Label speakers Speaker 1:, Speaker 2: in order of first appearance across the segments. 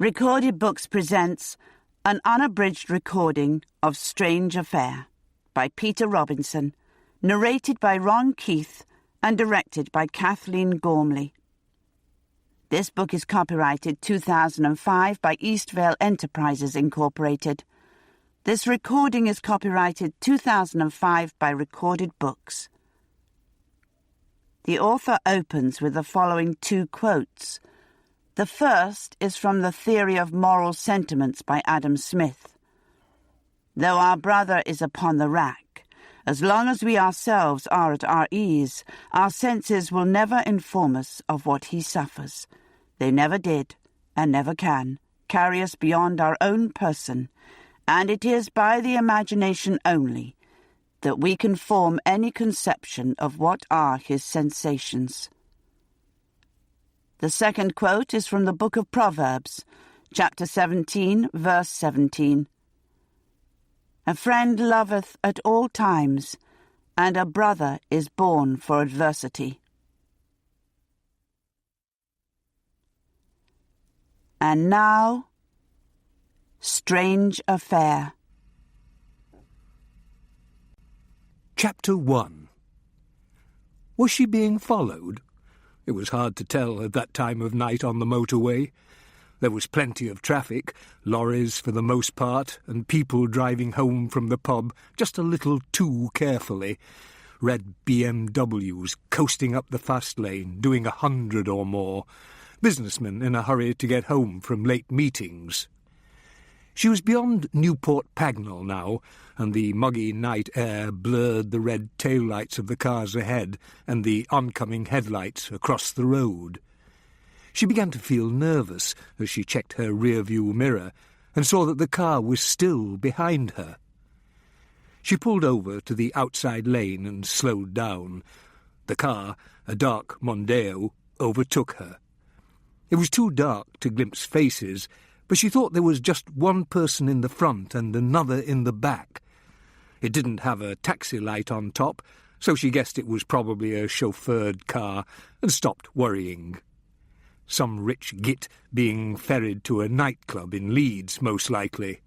Speaker 1: Recorded Books presents an unabridged recording of Strange Affair by Peter Robinson, narrated by Ron Keith and directed by Kathleen Gormley. This book is copyrighted 2005 by Eastvale Enterprises, Incorporated. This recording is copyrighted 2005 by Recorded Books. The author opens with the following two quotes. The first is from The Theory of Moral Sentiments by Adam Smith. Though our brother is upon the rack, as long as we ourselves are at our ease, our senses will never inform us of what he suffers. They never did, and never can, carry us beyond our own person, and it is by the imagination only that we can form any conception of what are his sensations. The second quote is from the book of Proverbs, chapter 17, verse 17. A friend loveth at all times, and a brother is born for adversity. And now, Strange Affair.
Speaker 2: Chapter 1. Was she being followed? It was hard to tell at that time of night on the motorway. There was plenty of traffic, lorries for the most part, and people driving home from the pub just a little too carefully. Red BMWs coasting up the fast lane, doing 100 or more. Businessmen in a hurry to get home from late meetings. She was beyond Newport Pagnell now, and the muggy night air blurred the red taillights of the cars ahead and the oncoming headlights across the road. She began to feel nervous as she checked her rear-view mirror and saw that the car was still behind her. She pulled over to the outside lane and slowed down. The car, a dark Mondeo, overtook her. It was too dark to glimpse faces, but she thought there was just one person in the front and another in the back. It didn't have a taxi light on top, so she guessed it was probably a chauffeured car and stopped worrying. Some rich git being ferried to a nightclub in Leeds, most likely.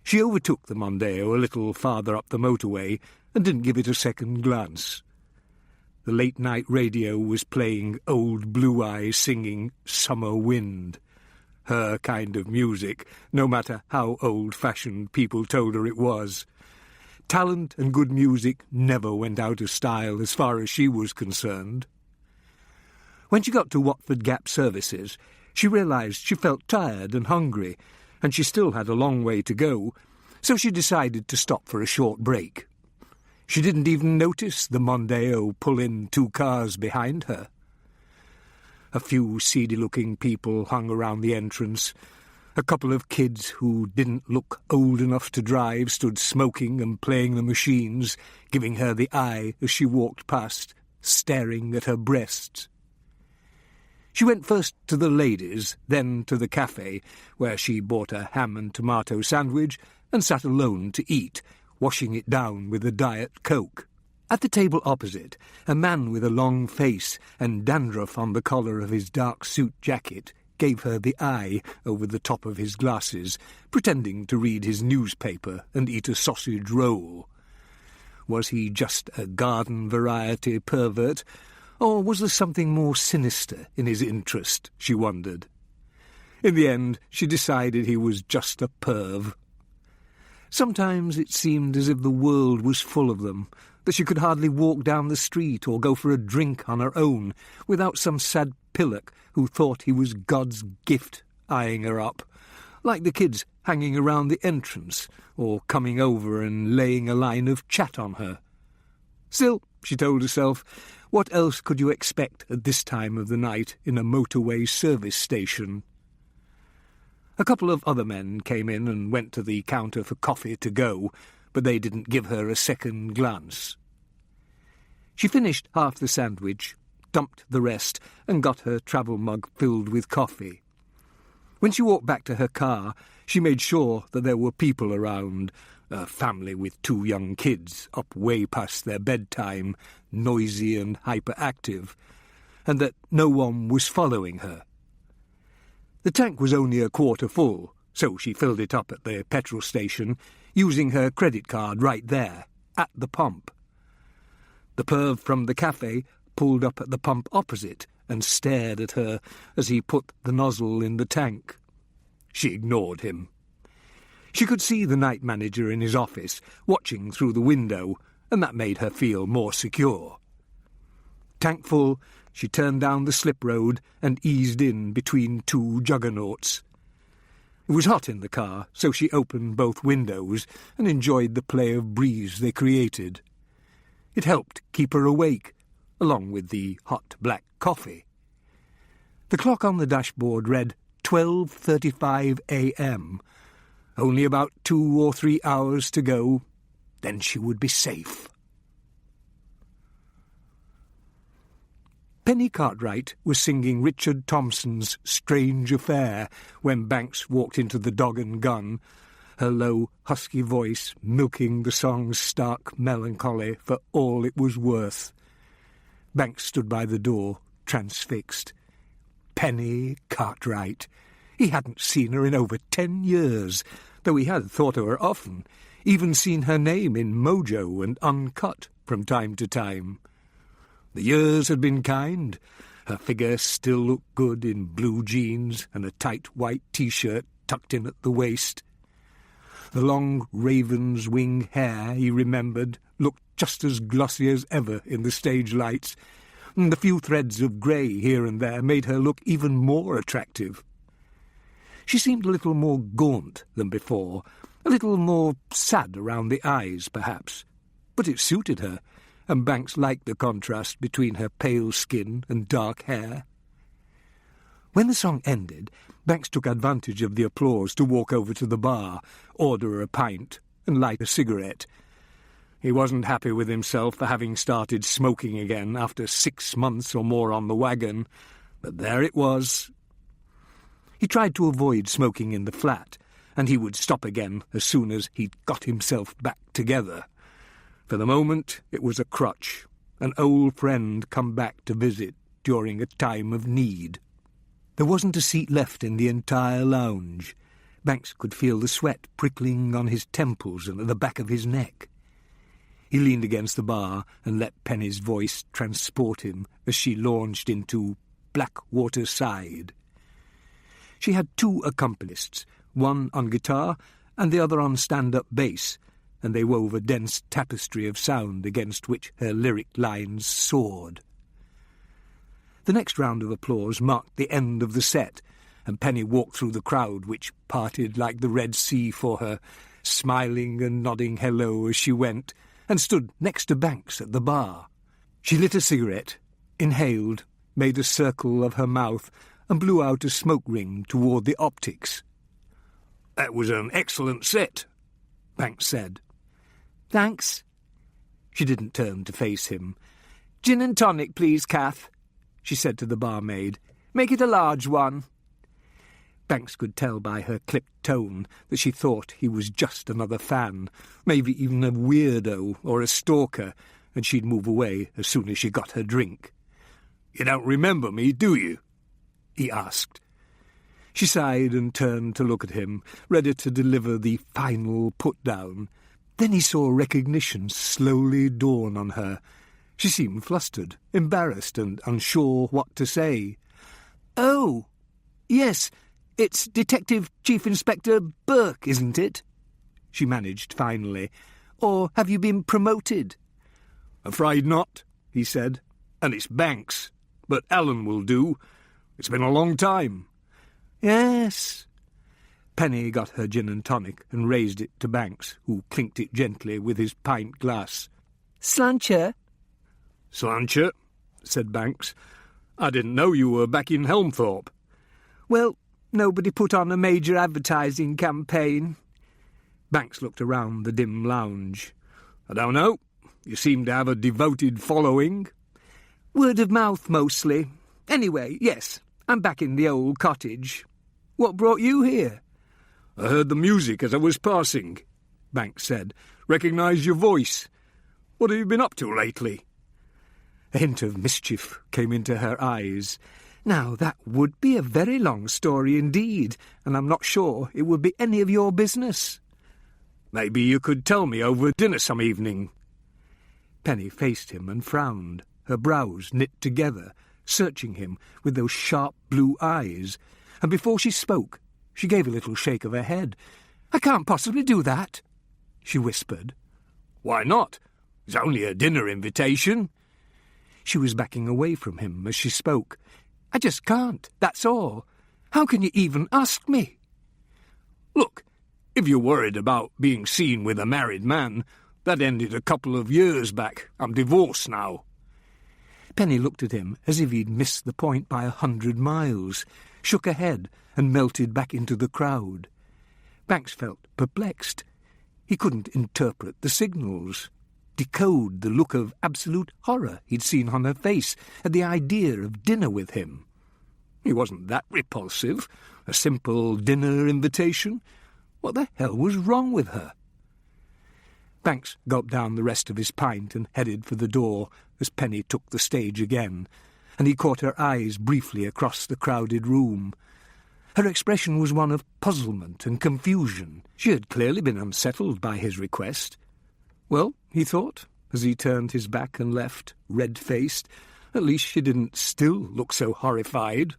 Speaker 2: She overtook the Mondeo a little farther up the motorway and didn't give it a second glance. The late-night radio was playing Old Blue Eyes singing Summer Wind. Her kind of music, no matter how old-fashioned people told her it was. Talent and good music never went out of style as far as she was concerned. When she got to Watford Gap Services, she realised she felt tired and hungry, and she still had a long way to go, so she decided to stop for a short break. She didn't even notice the Mondeo pull in 2 cars behind her. A few seedy-looking people hung around the entrance. A couple of kids who didn't look old enough to drive stood smoking and playing the machines, giving her the eye as she walked past, staring at her breasts. She went first to the ladies, then to the cafe, where she bought a ham and tomato sandwich and sat alone to eat, washing it down with a Diet Coke. At the table opposite, a man with a long face and dandruff on the collar of his dark suit jacket gave her the eye over the top of his glasses, pretending to read his newspaper and eat a sausage roll. Was he just a garden variety pervert, or was there something more sinister in his interest, she wondered. In the end, she decided he was just a perv. Sometimes it seemed as if the world was full of them, that she could hardly walk down the street or go for a drink on her own without some sad pillock who thought he was God's gift eyeing her up, like the kids hanging around the entrance or coming over and laying a line of chat on her. Still, she told herself, what else could you expect at this time of the night in a motorway service station? A couple of other men came in and went to the counter for coffee to go, but they didn't give her a second glance. She finished half the sandwich, dumped the rest, and got her travel mug filled with coffee. When she walked back to her car, she made sure that there were people around, a family with 2 young kids up way past their bedtime, noisy and hyperactive, and that no one was following her. The tank was only a quarter full, so she filled it up at the petrol station, using her credit card right there, at the pump. The perv from the cafe pulled up at the pump opposite and stared at her as he put the nozzle in the tank. She ignored him. She could see the night manager in his office, watching through the window, and that made her feel more secure. Tank full, she turned down the slip road and eased in between two juggernauts. It was hot in the car, so she opened both windows and enjoyed the play of breeze they created. It helped keep her awake, along with the hot black coffee. The clock on the dashboard read 12:35 a.m. Only about 2 or 3 hours to go, then she would be safe. Penny Cartwright was singing Richard Thompson's Strange Affair when Banks walked into the Dog and Gun, her low, husky voice milking the song's stark melancholy for all it was worth. Banks stood by the door, transfixed. Penny Cartwright. He hadn't seen her in over 10 years, though he had thought of her often, even seen her name in Mojo and Uncut from time to time. The years had been kind. Her figure still looked good in blue jeans and a tight white T-shirt tucked in at the waist. The long raven's wing hair, he remembered, looked just as glossy as ever in the stage lights, and the few threads of grey here and there made her look even more attractive. She seemed a little more gaunt than before, a little more sad around the eyes, perhaps, but it suited her, and Banks liked the contrast between her pale skin and dark hair. When the song ended, Banks took advantage of the applause to walk over to the bar, order a pint, and light a cigarette. He wasn't happy with himself for having started smoking again after 6 months or more on the wagon, but there it was. He tried to avoid smoking in the flat, and he would stop again as soon as he'd got himself back together. For the moment, it was a crutch, an old friend come back to visit during a time of need. There wasn't a seat left in the entire lounge. Banks could feel the sweat prickling on his temples and at the back of his neck. He leaned against the bar and let Penny's voice transport him as she launched into Blackwater Side. She had 2 accompanists, one on guitar and the other on stand-up bass, and they wove a dense tapestry of sound against which her lyric lines soared. The next round of applause marked the end of the set, and Penny walked through the crowd, which parted like the Red Sea for her, smiling and nodding hello as she went, and stood next to Banks at the bar. She lit a cigarette, inhaled, made a circle of her mouth, and blew out a smoke ring toward the optics. "That was an excellent set," Banks said. "Thanks." She didn't turn to face him. "Gin and tonic, please, Kath," she said to the barmaid. "Make it a large one." Banks could tell by her clipped tone that she thought he was just another fan, maybe even a weirdo or a stalker, and she'd move away as soon as she got her drink. "You don't remember me, do you?" he asked. She sighed and turned to look at him, ready to deliver the final put-down. Then he saw recognition slowly dawn on her. She seemed flustered, embarrassed, and unsure what to say. "Oh, yes, it's Detective Chief Inspector Burke, isn't it?" she managed finally. "Or have you been promoted?" "Afraid not," he said. "And it's Banks, but Alan will do. It's been a long time." "Yes." Penny got her gin and tonic and raised it to Banks, who clinked it gently with his pint glass. "Slancher?" "Slancher," said Banks. "I didn't know you were back in Helmthorpe." "Well, nobody put on a major advertising campaign." Banks looked around the dim lounge. "I don't know. You seem to have a devoted following." "Word of mouth, mostly. Anyway, yes, I'm back in the old cottage. What brought you here?" "I heard the music as I was passing," Banks said. "Recognised your voice. What have you been up to lately?" A hint of mischief came into her eyes. Now, that would be a very long story indeed, and I'm not sure it would be any of your business. Maybe you could tell me over dinner some evening. Penny faced him and frowned, her brows knit together, searching him with those sharp blue eyes, and before she spoke, she gave a little shake of her head. "I can't possibly do that," she whispered. "Why not? It's only a dinner invitation." She was backing away from him as she spoke. "I just can't, that's all. How can you even ask me?" "Look, if you're worried about being seen with a married man, that ended a couple of years back. I'm divorced now." Penny looked at him as if he'd missed the point by 100 miles, shook her head and melted back into the crowd. Banks felt perplexed. He couldn't interpret the signals, decode the look of absolute horror he'd seen on her face at the idea of dinner with him. He wasn't that repulsive. A simple dinner invitation. What the hell was wrong with her? Banks gulped down the rest of his pint and headed for the door as Penny took the stage again, and he caught her eyes briefly across the crowded room. Her expression was one of puzzlement and confusion. She had clearly been unsettled by his request. Well, he thought, as he turned his back and left, red-faced, at least she didn't still look so horrified.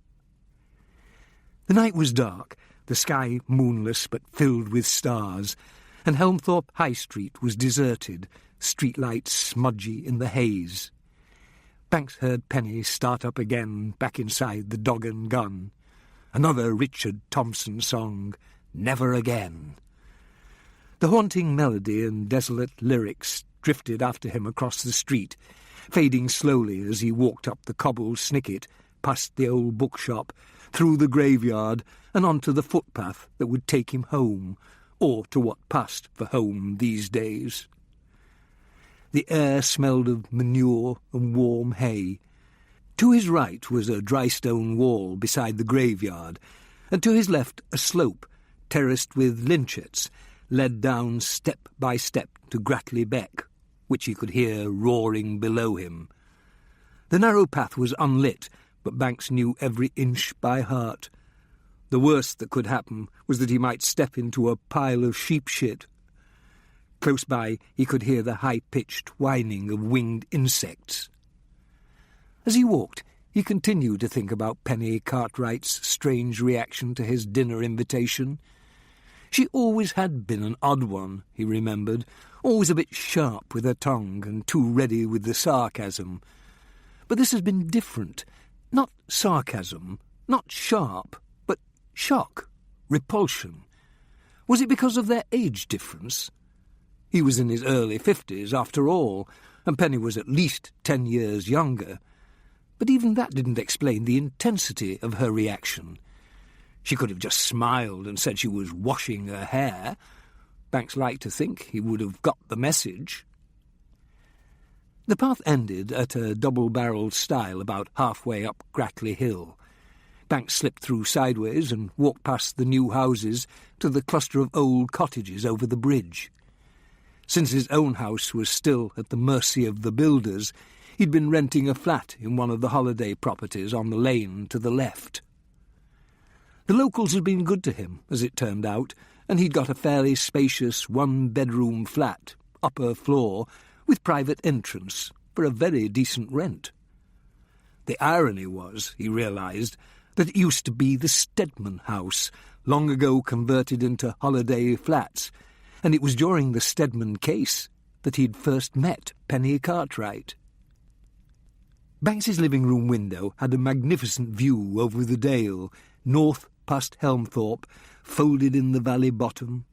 Speaker 2: The night was dark, the sky moonless but filled with stars, and Helmthorpe High Street was deserted, streetlights smudgy in the haze. Banks heard Penny start up again back inside the Dog and Gun. Another Richard Thompson song, Never Again. The haunting melody and desolate lyrics drifted after him across the street, fading slowly as he walked up the cobbled Snicket, past the old bookshop, through the graveyard and onto the footpath that would take him home, or to what passed for home these days. The air smelled of manure and warm hay. To his right was a dry stone wall beside the graveyard, and to his left a slope, terraced with lynchets, led down step by step to Gratley Beck, which he could hear roaring below him. The narrow path was unlit, but Banks knew every inch by heart. The worst that could happen was that he might step into a pile of sheep shit. Close by he could hear the high-pitched whining of winged insects. As he walked, he continued to think about Penny Cartwright's strange reaction to his dinner invitation. She always had been an odd one, he remembered, always a bit sharp with her tongue and too ready with the sarcasm. But this had been different. Not sarcasm, not sharp, but shock, repulsion. Was it because of their age difference? He was in his early 50s, after all, and Penny was at least 10 years younger. But even that didn't explain the intensity of her reaction. She could have just smiled and said she was washing her hair. Banks liked to think he would have got the message. The path ended at a double-barrelled stile about halfway up Gratley Hill. Banks slipped through sideways and walked past the new houses to the cluster of old cottages over the bridge. Since his own house was still at the mercy of the builders, he'd been renting a flat in one of the holiday properties on the lane to the left. The locals had been good to him, as it turned out, and he'd got a fairly spacious one-bedroom flat, upper floor, with private entrance, for a very decent rent. The irony was, he realised, that it used to be the Stedman house, long ago converted into holiday flats, and it was during the Stedman case that he'd first met Penny Cartwright. Banks's living-room window had a magnificent view over the dale, north past Helmthorpe, folded in the valley bottom,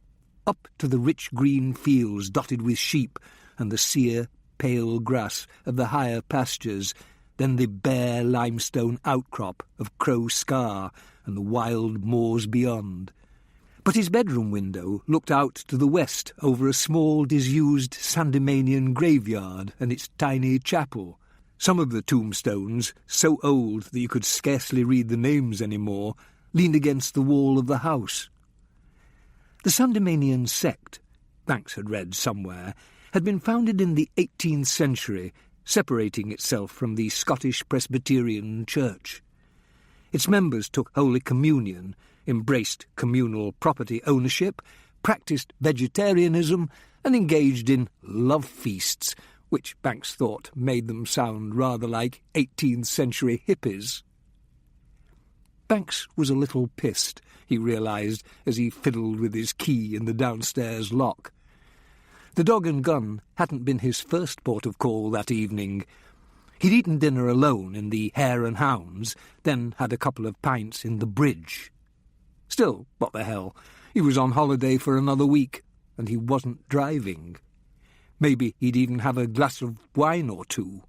Speaker 2: up to the rich green fields dotted with sheep and the sere, pale grass of the higher pastures, then the bare limestone outcrop of Crow Scar and the wild moors beyond. But his bedroom window looked out to the west over a small, disused Sandemanian graveyard and its tiny chapel. Some of the tombstones, so old that you could scarcely read the names anymore, leaned against the wall of the house. The Sandemanian sect, Banks had read somewhere, had been founded in the 18th century, separating itself from the Scottish Presbyterian Church. Its members took Holy Communion, embraced communal property ownership, practised vegetarianism, and engaged in love feasts, which Banks thought made them sound rather like 18th century hippies. Banks was a little pissed, he realised, as he fiddled with his key in the downstairs lock. The dog and gun hadn't been his first port of call that evening. He'd eaten dinner alone in the Hare and Hounds, then had a couple of pints in the Bridge. Still, what the hell, he was on holiday for another week, and he wasn't driving. Maybe he'd even have a glass of wine or two.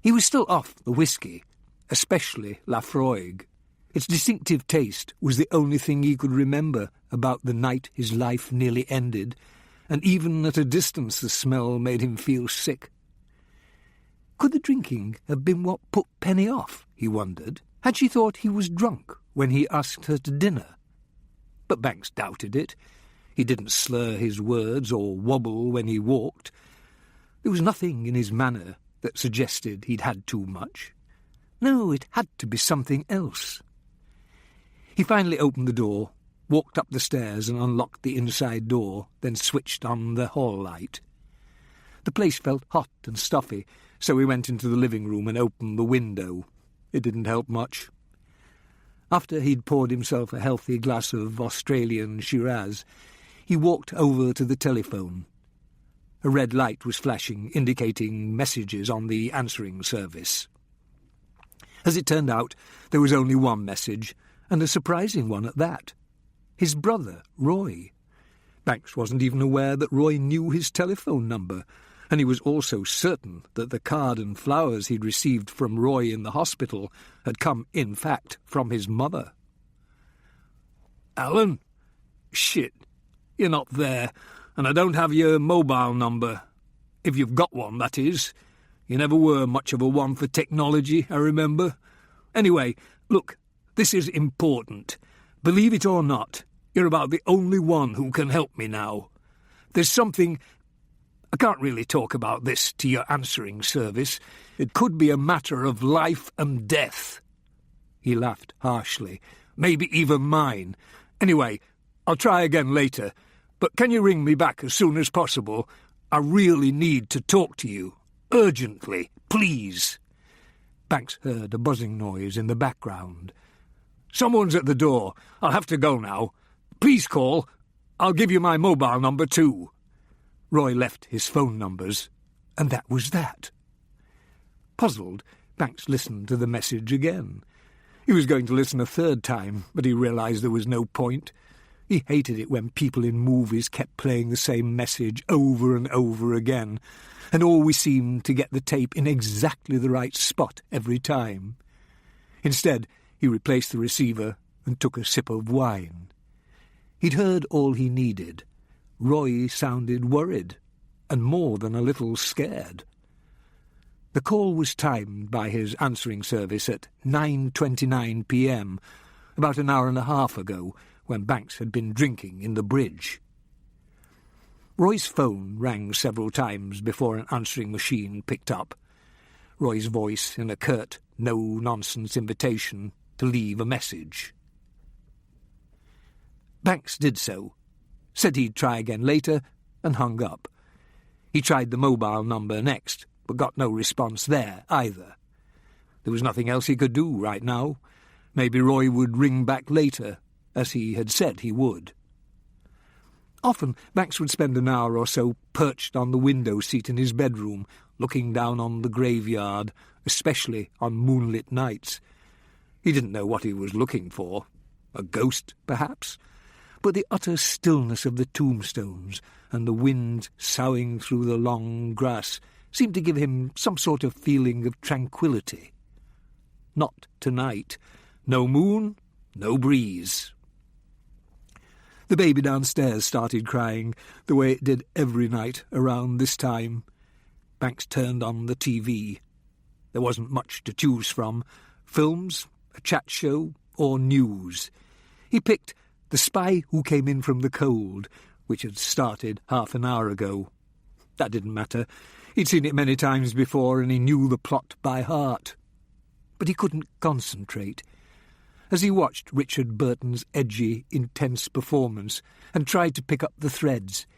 Speaker 2: He was still off the whisky, especially Lafroig. Its distinctive taste was the only thing he could remember about the night his life nearly ended, and even at a distance the smell made him feel sick. Could the drinking have been what put Penny off, he wondered? Had she thought he was drunk when he asked her to dinner? But Banks doubted it. He didn't slur his words or wobble when he walked. There was nothing in his manner that suggested he'd had too much. No, it had to be something else. He finally opened the door, walked up the stairs and unlocked the inside door, then switched on the hall light. The place felt hot and stuffy, so he went into the living room and opened the window. It didn't help much. After he'd poured himself a healthy glass of Australian Shiraz, he walked over to the telephone. A red light was flashing, indicating messages on the answering service. As it turned out, there was only one message, and a surprising one at that. His brother, Roy. Banks wasn't even aware that Roy knew his telephone number, and he was also certain that the card and flowers he'd received from Roy in the hospital had come, in fact, from his mother. "Alan? Shit, you're not there, and I don't have your mobile number. If you've got one, that is. You never were much of a one for technology, I remember. Anyway, look, this is important. Believe it or not, you're about the only one who can help me now. There's something... I can't really talk about this to your answering service. It could be a matter of life and death." He laughed harshly. "Maybe even mine. Anyway, I'll try again later. But can you ring me back as soon as possible? I really need to talk to you. Urgently, please." Banks heard a buzzing noise in the background. "Someone's at the door. I'll have to go now. Please call. I'll give you my mobile number too." Roy left his phone numbers, and that was that. Puzzled, Banks listened to the message again. He was going to listen a third time, but he realised there was no point. He hated it when people in movies kept playing the same message over and over again, and always seemed to get the tape in exactly the right spot every time. Instead, he replaced the receiver and took a sip of wine. He'd heard all he needed. Roy sounded worried, and more than a little scared. The call was timed by his answering service at 9:29 p.m, about an hour and a half ago, when Banks had been drinking in the Bridge. Roy's phone rang several times before an answering machine picked up. Roy's voice in a curt, no-nonsense invitation to leave a message. Banks did so, said he'd try again later, and hung up. He tried the mobile number next, but got no response there either. There was nothing else he could do right now. Maybe Roy would ring back later, as he had said he would. Often Banks would spend an hour or so perched on the window seat in his bedroom, looking down on the graveyard, especially on moonlit nights. He didn't know what he was looking for. A ghost, perhaps? But the utter stillness of the tombstones and the wind soughing through the long grass seemed to give him some sort of feeling of tranquillity. Not tonight. No moon, no breeze. The baby downstairs started crying, the way it did every night around this time. Banks turned on the TV. There wasn't much to choose from. Films, a chat show, or news. He picked The Spy Who Came In From the Cold, which had started half an hour ago. That didn't matter. He'd seen it many times before, and he knew the plot by heart. but he couldn't concentrate. As he watched Richard Burton's edgy, intense performance and tried to pick up the threads,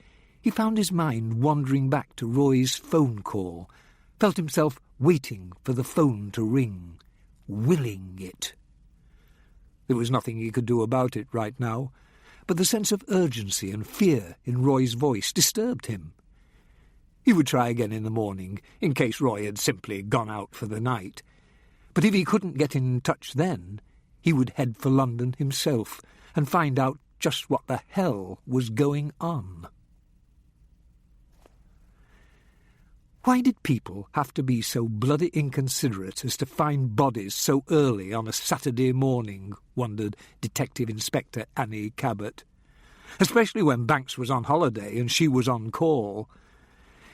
Speaker 2: he found his mind wandering back to Roy's phone call, felt himself waiting for the phone to ring, willing it. There was nothing he could do about it right now, but the sense of urgency and fear in Roy's voice disturbed him. He would try again in the morning, in case Roy had simply gone out for the night. But if he couldn't get in touch then, he would head for London himself and find out just what the hell was going on. Why did people have to be so bloody inconsiderate as to find bodies so early on a Saturday morning, wondered Detective Inspector Annie Cabbot. Especially when Banks was on holiday and she was on call.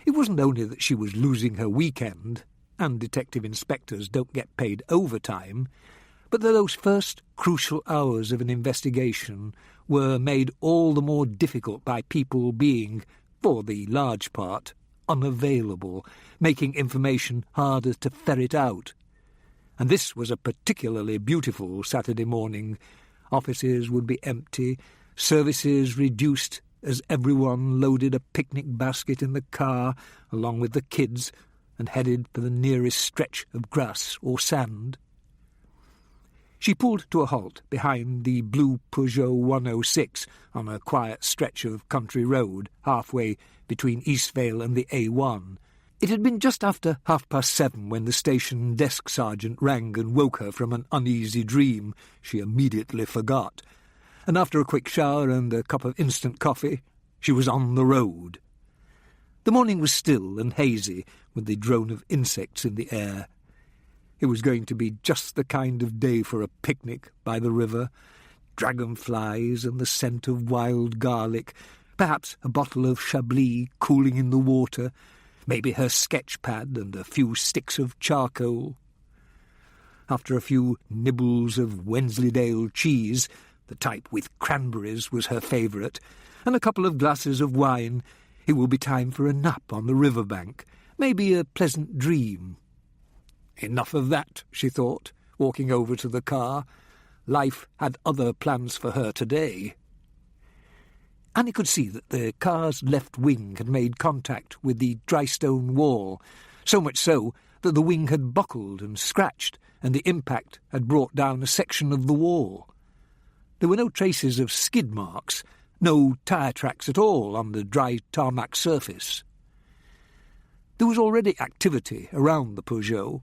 Speaker 2: It wasn't only that she was losing her weekend, and detective inspectors don't get paid overtime, but that those first crucial hours of an investigation were made all the more difficult by people being, for the large part, unavailable, making information harder to ferret out. And this was a particularly beautiful Saturday morning. Offices would be empty, services reduced as everyone loaded a picnic basket in the car along with the kids and headed for the nearest stretch of grass or sand. She pulled to a halt behind the blue Peugeot 106 on a quiet stretch of country road halfway between Eastvale and the A1. It had been just after 7:30 when the station desk sergeant rang and woke her from an uneasy dream she immediately forgot, and after a quick shower and a cup of instant coffee, she was on the road. The morning was still and hazy, with the drone of insects in the air. It was going to be just the kind of day for a picnic by the river, dragonflies and the scent of wild garlic, perhaps a bottle of Chablis cooling in the water, maybe her sketch pad and a few sticks of charcoal. After a few nibbles of Wensleydale cheese, the type with cranberries was her favourite, and a couple of glasses of wine, it will be time for a nap on the riverbank, maybe a pleasant dream. Enough of that, she thought, walking over to the car. Life had other plans for her today. Annie could see that the car's left wing had made contact with the dry stone wall, so much so that the wing had buckled and scratched, and the impact had brought down a section of the wall. There were no traces of skid marks, no tyre tracks at all on the dry tarmac surface. There was already activity around the Peugeot.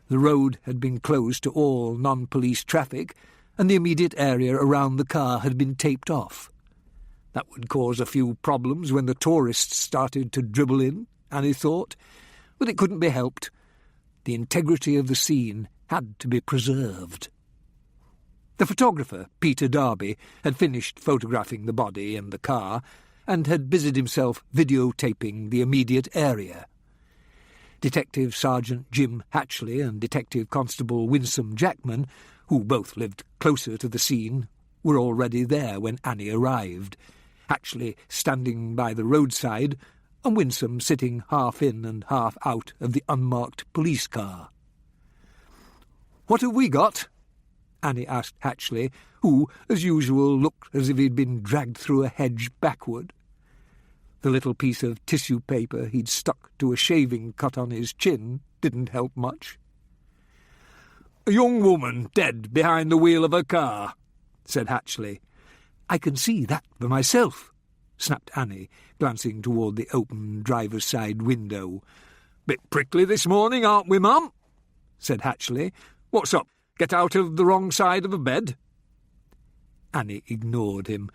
Speaker 2: The road had been closed to all non-police traffic, and the immediate area around the car had been taped off. That would cause a few problems when the tourists started to dribble in, Annie thought, but it couldn't be helped. The integrity of the scene had to be preserved. The photographer, Peter Darby, had finished photographing the body and the car, and had busied himself videotaping the immediate area. Detective Sergeant Jim Hatchley and Detective Constable Winsome Jackman, who both lived closer to the scene, were already there when Annie arrived, Hatchley standing by the roadside and Winsome sitting half in and half out of the unmarked police car. "What have we got?" Annie asked Hatchley, who, as usual, looked as if he'd been dragged through a hedge backward. The little piece of tissue paper he'd stuck to a shaving cut on his chin didn't help much. "A young woman dead behind the wheel of a car," said Hatchley. "I can see that for myself," snapped Annie, glancing toward the open driver's side window. "Bit prickly this morning, aren't we, ma'am?" said Hatchley. "What's up? Get out of the wrong side of the bed?" Annie ignored him.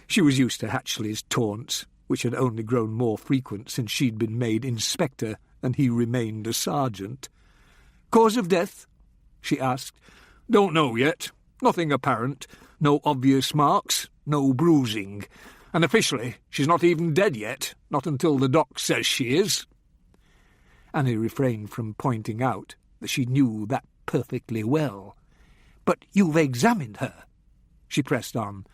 Speaker 2: She was used to Hatchley's taunts, which had only grown more frequent since she'd been made inspector and he remained a sergeant. "Cause of death?" she asked. "Don't know yet. Nothing apparent. No obvious marks. No bruising. And officially, she's not even dead yet. Not until the doc says she is." Annie refrained from pointing out that she knew that perfectly well. "But you've examined her," she pressed on.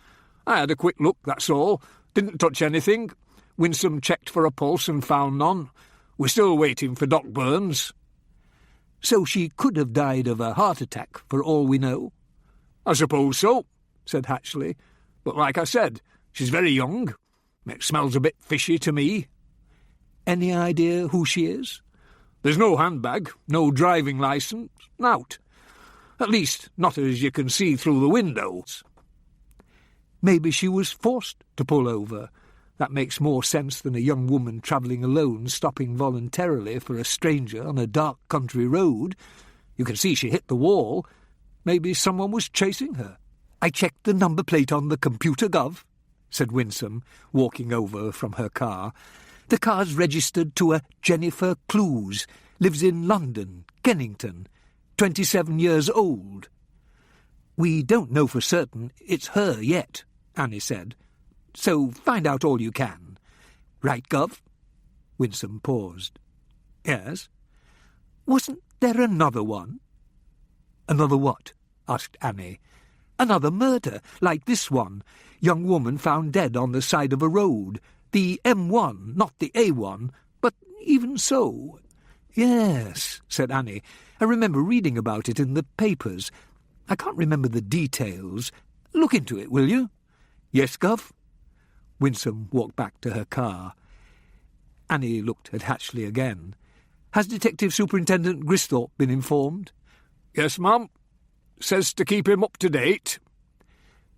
Speaker 2: "I had a quick look, that's all. Didn't touch anything. Winsome checked for a pulse and found none. We're still waiting for Doc Burns." So she could have died of a heart attack, for all we know. I suppose so, said Hatchley. But like I said, she's very young. It smells a bit fishy to me. Any idea who she is? There's no handbag, no driving licence, nought. At least, not as you can see through the windows. Maybe she was forced to pull over. That makes more sense than a young woman travelling alone, stopping voluntarily for a stranger on a dark country road. You can see she hit the wall. Maybe someone was chasing her. I checked the number plate on the computer, Gov, said Winsome, walking over from her car. The car's registered to a Jennifer Clues, lives in London, Kennington, 27 years old. We don't know for certain it's her yet, Annie said. So find out all you can. Right, Gov? Winsome paused. Yes? Wasn't there another one? Another what? Asked Annie. Another murder, like this one. Young woman found dead on the side of a road. The M1, not the A1, but even so. Yes, said Annie. I remember reading about it in the papers. I can't remember the details. Look into it, will you? Yes, Gov? Winsome walked back to her car. Annie looked at Hatchley again. Has Detective Superintendent Gristhorpe been informed? Yes, ma'am. Says to keep him up to date.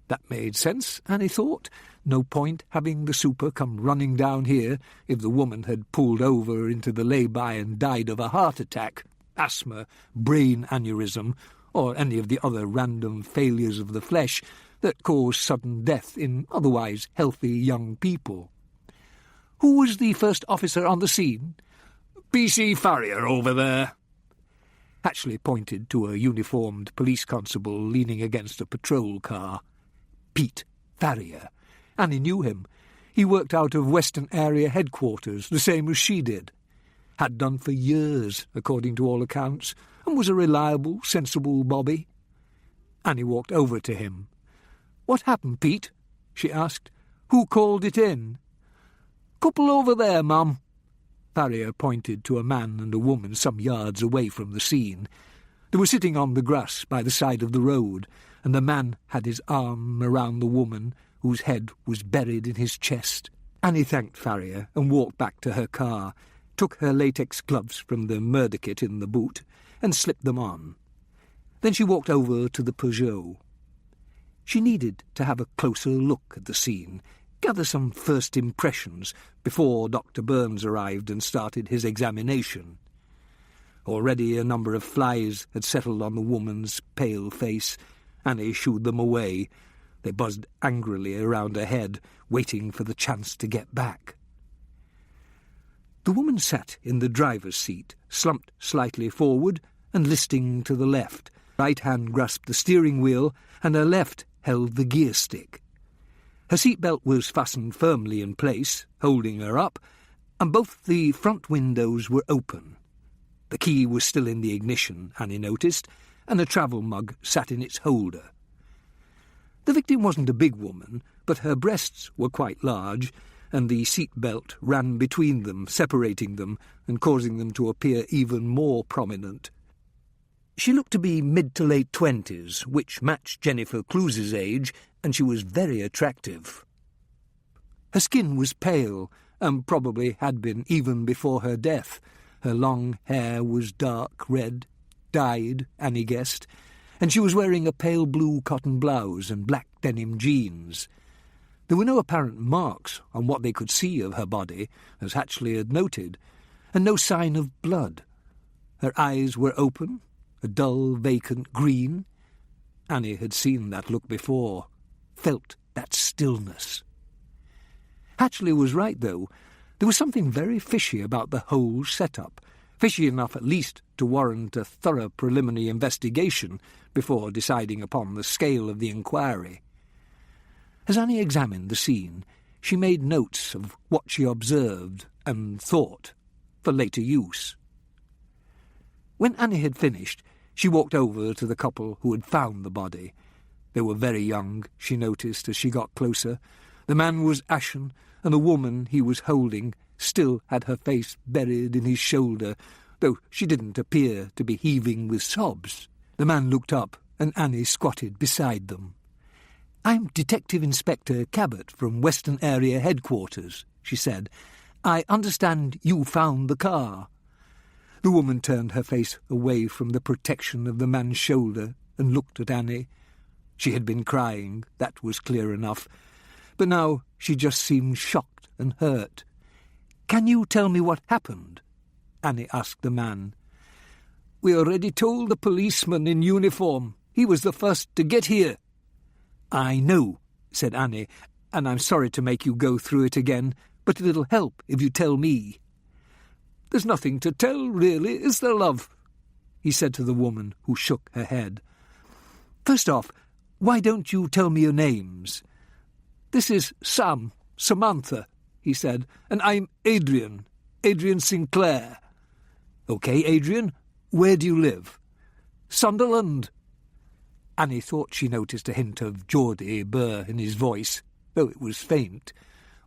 Speaker 2: That made sense, Annie thought. No point having the super come running down here if the woman had pulled over into the lay-by and died of a heart attack, asthma, brain aneurysm, or any of the other random failures of the flesh that cause sudden death in otherwise healthy young people. Who was the first officer on the scene? P.C. Farrier over there. Hatchley pointed to a uniformed police constable leaning against a patrol car. Pete Farrier. Annie knew him. He worked out of Western Area headquarters, the same as she did. Had done for years, according to all accounts, and was a reliable, sensible bobby. Annie walked over to him. What happened, Pete? She asked. Who called it in? Couple over there, mum. Farrier pointed to a man and a woman some yards away from the scene. They were sitting on the grass by the side of the road, and the man had his arm around the woman, whose head was buried in his chest. Annie thanked Farrier and walked back to her car, took her latex gloves from the murder kit in the boot, and slipped them on. Then she walked over to the Peugeot. She needed to have a closer look at the scene, gather some first impressions before Dr. Burns arrived and started his examination. Already a number of flies had settled on the woman's pale face. Annie shooed them away. They buzzed angrily around her head, waiting for the chance to get back. The woman sat in the driver's seat, slumped slightly forward and listing to the left. Right hand grasped the steering wheel, and her left held the gear stick. Her seatbelt was fastened firmly in place, holding her up, and both the front windows were open. The key was still in the ignition, Annie noticed, and a travel mug sat in its holder. The victim wasn't a big woman, but her breasts were quite large, and the seatbelt ran between them, separating them and causing them to appear even more prominent. She looked to be mid to late 20s, which matched Jennifer Clues's age, and she was very attractive. Her skin was pale, and probably had been even before her death. Her long hair was dark red, dyed, Annie guessed, and she was wearing a pale blue cotton blouse and black denim jeans. There were no apparent marks on what they could see of her body, as Hatchley had noted, and no sign of blood. Her eyes were open, a dull, vacant green. Annie had seen that look before, felt that stillness. Hatchley was right, though. There was something very fishy about the whole setup, fishy enough at least to warrant a thorough preliminary investigation before deciding upon the scale of the inquiry. As Annie examined the scene, she made notes of what she observed and thought for later use. When Annie had finished, she walked over to the couple who had found the body. They were very young, she noticed as she got closer. The man was ashen, and the woman he was holding still had her face buried in his shoulder, though she didn't appear to be heaving with sobs. The man looked up, and Annie squatted beside them. "I'm Detective Inspector Cabbot from Western Area Headquarters," she said. "I understand you found the car." The woman turned her face away from the protection of the man's shoulder and looked at Annie. She had been crying, that was clear enough, but now she just seemed shocked and hurt. "Can you tell me what happened?" Annie asked the man. "We already told the policeman in uniform. He was the first to get here." "I know," said Annie, "and I'm sorry to make you go through it again, but it'll help if you tell me." "There's nothing to tell, really, is there, love?" he said to the woman, who shook her head. "First off, why don't you tell me your names?" "This is Samantha," he said, "and I'm Adrian Sinclair." "OK, Adrian, where do you live?" "Sunderland." Annie thought she noticed a hint of Geordie burr in his voice, though it was faint.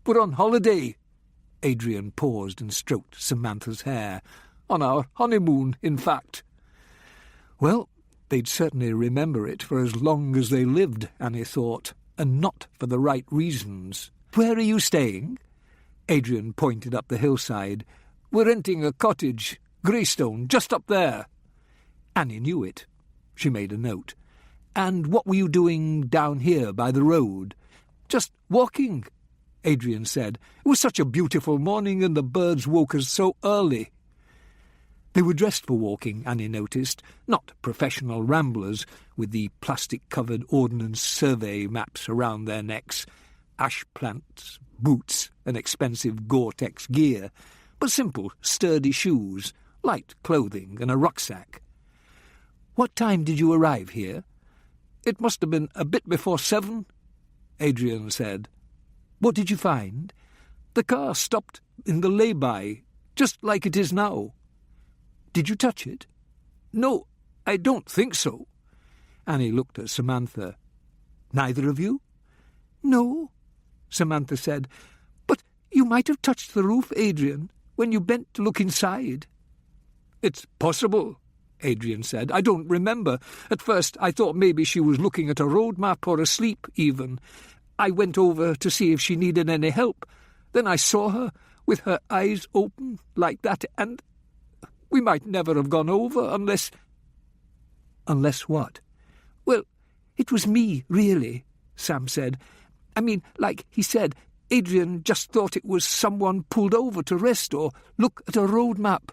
Speaker 2: "We're on holiday." Adrian paused and stroked Samantha's hair. "On our honeymoon, in fact." Well, they'd certainly remember it for as long as they lived, Annie thought, and not for the right reasons. "Where are you staying?" Adrian pointed up the hillside. "We're renting a cottage, Greystone, just up there." Annie knew it. She made a note. "And what were you doing down here by the road?" "Just walking," Adrian said. "It was such a beautiful morning and the birds woke us so early." They were dressed for walking, Annie noticed, not professional ramblers with the plastic-covered Ordnance Survey maps around their necks, ash plants, boots and expensive Gore-Tex gear, but simple, sturdy shoes, light clothing and a rucksack. "What time did you arrive here?" "It must have been a bit before 7, Adrian said. "What did you find?" "The car stopped in the lay-by, just like it is now." "Did you touch it?" "No, I don't think so." Annie looked at Samantha. "Neither of you?" "No," Samantha said. "But you might have touched the roof, Adrian, when you bent to look inside." "It's possible," Adrian said. "I don't remember. At first I thought maybe she was looking at a road map or asleep, even. I went over to see if she needed any help. Then I saw her, with her eyes open like that, and we might never have gone over unless—" "Unless what?" "Well, it was me, really," Sam said. "I mean, like he said, Adrian just thought it was someone pulled over to rest or look at a road map."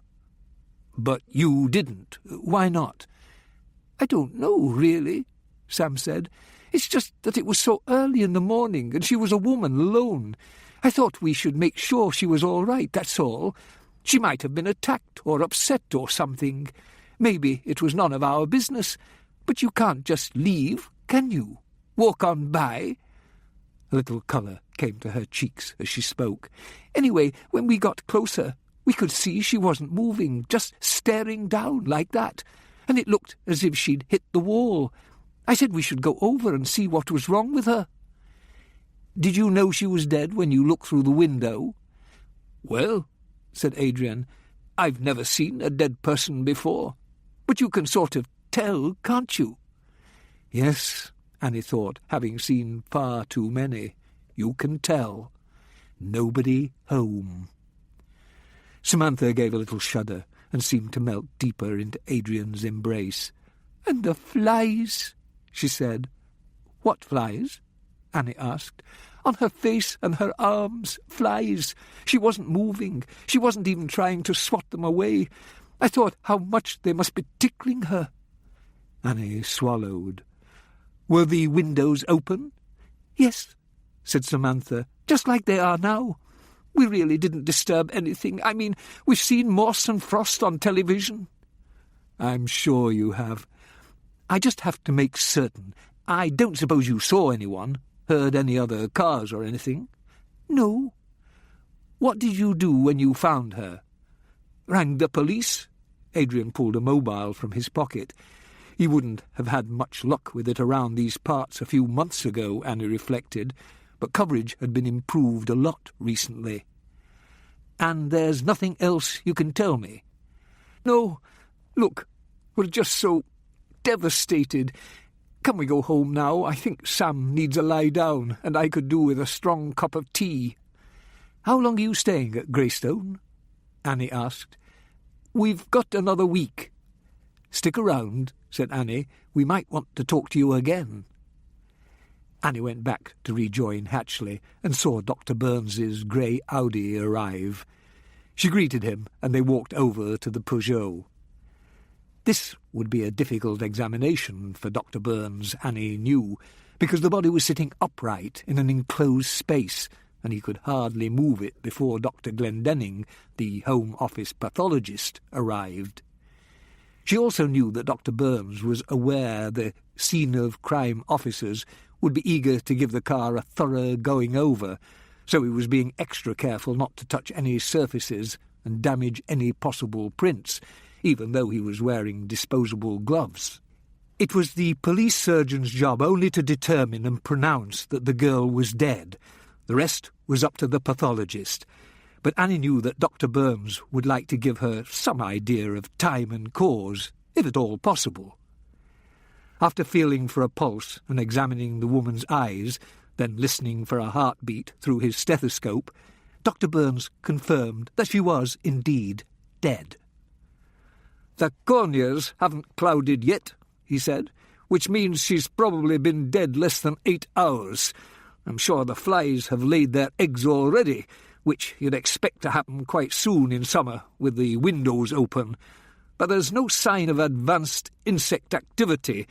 Speaker 2: "But you didn't. Why not?" "I don't know, really," Sam said. "It's just that it was so early in the morning and she was a woman alone. I thought we should make sure she was all right, that's all. She might have been attacked or upset or something. Maybe it was none of our business. But you can't just leave, can you? Walk on by." A little colour came to her cheeks as she spoke. "Anyway, when we got closer, we could see she wasn't moving, just staring down like that, and it looked as if she'd hit the wall. I said we should go over and see what was wrong with her." "Did you know she was dead when you looked through the window?" "Well," said Adrian, "I've never seen a dead person before. But you can sort of tell, can't you?" Yes, Annie thought, having seen far too many. You can tell. Nobody home. Samantha gave a little shudder and seemed to melt deeper into Adrian's embrace. "And the flies," she said. "What flies?" Annie asked. "On her face and her arms, flies. She wasn't moving. She wasn't even trying to swat them away. I thought how much they must be tickling her." Annie swallowed. "Were the windows open?" "Yes," said Samantha, "just like they are now. We really didn't disturb anything. I mean, we've seen moss and frost on television." "I'm sure you have. I just have to make certain. I don't suppose you saw anyone, heard any other cars or anything?" "No." "What did you do when you found her?" "Rang the police." Adrian pulled a mobile from his pocket. He wouldn't have had much luck with it around these parts a few months ago, Annie reflected, but coverage had been improved a lot recently. "And there's nothing else you can tell me?" No, look, we're just so devastated. Can we go home now? I think Sam needs a lie down, and I could do with a strong cup of tea." "How long are you staying at Greystone?" Annie asked. "We've got another week." "Stick around," said Annie. "We might want to talk to you again." Annie went back to rejoin Hatchley and saw Dr. Burns's grey Audi arrive. She greeted him, and they walked over to the Peugeot. This would be a difficult examination for Dr. Burns, Annie knew, because the body was sitting upright in an enclosed space, and he could hardly move it before Dr. Glendenning, the Home Office pathologist, arrived. She also knew that Dr. Burns was aware the scene-of-crime officers would be eager to give the car a thorough going-over, so he was being extra careful not to touch any surfaces and damage any possible prints, even though he was wearing disposable gloves. It was the police surgeon's job only to determine and pronounce that the girl was dead. The rest was up to the pathologist. But Annie knew that Dr. Burns would like to give her some idea of time and cause, if at all possible. After feeling for a pulse and examining the woman's eyes, then listening for a heartbeat through his stethoscope, Dr. Burns confirmed that she was indeed dead. "The corneas haven't clouded yet," he said, "which means she's probably been dead less than 8 hours. I'm sure the flies have laid their eggs already, which you'd expect to happen quite soon in summer with the windows open. But there's no sign of advanced insect activity,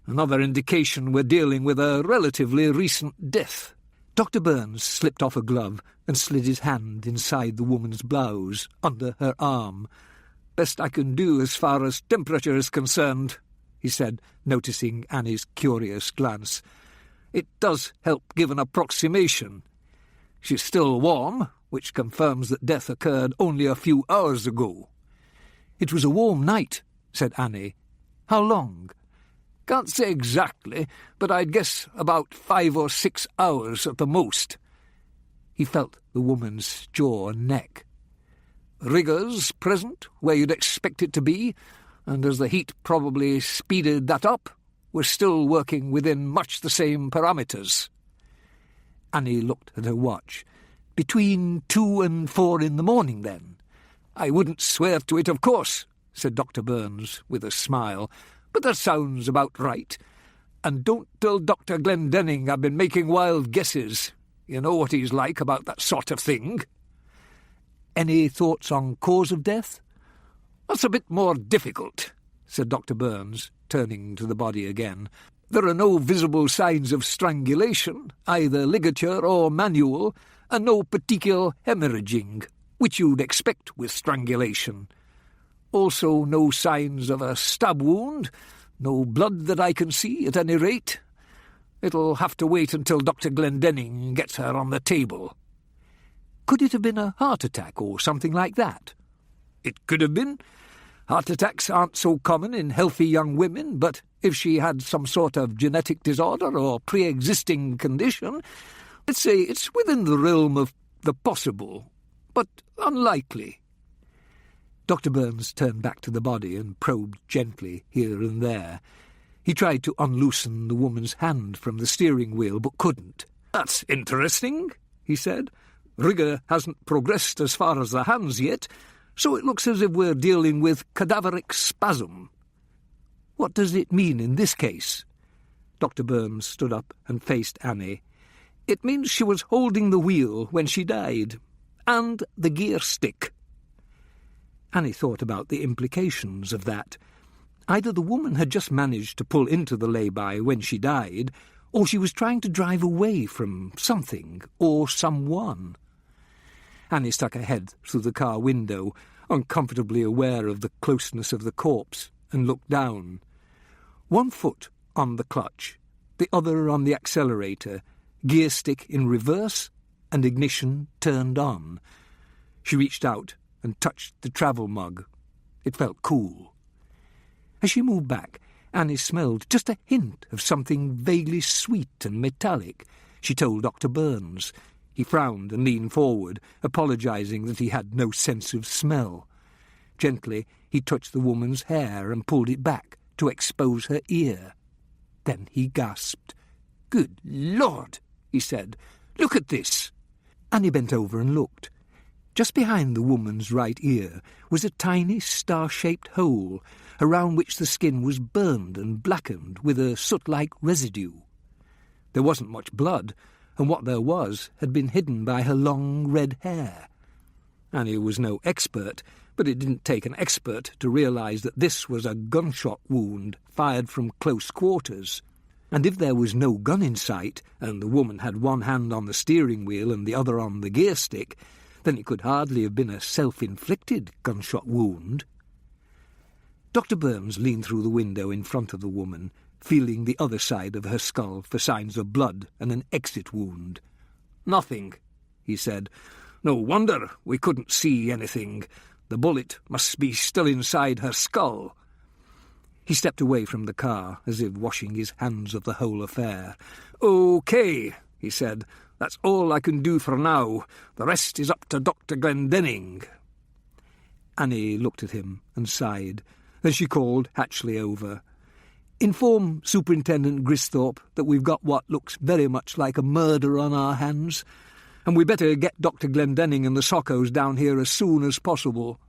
Speaker 2: another indication we're dealing with a relatively recent death." Dr. Burns slipped off a glove and slid his hand inside the woman's blouse, under her arm. "Best I can do as far as temperature is concerned," he said, noticing Annie's curious glance. "It does help give an approximation. She's still warm, which confirms that death occurred only a few hours ago." "It was a warm night," said Annie. "How long?" "Can't say exactly, but I'd guess about 5 or 6 hours at the most." He felt the woman's jaw and neck. "Riggers present where you'd expect it to be, and as the heat probably speeded that up, we're still working within much the same parameters." Annie looked at her watch. "Between 2 and 4 in the morning, then?" "I wouldn't swear to it, of course," said Dr. Burns with a smile, "but that sounds about right. And don't tell Dr. Glendenning I've been making wild guesses. You know what he's like about that sort of thing." "Any thoughts on cause of death?" "That's a bit more difficult," said Dr. Burns, turning to the body again. "There are no visible signs of strangulation, either ligature or manual, and no petechial hemorrhaging, which you'd expect with strangulation. Also no signs of a stab wound, no blood that I can see, at any rate. It'll have to wait until Dr. Glendenning gets her on the table." "Could it have been a heart attack or something like that?" "It could have been. Heart attacks aren't so common in healthy young women, but if she had some sort of genetic disorder or pre-existing condition, let's say it's within the realm of the possible, but unlikely." Dr. Burns turned back to the body and probed gently here and there. He tried to unloosen the woman's hand from the steering wheel, but couldn't. "That's interesting," he said. "Rigor hasn't progressed as far as the hands yet, so it looks as if we're dealing with cadaveric spasm." "What does it mean in this case?" Dr. Burns stood up and faced Annie. "It means she was holding the wheel when she died, and the gear stick." Annie thought about the implications of that. Either the woman had just managed to pull into the lay-by when she died, or she was trying to drive away from something or someone. Annie stuck her head through the car window, uncomfortably aware of the closeness of the corpse, and looked down. One foot on the clutch, the other on the accelerator, gear stick in reverse, and ignition turned on. She reached out and touched the travel mug. It felt cool. As she moved back, Annie smelled just a hint of something vaguely sweet and metallic. She told Dr. Burns. He frowned and leaned forward, apologizing that he had no sense of smell. Gently, he touched the woman's hair and pulled it back to expose her ear. Then he gasped. "Good Lord," he said. "Look at this." Annie bent over and looked. Just behind the woman's right ear was a tiny star-shaped hole, around which the skin was burned and blackened with a soot-like residue. There wasn't much blood, and what there was had been hidden by her long red hair. Annie was no expert, but it didn't take an expert to realise that this was a gunshot wound fired from close quarters. And if there was no gun in sight, and the woman had one hand on the steering wheel and the other on the gear stick, then it could hardly have been a self-inflicted gunshot wound. Dr. Burns leaned through the window in front of the woman, feeling the other side of her skull for signs of blood and an exit wound. "Nothing," he said. "No wonder we couldn't see anything. The bullet must be still inside her skull." He stepped away from the car, as if washing his hands of the whole affair. "OK," he said. "That's all I can do for now. The rest is up to Dr. Glendenning." Annie looked at him and sighed. Then she called Hatchley over. "Inform Superintendent Gristhorpe that we've got what looks very much like a murder on our hands, and we better get Dr. Glendenning and the Sockos down here as soon as possible."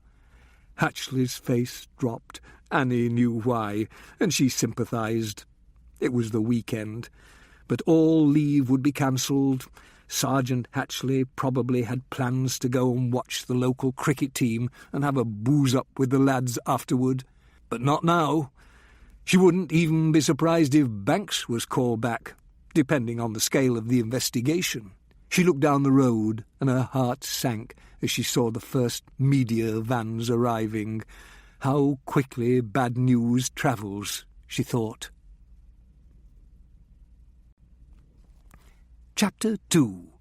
Speaker 2: Hatchley's face dropped. Annie knew why, and she sympathised. It was the weekend, but all leave would be cancelled. Sergeant Hatchley probably had plans to go and watch the local cricket team and have a booze-up with the lads afterward. But not now. She wouldn't even be surprised if Banks was called back, depending on the scale of the investigation. She looked down the road, and her heart sank as she saw the first media vans arriving. How quickly bad news travels, she thought. Chapter 2.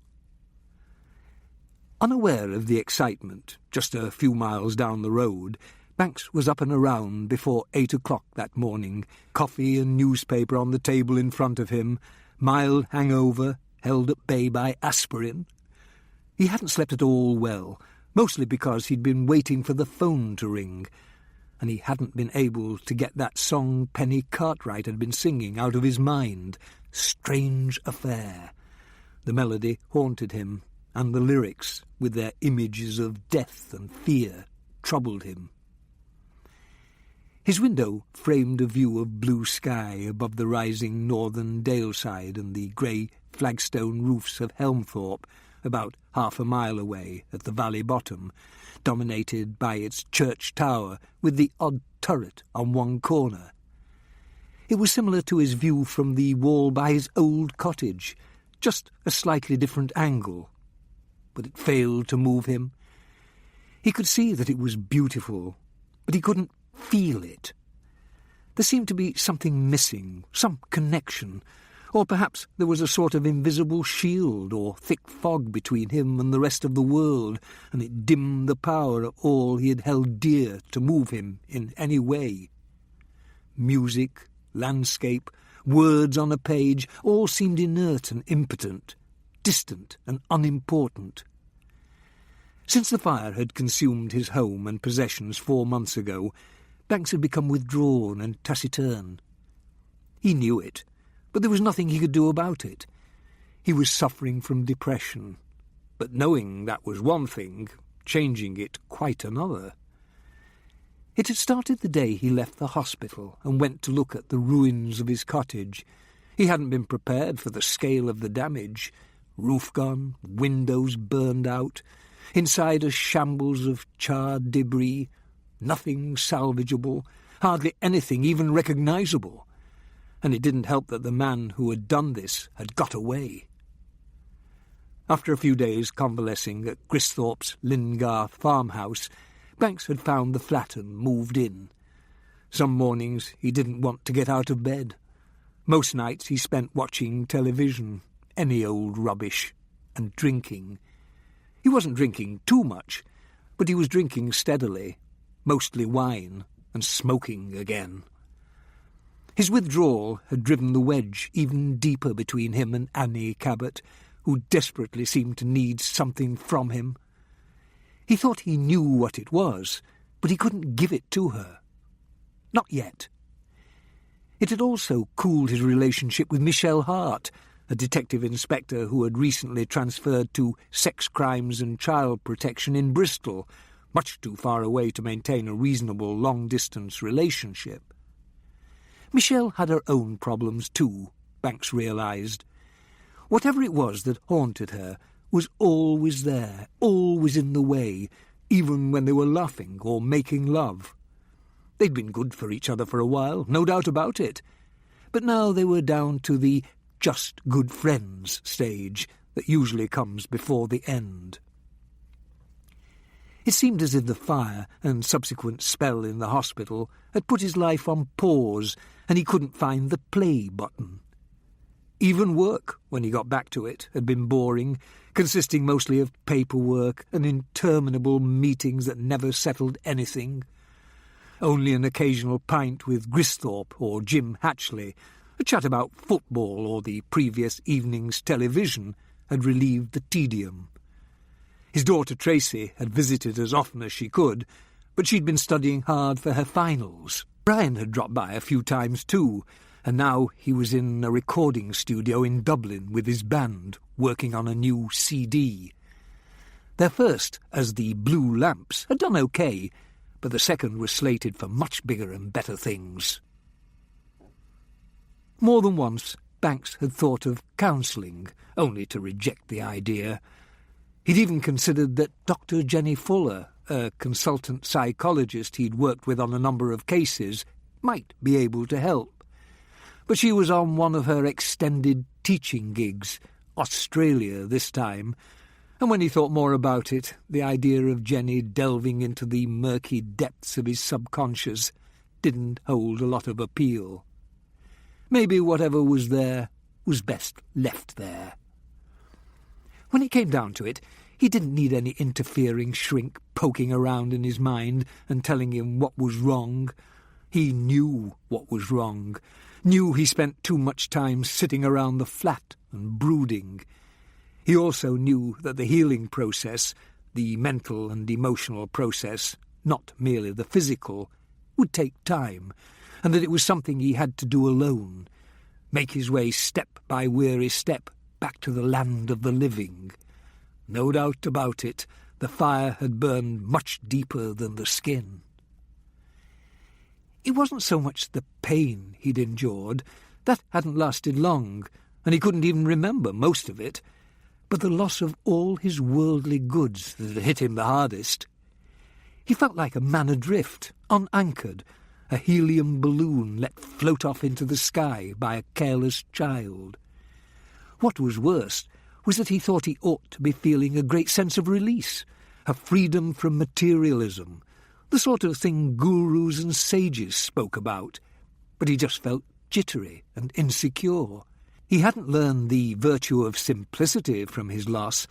Speaker 2: Unaware of the excitement, just a few miles down the road, Banks was up and around before 8 o'clock that morning, coffee and newspaper on the table in front of him, mild hangover, held at bay by aspirin. He hadn't slept at all well, mostly because he'd been waiting for the phone to ring, and he hadn't been able to get that song Penny Cartwright had been singing out of his mind, Strange Affair. The melody haunted him, and the lyrics, with their images of death and fear, troubled him. His window framed a view of blue sky above the rising northern daleside and the grey flagstone roofs of Helmthorpe, about half a mile away at the valley bottom, dominated by its church tower with the odd turret on one corner. It was similar to his view from the wall by his old cottage, just a slightly different angle. But it failed to move him. He could see that it was beautiful, but he couldn't feel it. There seemed to be something missing, some connection, or perhaps there was a sort of invisible shield or thick fog between him and the rest of the world, and it dimmed the power of all he had held dear to move him in any way. Music, landscape, words on a page, all seemed inert and impotent, distant and unimportant. Since the fire had consumed his home and possessions 4 months ago, Banks had become withdrawn and taciturn. He knew it, but there was nothing he could do about it. He was suffering from depression, but knowing that was one thing, changing it quite another. It had started the day he left the hospital and went to look at the ruins of his cottage. He hadn't been prepared for the scale of the damage. Roof gone, windows burned out, inside a shambles of charred debris, nothing salvageable, hardly anything even recognisable. And it didn't help that the man who had done this had got away. After a few days convalescing at Gristhorpe's Lingarth farmhouse, Banks had found the flat and moved in. Some mornings he didn't want to get out of bed. Most nights he spent watching television, any old rubbish, and drinking. He wasn't drinking too much, but he was drinking steadily, mostly wine, and smoking again. His withdrawal had driven the wedge even deeper between him and Annie Cabbot, who desperately seemed to need something from him. He thought he knew what it was, but he couldn't give it to her. Not yet. It had also cooled his relationship with Michelle Hart, a detective inspector who had recently transferred to sex crimes and child protection in Bristol, much too far away to maintain a reasonable long-distance relationship. Michelle had her own problems too, Banks realised. Whatever it was that haunted her was always there, always in the way, even when they were laughing or making love. They'd been good for each other for a while, no doubt about it, but now they were down to the just good friends stage that usually comes before the end. It seemed as if the fire and subsequent spell in the hospital had put his life on pause, and he couldn't find the play button. Even work, when he got back to it, had been boring, consisting mostly of paperwork and interminable meetings that never settled anything. Only an occasional pint with Gristhorpe or Jim Hatchley, a chat about football or the previous evening's television, had relieved the tedium. His daughter Tracy had visited as often as she could, but she'd been studying hard for her finals. Brian had dropped by a few times too, and now he was in a recording studio in Dublin with his band, working on a new CD. Their first, as the Blue Lamps, had done okay, but the second was slated for much bigger and better things. More than once, Banks had thought of counselling, only to reject the idea. He'd even considered that Dr. Jenny Fuller, a consultant psychologist he'd worked with on a number of cases, might be able to help. But she was on one of her extended teaching gigs, Australia this time, and when he thought more about it, the idea of Jenny delving into the murky depths of his subconscious didn't hold a lot of appeal. Maybe whatever was there was best left there. When it came down to it, he didn't need any interfering shrink poking around in his mind and telling him what was wrong. He knew what was wrong, knew he spent too much time sitting around the flat and brooding. He also knew that the healing process, the mental and emotional process, not merely the physical, would take time, and that it was something he had to do alone, make his way step by weary step back to the land of the living. No doubt about it, the fire had burned much deeper than the skin. It wasn't so much the pain he'd endured, that hadn't lasted long, and he couldn't even remember most of it, but the loss of all his worldly goods that had hit him the hardest. He felt like a man adrift, unanchored, a helium balloon let float off into the sky by a careless child. What was worse was that he thought he ought to be feeling a great sense of release, a freedom from materialism, the sort of thing gurus and sages spoke about, but he just felt jittery and insecure. He hadn't learned the virtue of simplicity from his loss,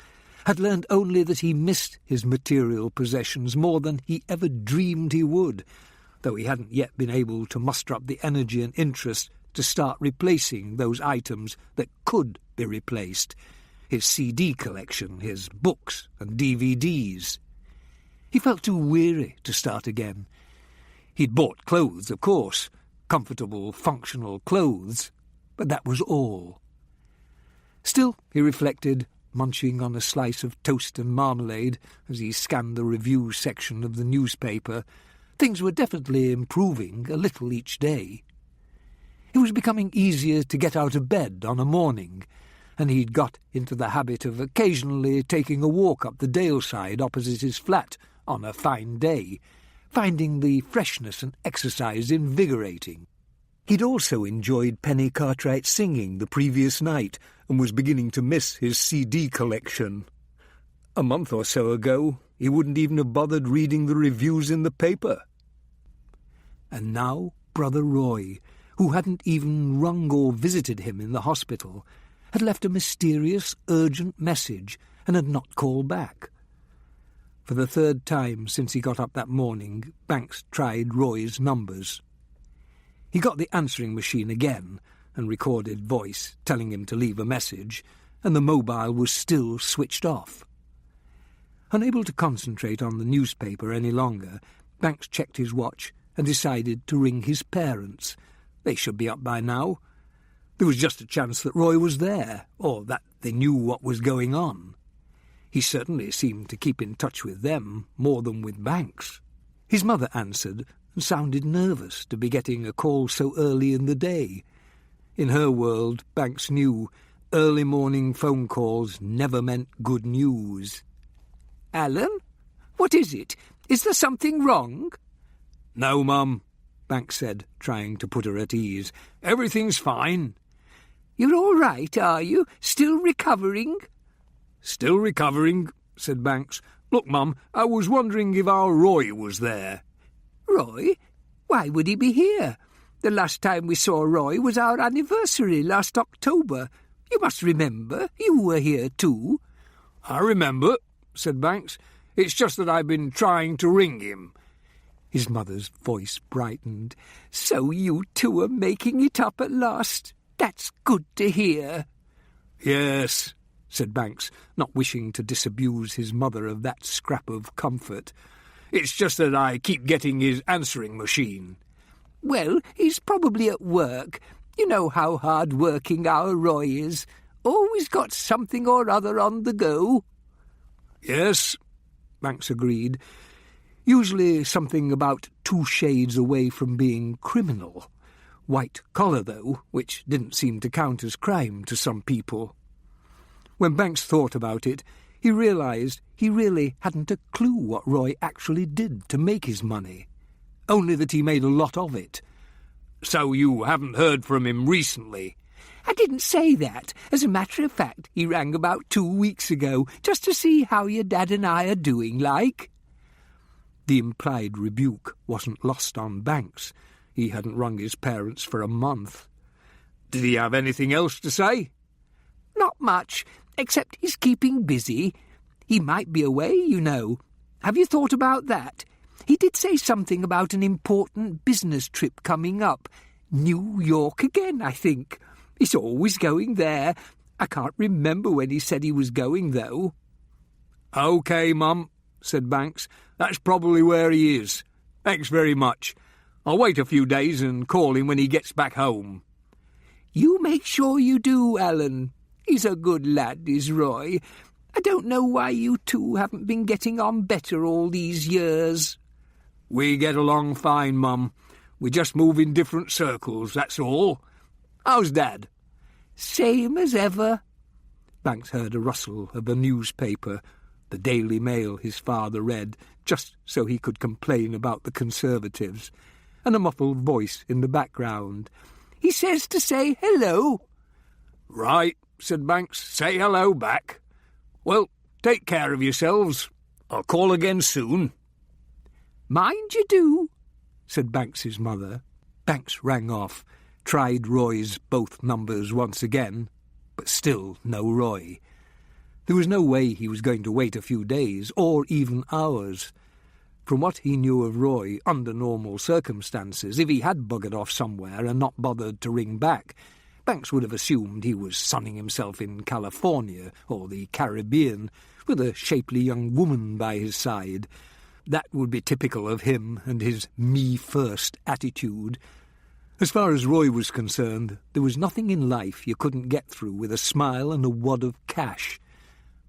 Speaker 2: had learned only that he missed his material possessions more than he ever dreamed he would, though he hadn't yet been able to muster up the energy and interest to start replacing those items that could be replaced, his CD collection, his books and DVDs. He felt too weary to start again. He'd bought clothes, of course, comfortable, functional clothes, but that was all. Still, he reflected, munching on a slice of toast and marmalade as he scanned the review section of the newspaper, things were definitely improving a little each day. It was becoming easier to get out of bed on a morning, and he'd got into the habit of occasionally taking a walk up the Daleside opposite his flat on a fine day, finding the freshness and exercise invigorating. He'd also enjoyed Penny Cartwright's singing the previous night and was beginning to miss his CD collection. A month or so ago, he wouldn't even have bothered reading the reviews in the paper. And now Brother Roy, who hadn't even rung or visited him in the hospital, had left a mysterious, urgent message and had not called back. For the third time since he got up that morning, Banks tried Roy's numbers. He got the answering machine again and recorded voice telling him to leave a message, and the mobile was still switched off. Unable to concentrate on the newspaper any longer, Banks checked his watch and decided to ring his parents. They should be up by now. There was just a chance that Roy was there, or that they knew what was going on. He certainly seemed to keep in touch with them more than with Banks. His mother answered and sounded nervous to be getting a call so early in the day. In her world, Banks knew early morning phone calls never meant good news.
Speaker 3: "Alan? What is it? Is there something wrong?"
Speaker 2: "No, Mum," Banks said, trying to put her at ease. "Everything's fine."
Speaker 3: "You're all right, are you? Still recovering?"
Speaker 2: "Still recovering," said Banks. "Look, Mum, I was wondering if our Roy was there."
Speaker 3: "Roy? Why would he be here? The last time we saw Roy was our anniversary last October. You must remember, you were here too."
Speaker 2: "I remember," said Banks. "It's just that I've been trying to ring him."
Speaker 3: His mother's voice brightened. "So you two are making it up at last? That's good to hear."
Speaker 2: "Yes," said Banks, not wishing to disabuse his mother of that scrap of comfort. "It's just that I keep getting his answering machine."
Speaker 3: "Well, he's probably at work. You know how hard-working our Roy is. Always got something or other on the go."
Speaker 2: "Yes," Banks agreed. "Usually something about 2 shades away from being criminal. White collar, though, which didn't seem to count as crime to some people." When Banks thought about it, he realised he really hadn't a clue what Roy actually did to make his money, only that he made a lot of it. "So you haven't heard from him recently?"
Speaker 3: "I didn't say that. As a matter of fact, he rang about 2 weeks ago, just to see how your dad and I are doing, like."
Speaker 2: The implied rebuke wasn't lost on Banks. He hadn't rung his parents for a month. "Did he have anything else to say?"
Speaker 3: "Not much, except he's keeping busy. He might be away, you know. Have you thought about that? He did say something about an important business trip coming up. New York again, I think. He's always going there. I can't remember when he said he was going, though."
Speaker 2: "OK, Mum," said Banks. "That's probably where he is. Thanks very much. I'll wait a few days and call him when he gets back home."
Speaker 3: "You make sure you do, Alan. He's a good lad, is Roy. I don't know why you two haven't been getting on better all these years."
Speaker 2: "We get along fine, Mum. We just move in different circles, that's all. How's Dad?"
Speaker 3: "Same as ever."
Speaker 2: Banks heard a rustle of a newspaper, the Daily Mail his father read, just so he could complain about the Conservatives, and a muffled voice in the background.
Speaker 3: "He says to say hello."
Speaker 2: "Right," said Banks. "Say hello back. Well, take care of yourselves. I'll call again soon."
Speaker 3: "Mind you do,"
Speaker 2: said Banks's mother. Banks rang off, tried Roy's both numbers once again, but still no Roy. There was no way he was going to wait a few days, or even hours. From what he knew of Roy, under normal circumstances, if he had buggered off somewhere and not bothered to ring back, Banks would have assumed he was sunning himself in California or the Caribbean, with a shapely young woman by his side. That would be typical of him and his me-first attitude. As far as Roy was concerned, there was nothing in life you couldn't get through with a smile and a wad of cash.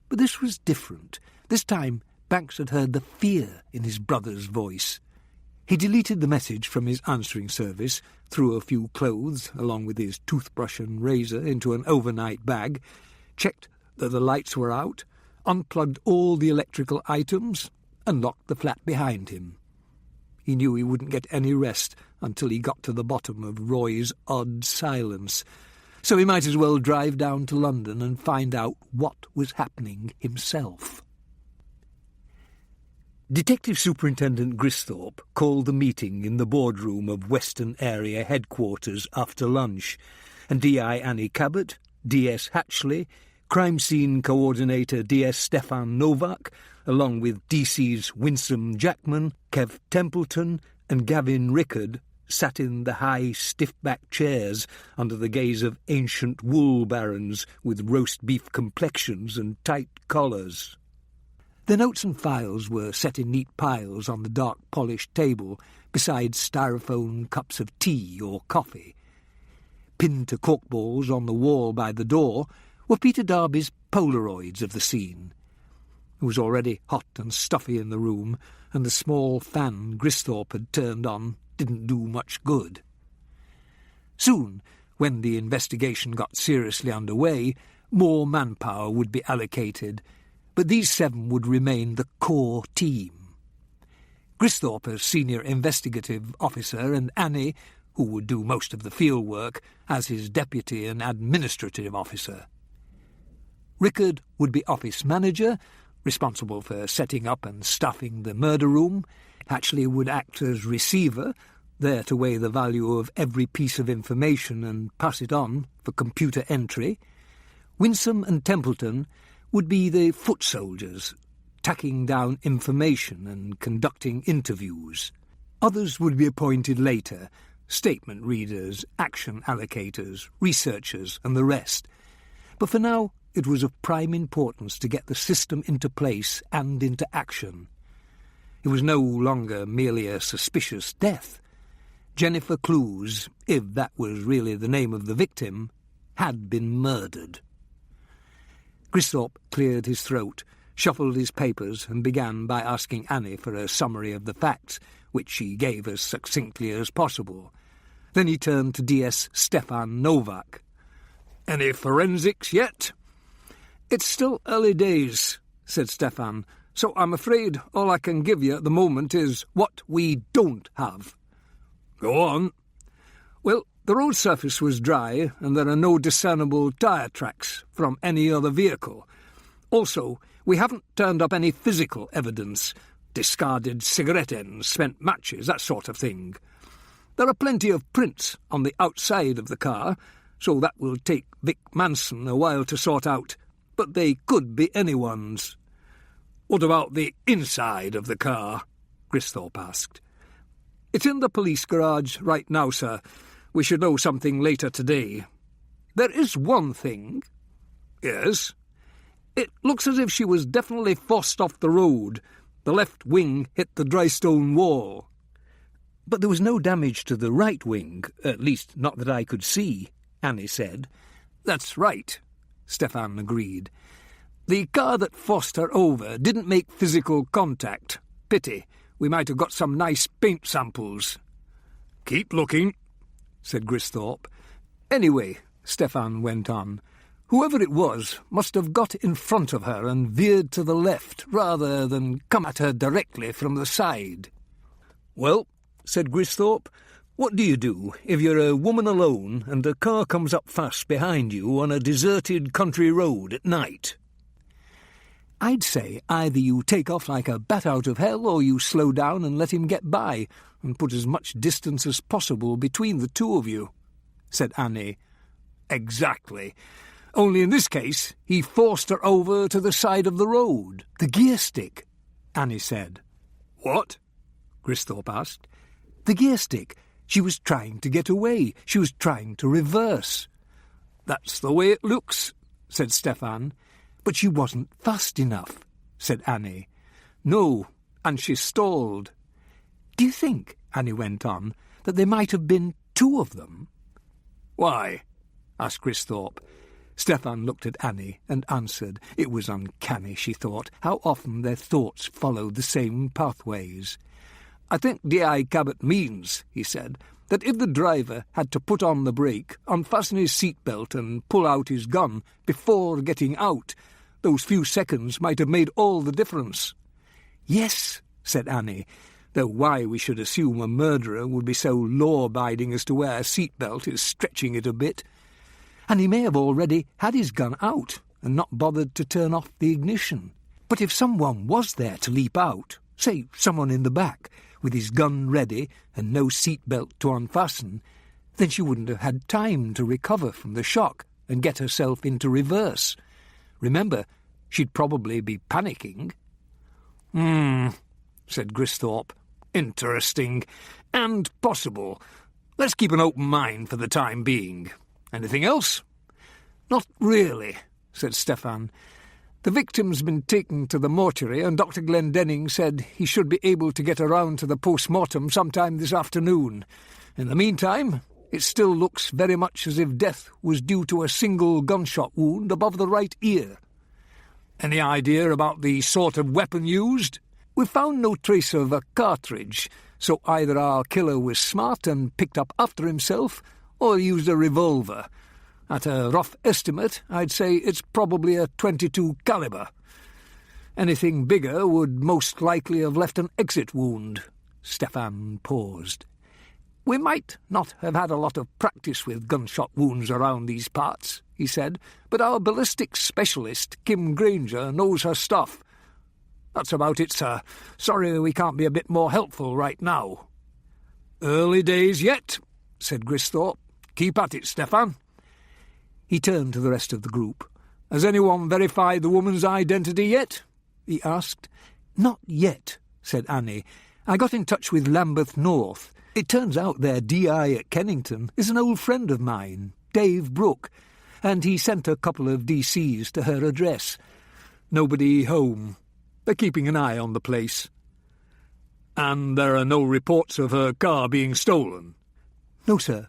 Speaker 2: But this was different. This time, Banks had heard the fear in his brother's voice. He deleted the message from his answering service, threw a few clothes, along with his toothbrush and razor, into an overnight bag, checked that the lights were out, unplugged all the electrical items, and locked the flat behind him. He knew he wouldn't get any rest until he got to the bottom of Roy's odd silence, so he might as well drive down to London and find out what was happening himself. Detective Superintendent Gristhorpe called the meeting in the boardroom of Western Area Headquarters after lunch, and D.I. Annie Cabbot, D.S. Hatchley, Crime Scene Coordinator D.S. Stefan Novak, along with D.C.'s Winsome Jackman, Kev Templeton, and Gavin Rickard, sat in the high, stiff-backed chairs under the gaze of ancient wool barons with roast beef complexions and tight collars.
Speaker 3: The notes and files were set in neat piles on the dark polished table beside styrofoam cups of tea or coffee. Pinned to corkballs on the wall by the door were Peter Darby's Polaroids of the scene. It was already hot and stuffy in the room, and the small fan Gristhorpe had turned on didn't do much good. Soon, when the investigation got seriously underway, more manpower would be allocated, but these 7 would remain the core team. Gristhorpe as senior investigative officer, and Annie, who would do most of the field work, as his deputy and administrative officer. Rickard would be office manager, responsible for setting up and staffing the murder room. Hatchley would act as receiver, there to weigh the value of every piece of information and pass it on for computer entry. Winsome and Templeton would be the foot soldiers, tacking down information and conducting interviews. Others would be appointed later, statement readers, action allocators, researchers, and the rest. But for now, it was of prime importance to get the system into place and into action. It was no longer merely a suspicious death. Jennifer Clews, if that was really the name of the victim, had been murdered. Gristhorpe cleared his throat, shuffled his papers, and began by asking Annie for a summary of the facts, which she gave as succinctly as possible. Then he turned to DS Stefan Novak. "Any forensics yet?" "It's still early days," said Stefan, "so I'm afraid all I can give you at the moment is what we don't have." "Go on." "Well, the road surface was dry, and there are no discernible tyre tracks from any other vehicle. Also, we haven't turned up any physical evidence, discarded cigarette ends, spent matches, that sort of thing. There are plenty of prints on the outside of the car, so that will take Vic Manson a while to sort out, but they could be anyone's." "What about the inside of the car?" Gristhorpe asked. "It's in the police garage right now, sir. We should know something later today. There is one thing." "Yes?" "It looks as if she was definitely forced off the road. The left wing hit the dry stone wall." "But there was no damage to the right wing, at least not that I could see," Annie said. "That's right," Stefan agreed. "The car that forced her over didn't make physical contact. Pity. We might have got some nice paint samples." "Keep looking," said Gristhorpe. "Anyway," Stefan went on, "whoever it was must have got in front of her and veered to the left rather than come at her directly from the side." "Well," said Gristhorpe, "what do you do if you're a woman alone and a car comes up fast behind you on a deserted country road at night?" "I'd say either you take off like a bat out of hell or you slow down and let him get by and put as much distance as possible between the two of you," said Annie. "Exactly. Only in this case he forced her over to the side of the road." "The gear stick," Annie said. "What?" Gristhorpe asked. "The gear stick. She was trying to get away. She was trying to reverse." "That's the way it looks," said Stefan. "But she wasn't fast enough," said Annie. "No, and she stalled." "Do you think," Annie went on, "that there might have been 2 of them?" "Why?" asked Gristhorpe. Stefan looked at Annie and answered. It was uncanny, she thought, how often their thoughts followed the same pathways. "I think D.I. Cabbot means," he said, "that if the driver had to put on the brake, unfasten his seatbelt and pull out his gun before getting out, those few seconds might have made all the difference." "Yes," said Annie, "though why we should assume a murderer would be so law-abiding as to wear a seatbelt is stretching it a bit. And he may have already had his gun out and not bothered to turn off the ignition. But if someone was there to leap out, say someone in the back, with his gun ready and no seatbelt to unfasten, then she wouldn't have had time to recover from the shock and get herself into reverse. Remember, she'd probably be panicking." Said Gristhorpe. "Interesting. And possible. Let's keep an open mind for the time being. Anything else?" "Not really," said Stefan.
Speaker 2: The victim's been taken to the mortuary, and Dr. Glendenning said he should be able to get around to the post-mortem sometime this afternoon. In the meantime, it still looks very much as if death was due to a single gunshot wound above the right ear. Any idea about the sort of weapon used? We've found no trace of a cartridge, so either our killer was smart and picked up after himself, or used a revolver. At a rough estimate, I'd say it's probably a .22 caliber. Anything bigger would most likely have left an exit wound. Stefan paused. We might not have had a lot of practice with gunshot wounds around these parts, he said, but our ballistics specialist, Kim Granger, knows her stuff. That's about it, sir. Sorry we can't be a bit more helpful right now. Early days yet, said Gristhorpe. Keep at it, Stefan. He turned to the rest of the group. Has anyone verified the woman's identity yet? He asked. Not yet, said Annie. I got in touch with Lambeth North. It turns out their DI at Kennington is an old friend of mine, Dave Brooke, and he sent a couple of DCs to her address. Nobody home. They're keeping an eye on the place. And there are no reports of her car being stolen? No, sir.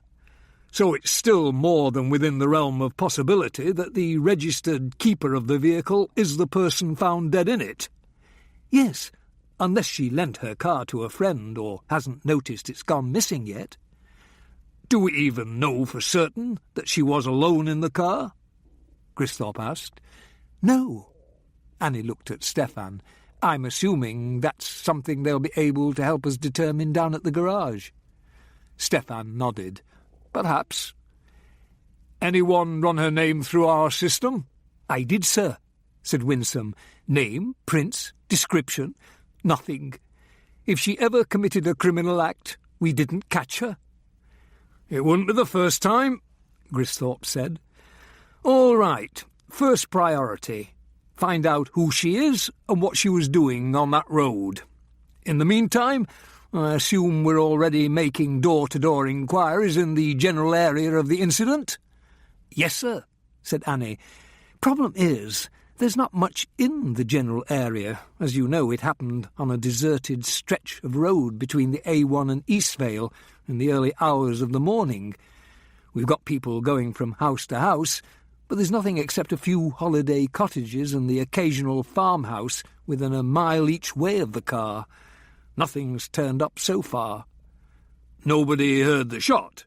Speaker 2: So it's still more than within the realm of possibility that the registered keeper of the vehicle is the person found dead in it? Yes, unless she lent her car to a friend or hasn't noticed it's gone missing yet. Do we even know for certain that she was alone in the car? Gristhorpe asked. No. Annie looked at Stefan. I'm assuming that's something they'll be able to help us determine down at the garage. Stefan nodded. Perhaps. Anyone run her name through our system? I did, sir, said Winsome. Name, prints, description, nothing. If she ever committed a criminal act, we didn't catch her. It wouldn't be the first time, Gristhorpe said. All right, first priority. Find out who she is and what she was doing on that road. In the meantime, I assume we're already making door-to-door inquiries in the general area of the incident? Yes, sir, said Annie. Problem is, there's not much in the general area. As you know, it happened on a deserted stretch of road between the A1 and Eastvale in the early hours of the morning. We've got people going from house to house, but there's nothing except a few holiday cottages and the occasional farmhouse within a mile each way of the car. Nothing's turned up so far. Nobody heard the shot?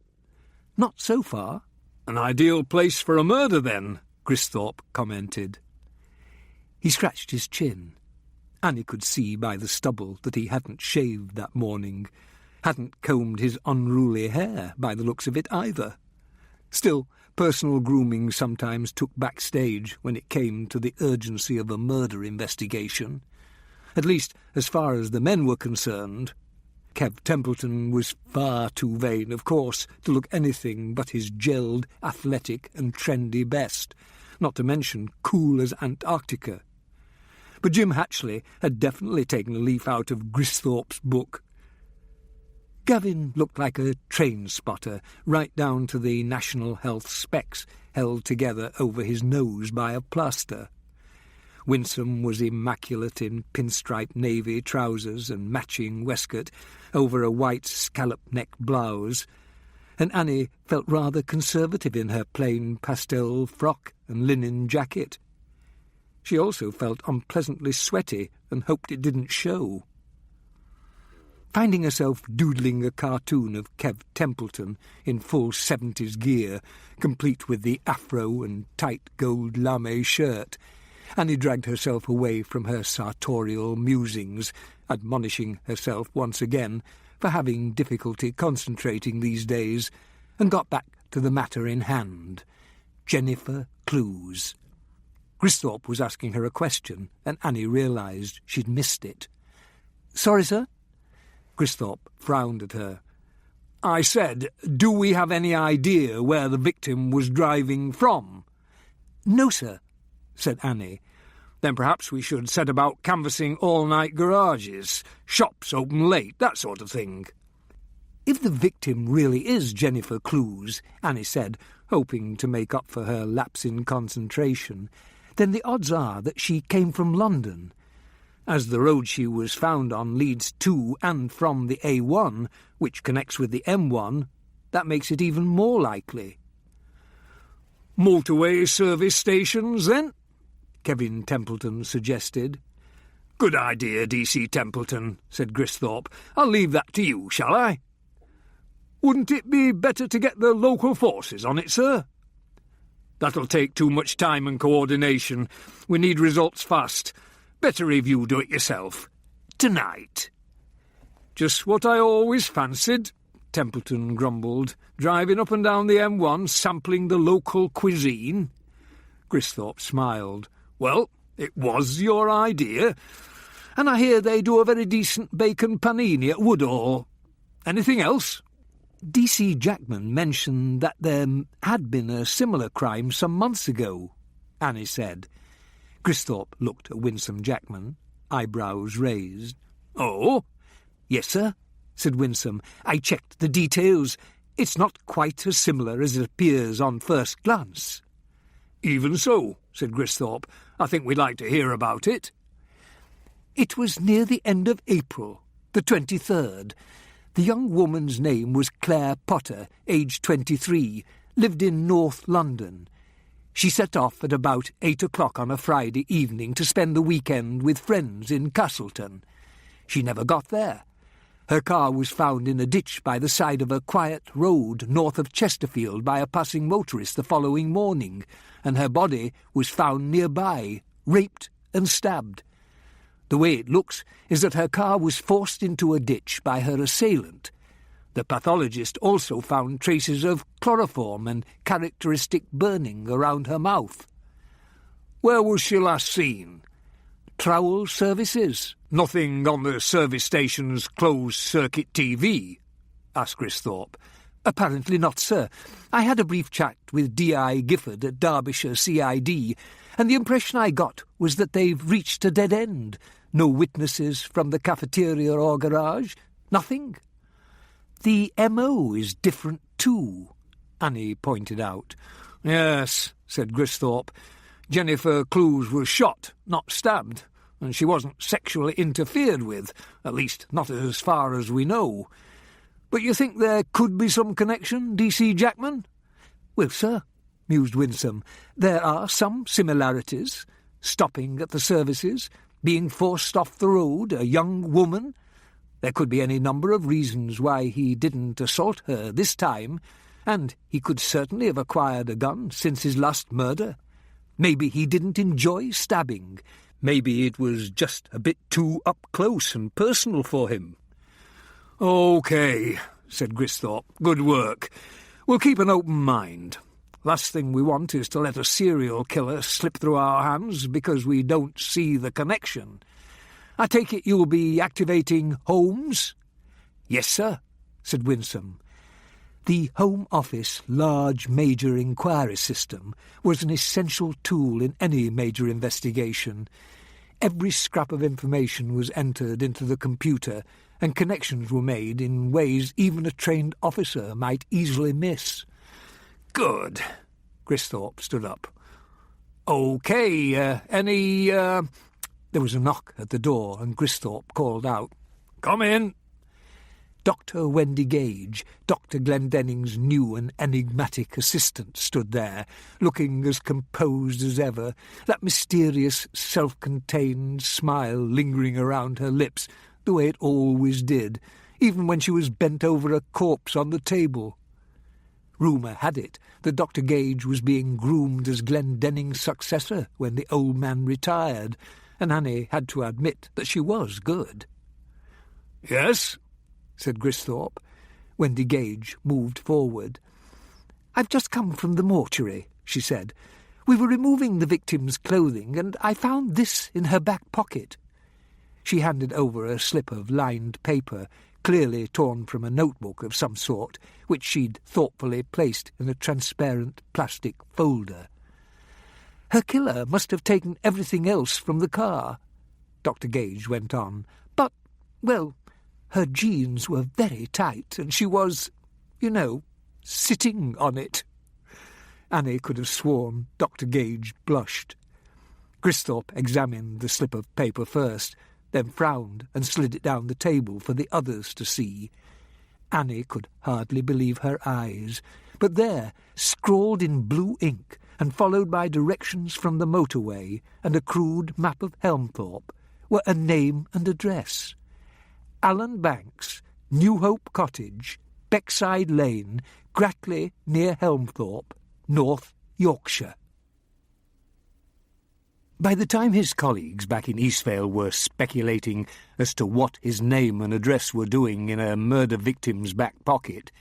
Speaker 2: Not so far. An ideal place for a murder, then, Gristhorpe commented. He scratched his chin. Annie could see by the stubble that he hadn't shaved that morning, hadn't combed his unruly hair by the looks of it either. Still, personal grooming sometimes took backstage when it came to the urgency of a murder investigation. At least, as far as the men were concerned. Kev Templeton was far too vain, of course, to look anything but his gelled, athletic and trendy best, not to mention cool as Antarctica. But Jim Hatchley had definitely taken a leaf out of Gristhorpe's book. Gavin looked like a train spotter, right down to the National Health specs held together over his nose by a plaster. Winsome was immaculate in pinstripe navy trousers and matching waistcoat over a white scallop-neck blouse, and Annie felt rather conservative in her plain pastel frock and linen jacket. She also felt unpleasantly sweaty and hoped it didn't show. Finding herself doodling a cartoon of Kev Templeton in full 70s gear, complete with the afro and tight gold lame shirt, Annie dragged herself away from her sartorial musings, admonishing herself once again for having difficulty concentrating these days, and got back to the matter in hand. Jennifer Clues. Gristhorpe was asking her a question, and Annie realised she'd missed it. Sorry, sir? Gristhorpe frowned at her. I said, do we have any idea where the victim was driving from? No, sir, said Annie. Then perhaps we should set about canvassing all-night garages, shops open late, that sort of thing. If the victim really is Jennifer Clues, Annie said, hoping to make up for her lapse in concentration,
Speaker 3: then the odds are that she came from London. As the road she was found on leads to and from the A1, which connects with the M1, that makes it even more likely.
Speaker 2: Motorway service stations, then? Kevin Templeton suggested. Good idea, D.C. Templeton, said Gristhorpe. I'll leave that to you, shall I? Wouldn't it be better to get the local forces on it, sir? That'll take too much time and coordination. We need results fast. Better if you do it yourself. Tonight. Just what I always fancied, Templeton grumbled, driving up and down the M1, sampling the local cuisine. Gristhorpe smiled. Well, it was your idea, and I hear they do a very decent bacon panini at Woodall. Anything else?
Speaker 3: D.C. Jackman mentioned that there had been a similar crime some months ago, Annie said. Gristhorpe looked at Winsome Jackman, eyebrows raised.
Speaker 2: Oh?
Speaker 3: Yes, sir, said Winsome. I checked the details. It's not quite as similar as it appears on first glance.
Speaker 2: Even so, said Gristhorpe. I think we'd like to hear about it.
Speaker 3: It was near the end of April, the 23rd. The young woman's name was Claire Potter, aged 23, lived in North London. She set off at about 8 o'clock on a Friday evening to spend the weekend with friends in Castleton. She never got there. Her car was found in a ditch by the side of a quiet road north of Chesterfield by a passing motorist the following morning, and her body was found nearby, raped and stabbed. The way it looks is that her car was forced into a ditch by her assailant. The pathologist also found traces of chloroform and characteristic burning around her mouth.
Speaker 2: Where was she last seen?
Speaker 3: Trowel services.
Speaker 2: Nothing on the service station's closed-circuit TV? Asked Gristhorpe.
Speaker 3: Apparently not, sir. I had a brief chat with D.I. Gifford at Derbyshire CID, and the impression I got was that they've reached a dead end. No witnesses from the cafeteria or garage. Nothing. The M.O. is different too, Annie pointed out.
Speaker 2: Yes, said Gristhorpe. Jennifer Clews was shot, not stabbed, and she wasn't sexually interfered with, at least not as far as we know. But you think there could be some connection, D.C. Jackman?
Speaker 3: Well, sir, mused Winsome, there are some similarities. Stopping at the services, being forced off the road, a young woman. There could be any number of reasons why he didn't assault her this time, and he could certainly have acquired a gun since his last murder. Maybe he didn't enjoy stabbing. Maybe it was just a bit too up close and personal for him.
Speaker 2: OK, said Gristhorpe. Good work. We'll keep an open mind. Last thing we want is to let a serial killer slip through our hands because we don't see the connection. I take it you'll be activating Holmes?
Speaker 3: Yes, sir, said Winsome. The Home Office large major inquiry system was an essential tool in any major investigation. Every scrap of information was entered into the computer, and connections were made in ways even a trained officer might easily miss.
Speaker 2: Good. Gristhorpe stood up. OK,
Speaker 3: There was a knock at the door, and Gristhorpe called out,
Speaker 2: "Come in."
Speaker 3: Dr. Wendy Gage, Dr. Glendenning's new and enigmatic assistant, stood there, looking as composed as ever, that mysterious, self-contained smile lingering around her lips, the way it always did, even when she was bent over a corpse on the table. Rumour had it that Dr. Gage was being groomed as Glendenning's successor when the old man retired, and Annie had to admit that she was good.
Speaker 2: "Yes?"
Speaker 3: said Gristhorpe. Wendy Gage moved forward. "I've just come from the mortuary," she said. "We were removing the victim's clothing, and I found this in her back pocket." She handed over a slip of lined paper, clearly torn from a notebook of some sort, which she'd thoughtfully placed in a transparent plastic folder. "Her killer must have taken everything else from the car," Dr. Gage went on. "But, well, her jeans were very tight, and she was, sitting on it." Annie could have sworn Dr. Gage blushed.
Speaker 2: Cristhorpe examined the slip of paper first, then frowned and slid it down the table for the others to see. Annie could hardly believe her eyes, but there, scrawled in blue ink and followed by directions from the motorway and a crude map of Helmthorpe, were a name and address. Alan Banks, New Hope Cottage, Beckside Lane, Gratley near Helmthorpe, North Yorkshire. By the time his colleagues back in Eastvale were speculating as to what his name and address were doing in a murder victim's back pocket,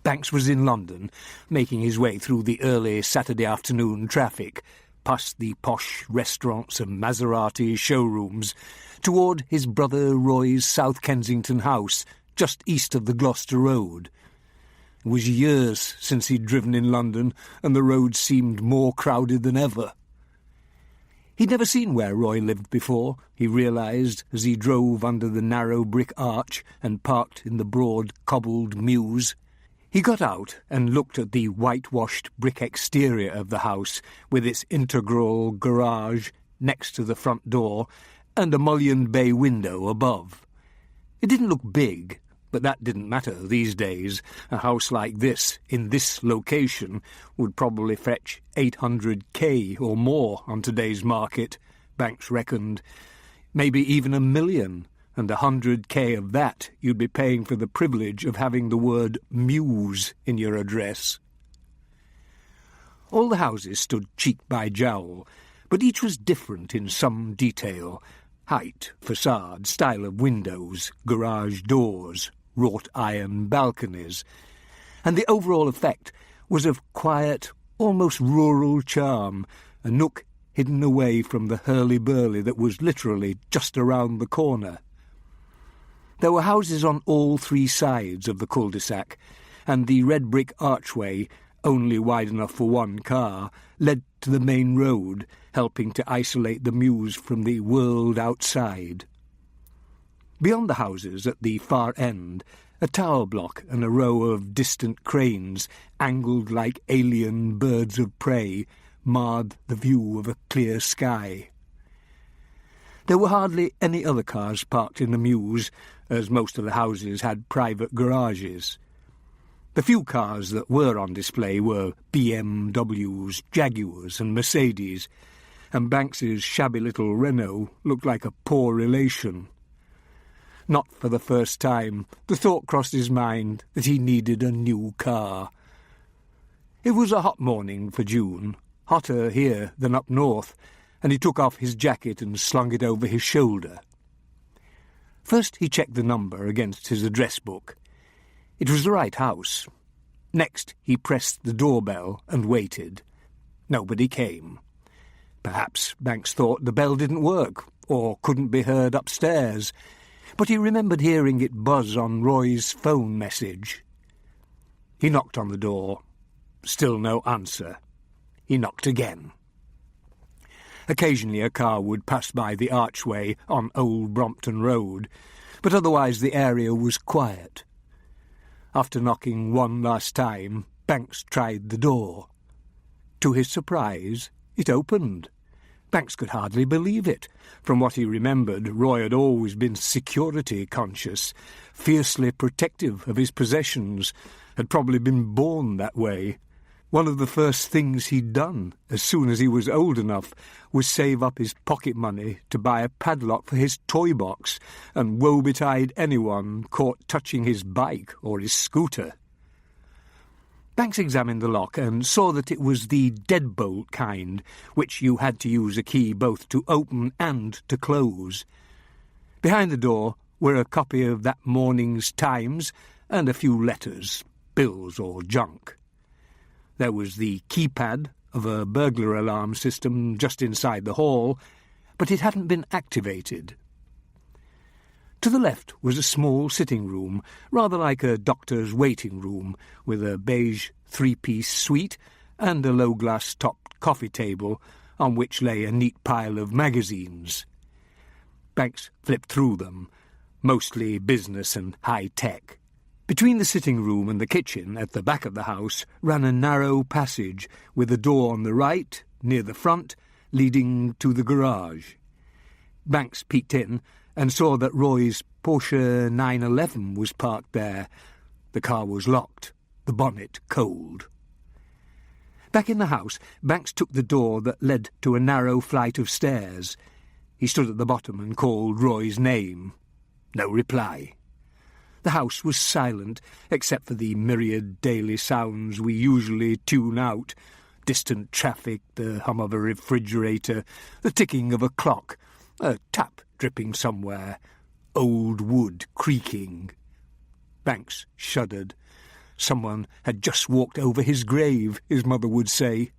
Speaker 2: Banks was in London, making his way through the early Saturday afternoon traffic, past the posh restaurants and Maserati showrooms, toward his brother Roy's South Kensington house, just east of the Gloucester Road. It was years since he'd driven in London, and the road seemed more crowded than ever. He'd never seen where Roy lived before, he realised, as he drove under the narrow brick arch and parked in the broad cobbled mews. He got out and looked at the whitewashed brick exterior of the house, with its integral garage next to the front door and a mullioned bay window above. It didn't look big, but that didn't matter these days. A house like this, in this location, would probably fetch $800,000 or more on today's market, Banks reckoned. Maybe even $1 million, and $100,000 of that you'd be paying for the privilege of having the word Muse in your address. All the houses stood cheek by jowl, but each was different in some detail: height, facade, style of windows, garage doors, wrought iron balconies, and the overall effect was of quiet, almost rural charm, a nook hidden away from the hurly-burly that was literally just around the corner. There were houses on all three sides of the cul-de-sac, and the red brick archway, only wide enough for one car, led to the main road, helping to isolate the mews from the world outside. Beyond the houses, at the far end, a tower block and a row of distant cranes, angled like alien birds of prey, marred the view of a clear sky. There were hardly any other cars parked in the mews, as most of the houses had private garages. The few cars that were on display were BMWs, Jaguars and Mercedes, and Banks's shabby little Renault looked like a poor relation. Not for the first time, the thought crossed his mind that he needed a new car. It was a hot morning for June, hotter here than up north, and he took off his jacket and slung it over his shoulder. First he checked the number against his address book. It was the right house. Next he pressed the doorbell and waited. Nobody came. Perhaps, Banks thought, the bell didn't work, or couldn't be heard upstairs, but he remembered hearing it buzz on Roy's phone message. He knocked on the door. Still no answer. He knocked again. Occasionally a car would pass by the archway on Old Brompton Road, but otherwise the area was quiet. After knocking one last time, Banks tried the door. To his surprise, it opened. Banks could hardly believe it. From what he remembered, Roy had always been security-conscious, fiercely protective of his possessions, had probably been born that way. One of the first things he'd done, as soon as he was old enough, was save up his pocket money to buy a padlock for his toy box, and woe-betide anyone caught touching his bike or his scooter. Banks examined the lock and saw that it was the deadbolt kind, which you had to use a key both to open and to close. Behind the door were a copy of that morning's Times and a few letters, bills or junk. There was the keypad of a burglar alarm system just inside the hall, but it hadn't been activated. To the left was a small sitting room, rather like a doctor's waiting room, with a beige three-piece suite and a low-glass-topped coffee table on which lay a neat pile of magazines. Banks flipped through them, mostly business and high-tech. Between the sitting room and the kitchen at the back of the house ran a narrow passage with a door on the right, near the front, leading to the garage. Banks peeked in and saw that Roy's Porsche 911 was parked there. The car was locked, the bonnet cold. Back in the house, Banks took the door that led to a narrow flight of stairs. He stood at the bottom and called Roy's name. No reply. The house was silent, except for the myriad daily sounds we usually tune out. Distant traffic, the hum of a refrigerator, the ticking of a clock, a tap dripping somewhere, old wood creaking. Banks shuddered. Someone had just walked over his grave, his mother would say.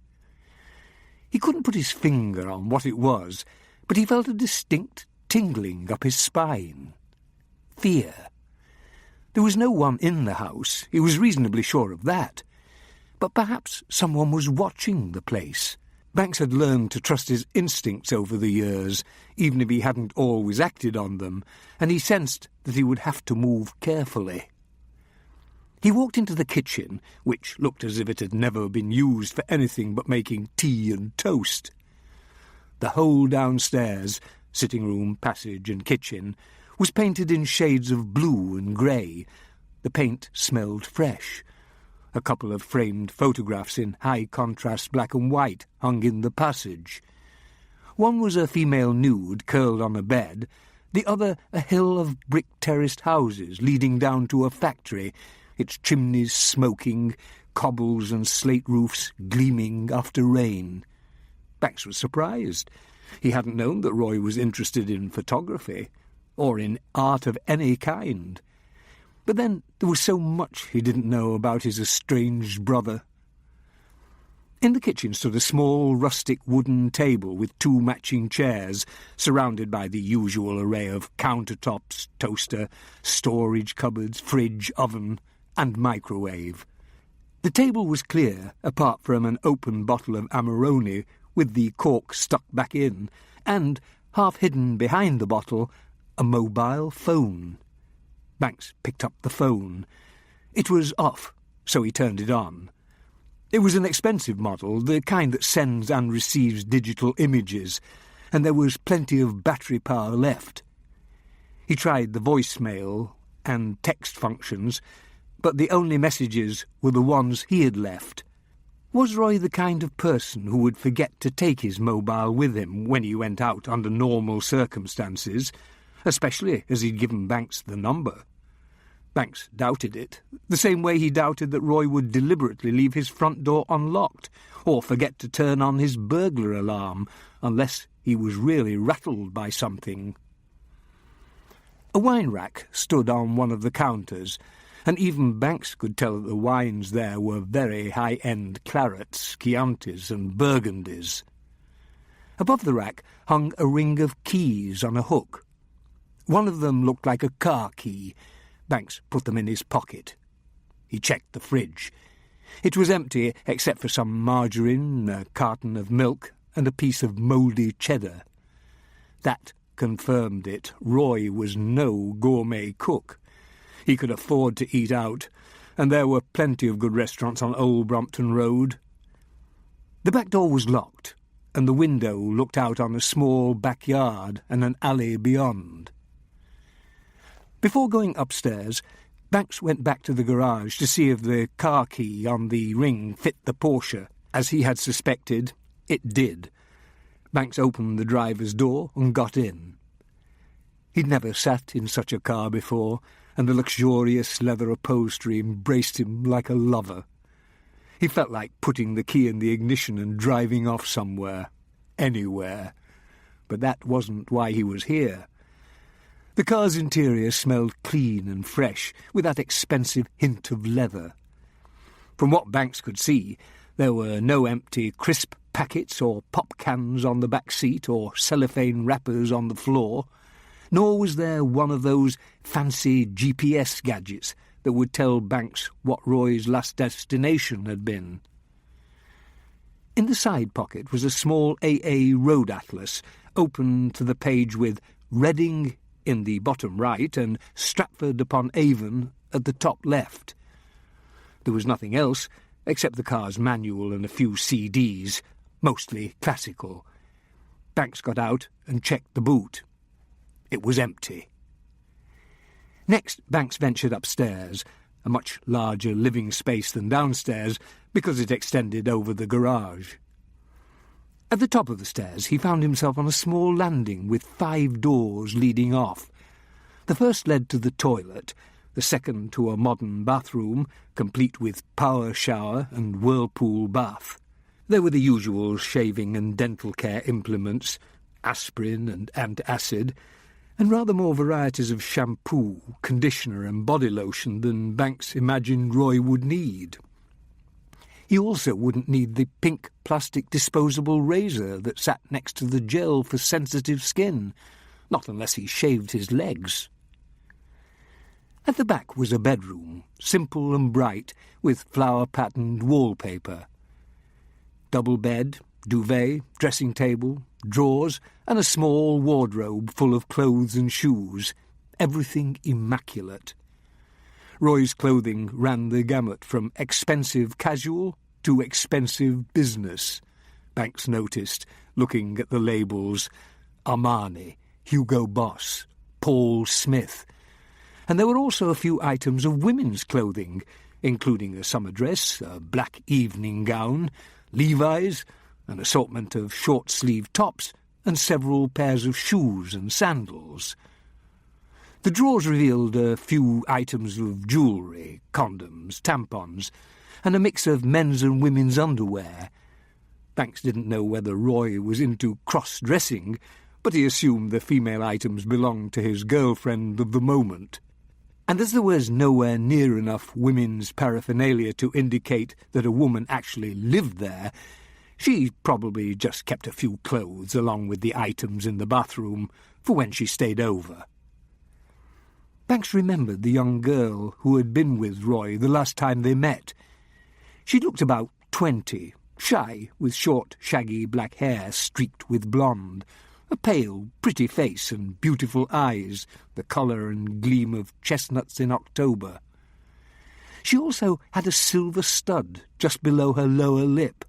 Speaker 2: He couldn't put his finger on what it was, but he felt a distinct tingling up his spine. Fear. There was no one in the house, he was reasonably sure of that. But perhaps someone was watching the place. Banks had learned to trust his instincts over the years, even if he hadn't always acted on them, and he sensed that he would have to move carefully. He walked into the kitchen, which looked as if it had never been used for anything but making tea and toast. The whole downstairs, sitting room, passage and kitchen, was painted in shades of blue and grey. The paint smelled fresh. A couple of framed photographs in high-contrast black and white hung in the passage. One was a female nude curled on a bed, the other a hill of brick-terraced houses leading down to a factory, its chimneys smoking, cobbles and slate roofs gleaming after rain. Banks was surprised. He hadn't known that Roy was interested in photography, or in art of any kind. But then there was so much he didn't know about his estranged brother. In the kitchen stood a small, rustic wooden table with 2 matching chairs, surrounded by the usual array of countertops, toaster, storage cupboards, fridge, oven, and microwave. The table was clear, apart from an open bottle of Amarone with the cork stuck back in, and, half hidden behind the bottle, a mobile phone. Banks picked up the phone. It was off, so he turned it on. It was an expensive model, the kind that sends and receives digital images, and there was plenty of battery power left. He tried the voicemail and text functions, but the only messages were the ones he had left. Was Roy the kind of person who would forget to take his mobile with him when he went out under normal circumstances, especially as he'd given Banks the number? Banks doubted it, the same way he doubted that Roy would deliberately leave his front door unlocked or forget to turn on his burglar alarm, unless he was really rattled by something. A wine rack stood on one of the counters, and even Banks could tell that the wines there were very high-end clarets, Chiantis and Burgundies. Above the rack hung a ring of keys on a hook. One of them looked like a car key. Banks put them in his pocket. He checked the fridge. It was empty except for some margarine, a carton of milk, and a piece of mouldy cheddar. That confirmed it. Roy was no gourmet cook. He could afford to eat out, and there were plenty of good restaurants on Old Brompton Road. The back door was locked, and the window looked out on a small backyard and an alley beyond. Before going upstairs, Banks went back to the garage to see if the car key on the ring fit the Porsche. As he had suspected, it did. Banks opened the driver's door and got in. He'd never sat in such a car before, and the luxurious leather upholstery embraced him like a lover. He felt like putting the key in the ignition and driving off somewhere, anywhere. But that wasn't why he was here. The car's interior smelled clean and fresh, with that expensive hint of leather. From what Banks could see, there were no empty crisp packets or pop cans on the back seat or cellophane wrappers on the floor, nor was there one of those fancy GPS gadgets that would tell Banks what Roy's last destination had been. In the side pocket was a small AA road atlas, open to the page with Reading in the bottom right and Stratford-upon-Avon at the top left. There was nothing else except the car's manual and a few CDs, mostly classical. Banks got out and checked the boot. It was empty. Next, Banks ventured upstairs, a much larger living space than downstairs because it extended over the garage. At the top of the stairs, he found himself on a small landing with 5 doors leading off. The first led to the toilet, the second to a modern bathroom, complete with power shower and whirlpool bath. There were the usual shaving and dental care implements, aspirin and antacid, and rather more varieties of shampoo, conditioner and body lotion than Banks imagined Roy would need. He also wouldn't need the pink plastic disposable razor that sat next to the gel for sensitive skin, not unless he shaved his legs. At the back was a bedroom, simple and bright, with flower-patterned wallpaper. Double bed, duvet, dressing table, drawers, and a small wardrobe full of clothes and shoes, everything immaculate. Roy's clothing ran the gamut from expensive casual to expensive business, Banks noticed, looking at the labels: Armani, Hugo Boss, Paul Smith. And there were also a few items of women's clothing, including a summer dress, a black evening gown, Levi's, an assortment of short-sleeved tops, and several pairs of shoes and sandals. The drawers revealed a few items of jewellery, condoms, tampons, and a mix of men's and women's underwear. Banks didn't know whether Roy was into cross-dressing, but he assumed the female items belonged to his girlfriend of the moment. And as there was nowhere near enough women's paraphernalia to indicate that a woman actually lived there, she probably just kept a few clothes along with the items in the bathroom for when she stayed over. Banks remembered the young girl who had been with Roy the last time they met. She looked about 20, shy, with short, shaggy black hair streaked with blonde, a pale, pretty face and beautiful eyes, the colour and gleam of chestnuts in October. She also had a silver stud just below her lower lip.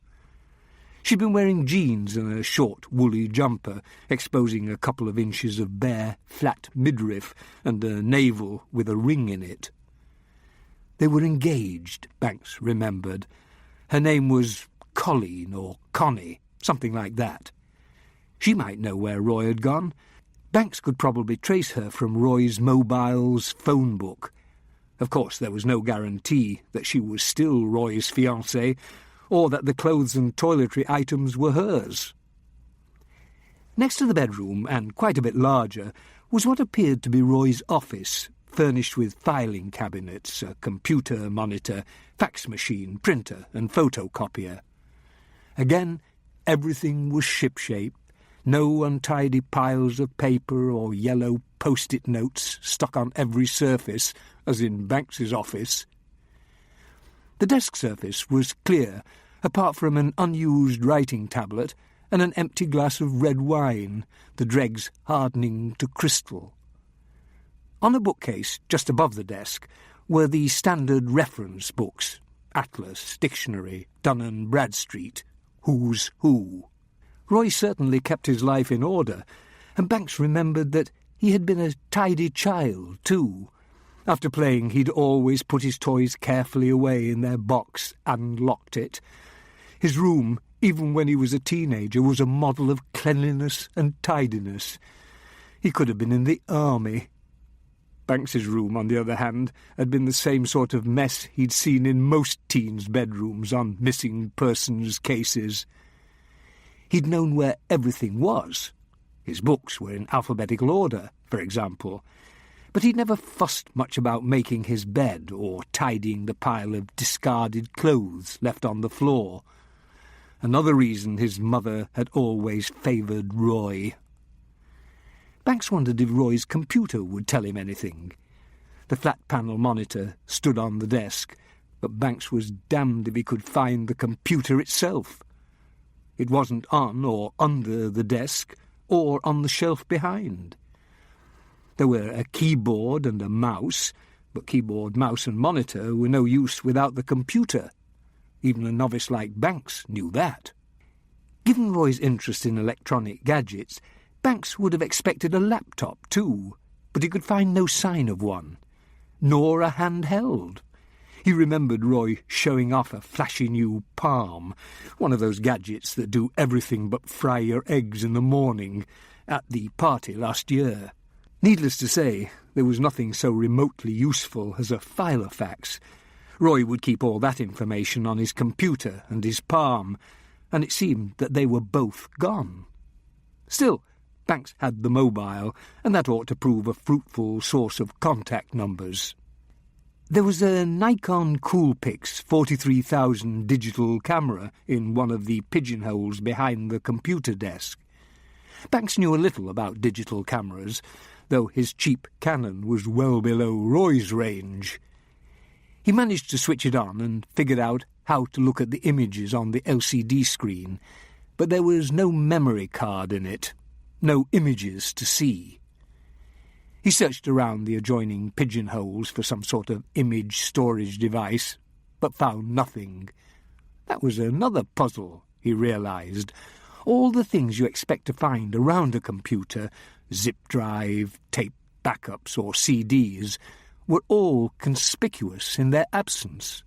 Speaker 2: She'd been wearing jeans and a short, woolly jumper, exposing a couple of inches of bare, flat midriff and a navel with a ring in it. They were engaged, Banks remembered. Her name was Colleen or Connie, something like that. She might know where Roy had gone. Banks could probably trace her from Roy's mobile's phone book. Of course, there was no guarantee that she was still Roy's fiancée, or that the clothes and toiletry items were hers. Next to the bedroom, and quite a bit larger, was what appeared to be Roy's office, furnished with filing cabinets, a computer monitor, fax machine, printer and photocopier. Again, everything was shipshape, no untidy piles of paper or yellow post-it notes stuck on every surface, as in Banks's office. The desk surface was clear, apart from an unused writing tablet and an empty glass of red wine, the dregs hardening to crystal. On a bookcase just above the desk were the standard reference books, Atlas, Dictionary, Dun & Bradstreet, Who's Who. Roy certainly kept his life in order, and Banks remembered that he had been a tidy child, too. After playing, he'd always put his toys carefully away in their box and locked it. His room, even when he was a teenager, was a model of cleanliness and tidiness. He could have been in the army. Banks's room, on the other hand, had been the same sort of mess he'd seen in most teens' bedrooms on missing persons cases. He'd known where everything was. His books were in alphabetical order, for example, but he'd never fussed much about making his bed or tidying the pile of discarded clothes left on the floor. Another reason his mother had always favoured Roy. Banks wondered if Roy's computer would tell him anything. The flat-panel monitor stood on the desk, but Banks was damned if he could find the computer itself. It wasn't on or under the desk, or on the shelf behind. There were a keyboard and a mouse, but keyboard, mouse and monitor were no use without the computer. Even a novice like Banks knew that. Given Roy's interest in electronic gadgets, Banks would have expected a laptop too, but he could find no sign of one, nor a handheld. He remembered Roy showing off a flashy new Palm, one of those gadgets that do everything but fry your eggs in the morning, at the party last year. Needless to say, there was nothing so remotely useful as a filofax. Roy would keep all that information on his computer and his Palm, and it seemed that they were both gone. Still, Banks had the mobile, and that ought to prove a fruitful source of contact numbers. There was a Nikon Coolpix 43,000 digital camera in one of the pigeonholes behind the computer desk. Banks knew a little about digital cameras, though his cheap Canon was well below Roy's range. He managed to switch it on and figured out how to look at the images on the LCD screen, but there was no memory card in it, no images to see. He searched around the adjoining pigeonholes for some sort of image storage device, but found nothing. That was another puzzle, he realised. All the things you expect to find around a computer, zip drive, tape backups or CDs, were all conspicuous in their absence.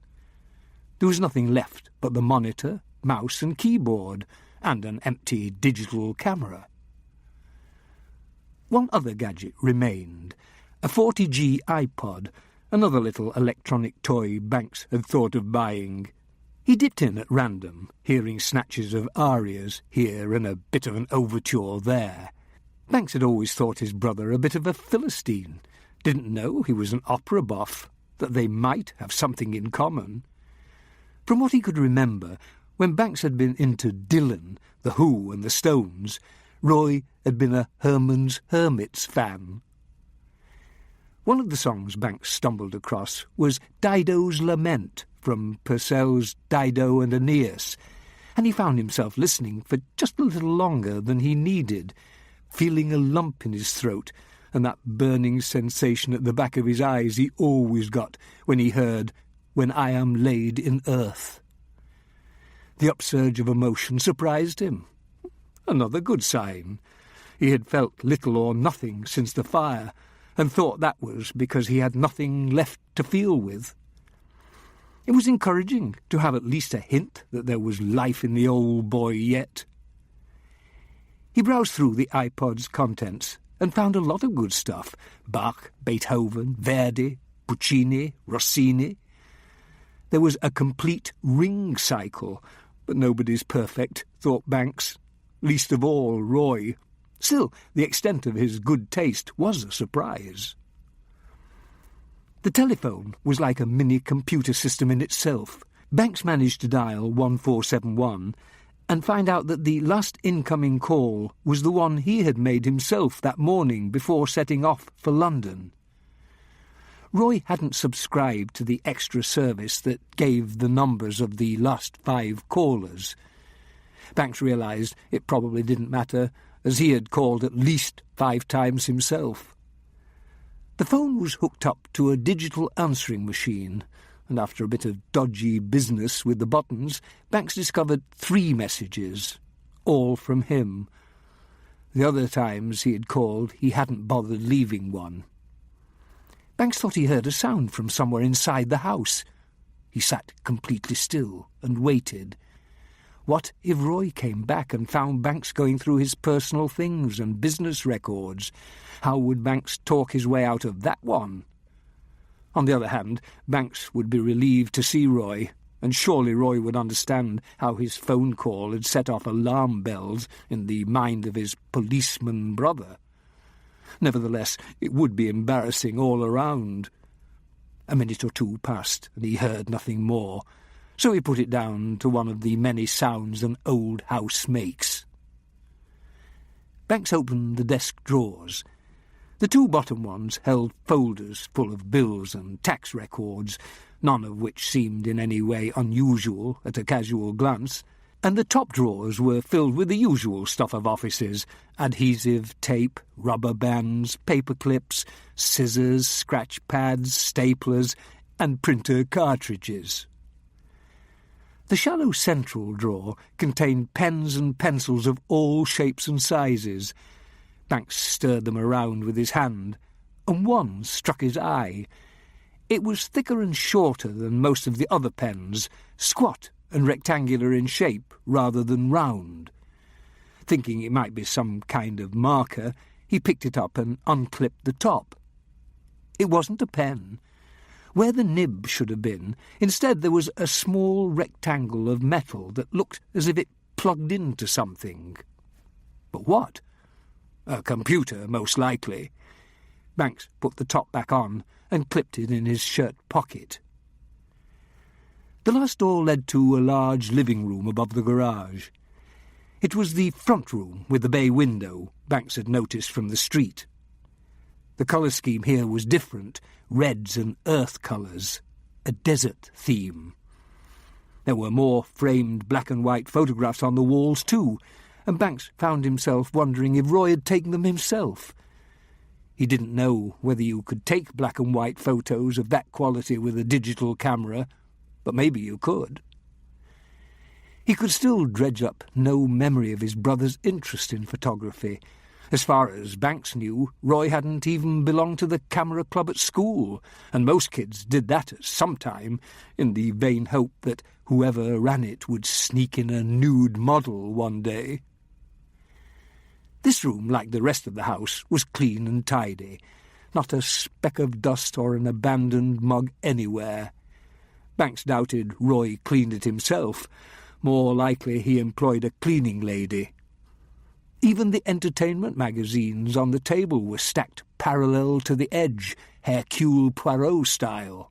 Speaker 2: There was nothing left but the monitor, mouse and keyboard, and an empty digital camera. One other gadget remained, a 40G iPod, another little electronic toy Banks had thought of buying. He dipped in at random, hearing snatches of arias here and a bit of an overture there. Banks had always thought his brother a bit of a Philistine, didn't know he was an opera buff, that they might have something in common. From what he could remember, when Banks had been into Dylan, The Who and the Stones, Roy had been a Herman's Hermits fan. One of the songs Banks stumbled across was Dido's Lament from Purcell's Dido and Aeneas, and he found himself listening for just a little longer than he needed, feeling a lump in his throat and that burning sensation at the back of his eyes he always got when he heard When I Am Laid in Earth. The upsurge of emotion surprised him. Another good sign. He had felt little or nothing since the fire, and thought that was because he had nothing left to feel with. It was encouraging to have at least a hint that there was life in the old boy yet. He browsed through the iPod's contents and found a lot of good stuff. Bach, Beethoven, Verdi, Puccini, Rossini. There was a complete ring cycle, but nobody's perfect, thought Banks, least of all Roy. Still, the extent of his good taste was a surprise. The telephone was like a mini computer system in itself. Banks managed to dial 1471 and find out that the last incoming call was the one he had made himself that morning before setting off for London. Roy hadn't subscribed to the extra service that gave the numbers of the last 5 callers. Banks realised it probably didn't matter, as he had called at least 5 times himself. The phone was hooked up to a digital answering machine, and after a bit of dodgy business with the buttons, Banks discovered 3 messages, all from him. The other times he had called, he hadn't bothered leaving one. Banks thought he heard a sound from somewhere inside the house. He sat completely still and waited. What if Roy came back and found Banks going through his personal things and business records? How would Banks talk his way out of that one? On the other hand, Banks would be relieved to see Roy, and surely Roy would understand how his phone call had set off alarm bells in the mind of his policeman brother. Nevertheless, it would be embarrassing all around. A minute or 2 passed, and he heard nothing more, so he put it down to one of the many sounds an old house makes. Banks opened the desk drawers. The 2 bottom ones held folders full of bills and tax records, none of which seemed in any way unusual at a casual glance, and the top drawers were filled with the usual stuff of offices: adhesive, tape, rubber bands, paper clips, scissors, scratch pads, staplers, and printer cartridges. The shallow central drawer contained pens and pencils of all shapes and sizes. Banks stirred them around with his hand, and one struck his eye. It was thicker and shorter than most of the other pens, squat and rectangular in shape rather than round. Thinking it might be some kind of marker, he picked it up and unclipped the top. It wasn't a pen. Where the nib should have been, instead there was a small rectangle of metal that looked as if it plugged into something. But what? A computer, most likely. Banks put the top back on and clipped it in his shirt pocket. The last door led to a large living room above the garage. It was the front room with the bay window Banks had noticed from the street. The colour scheme here was different, reds and earth colours, a desert theme. There were more framed black and white photographs on the walls too, and Banks found himself wondering if Roy had taken them himself. He didn't know whether you could take black and white photos of that quality with a digital camera, but maybe you could. He could still dredge up no memory of his brother's interest in photography. As far as Banks knew, Roy hadn't even belonged to the camera club at school, and most kids did that at some time, in the vain hope that whoever ran it would sneak in a nude model one day. This room, like the rest of the house, was clean and tidy. Not a speck of dust or an abandoned mug anywhere. Banks doubted Roy cleaned it himself. More likely he employed a cleaning lady. Even the entertainment magazines on the table were stacked parallel to the edge, Hercule Poirot style.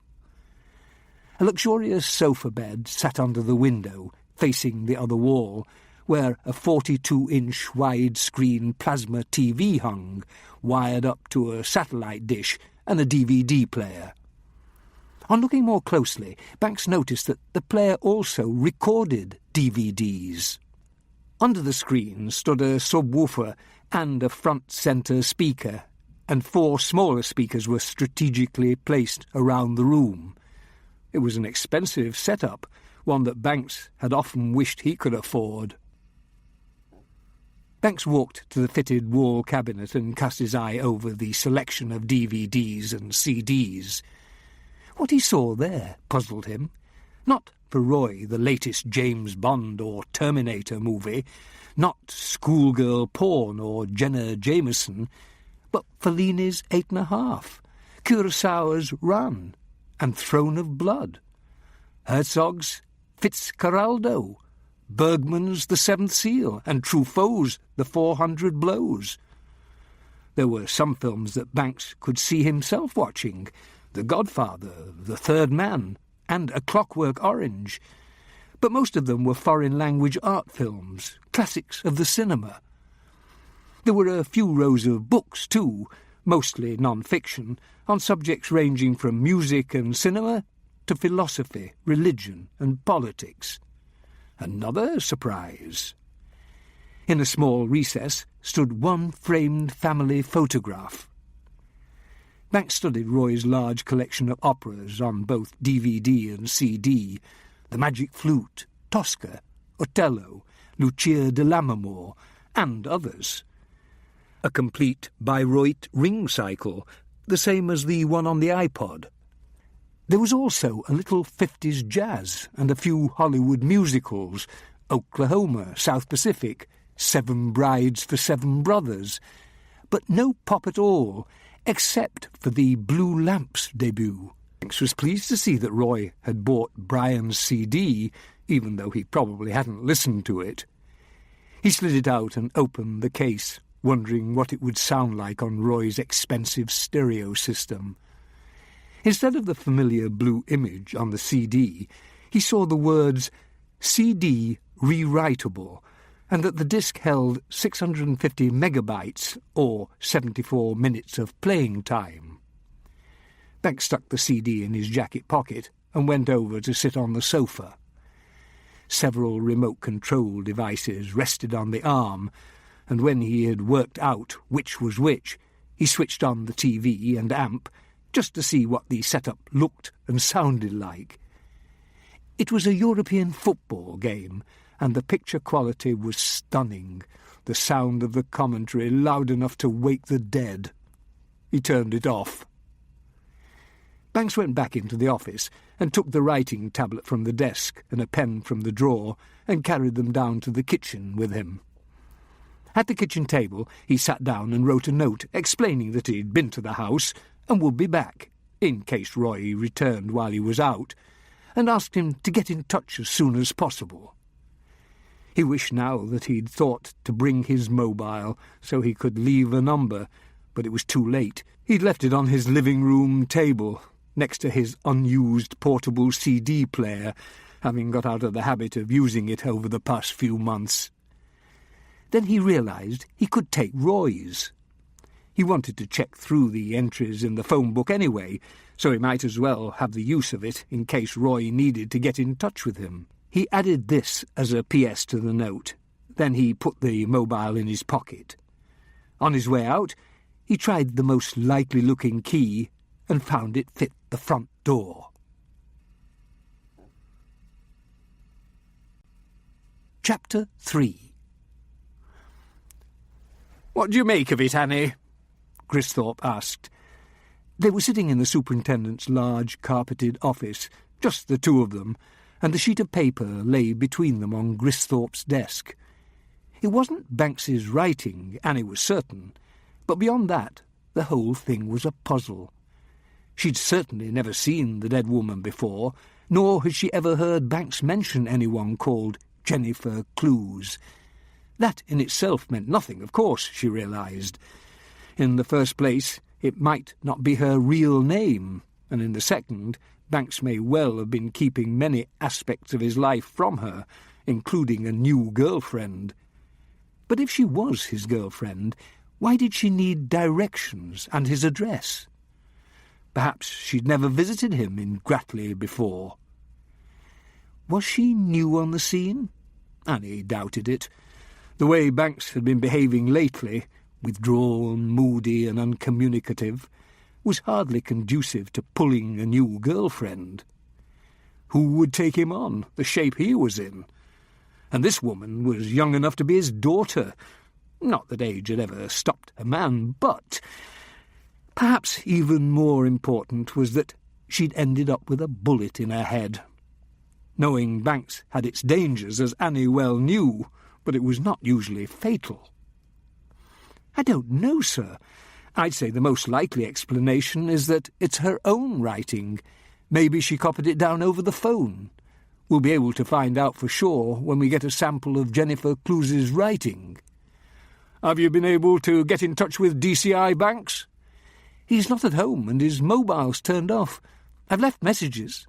Speaker 2: A luxurious sofa bed sat under the window, facing the other wall, where a 42-inch widescreen plasma TV hung, wired up to a satellite dish and a DVD player. On looking more closely, Banks noticed that the player also recorded DVDs. Under the screen stood a subwoofer and a front-centre speaker, and 4 smaller speakers were strategically placed around the room. It was an expensive setup, one that Banks had often wished he could afford. Banks walked to the fitted wall cabinet and cast his eye over the selection of DVDs and CDs. What he saw there puzzled him. Not for Roy, the latest James Bond or Terminator movie, not schoolgirl porn or Jenna Jameson, but Fellini's 8½, Kurosawa's Run, and Throne of Blood, Herzog's Fitzcarraldo, Bergman's The Seventh Seal, and Truffaut's The 400 Blows. There were some films that Banks could see himself watching, The Godfather, The Third Man, and A Clockwork Orange, but most of them were foreign-language art films, classics of the cinema. There were a few rows of books, too, mostly non-fiction, on subjects ranging from music and cinema to philosophy, religion and politics. Another surprise. In a small recess stood one framed family photograph. Banks studied Roy's large collection of operas on both DVD and CD, The Magic Flute, Tosca, Otello, Lucia de Lammermoor, and others. A complete Bayreuth ring cycle, the same as the one on the iPod. There was also a little 50s jazz and a few Hollywood musicals, Oklahoma, South Pacific, 7 Brides for 7 Brothers, but no pop at all, except for the Blue Lamps debut. Banks was pleased to see that Roy had bought Brian's CD, even though he probably hadn't listened to it. He slid it out and opened the case, wondering what it would sound like on Roy's expensive stereo system. Instead of the familiar blue image on the CD, he saw the words CD rewritable, and that the disc held 650 megabytes, or 74 minutes of playing time. Banks stuck the CD in his jacket pocket and went over to sit on the sofa. Several remote control devices rested on the arm, and when he had worked out which was which, he switched on the TV and amp just to see what the setup looked and sounded like. It was a European football game, and the picture quality was stunning, the sound of the commentary loud enough to wake the dead. He turned it off. Banks went back into the office and took the writing tablet from the desk and a pen from the drawer and carried them down to the kitchen with him. At the kitchen table he sat down and wrote a note explaining that he'd been to the house and would be back, in case Roy returned while he was out, and asked him to get in touch as soon as possible. He wished now that he'd thought to bring his mobile so he could leave a number, but it was too late. He'd left it on his living-room table, next to his unused portable CD player, having got out of the habit of using it over the past few months. Then he realised he could take Roy's. He wanted to check through the entries in the phone book anyway, so he might as well have the use of it in case Roy needed to get in touch with him. He added this as a PS to the note. Then he put the mobile in his pocket. On his way out, he tried the most likely-looking key and found it fit the front door. Chapter 3. "What do you make of it, Annie?" Gristhorpe asked. They were sitting in the superintendent's large carpeted office, just the two of them, and the sheet of paper lay between them on Gristhorpe's desk. It wasn't Banks's writing, Annie was certain, but beyond that, the whole thing was a puzzle. She'd certainly never seen the dead woman before, nor had she ever heard Banks mention anyone called Jennifer Clues. That in itself meant nothing, of course, she realised. In the first place, it might not be her real name, and in the second, Banks may well have been keeping many aspects of his life from her, including a new girlfriend. But if she was his girlfriend, why did she need directions and his address? Perhaps she'd never visited him in Gratley before. Was she new on the scene? Annie doubted it. The way Banks had been behaving lately, withdrawn, moody and uncommunicative, was hardly conducive to pulling a new girlfriend. Who would take him on, the shape he was in? And this woman was young enough to be his daughter. Not that age had ever stopped a man, but perhaps even more important was that she'd ended up with a bullet in her head. Knowing Banks had its dangers, as Annie well knew, but it was not usually fatal. "I don't know, sir. I'd say the most likely explanation is that it's her own writing. Maybe she copied it down over the phone. We'll be able to find out for sure when we get a sample of Jennifer Clues's writing." "Have you been able to get in touch with DCI Banks?" "He's not at home and his mobile's turned off. I've left messages."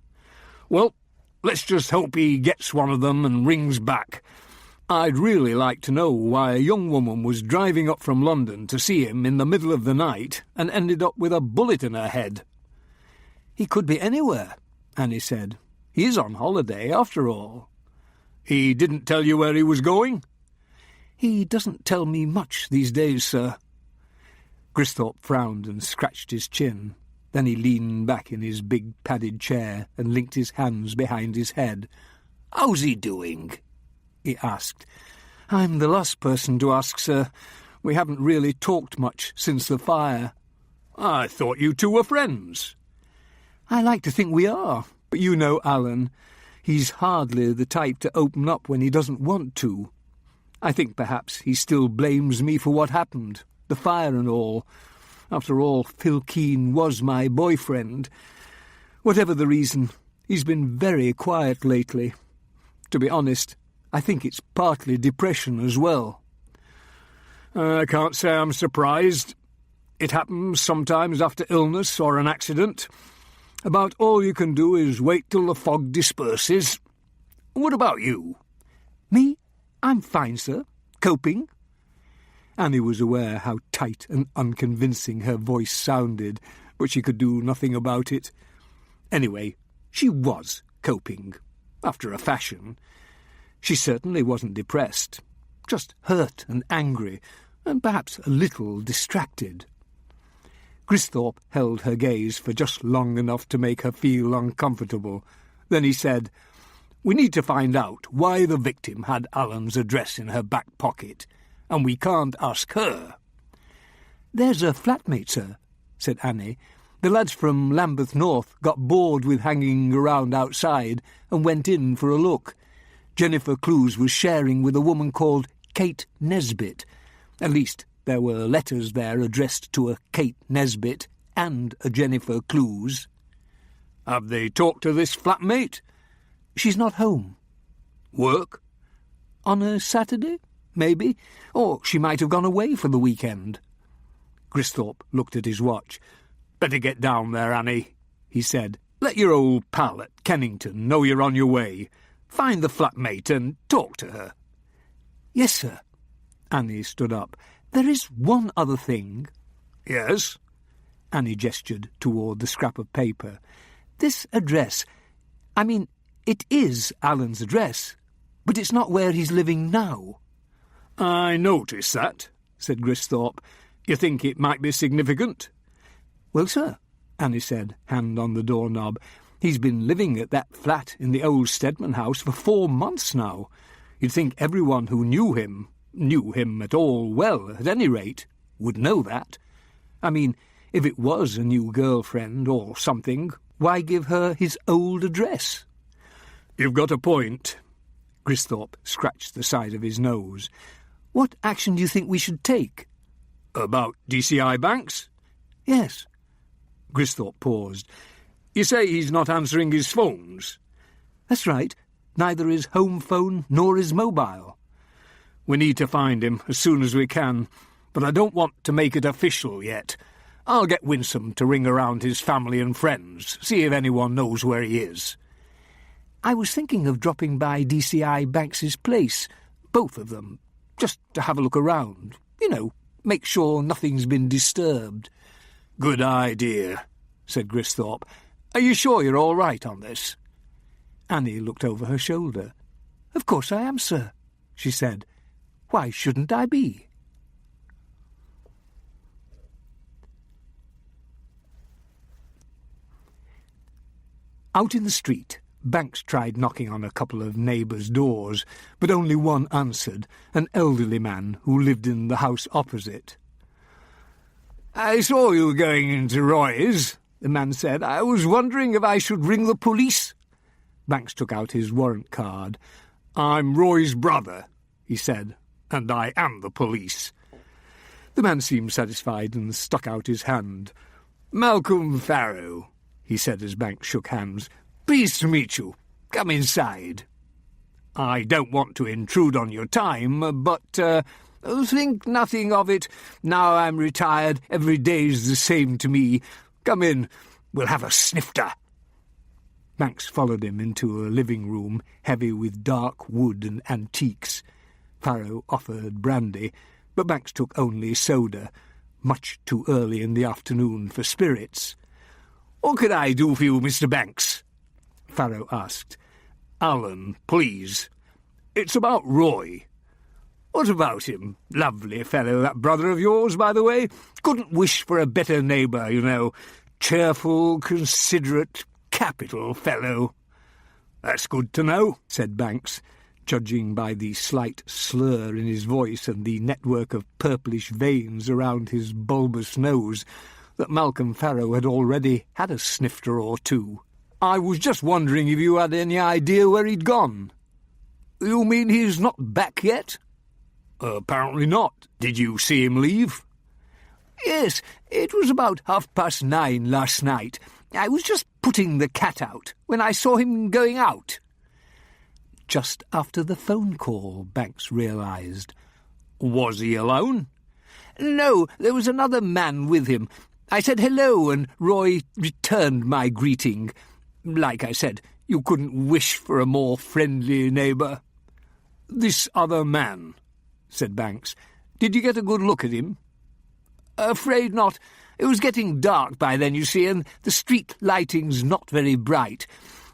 Speaker 2: "Well, let's just hope he gets one of them and rings back. I'd really like to know why a young woman was driving up from London to see him in the middle of the night and ended up with a bullet in her head." "He could be anywhere," Annie said. "He is on holiday, after all." "He didn't tell you where he was going?" "He doesn't tell me much these days, sir." Gristhorpe frowned and scratched his chin. Then he leaned back in his big padded chair and linked his hands behind his head. "How's he doing?" he asked. "I'm the last person to ask, sir. We haven't really talked much since the fire." "I thought you two were friends." "I like to think we are, but you know Alan. He's hardly the type to open up when he doesn't want to. I think perhaps he still blames me for what happened, the fire and all. After all, Phil Keane was my boyfriend. Whatever the reason, he's been very quiet lately. To be honest, I think it's partly depression as well." "I can't say I'm surprised. It happens sometimes after illness or an accident. About all you can do is wait till the fog disperses. What about you?" "Me? I'm fine, sir. Coping." Annie was aware how tight and unconvincing her voice sounded, but she could do nothing about it. Anyway, she was coping, after a fashion. She certainly wasn't depressed, just hurt and angry, and perhaps a little distracted. Gristhorpe held her gaze for just long enough to make her feel uncomfortable. Then he said, We need to find out why the victim had Alan's address in her back pocket, and we can't ask her."
Speaker 3: "There's a flatmate, sir," said Annie. "The lads from Lambeth North got bored with hanging around outside and went in for a look. Jennifer Clews was sharing with a woman called Kate Nesbit. At least there were letters there addressed to a Kate Nesbit and a Jennifer Clews."
Speaker 2: "Have they talked to this flatmate?"
Speaker 3: "She's not home."
Speaker 2: "Work?"
Speaker 3: "On a Saturday, maybe. Or she might have gone away for the weekend."
Speaker 2: Gristhorpe looked at his watch. "Better get down there, Annie," he said. "Let your old pal at Kennington know you're on your way. Find the flatmate and talk to her."
Speaker 3: "Yes, sir." Annie stood up. "There is one other thing."
Speaker 2: "Yes?"
Speaker 3: Annie gestured toward the scrap of paper. "This address, I mean, it is Alan's address, but it's not where he's living now."
Speaker 2: "I noticed that," said Gristhorpe. "You think it might be significant?"
Speaker 3: "Well, sir," Annie said, hand on the doorknob, "he's been living at that flat in the old Stedman house for 4 months now. You'd think everyone who knew him at all well, at any rate, would know that. I mean, if it was a new girlfriend or something, why give her his old address?"
Speaker 2: "You've got a point." Gristhorpe scratched the side of his nose.
Speaker 3: "What action do you think we should take?"
Speaker 2: "About DCI Banks?"
Speaker 3: "Yes."
Speaker 2: Gristhorpe paused. "You say he's not answering his phones?"
Speaker 3: "That's right. Neither his home phone nor his mobile."
Speaker 2: "We need to find him as soon as we can, but I don't want to make it official yet. I'll get Winsome to ring around his family and friends, see if anyone knows where he is."
Speaker 3: "I was thinking of dropping by DCI Banks's place, both of them, just to have a look around. You know, make sure nothing's been disturbed."
Speaker 2: "Good idea," said Gristhorpe. "Are you sure you're all right on this?"
Speaker 3: Annie looked over her shoulder. "Of course I am, sir," she said. "Why shouldn't I be?" Out in the street, Banks tried knocking on a couple of neighbours' doors, but only one answered, an elderly man who lived in the house opposite.
Speaker 2: "I saw you going into Roy's," the man said. "I was wondering if I should ring the police."
Speaker 3: Banks took out his warrant card.
Speaker 2: "I'm Roy's brother," he said, "and I am the police."
Speaker 3: The man seemed satisfied and stuck out his hand.
Speaker 2: "Malcolm Farrow," he said as Banks shook hands. "Pleased to meet you. Come inside." "I don't want to intrude on your time, but think nothing of it. Now I'm retired, every day's the same to me. Come in, we'll have a snifter."
Speaker 3: Banks followed him into a living room heavy with dark wood and antiques. Farrow offered brandy, but Banks took only soda, much too early in the afternoon for spirits.
Speaker 2: "What can I do for you, Mr. Banks?" Farrow asked. "Alan, please. It's about Roy." "What about him? Lovely fellow, that brother of yours, by the way. Couldn't wish for a better neighbour, you know. Cheerful, considerate, capital fellow." "That's good to know," said Banks, judging by the slight slur in his voice and the network of purplish veins around his bulbous nose, that Malcolm Farrow had already had a snifter or two. "I was just wondering if you had any idea where he'd gone." "You mean he's not back yet?" "Apparently not. Did you see him leave?" "Yes, it was about 9:30 last night. I was just putting the cat out when I saw him going out." Just after the phone call, Banks realised. "Was he alone?" "No, there was another man with him. I said hello, and Roy returned my greeting. Like I said, you couldn't wish for a more friendly neighbour." "This other man," said Banks. "Did you get a good look at him?" "Afraid not. It was getting dark by then, you see, and the street lighting's not very bright.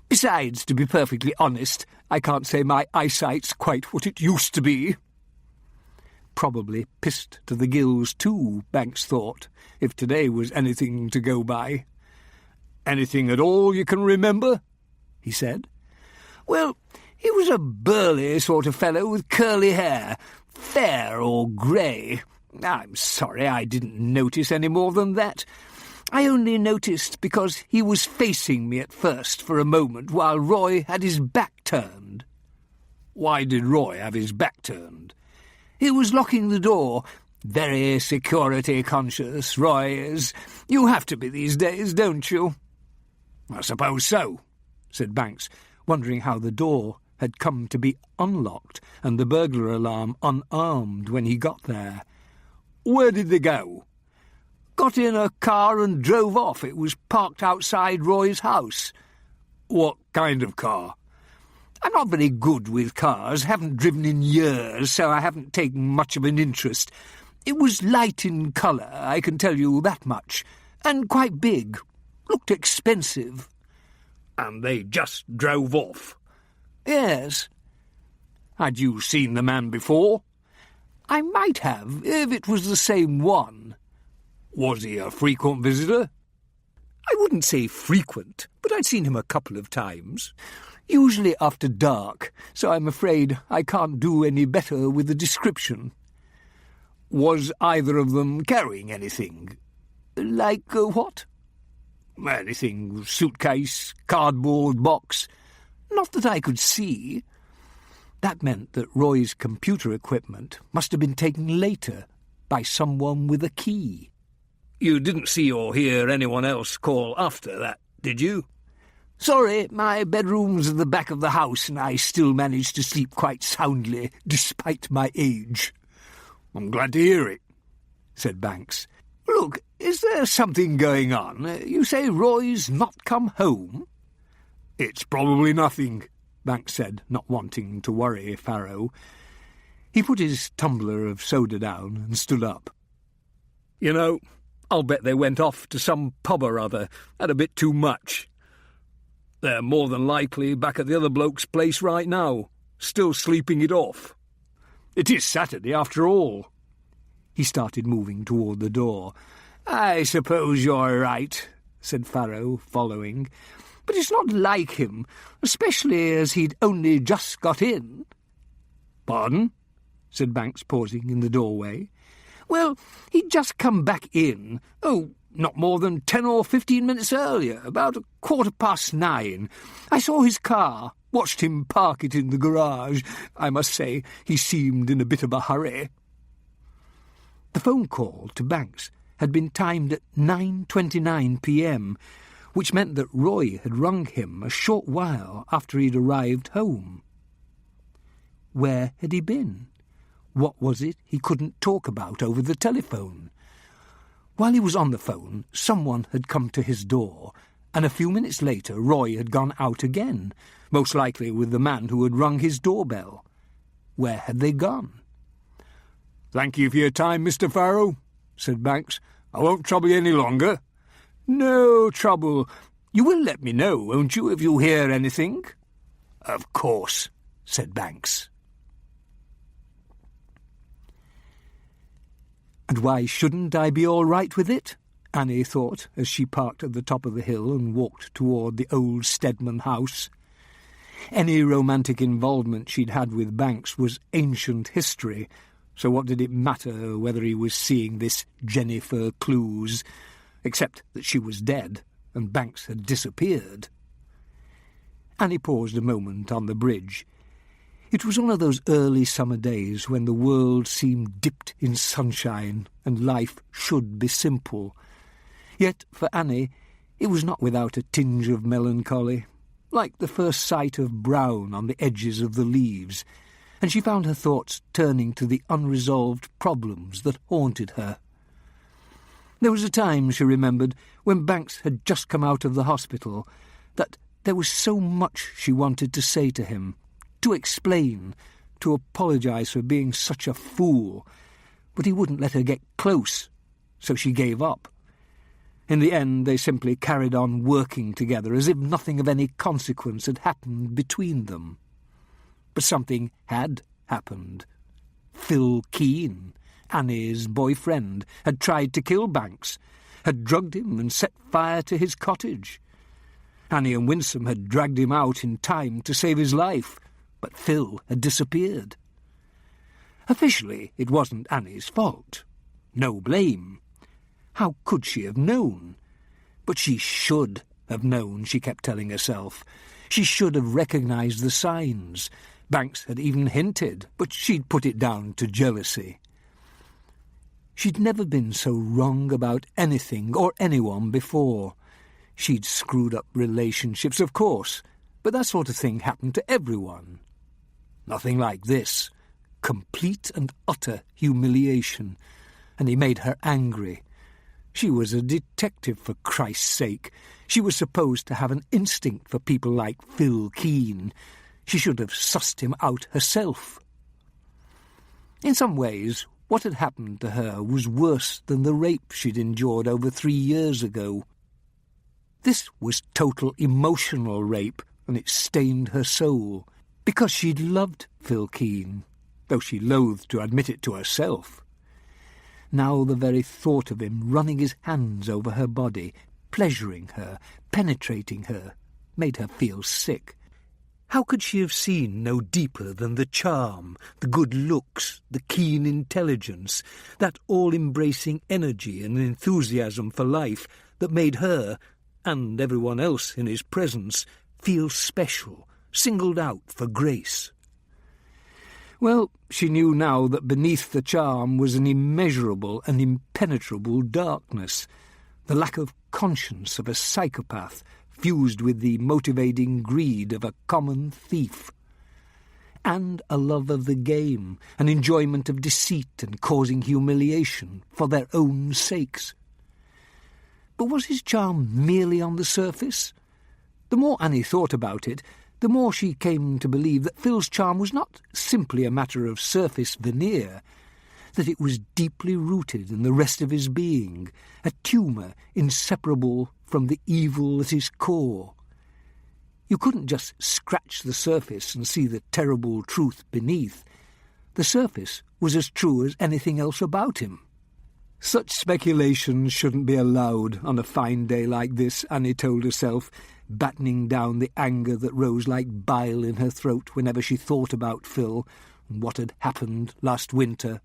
Speaker 2: Besides, to be perfectly honest, I can't say my eyesight's quite what it used to be." Probably pissed to the gills too, Banks thought, if today was anything to go by. "Anything at all you can remember?" he said.
Speaker 3: Well, he was a burly sort of fellow with curly hair, fair or grey. I'm sorry I didn't notice any more than that. I only noticed because he was facing me at first for a moment while Roy had his back turned. Why did Roy have his back turned? He was locking the door. Very security conscious, Roy is. You have to be these days, don't you? I suppose so, said Banks, wondering how the door had come to be unlocked and the burglar alarm unarmed when he got there. Where did they go? Got in a car and drove off. It was parked outside Roy's house. What kind of car? I'm not very good with cars, haven't driven in years, so I haven't taken much of an interest. It was light in colour, I can tell you that much, and quite big. Looked expensive. And they just drove off? Yes. Had you seen the man before? I might have, if it was the same one. Was he a frequent visitor? I wouldn't say frequent, but I'd seen him a couple of times. Usually after dark, so I'm afraid I can't do any better with the description. Was either of them carrying anything? Like what? Anything, suitcase, cardboard box. Not that I could see. That meant that Roy's computer equipment must have been taken later by someone with a key. You didn't see or hear anyone else call after that, did you? Sorry, my bedroom's at the back of the house and I still managed to sleep quite soundly, despite my age. I'm glad to hear it, said Banks. Look, is there something going on? You say Roy's not come home? It's probably nothing, Banks said, not wanting to worry Farrow. He put his tumbler of soda down and stood up. You know, I'll bet they went off to some pub or other, had a bit too much. They're more than likely back at the other bloke's place right now, still sleeping it off. It is Saturday, after all. He started moving toward the door. I suppose you're right, said Farrow, following. But it's not like him, especially as he'd only just got in. Pardon? Said Banks, pausing in the doorway. Well, he'd just come back in. Oh, not more than 10 or 15 minutes earlier, about 9:15. I saw his car, watched him park it in the garage. I must say, he seemed in a bit of a hurry. The phone call to Banks had been timed at 9:29 p.m., which meant that Roy had rung him a short while after he'd arrived home. Where had he been? What was it he couldn't talk about over the telephone? While he was on the phone, someone had come to his door, and a few minutes later Roy had gone out again, most likely with the man who had rung his doorbell. Where had they gone? "Thank you for your time, Mr. Farrow," said Banks. "I won't trouble you any longer." "No trouble. You will let me know, won't you, if you hear anything?" "Of course," said Banks. And why shouldn't I be all right with it? Annie thought, as she parked at the top of the hill and walked toward the old Stedman house. Any romantic involvement she'd had with Banks was ancient history, so what did it matter whether he was seeing this Jennifer Clues, except that she was dead and Banks had disappeared? Annie paused a moment on the bridge. It was one of those early summer days when the world seemed dipped in sunshine and life should be simple. Yet, for Annie, it was not without a tinge of melancholy, like the first sight of brown on the edges of the leaves, and she found her thoughts turning to the unresolved problems that haunted her. There was a time, she remembered, when Banks had just come out of the hospital, that there was so much she wanted to say to him, to explain, to apologise for being such a fool, but he wouldn't let her get close, so she gave up. In the end, they simply carried on working together as if nothing of any consequence had happened between them. But something had happened. Phil Keane, Annie's boyfriend, had tried to kill Banks, had drugged him and set fire to his cottage.
Speaker 2: Annie and Winsome had dragged him out in time to save his life, but Phil had disappeared. Officially, it wasn't Annie's fault. No blame. How could she have known? But she should have known, she kept telling herself. She should have recognised the signs. Banks had even hinted, but she'd put it down to jealousy. She'd never been so wrong about anything or anyone before. She'd screwed up relationships, of course, but that sort of thing happened to everyone. Nothing like this. Complete and utter humiliation. And he made her angry. She was a detective, for Christ's sake. She was supposed to have an instinct for people like Phil Keane. She should have sussed him out herself. In some ways, what had happened to her was worse than the rape she'd endured over 3 years ago. This was total emotional rape, and it stained her soul, because she'd loved Phil Keane, though she loathed to admit it to herself. Now the very thought of him running his hands over her body, pleasuring her, penetrating her, made her feel sick. How could she have seen no deeper than the charm, the good looks, the keen intelligence, that all-embracing energy and enthusiasm for life that made her, and everyone else in his presence, feel special, singled out for grace? Well, she knew now that beneath the charm was an immeasurable and impenetrable darkness, the lack of conscience of a psychopath fused with the motivating greed of a common thief, and a love of the game, an enjoyment of deceit and causing humiliation for their own sakes. But was his charm merely on the surface? The more Annie thought about it, the more she came to believe that Phil's charm was not simply a matter of surface veneer, that it was deeply rooted in the rest of his being, a tumour inseparable from the evil at his core. You couldn't just scratch the surface and see the terrible truth beneath. The surface was as true as anything else about him. Such speculations shouldn't be allowed on a fine day like this, Annie told herself, battening down the anger that rose like bile in her throat whenever she thought about Phil and what had happened last winter.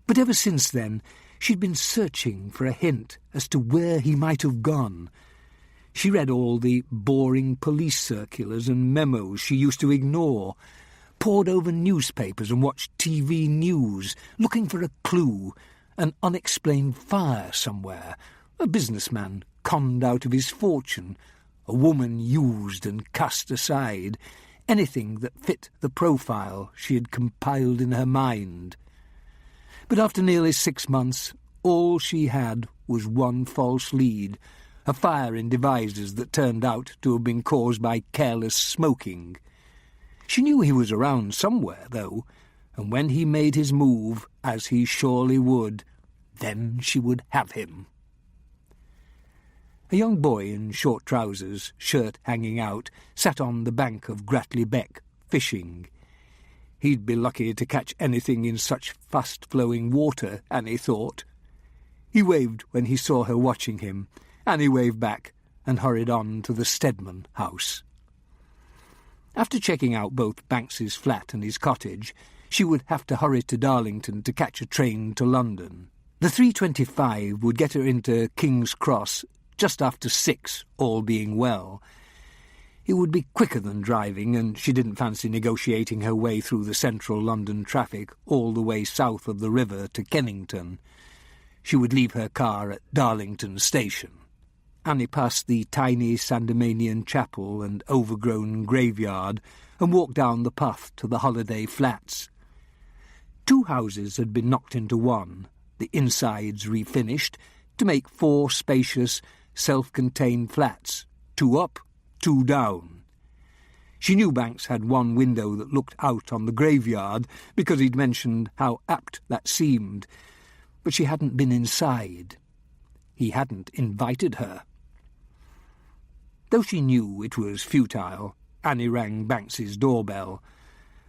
Speaker 2: But ever since then, she'd been searching for a hint as to where he might have gone. She read all the boring police circulars and memos she used to ignore, pored over newspapers and watched TV news, looking for a clue, an unexplained fire somewhere, a businessman conned out of his fortune, a woman used and cast aside, anything that fit the profile she had compiled in her mind. But after nearly 6 months, all she had was one false lead, a fire in devices that turned out to have been caused by careless smoking. She knew he was around somewhere, though, and when he made his move, as he surely would, then she would have him. A young boy in short trousers, shirt hanging out, sat on the bank of Gratley Beck, fishing. He'd be lucky to catch anything in such fast-flowing water, Annie thought. He waved when he saw her watching him. Annie waved back and hurried on to the Stedman house. After checking out both Banks's flat and his cottage, she would have to hurry to Darlington to catch a train to London. The 3:25 would get her into King's Cross just after 6, all being well. It would be quicker than driving, and she didn't fancy negotiating her way through the central London traffic all the way south of the river to Kennington. She would leave her car at Darlington station. Annie passed the tiny Sandemanian chapel and overgrown graveyard and walked down the path to the holiday flats. 2 houses had been knocked into one, the insides refinished, to make 4 spacious, self-contained flats, 2 up, 2 down. She knew Banks had one window that looked out on the graveyard because he'd mentioned how apt that seemed, but she hadn't been inside. He hadn't invited her. Though she knew it was futile, Annie rang Banks's doorbell.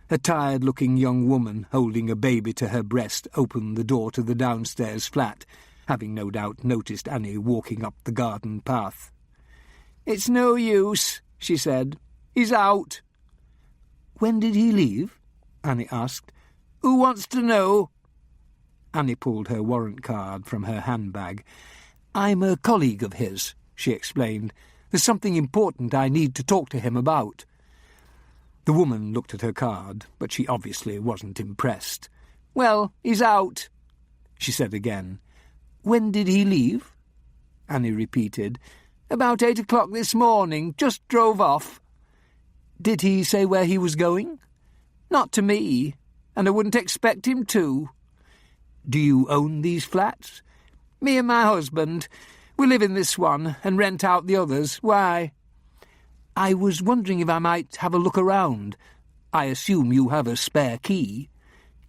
Speaker 2: A tired-looking young woman holding a baby to her breast opened the door to the downstairs flat, having no doubt noticed Annie walking up the garden path.
Speaker 3: "It's no use," she said. "He's out." "When did he leave?" Annie asked. "Who wants to know?" Annie pulled her warrant card from her handbag. "I'm a colleague of his," she explained. "There's something important I need to talk to him about." The woman looked at her card, but she obviously wasn't impressed. "Well, he's out," she said again. "When did he leave?" Annie repeated. "About 8 o'clock this morning. Just drove off." "Did he say where he was going?" "Not to me, and I wouldn't expect him to." "Do you own these flats?" "Me and my husband. We live in this one and rent out the others. Why?" "I was wondering if I might have a look around. I assume you have a spare key."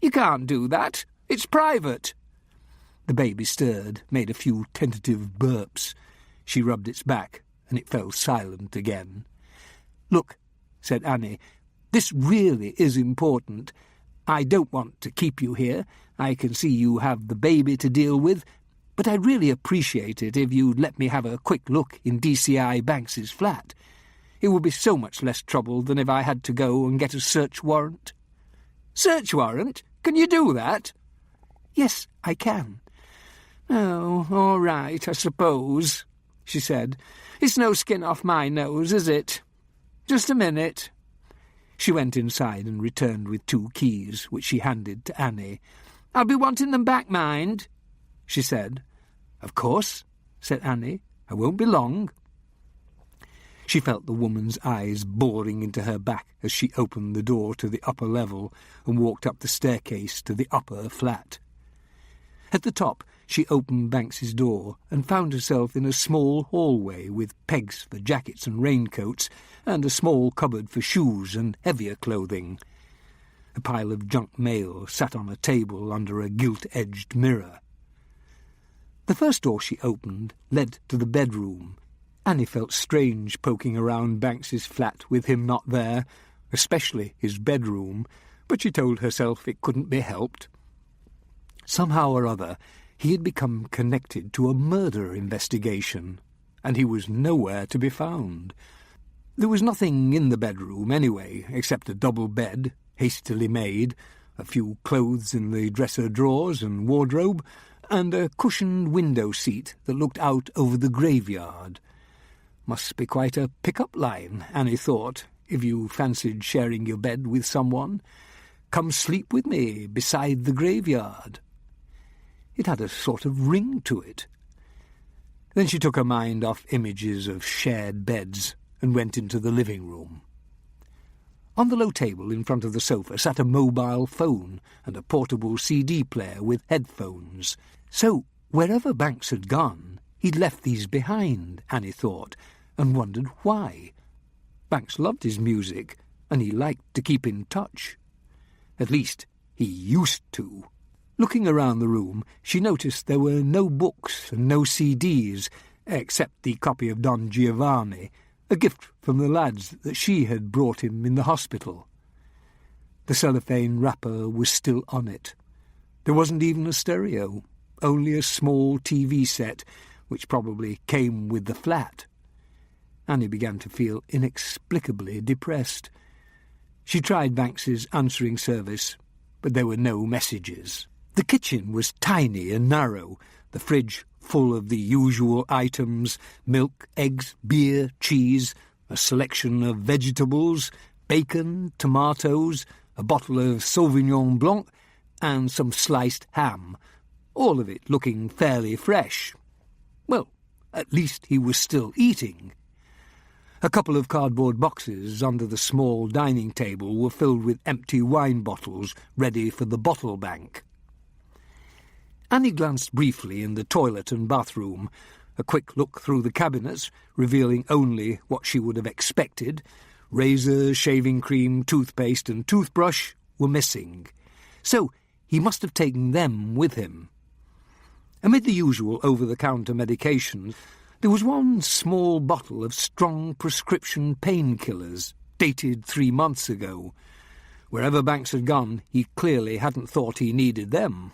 Speaker 3: "You can't do that. It's private." The baby stirred, made a few tentative burps. She rubbed its back, and it fell silent again. "Look," said Annie, "this really is important. I don't want to keep you here. I can see you have the baby to deal with, but I'd really appreciate it if you'd let me have a quick look in DCI Banks's flat. It would be so much less trouble than if I had to go and get a search warrant." "Search warrant? Can you do that?" "Yes, I can." "Oh, all right, I suppose," she said. "It's no skin off my nose, is it? Just a minute." She went inside and returned with 2 keys, which she handed to Annie. "I'll be wanting them back, mind," she said. "Of course," said Annie. "I won't be long." She felt the woman's eyes boring into her back as she opened the door to the upper level and walked up the staircase to the upper flat. At the top, she opened Banks's door and found herself in a small hallway with pegs for jackets and raincoats and a small cupboard for shoes and heavier clothing. A pile of junk mail sat on a table under a gilt-edged mirror. The first door she opened led to the bedroom. Annie felt strange poking around Banks's flat with him not there, especially his bedroom, but she told herself it couldn't be helped. Somehow or other, he had become connected to a murder investigation, and he was nowhere to be found. There was nothing in the bedroom anyway, except a double bed, hastily made, a few clothes in the dresser drawers and wardrobe, and a cushioned window seat that looked out over the graveyard. Must be quite a pick-up line, Annie thought, if you fancied sharing your bed with someone. "Come sleep with me beside the graveyard." It had a sort of ring to it. Then she took her mind off images of shared beds and went into the living room. On the low table in front of the sofa sat a mobile phone and a portable CD player with headphones. So, wherever Banks had gone, he'd left these behind, Annie thought, and wondered why. Banks loved his music, and he liked to keep in touch. At least, he used to. Looking around the room, she noticed there were no books and no CDs, except the copy of Don Giovanni, a gift from the lads that she had brought him in the hospital. The cellophane wrapper was still on it. There wasn't even a stereo, only a small TV set, which probably came with the flat. Annie began to feel inexplicably depressed. She tried Banks's answering service, but there were no messages. The kitchen was tiny and narrow, the fridge full of the usual items: milk, eggs, beer, cheese, a selection of vegetables, bacon, tomatoes, a bottle of Sauvignon Blanc, and some sliced ham, all of it looking fairly fresh. Well, at least he was still eating. A couple of cardboard boxes under the small dining table were filled with empty wine bottles ready for the bottle bank. Annie glanced briefly in the toilet and bathroom, a quick look through the cabinets, revealing only what she would have expected. Razor, shaving cream, toothpaste and toothbrush were missing. So he must have taken them with him. Amid the usual over-the-counter medications, there was one small bottle of strong prescription painkillers, dated 3 months ago. Wherever Banks had gone, he clearly hadn't thought he needed them.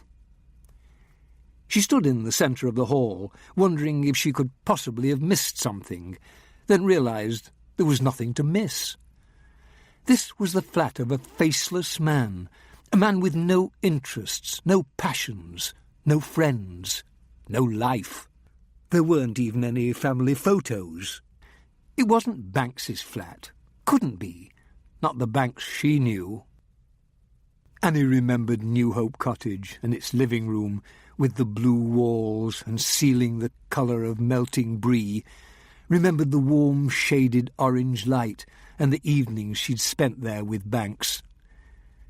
Speaker 3: She stood in the centre of the hall, wondering if she could possibly have missed something.
Speaker 2: then realised there was nothing to miss. This was the flat of a faceless man, a man with no interests, no passions, no friends, no life. There weren't even any family photos. It wasn't Banks's flat. Couldn't be. Not the Banks she knew. Annie remembered New Hope Cottage and its living room, with the blue walls and ceiling the colour of melting brie, remembered the warm, shaded orange light and the evenings she'd spent there with Banks.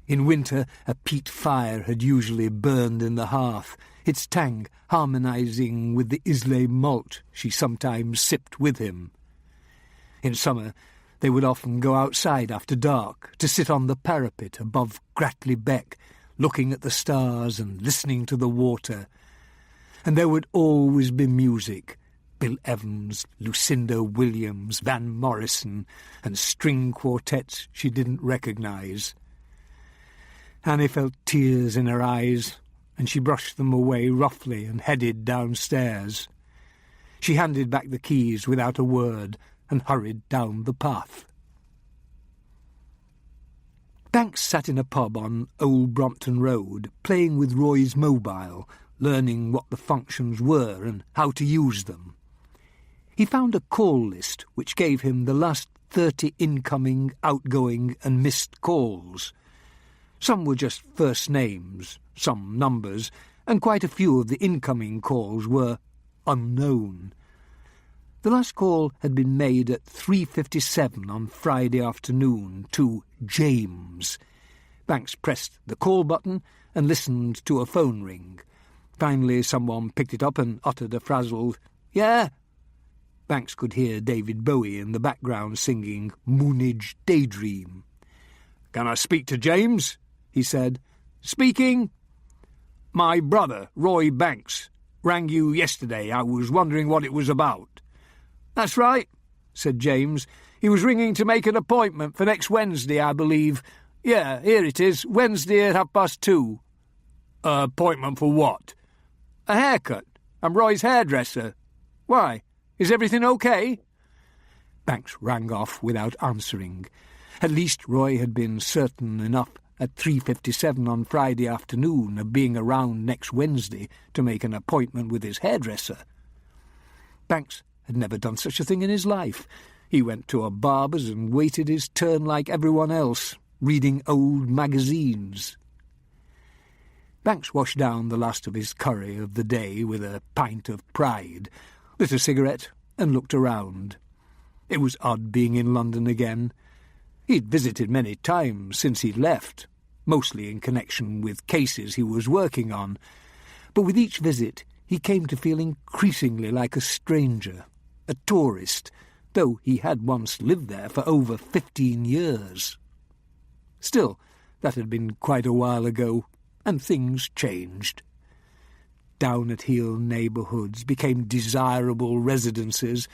Speaker 2: In winter, a peat fire had usually burned in the hearth, its tang harmonising with the Islay malt she sometimes sipped with him. In summer, they would often go outside after dark to sit on the parapet above Gratley Beck, looking at the stars and listening to the water. And there would always be music, Bill Evans, Lucinda Williams, Van Morrison, and string quartets she didn't recognise. Annie felt tears in her eyes, and she brushed them away roughly and headed downstairs. She handed back the keys without a word and hurried down the path. Banks sat in a pub on Old Brompton Road, playing with Roy's mobile, learning what the functions were and how to use them. He found a call list which gave him the last 30 incoming, outgoing and missed calls. Some were just first names, some numbers, and quite a few of the incoming calls were unknown. The last call had been made at 3:57 on Friday afternoon to James. Banks pressed the call button and listened to a phone ring. Finally someone picked it up and uttered a frazzled, "Yeah?" Banks could hear David Bowie in the background singing Moonage Daydream. "Can I speak to James?" he said. "Speaking." "My brother, Roy Banks, rang you yesterday. I was wondering what it was about." "That's right," said James. "He was ringing to make an appointment for next Wednesday, I believe. Yeah, here it is, Wednesday at 2:30. Appointment for what?" "A haircut. I'm Roy's hairdresser. Why, is everything okay?" Banks rang off without answering. At least Roy had been certain enough at 3:57 on Friday afternoon of being around next Wednesday to make an appointment with his hairdresser. Banks had never done such a thing in his life. He went to a barber's and waited his turn like everyone else, reading old magazines. Banks washed down the last of his curry of the day with a pint of pride, lit a cigarette and looked around. It was odd being in London again. He'd visited many times since he'd left, mostly in connection with cases he was working on, but with each visit he came to feel increasingly like a stranger, a tourist, though he had once lived there for over 15 years. Still, that had been quite a while ago, and things changed. Down-at-heel neighbourhoods became desirable residences,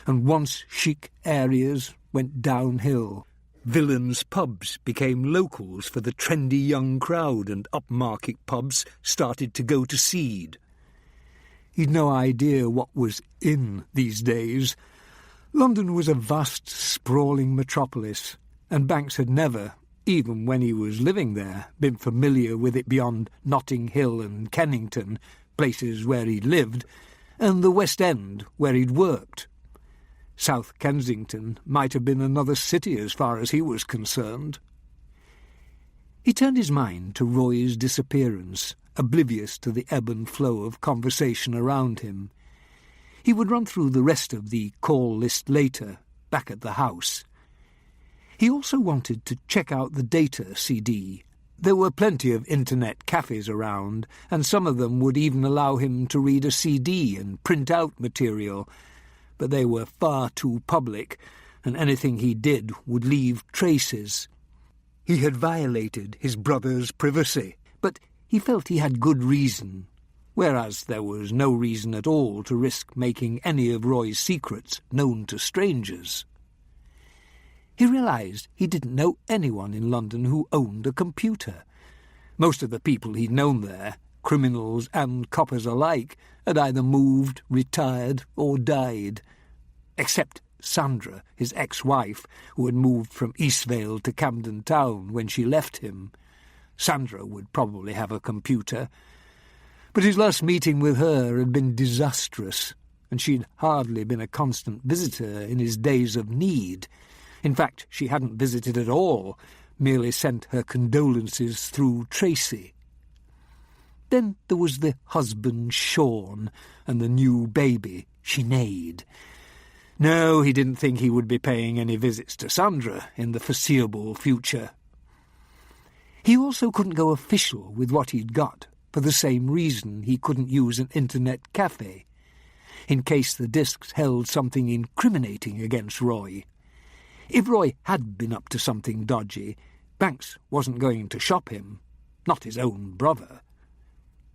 Speaker 2: and once chic areas went downhill. Villains' pubs became locals for the trendy young crowd, and upmarket pubs started to go to seed. He'd no idea what was in these days. London was a vast, sprawling metropolis, and Banks had never, even when he was living there, been familiar with it beyond Notting Hill and Kennington, places where he'd lived, and the West End, where he'd worked. South Kensington might have been another city as far as he was concerned. He turned his mind to Roy's disappearance, oblivious to the ebb and flow of conversation around him. He would run through the rest of the call list later, back at the house. He also wanted to check out the data CD. There were plenty of internet cafes around, and some of them would even allow him to read a CD and print out material, but they were far too public, and anything he did would leave traces. He had violated his brother's privacy, but he felt he had good reason, whereas there was no reason at all to risk making any of Roy's secrets known to strangers. He realised he didn't know anyone in London who owned a computer. Most of the people he'd known there, criminals and coppers alike, had either moved, retired, or died, except Sandra, his ex-wife, who had moved from Eastvale to Camden Town when she left him. Sandra would probably have a computer. But his last meeting with her had been disastrous, and she'd hardly been a constant visitor in his days of need. In fact, she hadn't visited at all, merely sent her condolences through Tracy. Then there was the husband, Sean, and the new baby, Sinead. No, he didn't think he would be paying any visits to Sandra in the foreseeable future. He also couldn't go official with what he'd got, for the same reason he couldn't use an internet cafe, in case the discs held something incriminating against Roy. If Roy had been up to something dodgy, Banks wasn't going to shop him, not his own brother.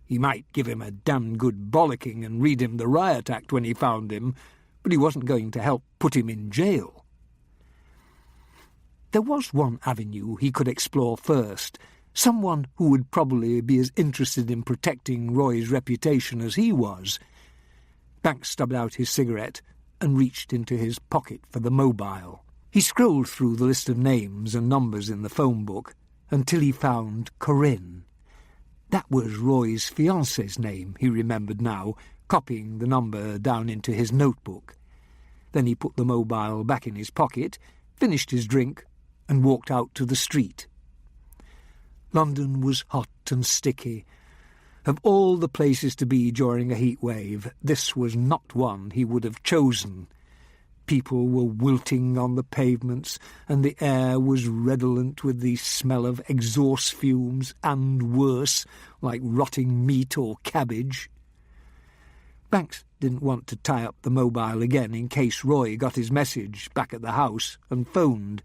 Speaker 2: He might give him a damn good bollocking and read him the riot act when he found him, but he wasn't going to help put him in jail. There was one avenue he could explore first, someone who would probably be as interested in protecting Roy's reputation as he was. Banks stubbed out his cigarette and reached into his pocket for the mobile. He scrolled through the list of names and numbers in the phone book until he found Corinne. That was Roy's fiancée's name, he remembered now, copying the number down into his notebook. Then he put the mobile back in his pocket, finished his drink, and walked out to the street. London was hot and sticky. Of all the places to be during a heat wave, this was not one he would have chosen. People were wilting on the pavements, and the air was redolent with the smell of exhaust fumes and, worse, like rotting meat or cabbage. Banks didn't want to tie up the mobile again in case Roy got his message back at the house and phoned,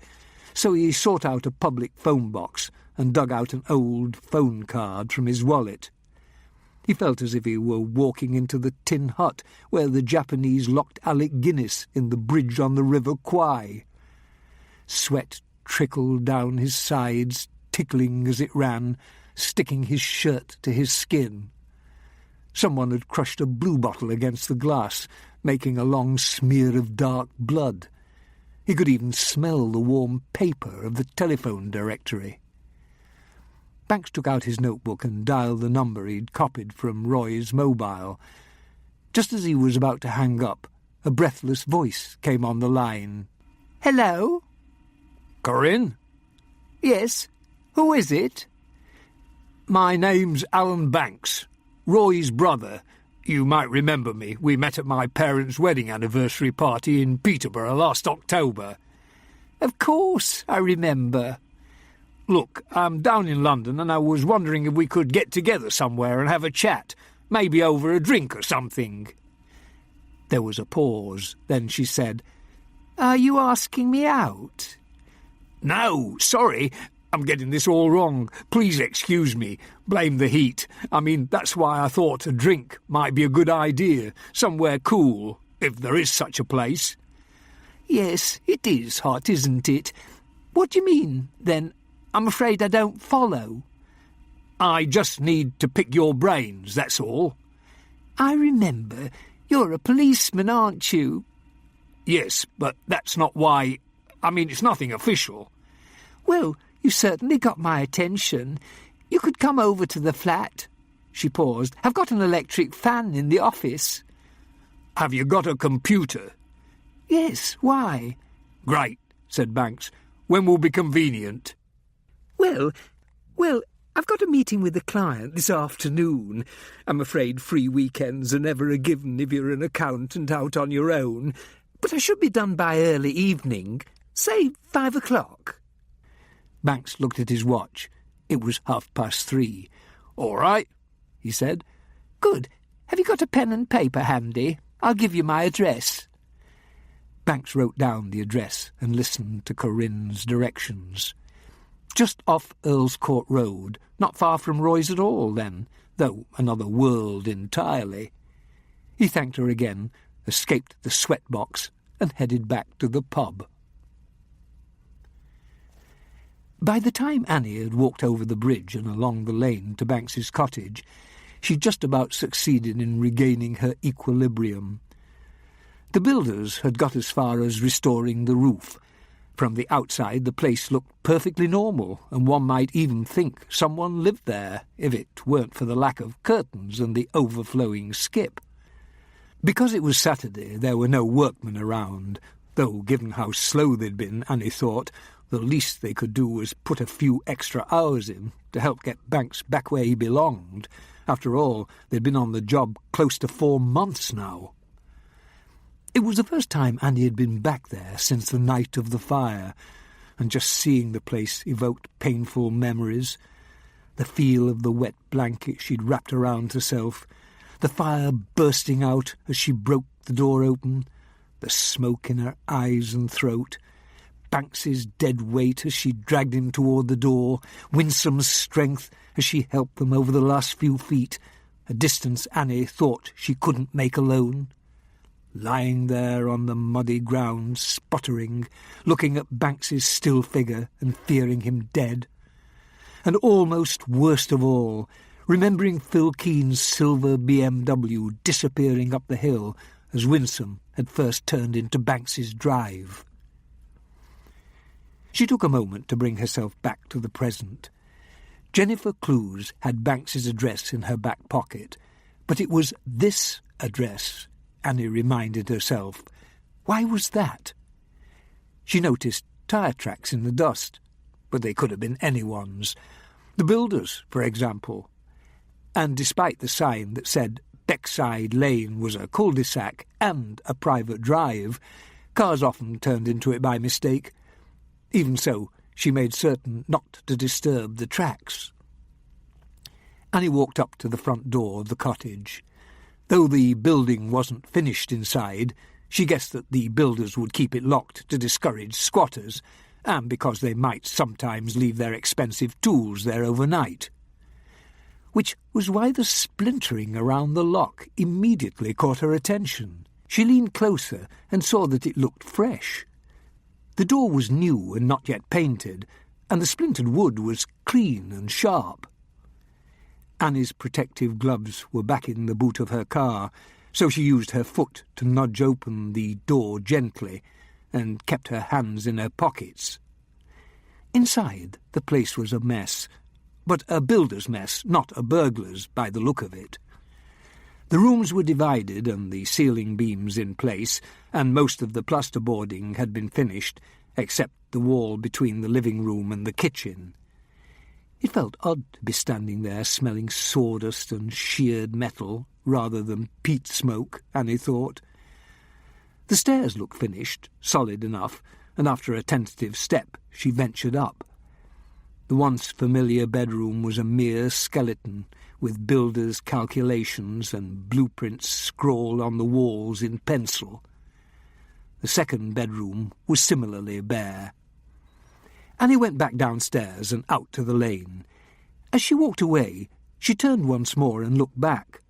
Speaker 2: so he sought out a public phone box and dug out an old phone card from his wallet. He felt as if he were walking into the tin hut where the Japanese locked Alec Guinness in the bridge on the River Kwai. Sweat trickled down his sides, tickling as it ran, sticking his shirt to his skin. Someone had crushed a blue bottle against the glass, making a long smear of dark blood. He could even smell the warm paper of the telephone directory. Banks took out his notebook and dialed the number he'd copied from Roy's mobile. Just as he was about to hang up, a breathless voice came on the line.
Speaker 3: "Hello?"
Speaker 2: "Corinne?"
Speaker 3: "Yes. Who is it?"
Speaker 2: "My name's Alan Banks, Roy's brother. You might remember me. We met at my parents' wedding anniversary party in Peterborough last October."
Speaker 3: "Of course, I remember."
Speaker 2: "Look, I'm down in London and I was wondering if we could get together somewhere and have a chat, maybe over a drink or something." There was a pause. Then she said,
Speaker 3: "Are you asking me out?"
Speaker 2: "No, sorry, I'm getting this all wrong. Please excuse me. Blame the heat. I mean, that's why I thought a drink might be a good idea, somewhere cool, if there is such a place."
Speaker 3: "Yes, it is hot, isn't it? What do you mean, then? I'm afraid I don't follow."
Speaker 2: "I just need to pick your brains, that's all."
Speaker 3: "I remember. You're a policeman, aren't you?"
Speaker 2: "Yes, but that's not why. I mean, it's nothing official."
Speaker 3: "Well, you certainly got my attention. You could come over to the flat." She paused. "I've got an electric fan in the office."
Speaker 2: "Have you got a computer?"
Speaker 3: "Yes, why?"
Speaker 2: "Great," said Banks. "When will be convenient?"
Speaker 3: Well, I've got a meeting with a client this afternoon. I'm afraid free weekends are never a given if you're an accountant out on your own. But I should be done by early evening, say 5 o'clock.
Speaker 2: Banks looked at his watch. It was 3:30. "All right," he said.
Speaker 3: "Good. Have you got a pen and paper handy? I'll give you my address."
Speaker 2: Banks wrote down the address and listened to Corinne's directions. Just off Earl's Court Road, not far from Roy's at all then, though another world entirely. He thanked her again, escaped the sweat box, and headed back to the pub. By the time Annie had walked over the bridge and along the lane to Banks's cottage, she just about succeeded in regaining her equilibrium. The builders had got as far as restoring the roof. From the outside, the place looked perfectly normal, and one might even think someone lived there if it weren't for the lack of curtains and the overflowing skip. Because it was Saturday, there were no workmen around, though given how slow they'd been, Annie thought, the least they could do was put a few extra hours in to help get Banks back where he belonged. After all, they'd been on the job close to 4 months now. It was the first time Annie had been back there since the night of the fire, and just seeing the place evoked painful memories. The feel of the wet blanket she'd wrapped around herself, the fire bursting out as she broke the door open, the smoke in her eyes and throat, Banks's dead weight as she dragged him toward the door, Winsome's strength as she helped them over the last few feet, a distance Annie thought she couldn't make alone. Lying there on the muddy ground, sputtering, looking at Banks's still figure and fearing him dead. And almost worst of all, remembering Phil Keene's silver BMW disappearing up the hill as Winsome had first turned into Banks's drive. She took a moment to bring herself back to the present. Jennifer Clews had Banks's address in her back pocket, but it was this address, Annie reminded herself. Why was that? She noticed tyre tracks in the dust, but they could have been anyone's. The builder's, for example. And despite the sign that said Beckside Lane was a cul-de-sac and a private drive, cars often turned into it by mistake. Even so, she made certain not to disturb the tracks. Annie walked up to the front door of the cottage. Though the building wasn't finished inside, she guessed that the builders would keep it locked to discourage squatters, and because they might sometimes leave their expensive tools there overnight. Which was why the splintering around the lock immediately caught her attention. She leaned closer and saw that it looked fresh. The door was new and not yet painted, and the splintered wood was clean and sharp. Annie's protective gloves were back in the boot of her car, so she used her foot to nudge open the door gently and kept her hands in her pockets. Inside, the place was a mess, but a builder's mess, not a burglar's, by the look of it. The rooms were divided and the ceiling beams in place, and most of the plasterboarding had been finished, except the wall between the living room and the kitchen. It felt odd to be standing there smelling sawdust and sheared metal rather than peat smoke, Annie thought. The stairs looked finished, solid enough, and after a tentative step she ventured up. The once familiar bedroom was a mere skeleton, with builders' calculations and blueprints scrawled on the walls in pencil. The second bedroom was similarly bare. Annie went back downstairs and out to the lane. As she walked away, she turned once more and looked back.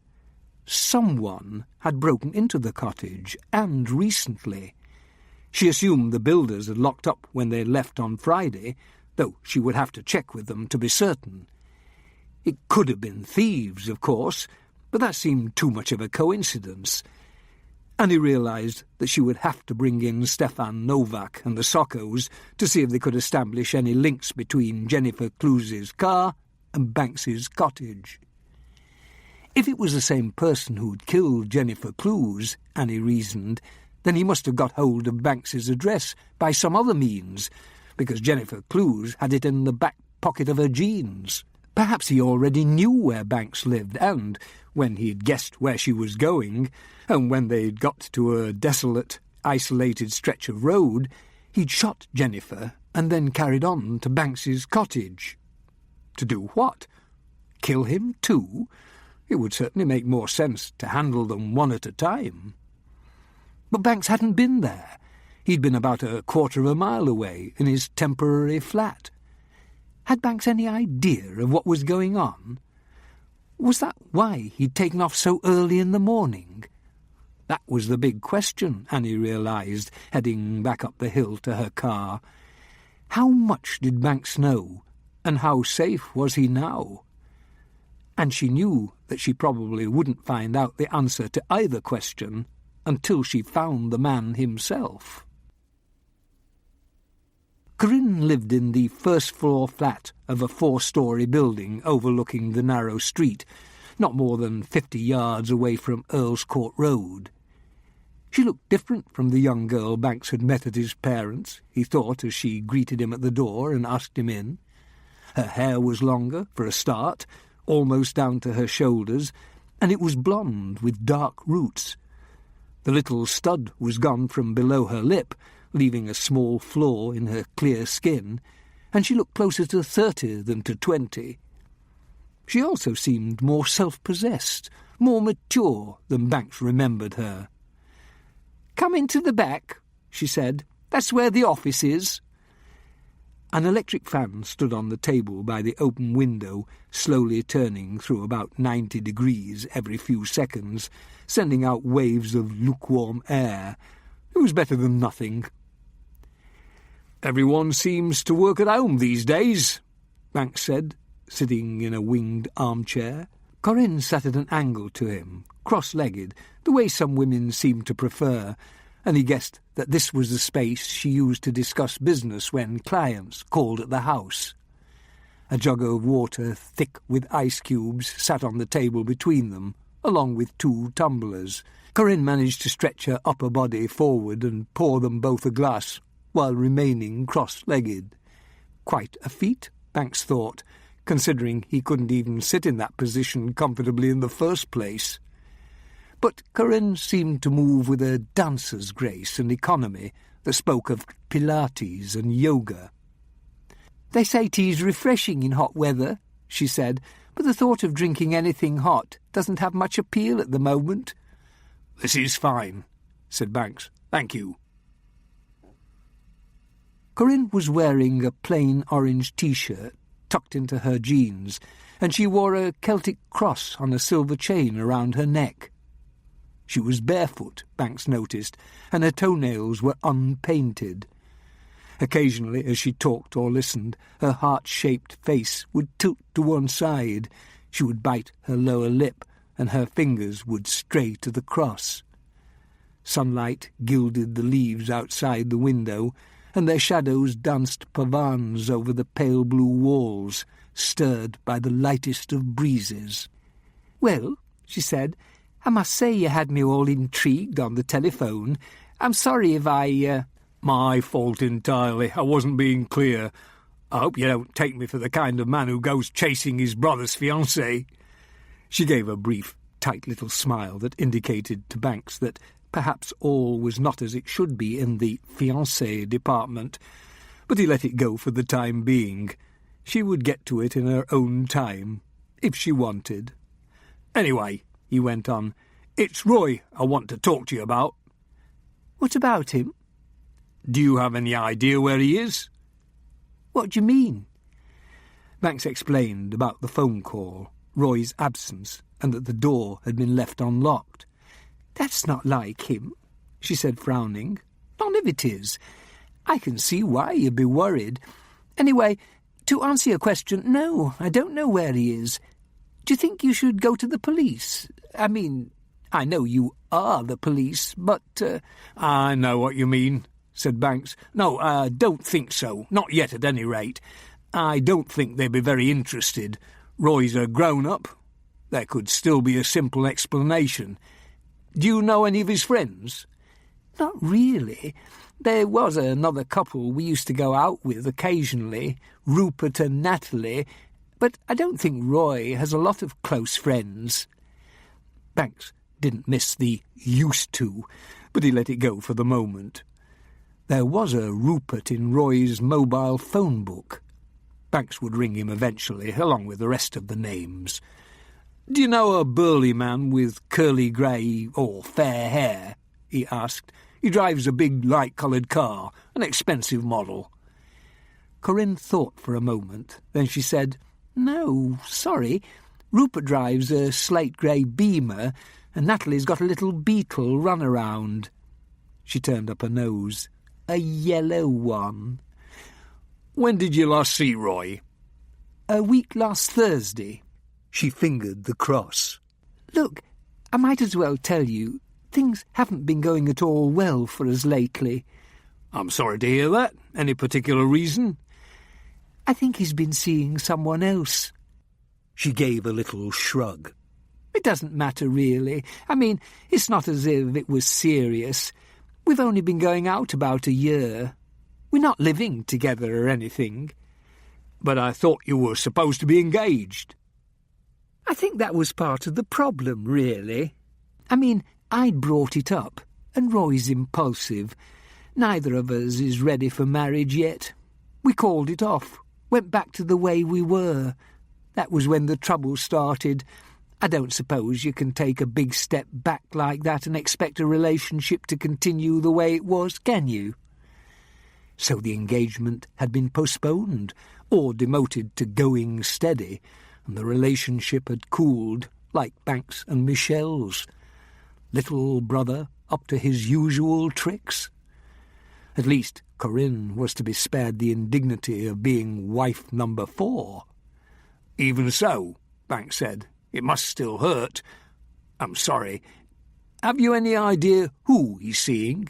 Speaker 2: Someone had broken into the cottage, and recently. She assumed the builders had locked up when they left on Friday, though she would have to check with them to be certain. It could have been thieves, of course, but that seemed too much of a coincidence. Annie realised that she would have to bring in Stefan Novak and the Sockos to see if they could establish any links between Jennifer Clews's car and Banks's cottage. If it was the same person who'd killed Jennifer Clews, Annie reasoned, then he must have got hold of Banks's address by some other means, because Jennifer Clews had it in the back pocket of her jeans. Perhaps he already knew where Banks lived, and, when he'd guessed where she was going, and when they'd got to a desolate, isolated stretch of road, he'd shot Jennifer and then carried on to Banks's cottage. To do what? Kill him too? It would certainly make more sense to handle them one at a time. But Banks hadn't been there. He'd been about a quarter of a mile away in his temporary flat. Had Banks any idea of what was going on? Was that why he'd taken off so early in the morning? That was the big question, Annie realised, heading back up the hill to her car. How much did Banks know, and how safe was he now? And she knew that she probably wouldn't find out the answer to either question until she found the man himself. Corinne lived in the first-floor flat of a 4-storey building overlooking the narrow street, not more than 50 yards away from Earl's Court Road. She looked different from the young girl Banks had met at his parents', he thought as she greeted him at the door and asked him in. Her hair was longer, for a start, almost down to her shoulders, and it was blonde with dark roots. The little stud was gone from below her lip, leaving a small flaw in her clear skin, and she looked closer to 30 than to 20. She also seemed more self-possessed, more mature than Banks remembered her. "Come into the back," she said. "That's where the office is." An electric fan stood on the table by the open window, slowly turning through about 90 degrees every few seconds, sending out waves of lukewarm air. It was better than nothing. "Everyone seems to work at home these days," Banks said, sitting in a winged armchair. Corinne sat at an angle to him, cross-legged, the way some women seem to prefer, and he guessed that this was the space she used to discuss business when clients called at the house. A jug of water, thick with ice cubes, sat on the table between them, along with 2 tumblers. Corinne managed to stretch her upper body forward and pour them both a glass, while remaining cross-legged. Quite a feat, Banks thought, considering he couldn't even sit in that position comfortably in the first place. But Corinne seemed to move with a dancer's grace and economy that spoke of Pilates and yoga. "They say tea's refreshing in hot weather," she said, "but the thought of drinking anything hot doesn't have much appeal at the moment." "This is fine," said Banks. "Thank you." Corinne was wearing a plain orange T-shirt tucked into her jeans, and she wore a Celtic cross on a silver chain around her neck. She was barefoot, Banks noticed, and her toenails were unpainted. Occasionally, as she talked or listened, her heart-shaped face would tilt to one side. She would bite her lower lip, and her fingers would stray to the cross. Sunlight gilded the leaves outside the window, and their shadows danced pavans over the pale blue walls, stirred by the lightest of breezes. "Well," she said, "I must say you had me all intrigued on the telephone. I'm sorry if I, "My fault entirely. I wasn't being clear. I hope you don't take me for the kind of man who goes chasing his brother's fiancée." She gave a brief, tight little smile that indicated to Banks that perhaps all was not as it should be in the fiancée department, but he let it go for the time being. She would get to it in her own time, if she wanted. "Anyway," he went on, "it's Roy I want to talk to you about." "What about him?" "Do you have any idea where he is?" "What do you mean?" Banks explained about the phone call, Roy's absence, and that the door had been left unlocked. "That's not like him," she said, frowning. "None of it is. I can see why you'd be worried. Anyway, to answer your question, no, I don't know where he is. Do you think you should go to the police? I mean, I know you are the police, but..." "I know what you mean," said Banks. "No, I don't think so. Not yet, at any rate. I don't think they'd be very interested. Roy's a grown-up. There could still be a simple explanation. Do you know any of his friends?" "Not really. There was another couple we used to go out with occasionally, Rupert and Natalie, but I don't think Roy has a lot of close friends." Banks didn't miss the "used to," but he let it go for the moment. There was a Rupert in Roy's mobile phone book. Banks would ring him eventually, along with the rest of the names. "Do you know a burly man with curly grey or fair hair?" he asked. "He drives a big light-coloured car, an expensive model." Corinne thought for a moment. Then she said, "No, sorry. Rupert drives a slate grey Beamer, and Natalie's got a little Beetle runaround." She turned up her nose. "A yellow one." "When did you last see Roy?" "A week last Thursday." She fingered the cross. "Look, I might as well tell you,
Speaker 3: Things haven't been going at all well for us lately.
Speaker 2: I'm sorry to hear that. Any particular reason?
Speaker 3: I think he's been seeing someone else.
Speaker 2: She gave a little shrug.
Speaker 3: It doesn't matter, really. I mean, it's not as if it was serious. We've only been going out about a year. We're not living together or anything.
Speaker 2: But I thought you were supposed to be engaged.
Speaker 3: I think that was part of the problem, really. I mean, I'd brought it up, and Roy's impulsive. Neither of us is ready for marriage yet. We called it off, went back to the way we were. That was when the trouble started. I don't suppose you can take a big step back like that and expect a relationship to continue the way it was, can you? So the engagement had been postponed, or demoted to going steady, and the relationship had cooled, like Banks and Michelle's. Little brother up to his usual tricks. At least Corinne was to be spared the indignity of being wife number 4.
Speaker 2: Even so, Banks said, it must still hurt. I'm sorry. Have you any idea who he's seeing?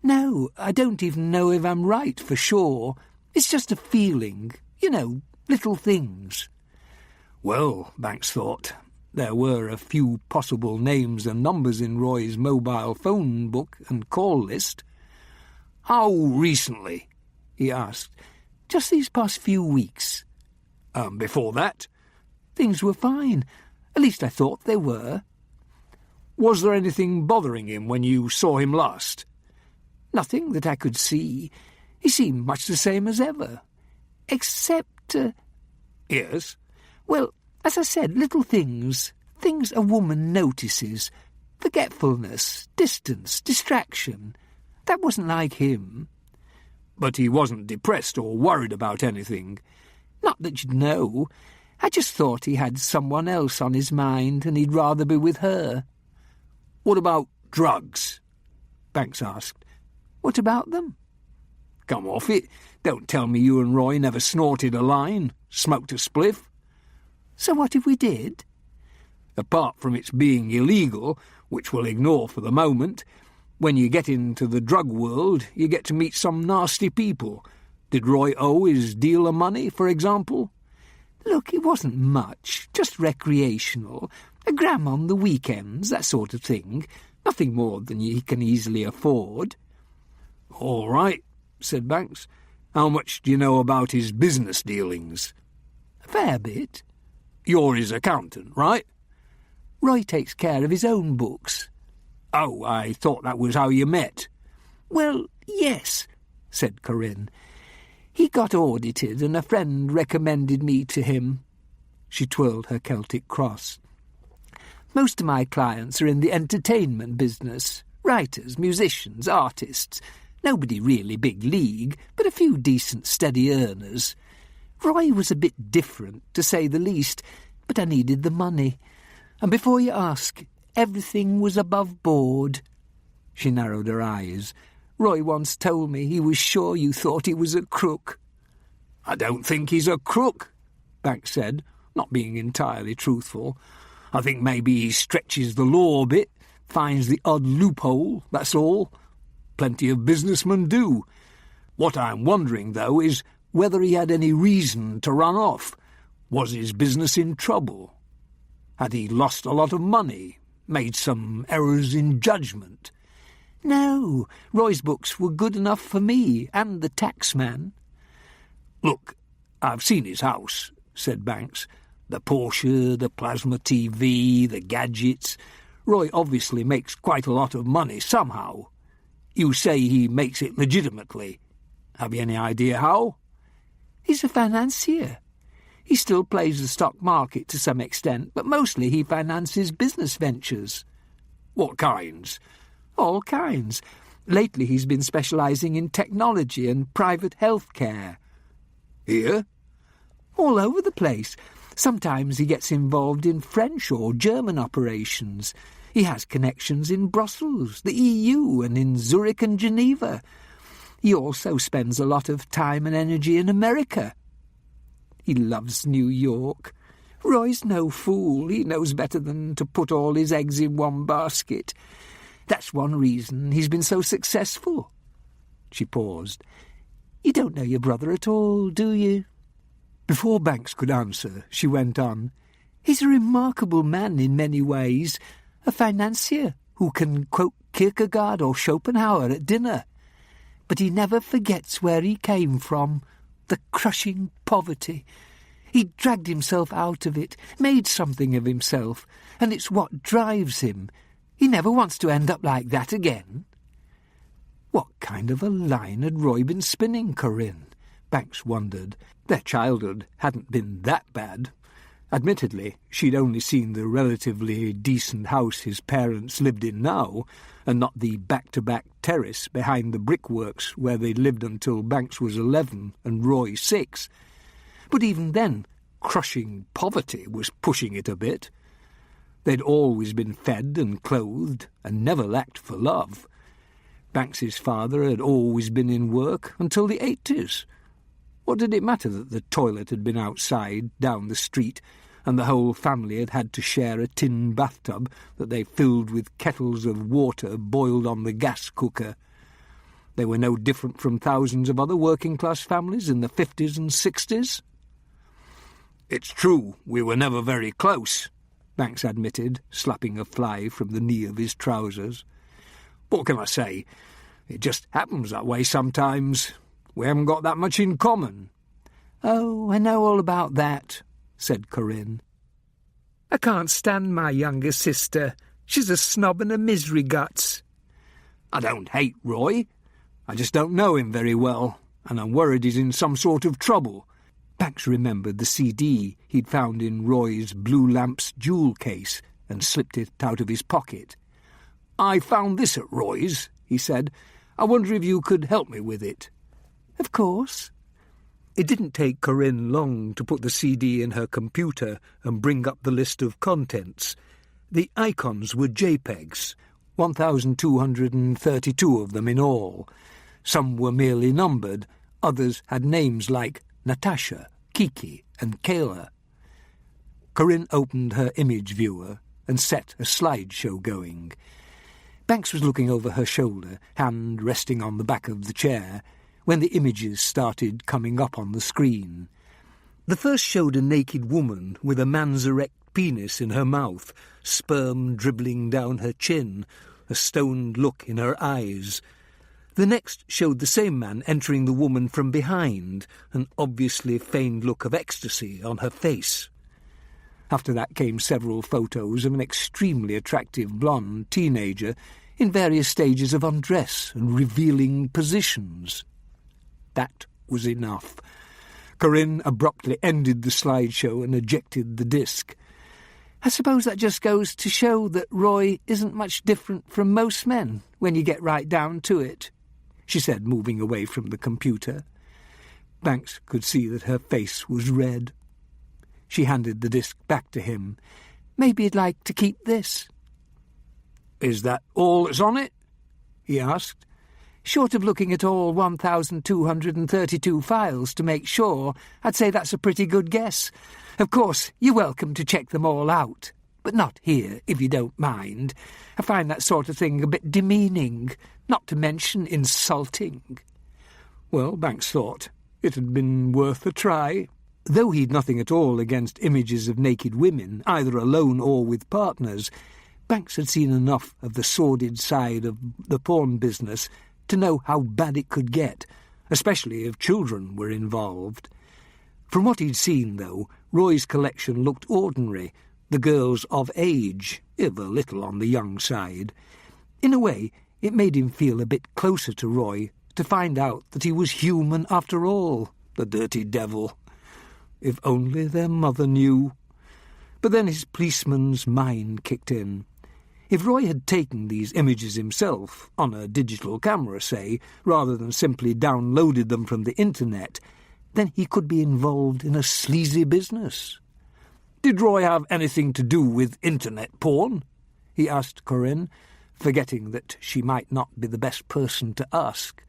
Speaker 3: No, I don't even know if I'm right for sure. It's just a feeling, little things.
Speaker 2: Well, Banks thought, there were a few possible names and numbers in Roy's mobile phone book and call list. How recently? He asked.
Speaker 3: Just these past few weeks.
Speaker 2: Before that?
Speaker 3: Things were fine. At least I thought they were.
Speaker 2: Was there anything bothering him when you saw him last?
Speaker 3: Nothing that I could see. He seemed much the same as ever. Except...
Speaker 2: Yes?
Speaker 3: Well, as I said, little things. Things a woman notices. Forgetfulness, distance, distraction. That wasn't like him.
Speaker 2: But he wasn't depressed or worried about anything?
Speaker 3: Not that you'd know. I just thought he had someone else on his mind and he'd rather be with her.
Speaker 2: What about drugs? Banks asked.
Speaker 3: What about them?
Speaker 2: Come off it. Don't tell me you and Roy never snorted a line, smoked a spliff.
Speaker 3: So what if we did?
Speaker 2: Apart from its being illegal, which we'll ignore for the moment, when you get into the drug world, you get to meet some nasty people. Did Roy owe his dealer money, for example?
Speaker 3: Look, it wasn't much, just recreational. A gram on the weekends, that sort of thing. Nothing more than he can easily afford.
Speaker 2: All right, said Banks. How much do you know about his business dealings?
Speaker 3: A fair bit.
Speaker 2: You're his accountant, right?
Speaker 3: Roy takes care of his own books.
Speaker 2: Oh, I thought that was how you met.
Speaker 3: Well, yes, said Corinne. He got audited and a friend recommended me to him. She twirled her Celtic cross. Most of my clients are in the entertainment business. Writers, musicians, artists. Nobody really big league, but a few decent steady earners. Roy was a bit different, to say the least, but I needed the money. And before you ask, everything was above board. She narrowed her eyes. Roy once told me he was sure you thought he was a crook.
Speaker 2: I don't think he's a crook, Banks said, not being entirely truthful. I think maybe he stretches the law a bit, finds the odd loophole, that's all. Plenty of businessmen do. What I'm wondering, though, is whether he had any reason to run off. Was his business in trouble? Had he lost a lot of money? Made some errors in judgment?
Speaker 3: No, Roy's books were good enough for me and the taxman.
Speaker 2: Look, I've seen his house, said Banks. The Porsche, the plasma TV, the gadgets. Roy obviously makes quite a lot of money somehow. You say he makes it legitimately. Have you any idea how?
Speaker 3: He's a financier. He still plays the stock market to some extent, but mostly he finances business ventures.
Speaker 2: What kinds?
Speaker 3: All kinds. Lately he's been specialising in technology and private health care.
Speaker 2: Here?
Speaker 3: All over the place. Sometimes he gets involved in French or German operations. He has connections in Brussels, the EU, and in Zurich and Geneva. He also spends a lot of time and energy in America. He loves New York. Roy's no fool. He knows better than to put all his eggs in one basket. That's one reason he's been so successful." She paused. "You don't know your brother at all, do you?" Before Banks could answer, she went on. "He's a remarkable man in many ways, a financier who can quote Kierkegaard or Schopenhauer at dinner. But he never forgets where he came from, the crushing poverty. He dragged himself out of it, made something of himself, and it's what drives him. He never wants to end up like that again." What kind of a line had Roy been spinning Corinne? Banks wondered. Their childhood hadn't been that bad. Admittedly, she'd only seen the relatively decent house his parents lived in now, and not the back-to-back terrace behind the brickworks where they'd lived until Banks was 11 and Roy 6. But even then, crushing poverty was pushing it a bit. They'd always been fed and clothed, and never lacked for love. Banks's father had always been in work until the 80s. What did it matter that the toilet had been outside, down the street, and the whole family had had to share a tin bathtub that they filled with kettles of water boiled on the gas cooker? They were no different from thousands of other working-class families in the 50s and 60s. "It's true, we were never very close," Banks admitted, slapping a fly from the knee of his trousers. "What can I say? It just happens that way sometimes. We haven't got that much in common." "Oh, I know all about that," said Corinne. "I can't stand my younger sister. She's a snob and a misery guts."
Speaker 2: "I don't hate Roy. I just don't know him very well, and I'm worried he's in some sort of trouble."
Speaker 3: Banks remembered the CD he'd found in Roy's Blue Lamp's jewel case and slipped it out of his pocket.
Speaker 2: "I found this at Roy's," he said. "I wonder if you could help me with it."
Speaker 3: "Of course." It didn't take Corinne long to put the CD in her computer and bring up the list of contents. The icons were JPEGs, 1,232 of them in all. Some were merely numbered, others had names like Natasha, Kiki, and Kayla. Corinne opened her image viewer and set a slideshow going. Banks was looking over her shoulder, hand resting on the back of the chair, when the images started coming up on the screen. The first showed a naked woman with a man's erect penis in her mouth, sperm dribbling down her chin, a stoned look in her eyes. The next showed the same man entering the woman from behind, an obviously feigned look of ecstasy on her face. After that came several photos of an extremely attractive blonde teenager in various stages of undress and revealing positions. That was enough. Corinne abruptly ended the slideshow and ejected the disc. "I suppose that just goes to show that Roy isn't much different from most men when you get right down to it," she said, moving away from the computer. Banks could see that her face was red. She handed the disc back to him. "Maybe you'd like to keep this."
Speaker 2: "Is that all that's on it?" he asked.
Speaker 3: "Short of looking at all 1,232 files to make sure, I'd say that's a pretty good guess. Of course, you're welcome to check them all out, but not here, if you don't mind. I find that sort of thing a bit demeaning, not to mention insulting."
Speaker 2: Well, Banks thought it had been worth a try. Though he'd nothing at all against images of naked women, either alone or with partners, Banks had seen enough of the sordid side of the porn business to know how bad it could get, especially if children were involved. From what he'd seen, though, Roy's collection looked ordinary, the girls of age, if a little on the young side. In a way, it made him feel a bit closer to Roy to find out that he was human after all, the dirty devil. If only their mother knew. But then his policeman's mind kicked in. If Roy had taken these images himself, on a digital camera, say, rather than simply downloaded them from the internet, then he could be involved in a sleazy business. "Did Roy have anything to do with internet porn?" he asked Corinne, forgetting that she might not be the best person to ask.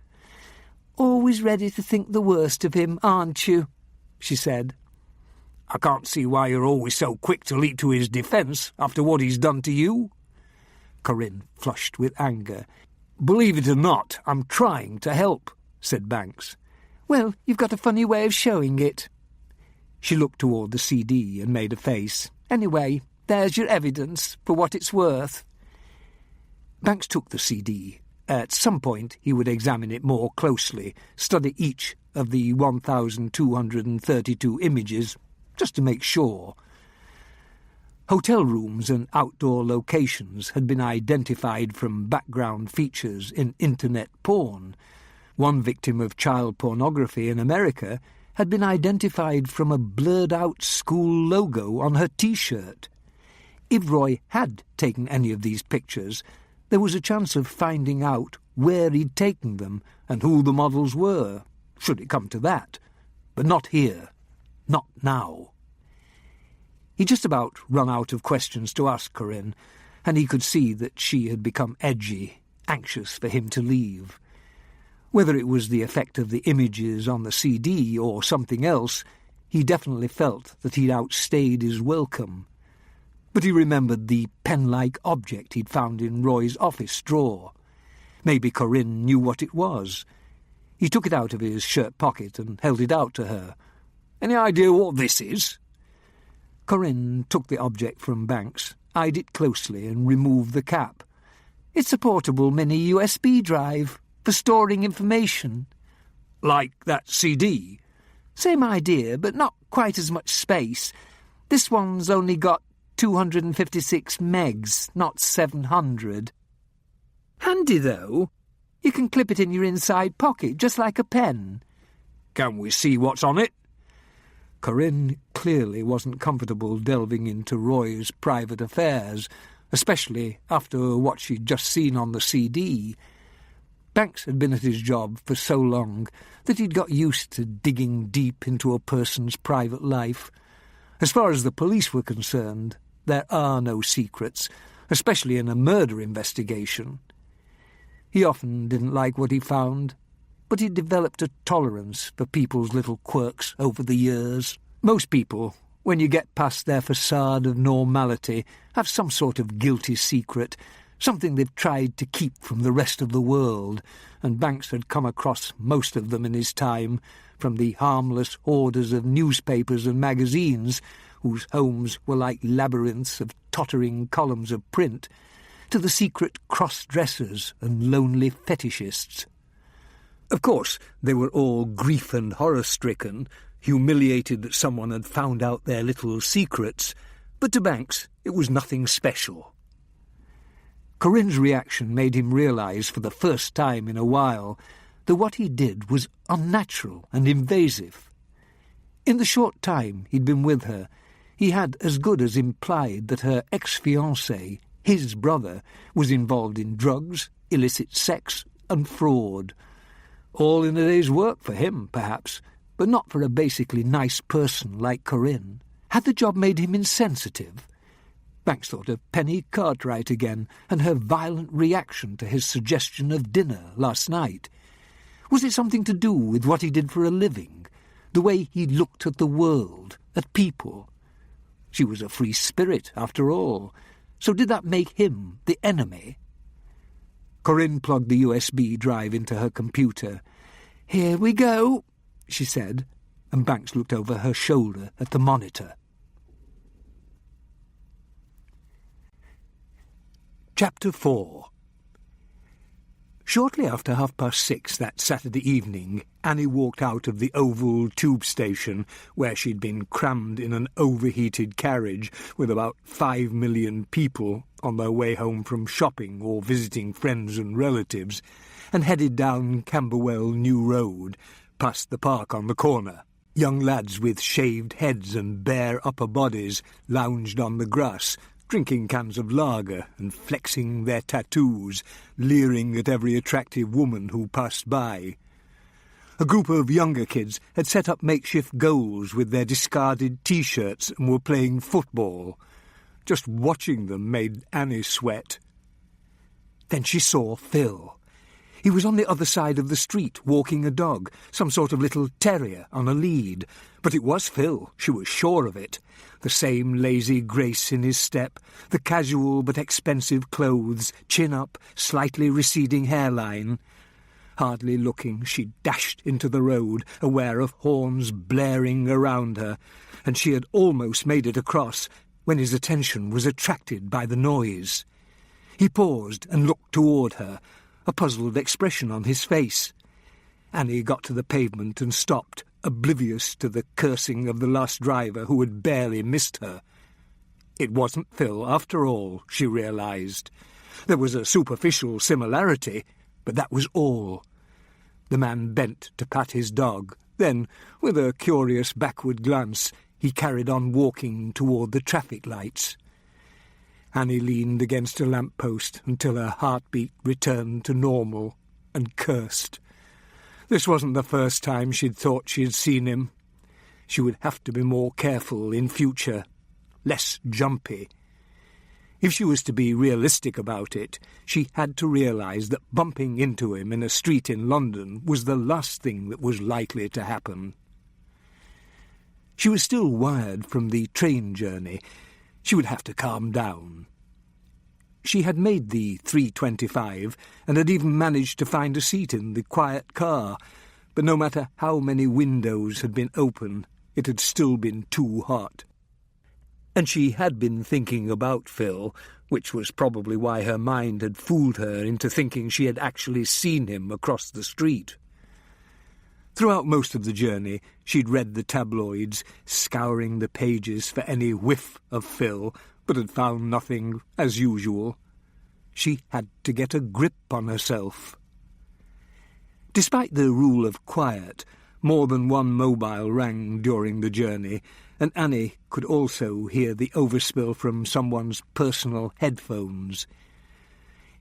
Speaker 2: "Always ready to think the worst of him, aren't you?" she said. "I can't see why you're always so quick to leap to his defence after what he's done to you." Corinne flushed with anger. "Believe it or not, I'm trying to help," said Banks.
Speaker 3: "Well, you've got a funny way of showing it."
Speaker 2: She looked toward the CD and made a face.
Speaker 3: "Anyway, there's your evidence, for what it's worth."
Speaker 2: Banks took the CD. At some point he would examine it more closely, study each of the 1,232 images, just to make sure. Hotel rooms and outdoor locations had been identified from background features in internet porn. One victim of child pornography in America had been identified from a blurred-out school logo on her T-shirt. If Roy had taken any of these pictures, there was a chance of finding out where he'd taken them and who the models were, should it come to that. But not here. Not now. He'd just about run out of questions to ask Corinne, and he could see that she had become edgy, anxious for him to leave. Whether it was the effect of the images on the CD or something else, he definitely felt that he'd outstayed his welcome. But he remembered the pen-like object he'd found in Roy's office drawer. Maybe Corinne knew what it was. He took it out of his shirt pocket and held it out to her. "Any idea what this is?" Corinne took the object from Banks, eyed it closely and removed the cap.
Speaker 3: "It's a portable mini USB drive for storing information."
Speaker 2: "Like that CD?"
Speaker 3: "Same idea, but not quite as much space. This one's only got 256 megs, not 700. Handy, though. You can clip it in your inside pocket, just like a pen."
Speaker 2: "Can we see what's on it?" Corinne clearly wasn't comfortable delving into Roy's private affairs, especially after what she'd just seen on the CD. Banks had been at his job for so long that he'd got used to digging deep into a person's private life. As far as the police were concerned, there are no secrets, especially in a murder investigation. He often didn't like what he found, but he developed a tolerance for people's little quirks over the years. Most people, when you get past their facade of normality, have some sort of guilty secret, something they've tried to keep from the rest of the world, and Banks had come across most of them in his time, from the harmless hoarders of newspapers and magazines, whose homes were like labyrinths of tottering columns of print, to the secret cross-dressers and lonely fetishists. Of course, they were all grief and horror-stricken, humiliated that someone had found out their little secrets, but to Banks it was nothing special. Corinne's reaction made him realise for the first time in a while that what he did was unnatural and invasive. In the short time he'd been with her, he had as good as implied that her ex-fiancé, his brother, was involved in drugs, illicit sex and fraud. All in a day's work for him, perhaps, but not for a basically nice person like Corinne. Had the job made him insensitive? Banks thought of Penny Cartwright again, and her violent reaction to his suggestion of dinner last night. Was it something to do with what he did for a living? The way he looked at the world, at people? She was a free spirit, after all. So did that make him the enemy? Corinne plugged the USB drive into her computer. "Here we go," she said, and Banks looked over her shoulder at the monitor. Chapter 4. Shortly after 6:30 that Saturday evening, Annie walked out of the Oval tube station, where she'd been crammed in an overheated carriage with about 5 million people on their way home from shopping or visiting friends and relatives, and headed down Camberwell New Road, past the park on the corner. Young lads with shaved heads and bare upper bodies lounged on the grass, drinking cans of lager and flexing their tattoos, leering at every attractive woman who passed by. A group of younger kids had set up makeshift goals with their discarded T-shirts and were playing football. Just watching them made Annie sweat. Then she saw Phil. He was on the other side of the street, walking a dog, some sort of little terrier on a lead. But it was Phil, she was sure of it. The same lazy grace in his step, the casual but expensive clothes, chin up, slightly receding hairline. Hardly looking, she dashed into the road, aware of horns blaring around her, and she had almost made it across when his attention was attracted by the noise. He paused and looked toward her, a puzzled expression on his face. Annie got to the pavement and stopped, oblivious to the cursing of the last driver who had barely missed her. It wasn't Phil, after all, she realized. There was a superficial similarity, but that was all. The man bent to pat his dog. Then, with a curious backward glance, he carried on walking toward the traffic lights. Annie leaned against a lamp-post until her heartbeat returned to normal and cursed. This wasn't the first time she'd thought she'd seen him. She would have to be more careful in future, less jumpy. If she was to be realistic about it, she had to realise that bumping into him in a street in London was the last thing that was likely to happen. She was still wired from the train journey. She would have to calm down. She had made the 3:25 and had even managed to find a seat in the quiet car, but no matter how many windows had been open, it had still been too hot. And she had been thinking about Phil, which was probably why her mind had fooled her into thinking she had actually seen him across the street. Throughout most of the journey, she'd read the tabloids, scouring the pages for any whiff of Phil, but had found nothing, as usual. She had to get a grip on herself. Despite the rule of quiet, more than one mobile rang during the journey, and Annie could also hear the overspill from someone's personal headphones.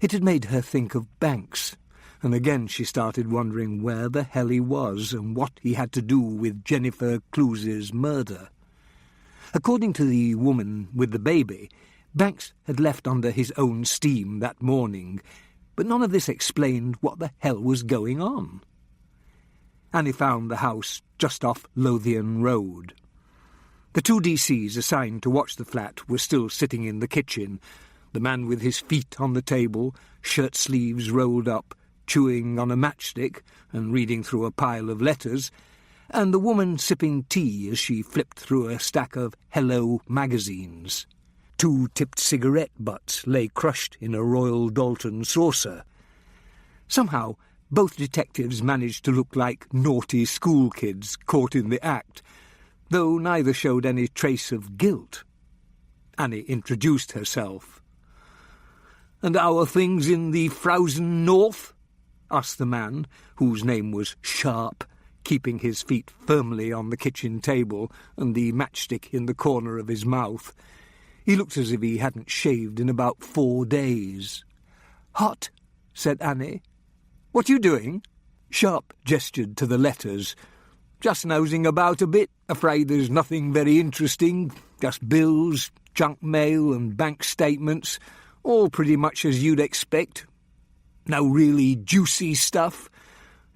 Speaker 2: It had made her think of Banks, and again she started wondering where the hell he was and what he had to do with Jennifer Cluse's murder. According to the woman with the baby, Banks had left under his own steam that morning, but none of this explained what the hell was going on. Annie found the house just off Lothian Road. The 2 DCs assigned to watch the flat were still sitting in the kitchen, the man with his feet on the table, shirt sleeves rolled up, chewing on a matchstick and reading through a pile of letters, and the woman sipping tea as she flipped through a stack of Hello magazines. 2 tipped cigarette butts lay crushed in a Royal Dalton saucer. Somehow, both detectives managed to look like naughty school kids caught in the act, though neither showed any trace of guilt. Annie introduced herself. "And our things in the frozen north?" asked the man, whose name was Sharp, keeping his feet firmly on the kitchen table and the matchstick in the corner of his mouth. He looked as if he hadn't shaved in about 4 days. "Hot," said Annie. "What you doing?" Sharp gestured to the letters. "Just nosing about a bit. Afraid there's nothing very interesting. Just bills, junk mail and bank statements. All pretty much as you'd expect. No really juicy stuff.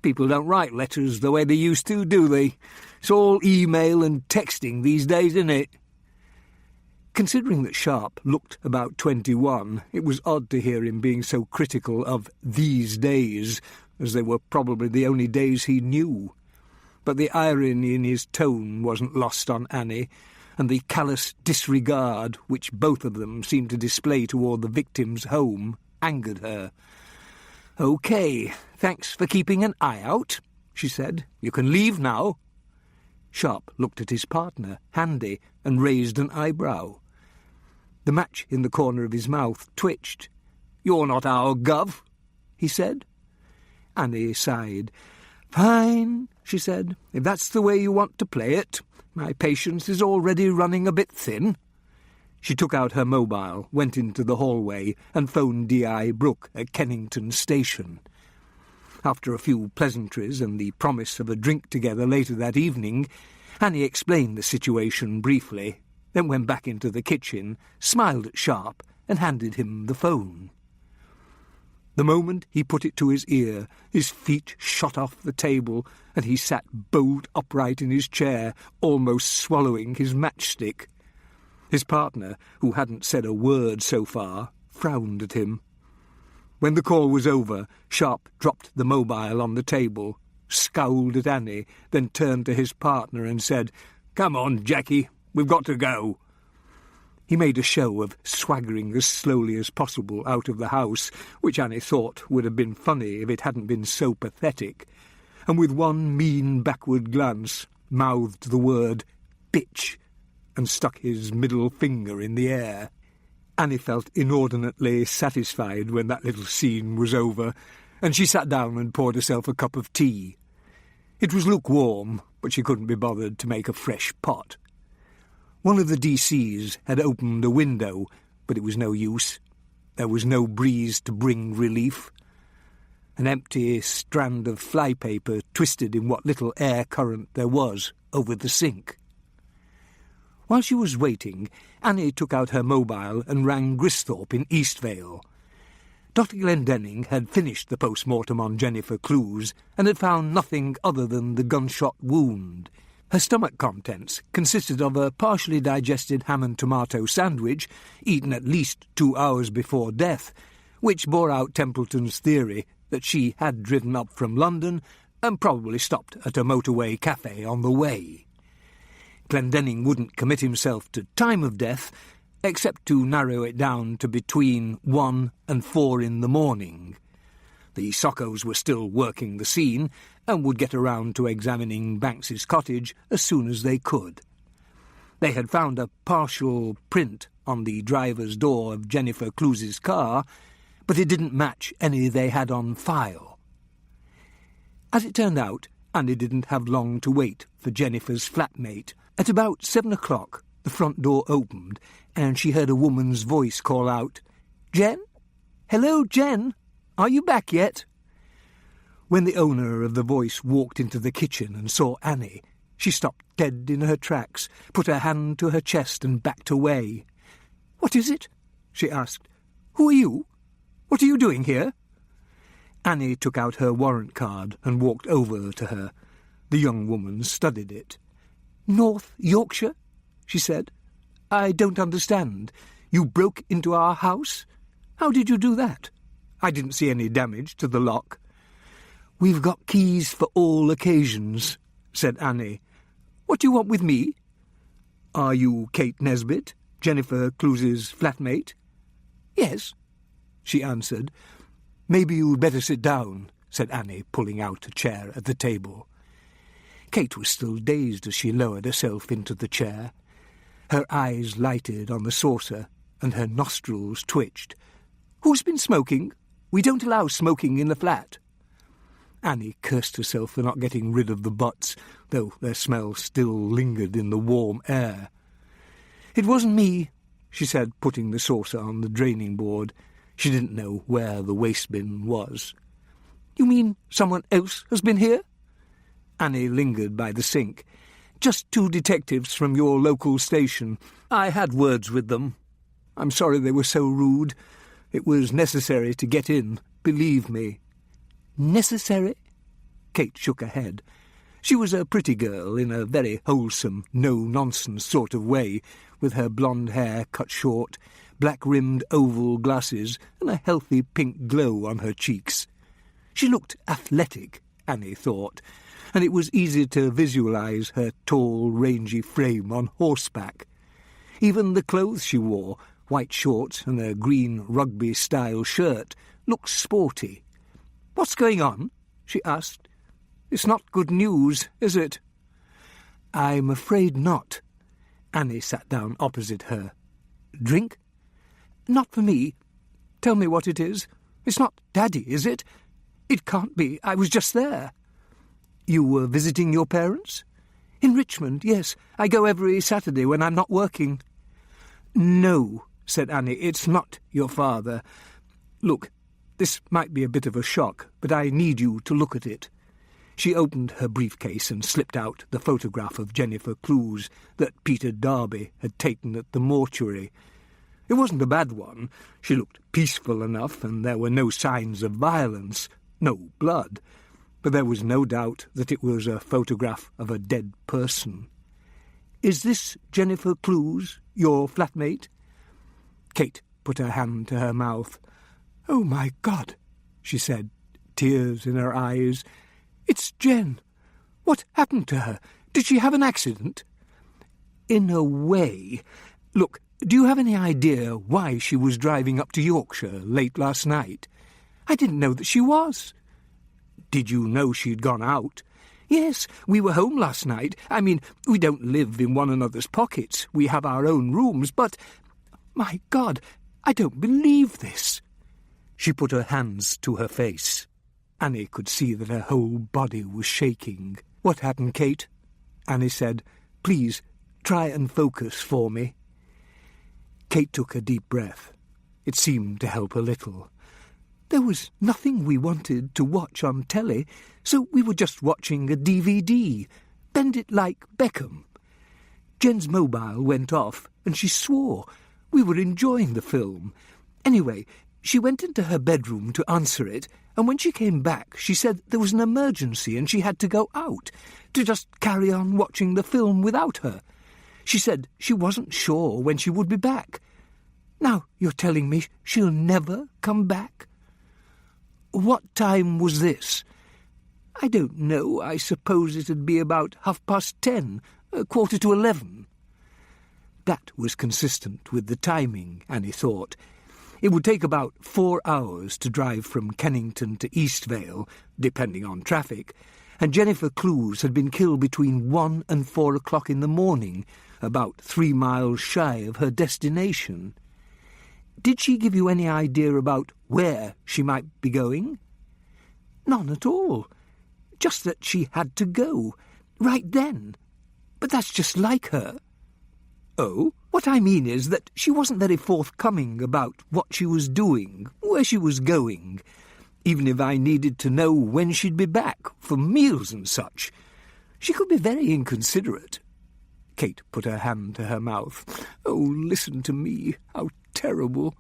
Speaker 2: People don't write letters the way they used to, do they? It's all email and texting these days, isn't it?" Considering that Sharp looked about 21, it was odd to hear him being so critical of these days, as they were probably the only days he knew. But the irony in his tone wasn't lost on Annie, and the callous disregard which both of them seemed to display toward the victim's home angered her. "OK, thanks for keeping an eye out," she said. "You can leave now." Sharp looked at his partner, Handy, and raised an eyebrow. The match in the corner of his mouth twitched. "You're not our gov," he said. Annie sighed. "Fine," she said, "if that's the way you want to play it. My patience is already running a bit thin." She took out her mobile, went into the hallway, and phoned D.I. Brooke at Kennington Station. After a few pleasantries and the promise of a drink together later that evening, Annie explained the situation briefly, then went back into the kitchen, smiled at Sharp, and handed him the phone. The moment he put it to his ear, his feet shot off the table, and he sat bolt upright in his chair, almost swallowing his matchstick. His partner, who hadn't said a word so far, frowned at him. When the call was over, Sharp dropped the mobile on the table, scowled at Annie, then turned to his partner and said, "Come on, Jackie, we've got to go." He made a show of swaggering as slowly as possible out of the house, which Annie thought would have been funny if it hadn't been so pathetic, and with one mean backward glance mouthed the word "bitch" and stuck his middle finger in the air. Annie felt inordinately satisfied when that little scene was over, and she sat down and poured herself a cup of tea. It was lukewarm, but she couldn't be bothered to make a fresh pot. One of the DCs had opened a window, but it was no use. There was no breeze to bring relief. An empty strand of flypaper twisted in what little air current there was over the sink. While she was waiting, Annie took out her mobile and rang Gristhorpe in Eastvale. Dr. Glendenning had finished the post-mortem on Jennifer Clews and had found nothing other than the gunshot wound. Her stomach contents consisted of a partially digested ham and tomato sandwich, eaten at least 2 hours before death, which bore out Templeton's theory that she had driven up from London and probably stopped at a motorway cafe on the way. Glendenning wouldn't commit himself to time of death, except to narrow it down to between 1 and 4 in the morning. The Sockos were still working the scene and would get around to examining Banks's cottage as soon as they could. They had found a partial print on the driver's door of Jennifer Clews's car, but it didn't match any they had on file. As it turned out, Annie didn't have long to wait for Jennifer's flatmate. At about 7 o'clock, the front door opened, and she heard a woman's voice call out, "Jen? Hello, Jen? Are you back yet?" When the owner of the voice walked into the kitchen and saw Annie, she stopped dead in her tracks, put her hand to her chest and backed away. "What is it?" she asked. "Who are you? What are you doing here?" Annie took out her warrant card and walked over to her. The young woman studied it. "North Yorkshire?" she said. "I don't understand. You broke into our house? How did you do that? I didn't see any damage to the lock." "We've got keys for all occasions," said Annie. "What do you want with me?" "Are you Kate Nesbit, Jennifer Clews's flatmate?" "Yes," she answered. "Maybe you'd better sit down," said Annie, pulling out a chair at the table. Kate was still dazed as she lowered herself into the chair. Her eyes lighted on the saucer, and her nostrils twitched. "Who's been smoking? We don't allow smoking in the flat." Annie cursed herself for not getting rid of the butts, though their smell still lingered in the warm air. "It wasn't me," she said, putting the saucer on the draining board. She didn't know where the waste bin was. "You mean someone else has been here?" Annie lingered by the sink. "Just 2 detectives from your local station. I had words with them. I'm sorry they were so rude. It was necessary to get in, believe me." "Necessary?" Kate shook her head. She was a pretty girl in a very wholesome, no-nonsense sort of way, with her blonde hair cut short, black-rimmed oval glasses, and a healthy pink glow on her cheeks. She looked athletic, Annie thought, and it was easy to visualize her tall, rangy frame on horseback. Even the clothes she wore, white shorts and a green rugby-style shirt, looked sporty. "What's going on?" she asked. "It's not good news, is it?" "I'm afraid not." Annie sat down opposite her. "Drink?" "Not for me. Tell me what it is. It's not Daddy, is it? It can't be. I was just there." "You were visiting your parents?" "In Richmond, yes. I go every Saturday when I'm not working." "No," said Annie, "it's not your father. Look, this might be a bit of a shock, but I need you to look at it." She opened her briefcase and slipped out the photograph of Jennifer Clews that Peter Darby had taken at the mortuary. It wasn't a bad one. She looked peaceful enough, and there were no signs of violence, no blood. But there was no doubt that it was a photograph of a dead person. "Is this Jennifer Clues, your flatmate?" Kate put her hand to her mouth. "Oh, my God," she said, tears in her eyes. "It's Jen. What happened to her? Did she have an accident?" "In a way. Look, do you have any idea why she was driving up to Yorkshire late last night?" "I didn't know that she was." "Did you know she'd gone out?" "Yes, we were home last night. I mean, we don't live in one another's pockets. We have our own rooms, but... My God, I don't believe this." She put her hands to her face. Annie could see that her whole body was shaking. "What happened, Kate?" Annie said. "Please, try and focus for me." Kate took a deep breath. It seemed to help a little. "There was nothing we wanted to watch on telly, so we were just watching a DVD. Bend it like Beckham. Jen's mobile went off, and she swore. We were enjoying the film. Anyway, she went into her bedroom to answer it, and when she came back, she said there was an emergency and she had to go out, to just carry on watching the film without her. She said she wasn't sure when she would be back. Now you're telling me she'll never come back?" "What time was this?" "I don't know. I suppose it'd be about 10:30, 11:15. That was consistent with the timing, Annie thought. It would take about 4 hours to drive from Kennington to Eastvale, depending on traffic, and Jennifer Clues had been killed between 1 and 4 o'clock in the morning, about 3 miles shy of her destination. "Did she give you any idea about where she might be going?" "None at all. Just that she had to go, right then. But that's just like her." "Oh? What I mean is that she wasn't very forthcoming about what she was doing, where she was going, even if I needed to know when she'd be back, for meals and such. She could be very inconsiderate." Kate put her hand to her mouth. "Oh, listen to me. How terrible."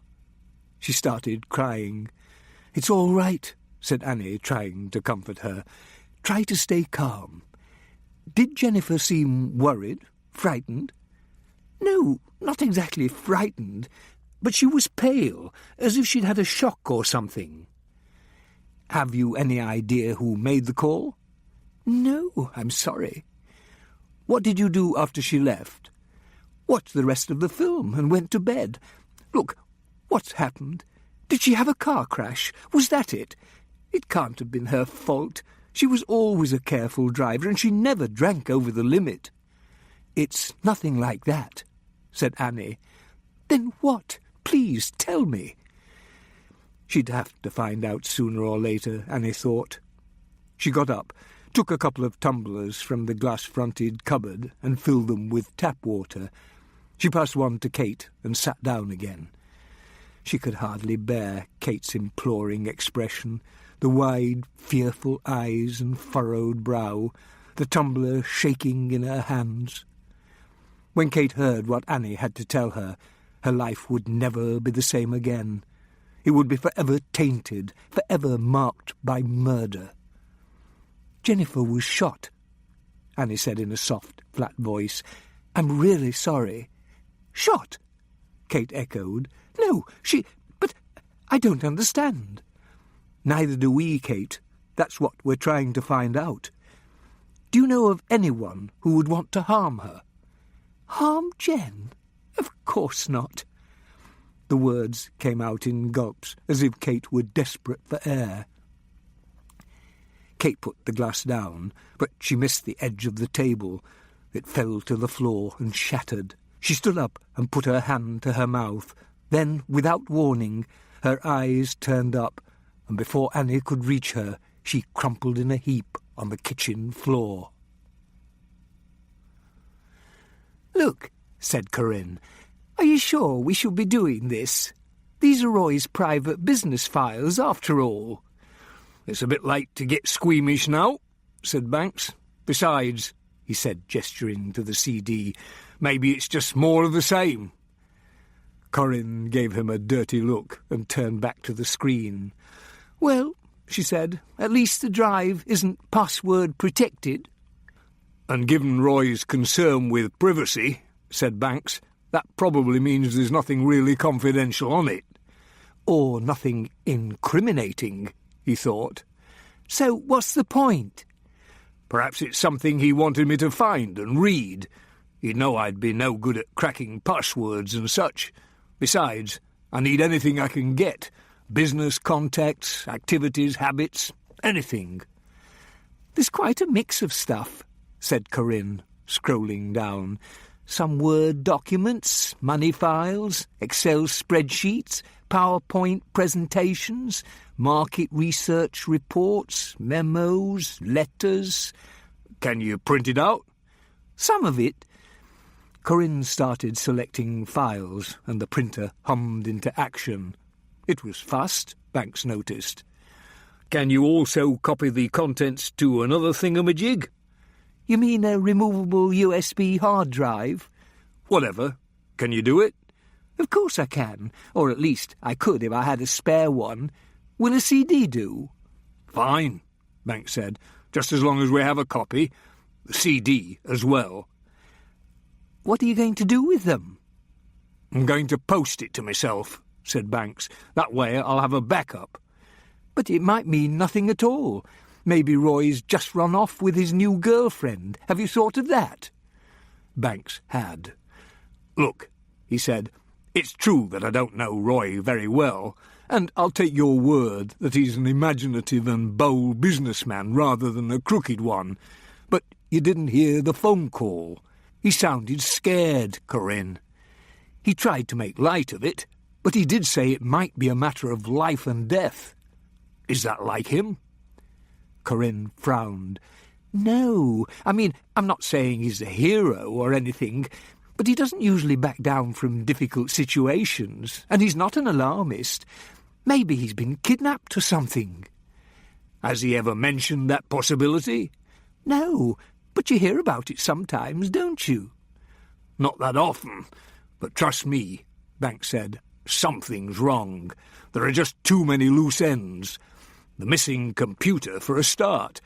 Speaker 2: She started crying. "It's all right," said Annie, trying to comfort her. "Try to stay calm. Did Jennifer seem worried, frightened?" "No, not exactly frightened, but she was pale, as if she'd had a shock or something." "Have you any idea who made the call?" "No, I'm sorry." "What did you do after she left?" "Watched the rest of the film and went to bed. Look, what's happened? Did she have a car crash? Was that it? It can't have been her fault. She was always a careful driver, and she never drank over the limit." "It's nothing like that," said Annie. "Then what? Please tell me." She'd have to find out sooner or later, Annie thought. She got up, took a couple of tumblers from the glass-fronted cupboard and filled them with tap water. She passed one to Kate and sat down again. She could hardly bear Kate's imploring expression, the wide, fearful eyes and furrowed brow, the tumbler shaking in her hands. When Kate heard what Annie had to tell her, her life would never be the same again. It would be forever tainted, forever marked by murder. "Jennifer was shot," Annie said in a soft, flat voice. "I'm really sorry." "Shot?" Kate echoed. "No, but I don't understand." "Neither do we, Kate. That's what we're trying to find out. Do you know of anyone who would want to harm her?" "Harm Jen? Of course not." The words came out in gulps, as if Kate were desperate for air. Kate put the glass down, but she missed the edge of the table. It fell to the floor and shattered. She stood up and put her hand to her mouth. Then, without warning, her eyes turned up, and before Annie could reach her, she crumpled in a heap on the kitchen floor. "Look," said Corinne, "are you sure we should be doing this? These are Roy's private business files, after all." "It's a bit late to get squeamish now," said Banks. "Besides," he said, gesturing to the CD, "maybe it's just more of the same." Corinne gave him a dirty look and turned back to the screen.
Speaker 3: "Well," she said, "at least the drive isn't password protected."
Speaker 2: "And given Roy's concern with privacy," said Banks, "that probably means there's nothing really confidential on it."
Speaker 3: Or nothing incriminating, he thought. "So what's the point?"
Speaker 2: "Perhaps it's something he wanted me to find and read. He'd know I'd be no good at cracking passwords and such. Besides, I need anything I can get. Business contacts, activities, habits, anything."
Speaker 3: "There's quite a mix of stuff," said Corinne, scrolling down. "Some Word documents, money files, Excel spreadsheets, PowerPoint presentations, market research reports, memos, letters."
Speaker 2: "Can you print it out?"
Speaker 3: "Some of it."
Speaker 2: Corinne started selecting files, and the printer hummed into action. It was fast, Banks noticed. "Can you also copy the contents to another thingamajig?"
Speaker 3: "You mean a removable USB hard drive?"
Speaker 2: "Whatever. Can you do it?"
Speaker 3: "Of course I can, or at least I could if I had a spare one. Will a CD do?"
Speaker 2: "Fine," Banks said, "just as long as we have a copy. The CD as well."
Speaker 3: "What are you going to do with them?"
Speaker 2: "I'm going to post it to myself," said Banks. "That way I'll have a backup."
Speaker 3: "But it might mean nothing at all. Maybe Roy's just run off with his new girlfriend. Have you thought of that?"
Speaker 2: Banks had. "Look," he said, "it's true that I don't know Roy very well, and I'll take your word that he's an imaginative and bold businessman rather than a crooked one. But you didn't hear the phone call. He sounded scared, Corinne. He tried to make light of it, but he did say it might be a matter of life and death. Is that like him?"
Speaker 3: Corinne frowned. "No, I mean, I'm not saying he's a hero or anything, but he doesn't usually back down from difficult situations, and he's not an alarmist. Maybe he's been kidnapped or something."
Speaker 2: "Has he ever mentioned that possibility?"
Speaker 3: "No, but you hear about it sometimes, don't you?"
Speaker 2: "Not that often, but trust me," Banks said, "something's wrong. There are just too many loose ends. The missing computer, for a start.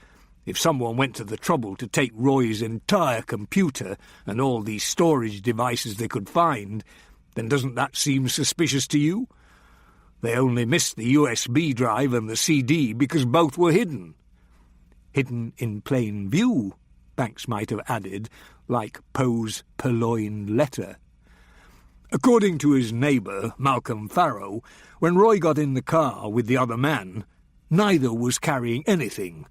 Speaker 2: If someone went to the trouble to take Roy's entire computer and all the storage devices they could find, then doesn't that seem suspicious to you? They only missed the USB drive and the CD because both were hidden."
Speaker 3: "Hidden in plain view," Banks might have added, like Poe's purloined letter.
Speaker 2: According to his neighbour, Malcolm Farrow, when Roy got in the car with the other man, neither was carrying anything.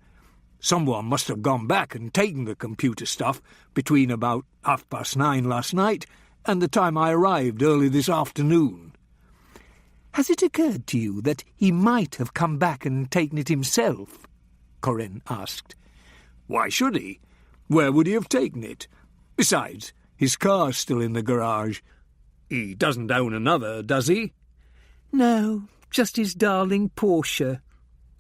Speaker 2: Someone must have gone back and taken the computer stuff between about 9:30 last night and the time I arrived early this afternoon."
Speaker 3: "Has it occurred to you that he might have come back and taken it himself?" Corinne asked.
Speaker 2: "Why should he? Where would he have taken it? Besides, his car's still in the garage. He doesn't own another, does he?"
Speaker 3: "No, just his darling Porsche.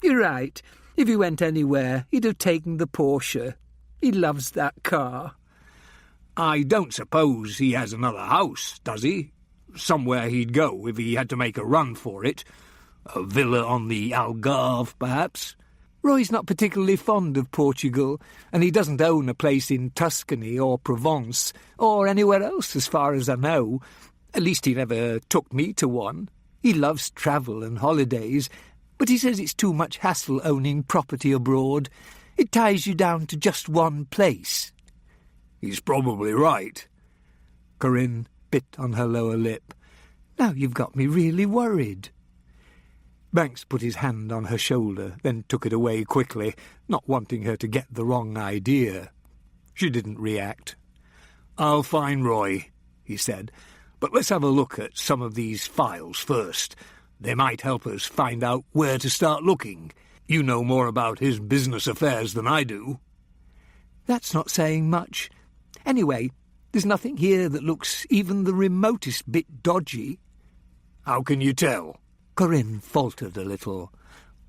Speaker 3: You're right. If he went anywhere, he'd have taken the Porsche. He loves that car."
Speaker 2: "I don't suppose he has another house, does he? Somewhere he'd go if he had to make a run for it. A villa on the Algarve, perhaps?"
Speaker 3: "Roy's not particularly fond of Portugal, and he doesn't own a place in Tuscany or Provence, or anywhere else as far as I know. At least he never took me to one. He loves travel and holidays, but he says it's too much hassle owning property abroad. It ties you down to just one place."
Speaker 2: "He's probably right."
Speaker 3: Corinne bit on her lower lip. "Now you've got me really worried."
Speaker 2: Banks put his hand on her shoulder, then took it away quickly, not wanting her to get the wrong idea. She didn't react. "I'll find Roy," he said, "but let's have a look at some of these files first. They might help us find out where to start looking. You know more about his business affairs than I do."
Speaker 3: "That's not saying much. Anyway, there's nothing here that looks even the remotest bit dodgy."
Speaker 2: "How can you tell?"
Speaker 3: Corinne faltered a little.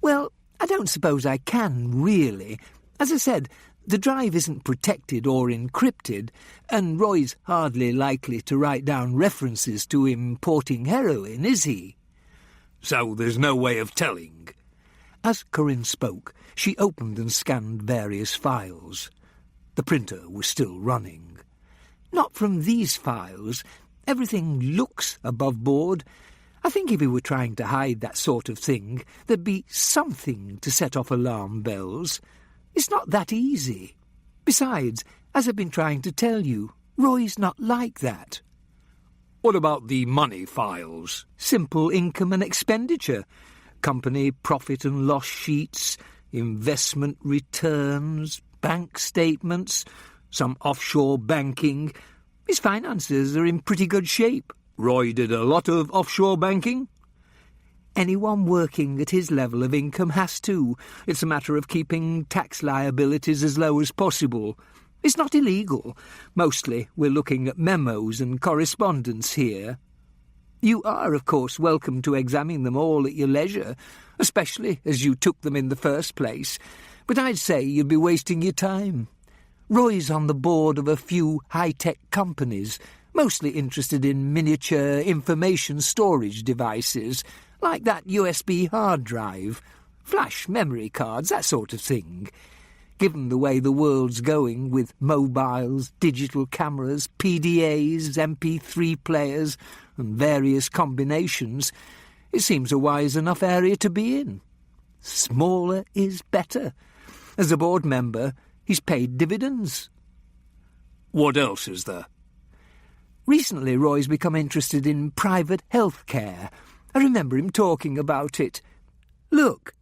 Speaker 3: "Well, I don't suppose I can, really. As I said, The drive isn't protected or encrypted, and Roy's hardly likely to write down references to importing heroin, is he?
Speaker 2: So there's no way of telling.
Speaker 3: As Corinne spoke, she opened and scanned various files. The printer was still running. Not from these files. Everything looks above board. I think if he were trying to hide that sort of thing, there'd be something to set off alarm bells. It's not that easy. Besides, as I've been trying to tell you, Roy's not like that.
Speaker 2: What about the money files?
Speaker 3: Simple income and expenditure, company profit and loss sheets, investment returns, bank statements, some offshore banking. His finances are in pretty good shape.
Speaker 2: Roy did a lot of offshore banking?
Speaker 3: Anyone working at his level of income has to. It's a matter of keeping tax liabilities as low as possible. It's not illegal. Mostly we're looking at memos and correspondence here. You are, of course, welcome to examine them all at your leisure, especially as you took them in the first place, but I'd say you'd be wasting your time. Roy's on the board of a few high-tech companies, mostly interested in miniature information storage devices, like that USB hard drive, flash memory cards, that sort of thing. Given the way the world's going with mobiles, digital cameras, PDAs, MP3 players, and various combinations, it seems a wise enough area to be in. Smaller is better. As a board member, he's paid dividends.
Speaker 2: What else is there?
Speaker 3: Recently, Roy's become interested in private health care. I remember him talking about it. Look.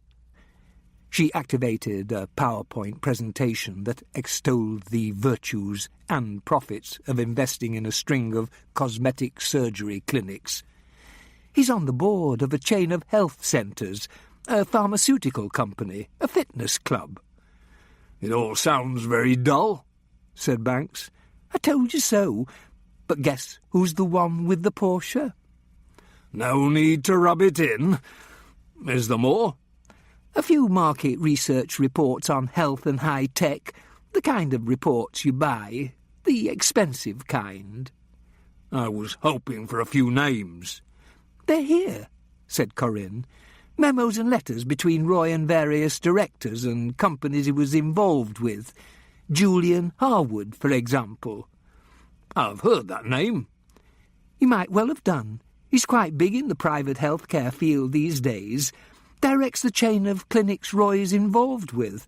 Speaker 3: She activated a PowerPoint presentation that extolled the virtues and profits of investing in a string of cosmetic surgery clinics. He's on the board of a chain of health centres, a pharmaceutical company, a fitness club.
Speaker 2: It all sounds very dull, said Banks.
Speaker 3: I told you so. But guess who's the one with the Porsche?
Speaker 2: No need to rub it in. Is there more?
Speaker 3: A few market research reports on health and high-tech, the kind of reports you buy, the expensive kind.
Speaker 2: I was hoping for a few names.
Speaker 3: They're here, said Corinne. Memos and letters between Roy and various directors and companies he was involved with. Julian Harwood, for example.
Speaker 2: I've heard that name.
Speaker 3: You might well have done. He's quite big in the private healthcare field these days. Directs the chain of clinics Roy's involved with.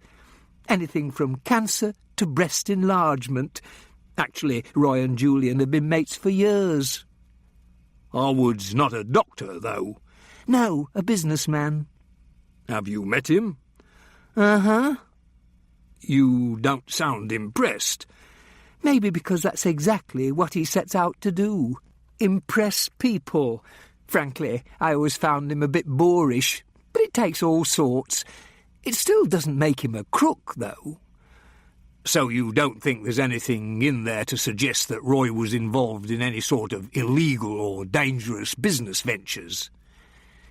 Speaker 3: Anything from cancer to breast enlargement. Actually, Roy and Julian have been mates for years.
Speaker 2: Harwood's not a doctor, though.
Speaker 3: No, a businessman.
Speaker 2: Have you met him?
Speaker 3: Uh-huh.
Speaker 2: You don't sound impressed.
Speaker 3: Maybe because that's exactly what he sets out to do. Impress people. Frankly, I always found him a bit boorish, but it takes all sorts. It still doesn't make him a crook, though.
Speaker 2: So you don't think there's anything in there to suggest that Roy was involved in any sort of illegal or dangerous business ventures?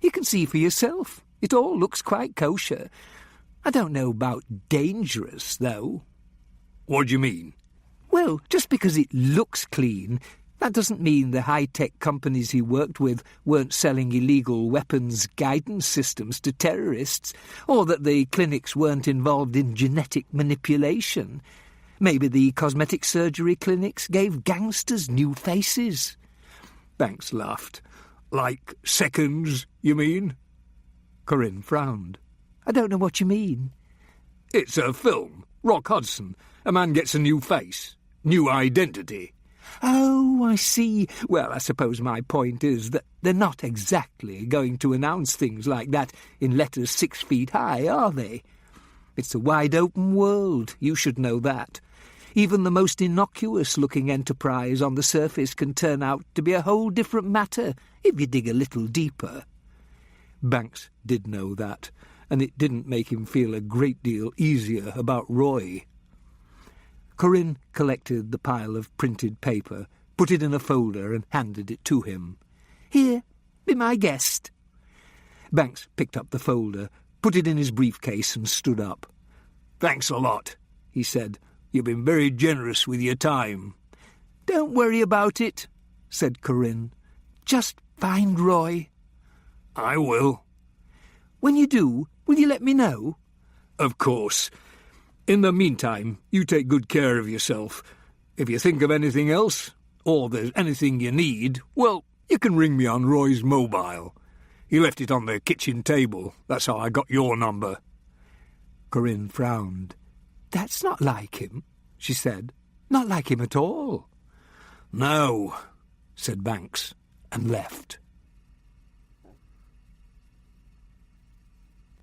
Speaker 3: You can see for yourself. It all looks quite kosher. I don't know about dangerous, though.
Speaker 2: What do you mean?
Speaker 3: Well, just because it looks clean, that doesn't mean the high-tech companies he worked with weren't selling illegal weapons guidance systems to terrorists, or that the clinics weren't involved in genetic manipulation. Maybe the cosmetic surgery clinics gave gangsters new faces.
Speaker 2: Banks laughed. Like seconds, you mean?
Speaker 3: Corinne frowned. I don't know what you mean.
Speaker 2: It's a film. Rock Hudson. A man gets a new face. New identity.
Speaker 3: Oh, I see. Well, I suppose my point is that they're not exactly going to announce things like that in letters 6 feet high, are they? It's a wide-open world. You should know that. Even the most innocuous-looking enterprise on the surface can turn out to be a whole different matter if you dig a little deeper. Banks did know that, and it didn't make him feel a great deal easier about Roy. Corinne collected the pile of printed paper, put it in a folder and handed it to him. Here, be my guest. Banks picked up the folder, put it in his briefcase and stood up.
Speaker 2: Thanks a lot. he said. "You've been very generous with your time."
Speaker 3: "Don't worry about it," said Corinne. "Just find Roy."
Speaker 2: "I will."
Speaker 3: "When you do, will you let me know?"
Speaker 2: "Of course. In the meantime, you take good care of yourself. If you think of anything else, or there's anything you need, well, you can ring me on Roy's mobile. He left it on the kitchen table. That's how I got your number."
Speaker 3: Corinne frowned. "That's not like him," she said. "Not like him at all."
Speaker 2: "No," said Banks, and left.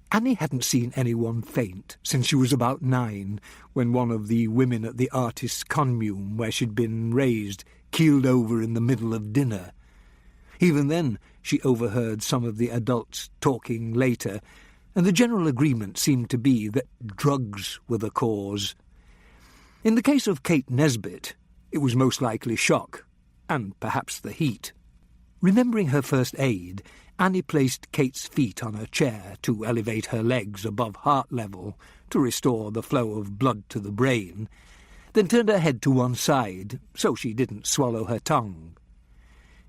Speaker 3: Annie hadn't seen anyone faint since she was about 9, when one of the women at the artist's commune where she'd been raised keeled over in the middle of dinner. Even then she overheard some of the adults talking later, and the general agreement seemed to be that drugs were the cause. In the case of Kate Nesbit, it was most likely shock, and perhaps the heat. Remembering her first aid, Annie placed Kate's feet on a chair to elevate her legs above heart level to restore the flow of blood to the brain, then turned her head to one side so she didn't swallow her tongue.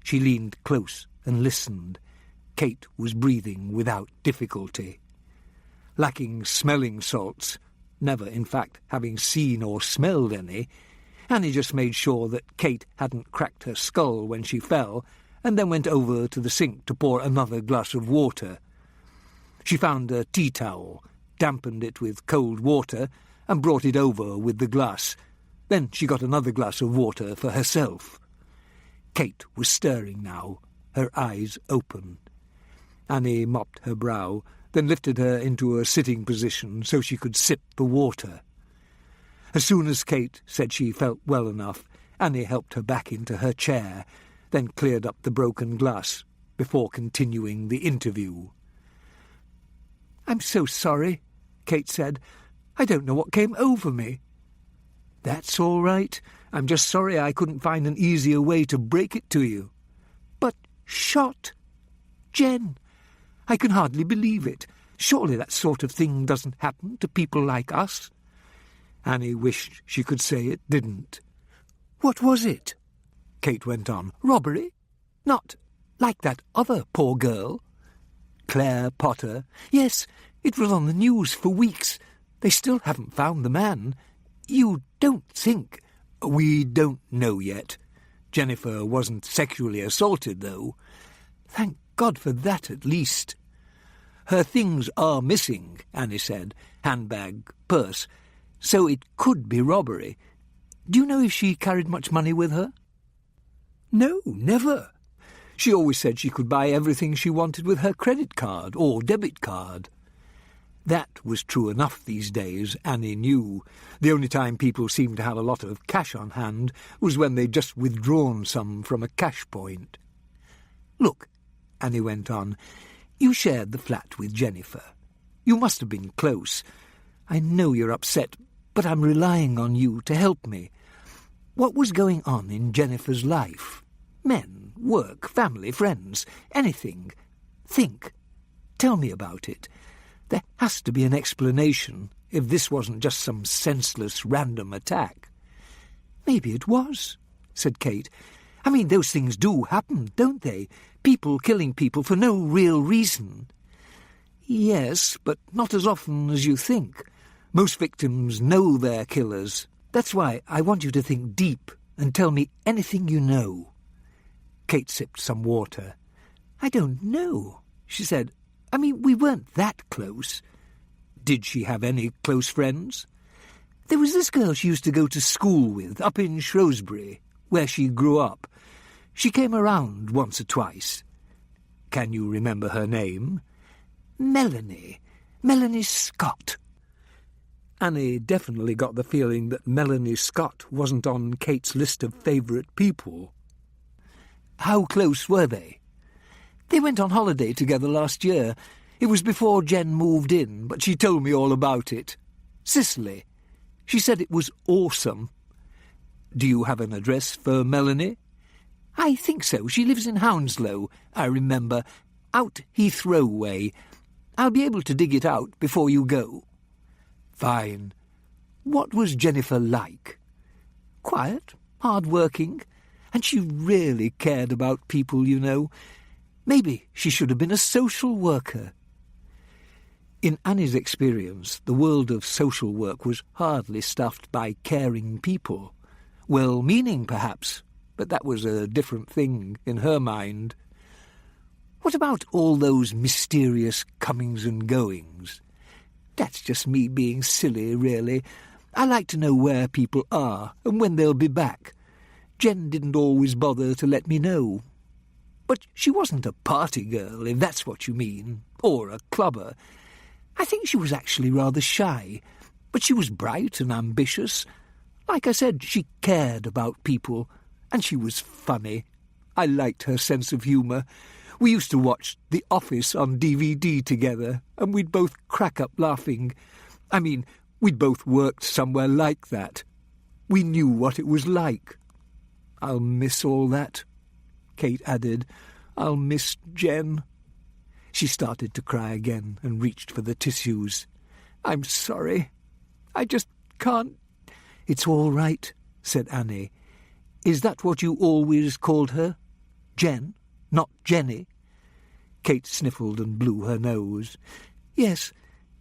Speaker 3: She leaned close and listened. Kate was breathing without difficulty. Lacking smelling salts, never in fact having seen or smelled any, Annie just made sure that Kate hadn't cracked her skull when she fell, and then went over to the sink to pour another glass of water. She found a tea towel, dampened it with cold water, and brought it over with the glass. Then she got another glass of water for herself. Kate was stirring now, her eyes open. Annie mopped her brow, then lifted her into a sitting position so she could sip the water. As soon as Kate said she felt well enough, Annie helped her back into her chair, then cleared up the broken glass before continuing the interview. "I'm so sorry," Kate said. "I don't know what came over me." "That's all right. I'm just sorry I couldn't find an easier way to break it to you." "But shot? Jen, I can hardly believe it. Surely that sort of thing doesn't happen to people like us." Annie wished she could say it didn't. "What was it?" Kate went on. "Robbery? Not like that other poor girl?" "Claire Potter? Yes, it was on the news for weeks. They still haven't found the man. You don't think—" "We don't know yet. Jennifer wasn't sexually assaulted, though." "Thank God for that, at least." "Her things are missing," Annie said. "Handbag, purse. So it could be robbery. Do you know if she carried much money with her?" "No, never. She always said she could buy everything she wanted with her credit card or debit card." That was true enough these days, Annie knew. The only time people seemed to have a lot of cash on hand was when they'd just withdrawn some from a cash point. "Look," Annie went on, "you shared the flat with Jennifer. You must have been close. I know you're upset, but I'm relying on you to help me. What was going on in Jennifer's life? Men, work, family, friends, anything. Think. Tell me about it. There has to be an explanation if this wasn't just some senseless random attack." "Maybe it was," said Kate. "I mean, those things do happen, don't they? People killing people for no real reason." "Yes, but not as often as you think. Most victims know they're killers. That's why I want you to think deep and tell me anything you know." Kate sipped some water. "I don't know," she said. "I mean, we weren't that close." "Did she have any close friends?" "There was this girl she used to go to school with up in Shrewsbury, where she grew up. She came around once or twice." "Can you remember her name?" "Melanie. Melanie Scott." Annie definitely got the feeling that Melanie Scott wasn't on Kate's list of favourite people. "How close were they?" "They went on holiday together last year. It was before Jen moved in, but she told me all about it. Sicily. She said it was awesome." "Do you have an address for Melanie?" "I think so. She lives in Hounslow, I remember. Out Heathrow way. I'll be able to dig it out before you go." "Fine. What was Jennifer like? Quiet, hard-working, and she really cared about people, you know. Maybe she should have been a social worker. In Annie's experience, the world of social work was hardly stuffed by caring people. Well-meaning, perhaps, but that was a different thing in her mind. What about all those mysterious comings and goings? That's just me being silly, really. I like to know where people are and when they'll be back. Jen didn't always bother to let me know. But she wasn't a party girl, if that's what you mean, or a clubber. I think she was actually rather shy, but she was bright and ambitious. Like I said, she cared about people, and she was funny. I liked her sense of humour. We used to watch The Office on DVD together, and we'd both crack up laughing. I mean, we'd both worked somewhere like that. We knew what it was like. I'll miss all that, Kate added. I'll miss Jen. She started to cry again and reached for the tissues. I'm sorry. I just can't. It's all right, said Annie. Is that what you always called her? Jen, not Jenny? Kate sniffled and blew her nose. Yes,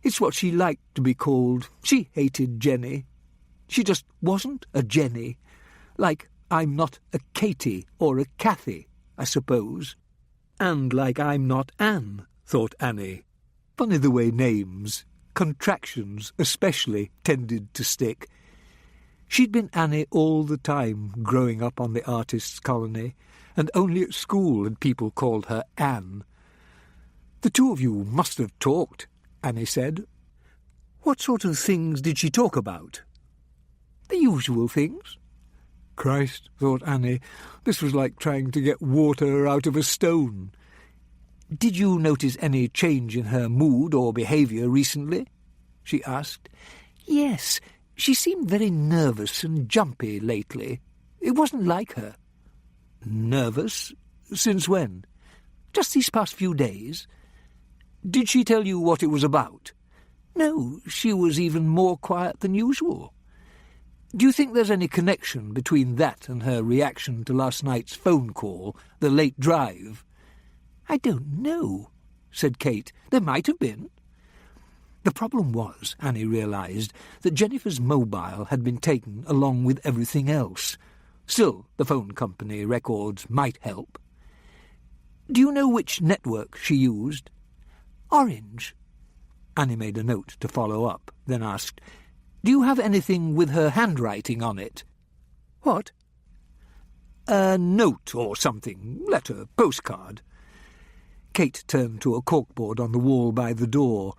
Speaker 3: it's what she liked to be called. She hated Jenny. She just wasn't a Jenny. Like I'm not a Katie or a Kathy, I suppose. And like I'm not Anne, thought Annie. Funny the way names, contractions especially, tended to stick. She'd been Annie all the time growing up on the artists' colony, and only at school had people called her Anne. The two of you must have talked, Annie said. What sort of things did she talk about? The usual things. Christ, thought Annie, this was like trying to get water out of a stone. Did you notice any change in her mood or behaviour recently? She asked. Yes, she seemed very nervous and jumpy lately. It wasn't like her. Nervous? Since when? Just these past few days. Did she tell you what it was about? No, she was even more quiet than usual. Do you think there's any connection between that and her reaction to last night's phone call, the late drive? I don't know, said Kate. There might have been. The problem was, Annie realised, that Jennifer's mobile had been taken along with everything else. Still, the phone company records might help. Do you know which network she used? Orange. Annie made a note to follow up, then asked, Do you have anything with her handwriting on it? What? A note or something, letter, postcard. Kate turned to a corkboard on the wall by the door.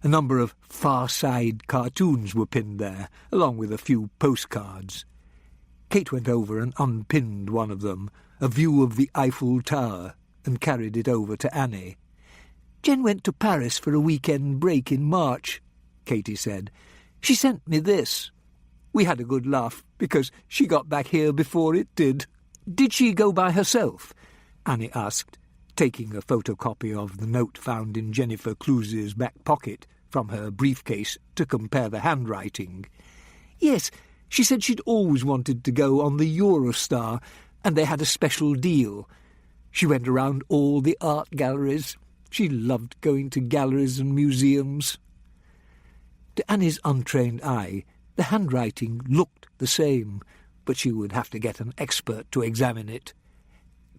Speaker 3: A number of Far Side cartoons were pinned there, along with a few postcards. Kate went over and unpinned one of them, a view of the Eiffel Tower, and carried it over to Annie. Jen went to Paris for a weekend break in March, Katie said. She sent me this. We had a good laugh, because she got back here before it did. Did she go by herself? Annie asked, taking a photocopy of the note found in Jennifer Cluse's back pocket from her briefcase to compare the handwriting. Yes, she said she'd always wanted to go on the Eurostar, and they had a special deal. She went around all the art galleries. She loved going to galleries and museums. To Annie's untrained eye, the handwriting looked the same, but she would have to get an expert to examine it.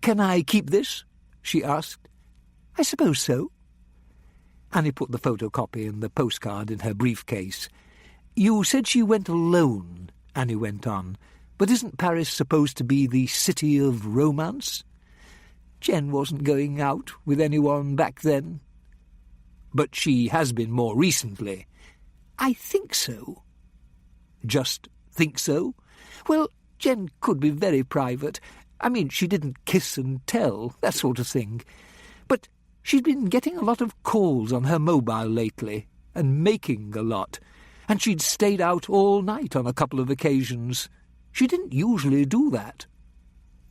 Speaker 3: "Can I keep this?" she asked. "I suppose so." Annie put the photocopy and the postcard in her briefcase. "You said she went alone," Annie went on, "but isn't Paris supposed to be the city of romance? Jen wasn't going out with anyone back then." "But she has been more recently." "I think so." "Just think so?" "Well, Jen could be very private. I mean, she didn't kiss and tell, that sort of thing. But she'd been getting a lot of calls on her mobile lately, and making a lot, and she'd stayed out all night on a couple of occasions. She didn't usually do that."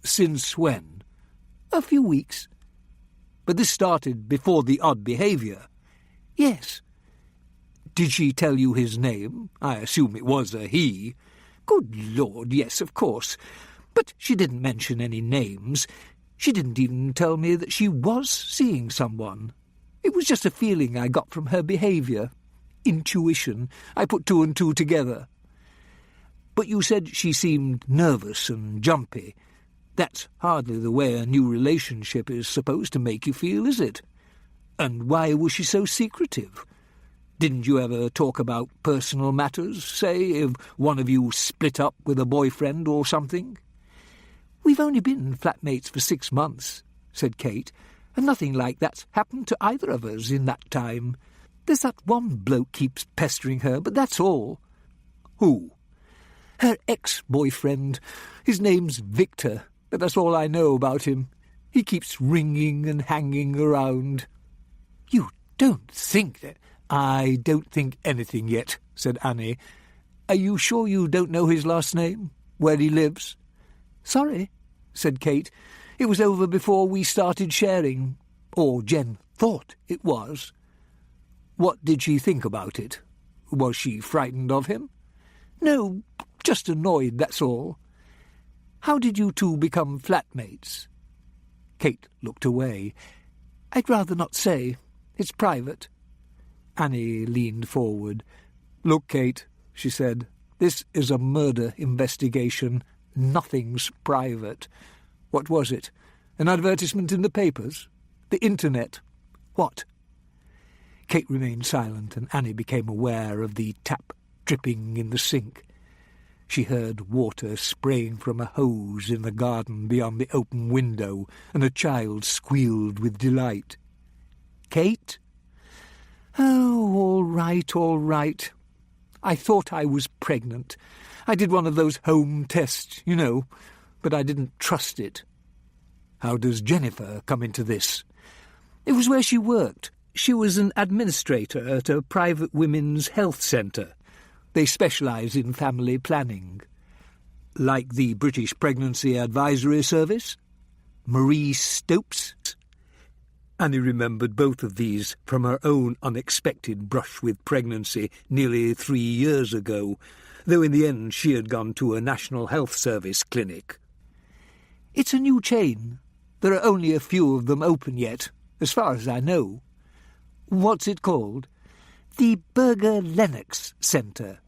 Speaker 3: "Since when?" "A few weeks." "But this started before the odd behaviour." "Yes."
Speaker 2: Did she tell you his name? I assume it was a he.
Speaker 3: Good Lord, yes, of course. But she didn't mention any names. She didn't even tell me that she was seeing someone. It was just a feeling I got from her behaviour. Intuition. I put two and two together. But you said she seemed nervous and jumpy. That's hardly the way a new relationship is supposed to make you feel, is it? And why was she so secretive? Didn't you ever talk about personal matters, say, if one of you split up with a boyfriend or something? We've only been flatmates for 6 months, said Kate, and nothing like that's happened to either of us in that time. There's that one bloke keeps pestering her, but that's all.
Speaker 2: Who?
Speaker 3: Her ex-boyfriend. His name's Victor, but that's all I know about him. He keeps ringing and hanging around.
Speaker 2: You don't think that... I don't think anything yet, said Annie. Are you sure you don't know his last name? Where he lives?
Speaker 3: Sorry, said Kate. It was over before we started sharing. Or Jen thought it was.
Speaker 2: What did she think about it? Was she frightened of him?
Speaker 3: No, just annoyed, that's all. How did you two become flatmates?
Speaker 2: Kate looked away.
Speaker 3: I'd rather not say. It's private.
Speaker 2: Annie leaned forward. Look, Kate, she said, this is a murder investigation. Nothing's private. What was it? An advertisement in the papers? The internet? What? Kate remained silent, and Annie became aware of the tap dripping in the sink. She heard water spraying from a hose in the garden beyond the open window, and a child squealed with delight.
Speaker 3: Kate? Oh, all right, all right. I thought I was pregnant. I did one of those home tests, you know, but I didn't trust it.
Speaker 2: How does Jennifer come into this?
Speaker 3: It was where she worked. She was an administrator at a private women's health centre. They specialise in family planning.
Speaker 2: Like the British Pregnancy Advisory Service?
Speaker 3: Marie Stopes?
Speaker 2: Annie remembered both of these from her own unexpected brush with pregnancy nearly 3 years ago, though in the end she had gone to a National Health Service clinic.
Speaker 3: It's a new chain. There are only a few of them open yet, as far as I know.
Speaker 2: What's it called?
Speaker 3: The Berger Lennox Centre.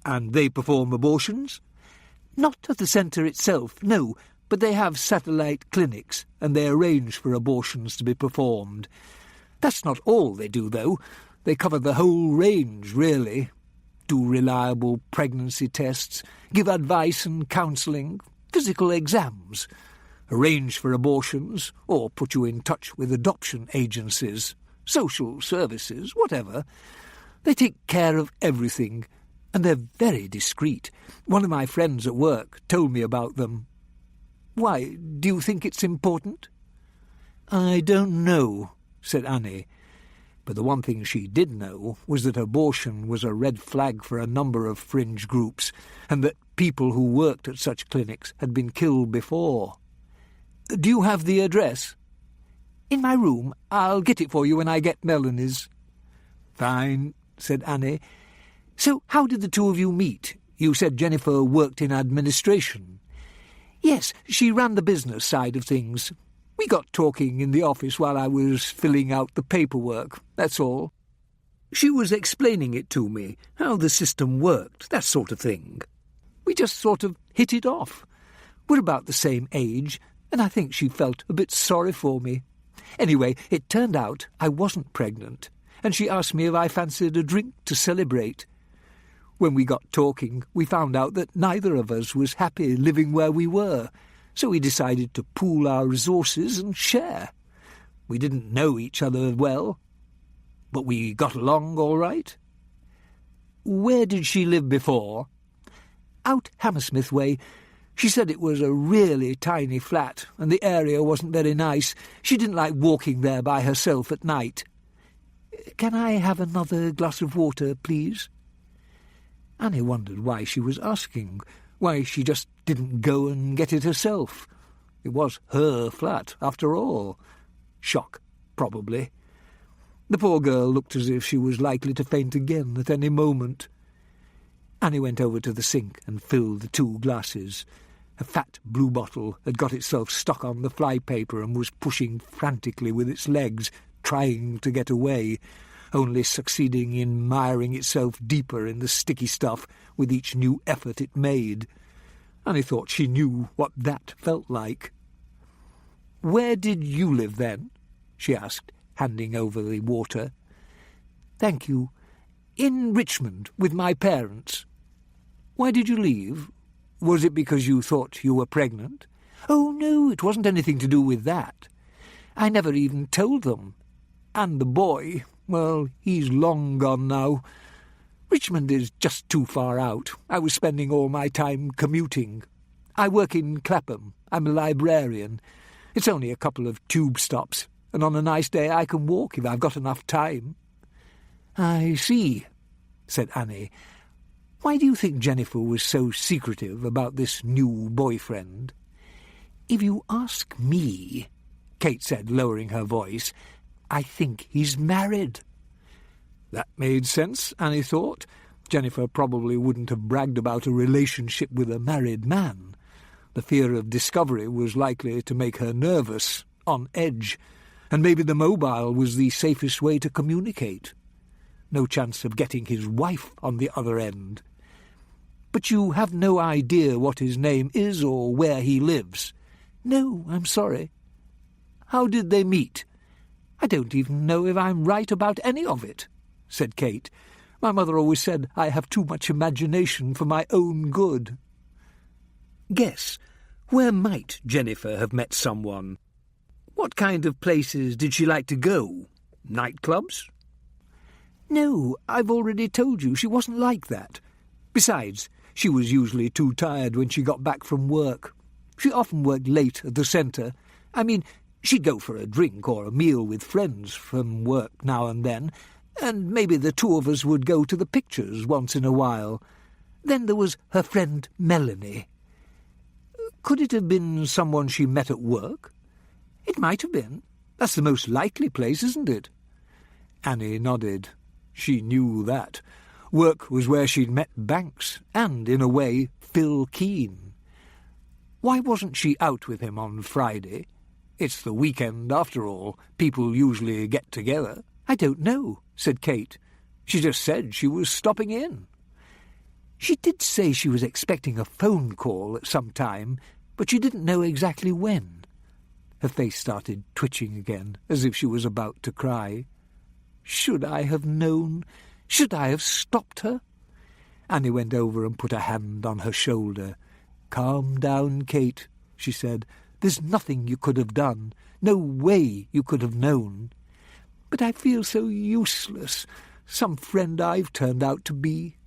Speaker 2: And they perform abortions?
Speaker 3: Not at the centre itself, no, but they have satellite clinics, and they arrange for abortions to be performed. That's not all they do, though. They cover the whole range, really. Do reliable pregnancy tests, give advice and counselling, physical exams, arrange for abortions, or put you in touch with adoption agencies, social services, whatever. They take care of everything, and they're very discreet. One of my friends at work told me about them. Why, do you think it's important?
Speaker 2: I don't know, said Annie. But the one thing she did know was that abortion was a red flag for a number of fringe groups, and that people who worked at such clinics had been killed before.
Speaker 3: Do you have the address? In my room. I'll get it for you when I get Melanie's.
Speaker 2: Fine, said Annie.
Speaker 3: So how did the two of you meet? You said Jennifer worked in administration. Yes, she ran the business side of things. We got talking in the office while I was filling out the paperwork, that's all.
Speaker 2: She was explaining it to me, how the system worked, that sort of thing.
Speaker 3: We just sort of hit it off. We're about the same age, and I think she felt a bit sorry for me. Anyway, it turned out I wasn't pregnant, and she asked me if I fancied a drink to celebrate. When we got talking, we found out that neither of us was happy living where we were, so we decided to pool our resources and share. We didn't know each other well, but we got along all right.
Speaker 2: Where did she live before?
Speaker 3: Out Hammersmith way. She said it was a really tiny flat, and the area wasn't very nice. She didn't like walking there by herself at night. Can I have another glass of water, please?
Speaker 2: Annie wondered why she was asking, why she just didn't go and get it herself. It was her flat, after all. Shock, probably. The poor girl looked as if she was likely to faint again at any moment. Annie went over to the sink and filled the 2 glasses. A fat blue bottle had got itself stuck on the flypaper and was pushing frantically with its legs, trying to get away, only succeeding in miring itself deeper in the sticky stuff with each new effort it made. Annie thought she knew what that felt like. "Where did you live then?" she asked, handing over the water. "Thank you. In Richmond, with my parents." "Why did you leave? Was it because you thought you were pregnant?" "Oh, no, it wasn't anything to do with that. I never even told them. And the boy, well, he's long gone now. Richmond is just too far out. I was spending all my time commuting. I work in Clapham. I'm a librarian. It's only a couple of tube stops, and on a nice day I can walk if I've got enough time." "I see," said Annie. "Why do you think Jennifer was so secretive about this new boyfriend?" "If you ask me," Kate said, lowering her voice, "I think he's married." That made sense, Annie thought. Jennifer probably wouldn't have bragged about a relationship with a married man. The fear of discovery was likely to make her nervous, on edge, and maybe the mobile was the safest way to communicate. No chance of getting his wife on the other end. "But you have no idea what his name is or where he lives?" "No, I'm sorry." "How did they meet?" "I don't even know if I'm right about any of it," said Kate. "My mother always said I have too much imagination for my own good." "Guess, where might Jennifer have met someone? What kind of places did she like to go? Nightclubs?" "No, I've already told you she wasn't like that. Besides, she was usually too tired when she got back from work. She often worked late at the centre. I mean, she'd go for a drink or a meal with friends from work now and then, and maybe the 2 of us would go to the pictures once in a while. Then there was her friend Melanie." "Could it have been someone she met at work?" "It might have been. That's the most likely place, isn't it?" Annie nodded. She knew that. Work was where she'd met Banks, and, in a way, Phil Keane. Why wasn't she out with him on Friday? It's the weekend, after all. People usually get together. "I don't know," said Kate. "She just said she was stopping in." "She did say she was expecting a phone call at some time, but she didn't know exactly when." Her face started twitching again, as if she was about to cry. "Should I have known? Should I have stopped her?" Annie went over and put a hand on her shoulder. "Calm down, Kate," she said. "There's nothing you could have done. No way you could have known." "But I feel so useless. Some friend I've turned out to be."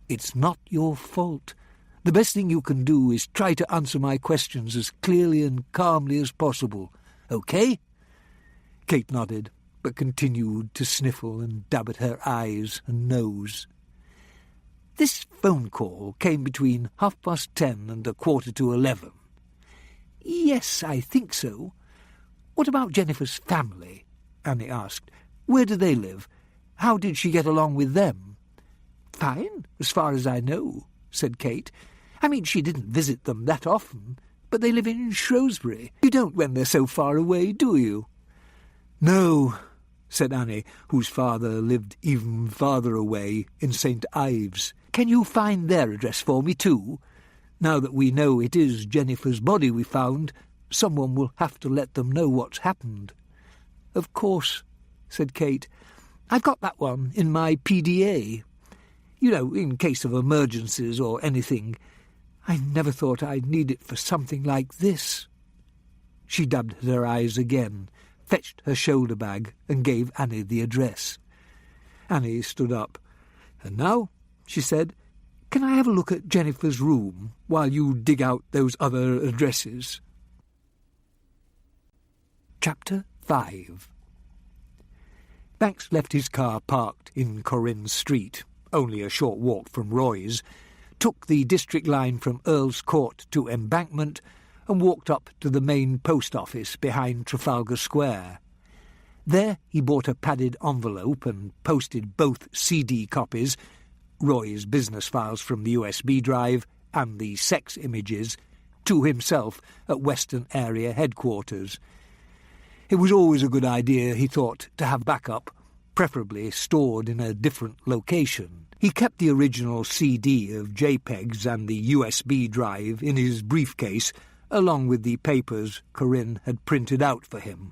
Speaker 2: "It's not your fault. The best thing you can do is try to answer my questions as clearly and calmly as possible. Okay?" Kate nodded, but continued to sniffle and dab at her eyes and nose. "This phone call came between 10:30 and 11:15. "Yes, I think so." "What about Jennifer's family?" Annie asked. "Where do they live? How did she get along with them?" "Fine, as far as I know," said Kate. "I mean, she didn't visit them that often, but they live in Shrewsbury. You don't when they're so far away, do you?" "No," said Annie, whose father lived even farther away, in St. Ives. "Can you find their address for me too? Now that we know it is Jennifer's body we found, someone will have to let them know what's happened." "Of course," said Kate. "I've got that one in my PDA. You know, in case of emergencies or anything. I never thought I'd need it for something like this." She dabbed at her eyes again, fetched her shoulder bag, and gave Annie the address. Annie stood up. "And now," she said, "can I have a look at Jennifer's room while you dig out those other addresses?" Chapter 5. Banks left his car parked in Corinne Street, only a short walk from Roy's, took the district line from Earl's Court to Embankment, and walked up to the main post office behind Trafalgar Square.
Speaker 3: There he bought a padded envelope and posted both CD copies, Roy's business files from the USB drive and the sex images, to himself at Western Area Headquarters. It was always a good idea, he thought, to have backup, preferably stored in a different location. He kept the original CD of JPEGs and the USB drive in his briefcase, along with the papers Corinne had printed out for him.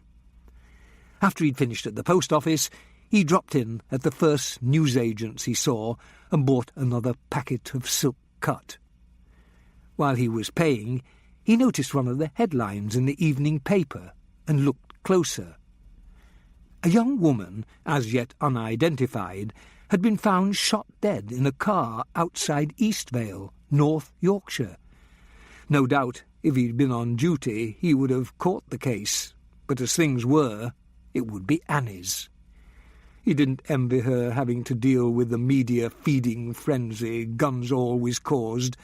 Speaker 3: After he'd finished at the post office, he dropped in at the first newsagents he saw and bought another packet of silk cut. While he was paying, he noticed one of the headlines in the evening paper and looked closer. A young woman, as yet unidentified, had been found shot dead in a car outside Eastvale, North Yorkshire. No doubt, if he'd been on duty, he would have caught the case, but as things were, it would be Annie's. He didn't envy her having to deal with the media-feeding frenzy guns always caused,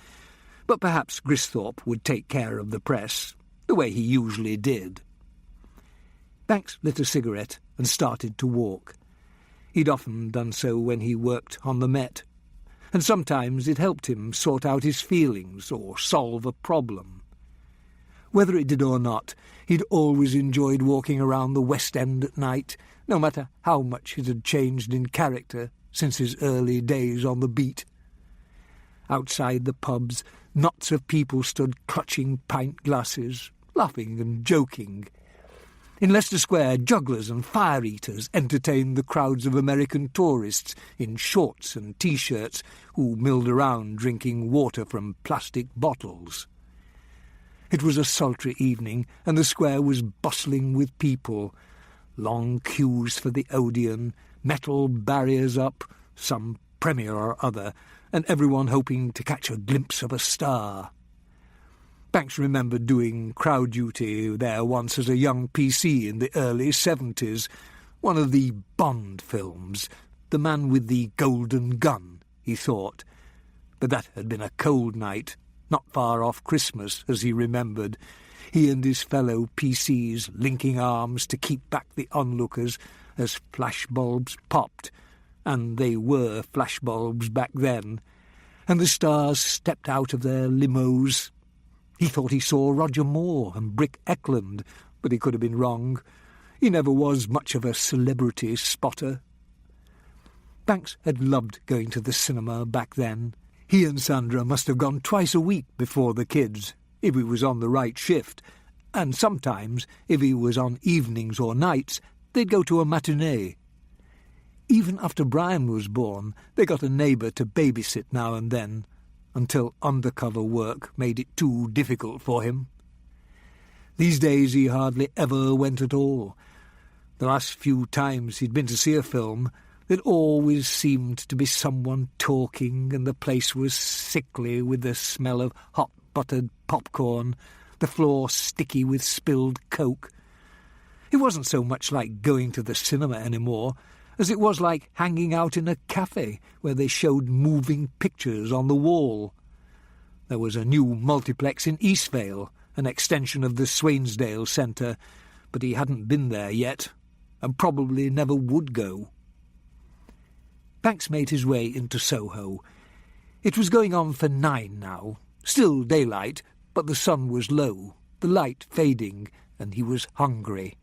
Speaker 3: but perhaps Gristhorpe would take care of the press, the way he usually did. Banks lit a cigarette and started to walk. He'd often done so when he worked on the Met, and sometimes it helped him sort out his feelings or solve a problem. Whether it did or not, he'd always enjoyed walking around the West End at night, no matter how much it had changed in character since his early days on the beat. Outside the pubs, knots of people stood clutching pint glasses, laughing and joking. In Leicester Square, jugglers and fire-eaters entertained the crowds of American tourists in shorts and T-shirts who milled around drinking water from plastic bottles. It was a sultry evening, and the square was bustling with people. Long queues for the Odeon, metal barriers up, some premiere or other, and everyone hoping to catch a glimpse of a star. Banks remembered doing crowd duty there once as a young PC in the early 70s, one of the Bond films, The Man with the Golden Gun, he thought. But that had been a cold night, not far off Christmas, as he remembered, he and his fellow PCs linking arms to keep back the onlookers as flashbulbs popped, and they were flashbulbs back then, and the stars stepped out of their limos. He thought he saw Roger Moore and Brick Eklund, but he could have been wrong. He never was much of a celebrity spotter. Banks had loved going to the cinema back then. He and Sandra must have gone twice a week before the kids, if he was on the right shift, and sometimes, if he was on evenings or nights, they'd go to a matinee. Even after Brian was born, they got a neighbour to babysit now and then, until undercover work made it too difficult for him. These days he hardly ever went at all. The last few times he'd been to see a film, there always seemed to be someone talking, and the place was sickly with the smell of hot buttered popcorn, the floor sticky with spilled Coke. It wasn't so much like going to the cinema anymore as it was like hanging out in a cafe where they showed moving pictures on the wall. There was a new multiplex in Eastvale, an extension of the Swainsdale Centre, but he hadn't been there yet, and probably never would go. Banks made his way into Soho. It was going on for 9 now, still daylight, but the sun was low, the light fading, and he was hungry.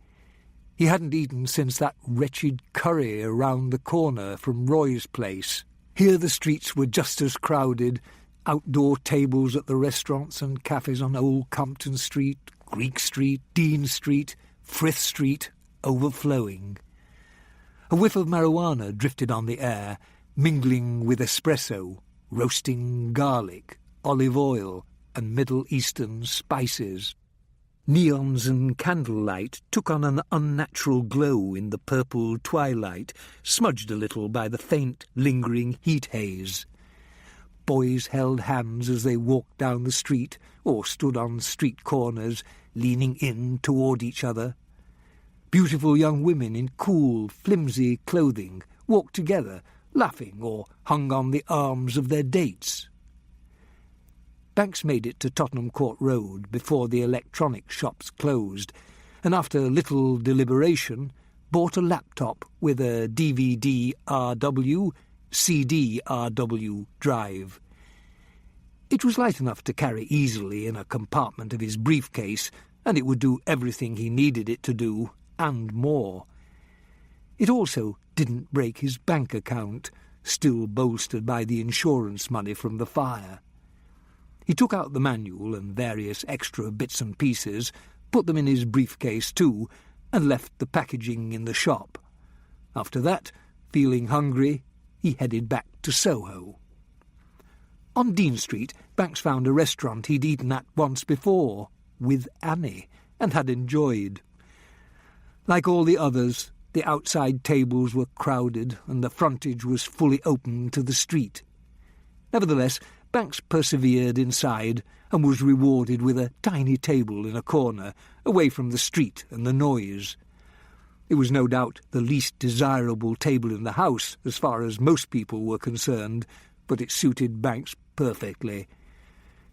Speaker 3: He hadn't eaten since that wretched curry around the corner from Roy's place. Here the streets were just as crowded, outdoor tables at the restaurants and cafes on Old Compton Street, Greek Street, Dean Street, Frith Street, overflowing. A whiff of marijuana drifted on the air, mingling with espresso, roasting garlic, olive oil, and Middle Eastern spices. Neons and candlelight took on an unnatural glow in the purple twilight, smudged a little by the faint, lingering heat haze. Boys held hands as they walked down the street or stood on street corners, leaning in toward each other. Beautiful young women in cool, flimsy clothing walked together, laughing or hung on the arms of their dates. Banks made it to Tottenham Court Road before the electronic shops closed, and after little deliberation
Speaker 2: bought a laptop with a DVD-RW, CD-RW drive. It was light enough to carry easily in a compartment of his briefcase, and it would do everything he needed it to do, and more. It also didn't break his bank account, still bolstered by the insurance money from the fire. He took out the manual and various extra bits and pieces, put them in his briefcase too, and left the packaging in the shop. After that, feeling hungry, he headed back to Soho. On Dean Street, Banks found a restaurant he'd eaten at once before, with Annie, and had enjoyed. Like all the others, the outside tables were crowded and the frontage was fully open to the street. Nevertheless, Banks persevered inside and was rewarded with a tiny table in a corner, away from the street and the noise. It was no doubt the least desirable table in the house, as far as most people were concerned, but it suited Banks perfectly.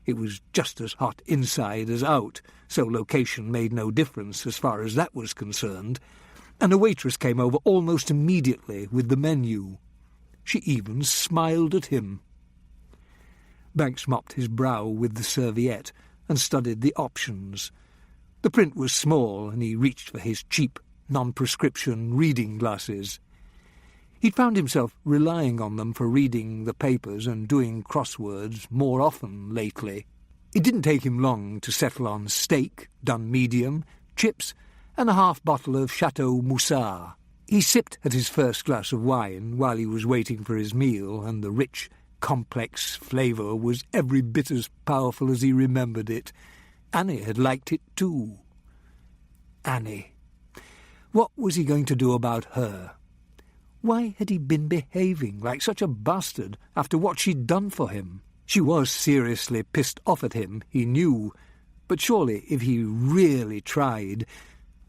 Speaker 2: It was just as hot inside as out, so location made no difference as far as that was concerned, and a waitress came over almost immediately with the menu. She even smiled at him. Banks mopped his brow with the serviette and studied the options. The print was small, and he reached for his cheap, non-prescription reading glasses. He'd found himself relying on them for reading the papers and doing crosswords more often lately. It didn't take him long to settle on steak, done medium, chips, and a half bottle of Chateau Moussard. He sipped at his first glass of wine while he was waiting for his meal, and the rich, complex flavour was every bit as powerful as he remembered it. Annie had liked it too. Annie. What was he going to do about her? Why had he been behaving like such a bastard after what she'd done for him? She was seriously pissed off at him, he knew, but surely if he really tried,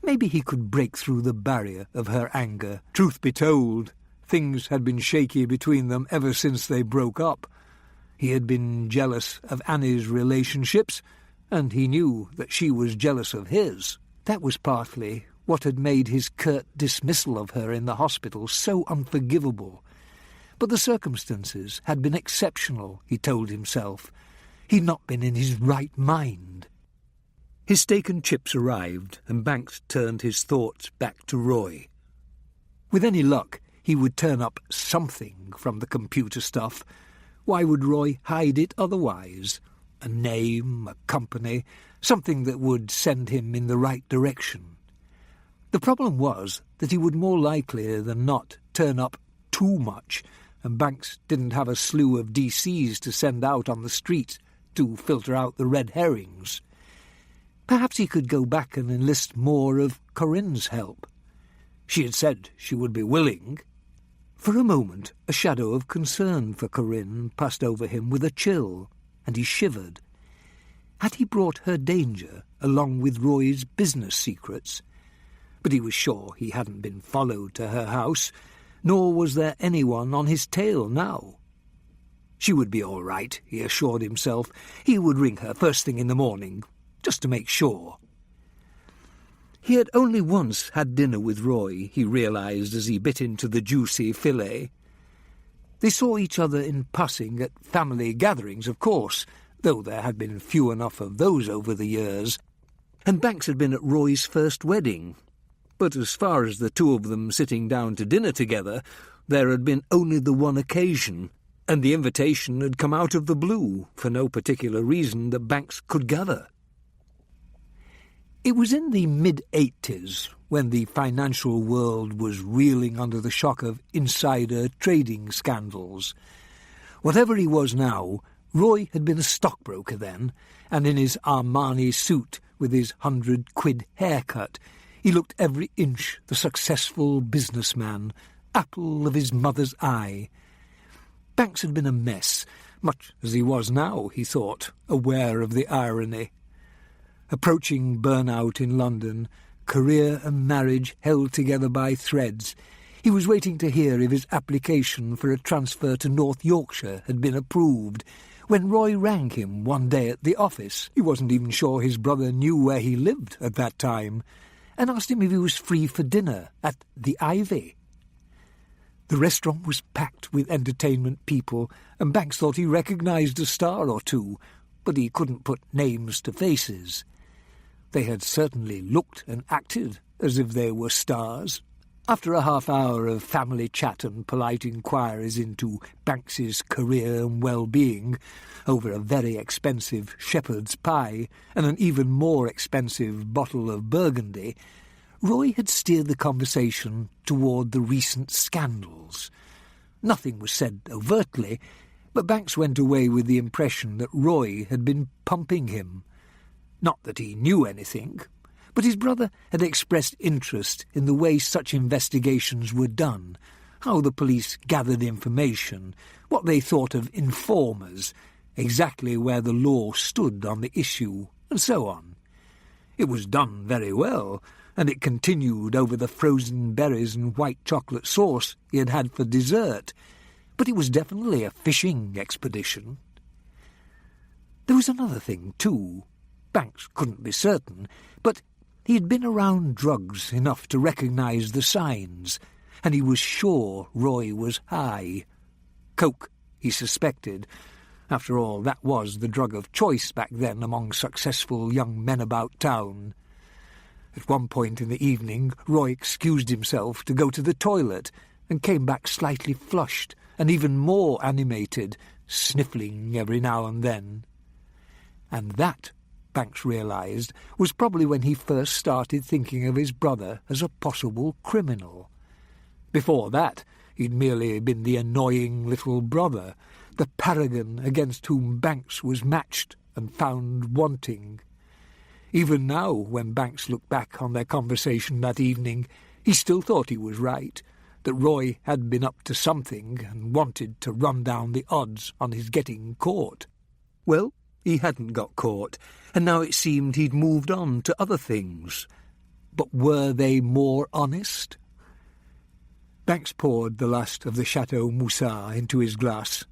Speaker 2: maybe he could break through the barrier of her anger. Truth be told, things had been shaky between them ever since they broke up. He had been jealous of Annie's relationships, and he knew that she was jealous of his. That was partly what had made his curt dismissal of her in the hospital so unforgivable. But the circumstances had been exceptional, he told himself. He'd not been in his right mind. His steak and chips arrived, and Banks turned his thoughts back to Roy. With any luck, he would turn up something from the computer stuff. Why would Roy hide it otherwise? A name, a company, something that would send him in the right direction. The problem was that he would more likely than not turn up too much, and Banks didn't have a slew of DCs to send out on the street to filter out the red herrings. Perhaps he could go back and enlist more of Corinne's help. She had said she would be willing. For a moment, a shadow of concern for Corinne passed over him with a chill, and he shivered. Had he brought her danger along with Roy's business secrets? But he was sure he hadn't been followed to her house, nor was there anyone on his tail now. She would be all right, he assured himself. He would ring her first thing in the morning, just to make sure. He had only once had dinner with Roy, he realised as he bit into the juicy fillet. They saw each other in passing at family gatherings, of course, though there had been few enough of those over the years, and Banks had been at Roy's first wedding. But as far as the two of them sitting down to dinner together, there had been only the one occasion, and the invitation had come out of the blue, for no particular reason that Banks could gather. It was in the mid-'80s, when the financial world was reeling under the shock of insider trading scandals. Whatever he was now, Roy had been a stockbroker then, and in his Armani suit with his 100-quid haircut, he looked every inch the successful businessman, apple of his mother's eye. Banks had been a mess, much as he was now, he thought, aware of the irony. Approaching burnout in London, career and marriage held together by threads, he was waiting to hear if his application for a transfer to North Yorkshire had been approved, when Roy rang him one day at the office. He wasn't even sure his brother knew where he lived at that time,
Speaker 3: and asked him if he was free for dinner at the Ivy. The restaurant was packed with entertainment people, and Banks thought he recognised a star or two, but he couldn't put names to faces. They had certainly looked and acted as if they were stars. After a half-hour of family chat and polite inquiries into Banks's career and well-being, over a very expensive shepherd's pie and an even more expensive bottle of Burgundy, Roy had steered the conversation toward the recent scandals. Nothing was said overtly, but Banks went away with the impression that Roy had been pumping him. Not that he knew anything, but his brother had expressed interest in the way such investigations were done, how the police gathered information, what they thought of informers, exactly where the law stood on the issue, and so on. It was done very well, and it continued over the frozen berries and white chocolate sauce he had had for dessert, but it was definitely a fishing expedition. There was another thing, too. Banks couldn't be certain, but he had been around drugs enough to recognise the signs, and he was sure Roy was high. Coke, he suspected. After all, that was the drug of choice back then among successful young men about town. At one point in the evening, Roy excused himself to go to the toilet and came back slightly flushed and even more animated, sniffling every now and then. And that, Banks realised, was probably when he first started thinking of his brother as a possible criminal. Before that, he'd merely been the annoying little brother, the paragon against whom Banks was matched and found wanting. Even now, when Banks looked back on their conversation that evening, he still thought he was right, that Roy had been up to something and wanted to run down the odds on his getting caught. Well, he hadn't got caught, and now it seemed he'd moved on to other things. But were they more honest? Banks poured the last of the Chateau Moussard into his glass.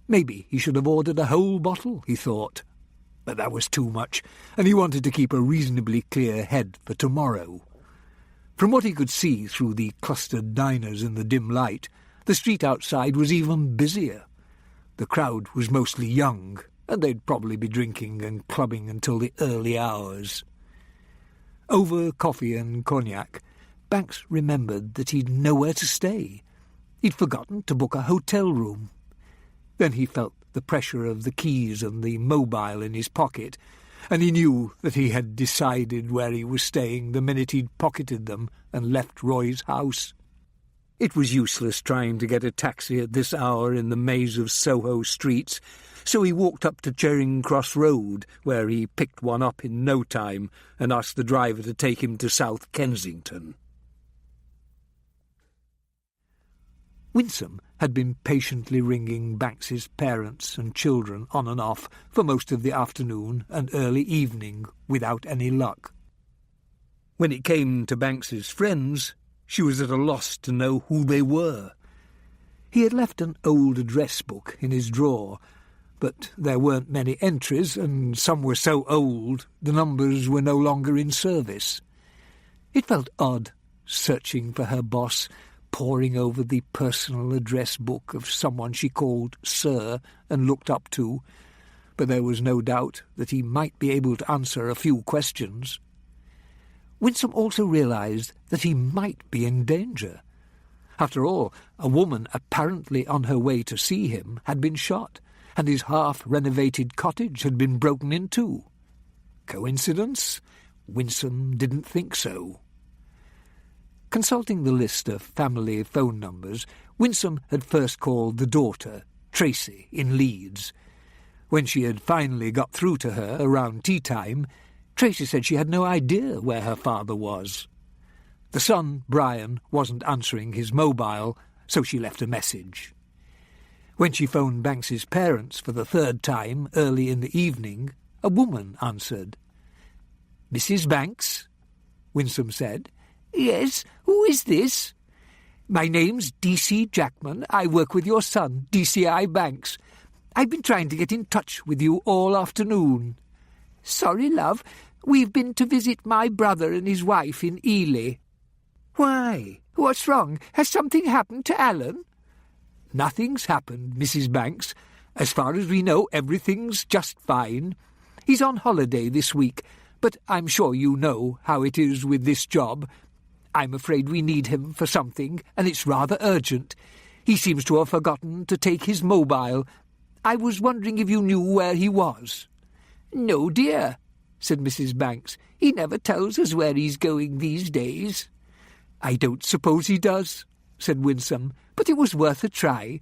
Speaker 3: Maybe he should have ordered a whole bottle, he thought. But that was too much, and he wanted to keep a reasonably clear head for tomorrow. From what he could see through the clustered diners in the dim light, the street outside was even busier. The crowd was mostly young, and they'd probably be drinking and clubbing until the early hours. Over coffee and cognac, Banks remembered that he'd nowhere to stay. He'd forgotten to book a hotel room. Then he felt the pressure of the keys and the mobile in his pocket, and he knew that he had decided where he was staying the minute he'd pocketed them and left Roy's house. It was useless trying to get a taxi at this hour in the maze of Soho streets, so he walked up to Charing Cross Road, where he picked one up in no time and asked the driver to take him to South Kensington. Winsome had been patiently ringing Banks's parents and children on and off for most of the afternoon and early evening without any luck. When it came to Banks's friends, she was at a loss to know who they were. He had left an old address book in his drawer, but there weren't many entries, and some were so old the numbers were no longer in service. It felt odd, searching for her boss, poring over the personal address book of someone she called Sir and looked up to, but there was no doubt that he might be able to answer a few questions. Winsome also realised that he might be in danger. After all, a woman apparently on her way to see him had been shot, and his half-renovated cottage had been broken into. Coincidence? Winsome didn't think so. Consulting the list of family phone numbers, Winsome had first called the daughter, Tracy, in Leeds. When she had finally got through to her around tea-time, Tracy said she had no idea where her father was. The son, Brian, wasn't answering his mobile, so she left a message. When she phoned Banks's parents for the third time early in the evening, a woman answered. "Mrs. Banks?" Winsome said. "Yes, who is this?" "My name's D.C. Jackman. I work with your son, D.C.I. Banks. I've been trying to get in touch with you all afternoon." "Sorry, love. We've been to visit my brother and his wife in Ely." "Why? What's wrong? Has something happened to Alan?" "Nothing's happened, Mrs. Banks. As far as we know, everything's just fine. He's on holiday this week, but I'm sure you know how it is with this job. I'm afraid we need him for something, and it's rather urgent. He seems to have forgotten to take his mobile. I was wondering if you knew where he was." "No, dear," said Mrs. Banks. "He never tells us where he's going these days." "I don't suppose he does," said Winsome, "but it was worth a try.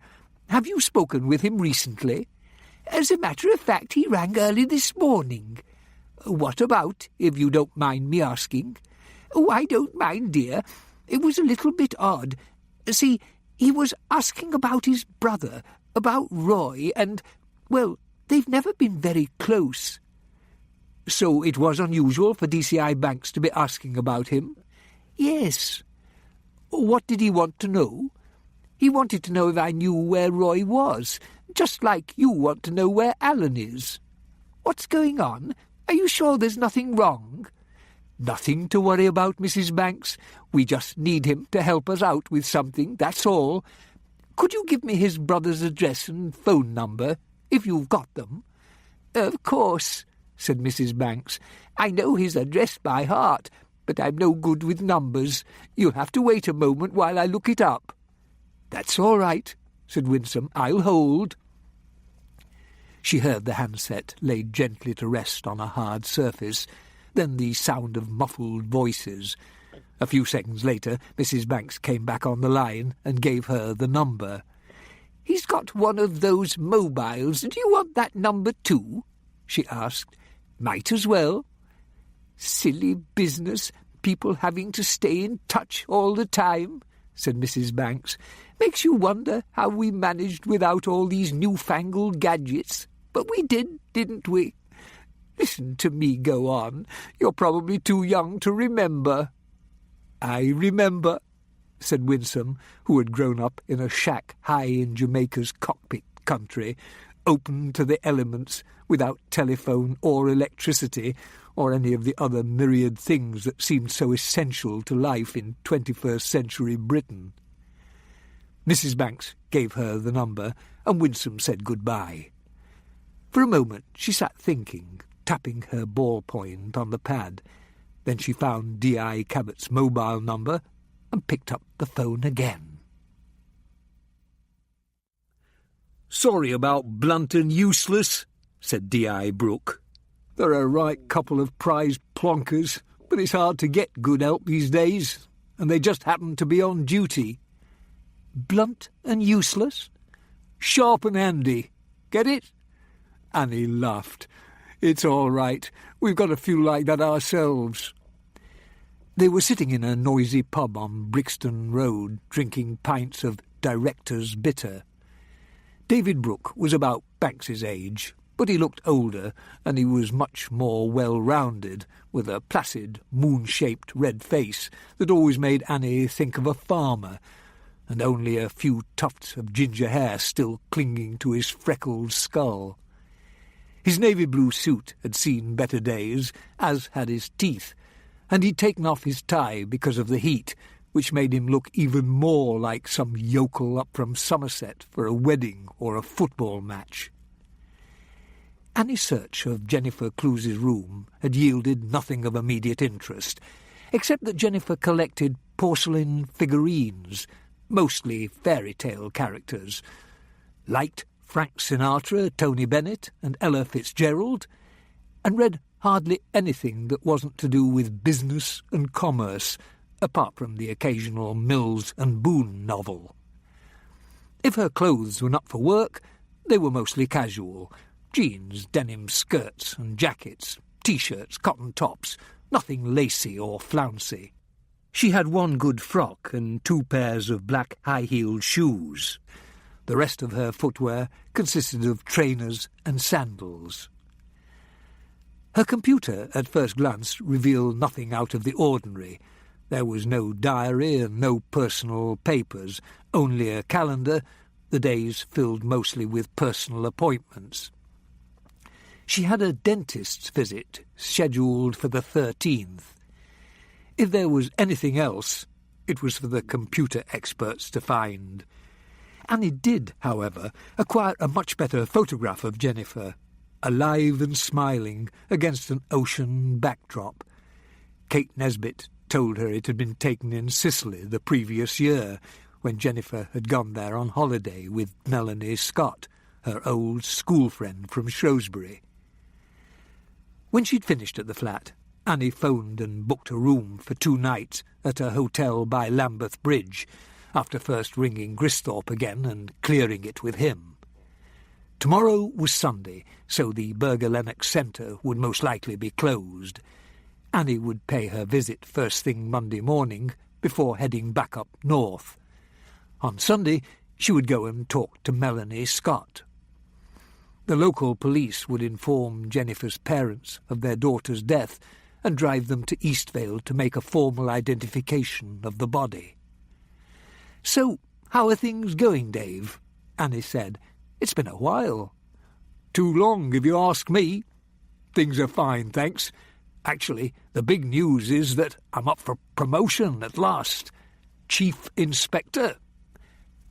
Speaker 3: Have you spoken with him recently?" "As a matter of fact, he rang early this morning." "What about, if you don't mind me asking?" "Oh, I don't mind, dear. It was a little bit odd. See, he was asking about his brother, about Roy, and, well, they've never been very close." "So it was unusual for DCI Banks to be asking about him?" "Yes." "What did he want to know?" "He wanted to know if I knew where Roy was, just like you want to know where Alan is." "What's going on? Are you sure there's nothing wrong?" "Nothing to worry about, Mrs. Banks. We just need him to help us out with something, that's all. Could you give me his brother's address and phone number, if you've got them?" "Of course," said Mrs. Banks. "I know his address by heart, but I'm no good with numbers. You'll have to wait a moment while I look it up." "That's all right," said Winsome. "I'll hold." She heard the handset laid gently to rest on a hard surface, then the sound of muffled voices. A few seconds later, Mrs. Banks came back on the line and gave her the number. "He's got one of those mobiles. Do you want that number too?" she asked. "Might as well." "Silly business, people having to stay in touch all the time," said Mrs. Banks. "Makes you wonder how we managed without all these newfangled gadgets. But we did, didn't we? Listen to me go on. You're probably too young to remember." "I remember," said Winsome, who had grown up in a shack high in Jamaica's cockpit country, open to the elements, without telephone or electricity, or any of the other myriad things that seemed so essential to life in 21st century Britain. Mrs. Banks gave her the number, and Winsome said goodbye. For a moment she sat thinking, tapping her ballpoint on the pad. Then she found D.I. Cabbot's mobile number and picked up the phone again.
Speaker 2: "Sorry about blunt and useless," said D.I. Brooke. "They're a right couple of prize plonkers, but it's hard to get good help these days, and they just happen to be on duty."
Speaker 3: "Blunt and useless?"
Speaker 2: "Sharp and handy. Get it?" Annie laughed. "It's all right. We've got a few like that ourselves." They were sitting in a noisy pub on Brixton Road, drinking pints of Director's Bitter. David Brooke was about Banks's age, but he looked older, and he was much more well-rounded, with a placid, moon-shaped red face that always made Annie think of a farmer, and only a few tufts of ginger hair still clinging to his freckled skull. His navy-blue suit had seen better days, as had his teeth, and he'd taken off his tie because of the heat, which made him look even more like some yokel up from Somerset for a wedding or a football match. Annie's search of Jennifer Cluse's room had yielded nothing of immediate interest, except that Jennifer collected porcelain figurines, mostly fairy-tale characters, liked Frank Sinatra, Tony Bennett, and Ella Fitzgerald, and read hardly anything that wasn't to do with business and commerce, apart from the occasional Mills and Boon novel. If her clothes were not for work, they were mostly casual: jeans, denim skirts and jackets, T-shirts, cotton tops, nothing lacy or flouncy. She had one good frock and 2 pairs of black high-heeled shoes. The rest of her footwear consisted of trainers and sandals. Her computer, at first glance, revealed nothing out of the ordinary. There was no diary and no personal papers, only a calendar, the days filled mostly with personal appointments.
Speaker 3: She had a dentist's visit scheduled for the 13th. If there was anything else, it was for the computer experts to find. Annie did, however, acquire a much better photograph of Jennifer, alive and smiling against an ocean backdrop. Kate Nesbit told her it had been taken in Sicily the previous year, when Jennifer had gone there on holiday with Melanie Scott, her old school friend from Shrewsbury. When she'd finished at the flat, Annie phoned and booked a room for 2 nights at a hotel by Lambeth Bridge, after first ringing Gristhorpe again and clearing it with him. Tomorrow was Sunday, so the Burger Lennox Centre would most likely be closed. Annie would pay her visit first thing Monday morning before heading back up north. On Sunday, she would go and talk to Melanie Scott. The local police would inform Jennifer's parents of their daughter's death and drive them to Eastvale to make a formal identification of the body. "So, how are things going, Dave?" Annie said. "It's been a while." "Too long, if you ask me. Things are fine, thanks. Actually, the big news is that I'm up for promotion at last. Chief Inspector."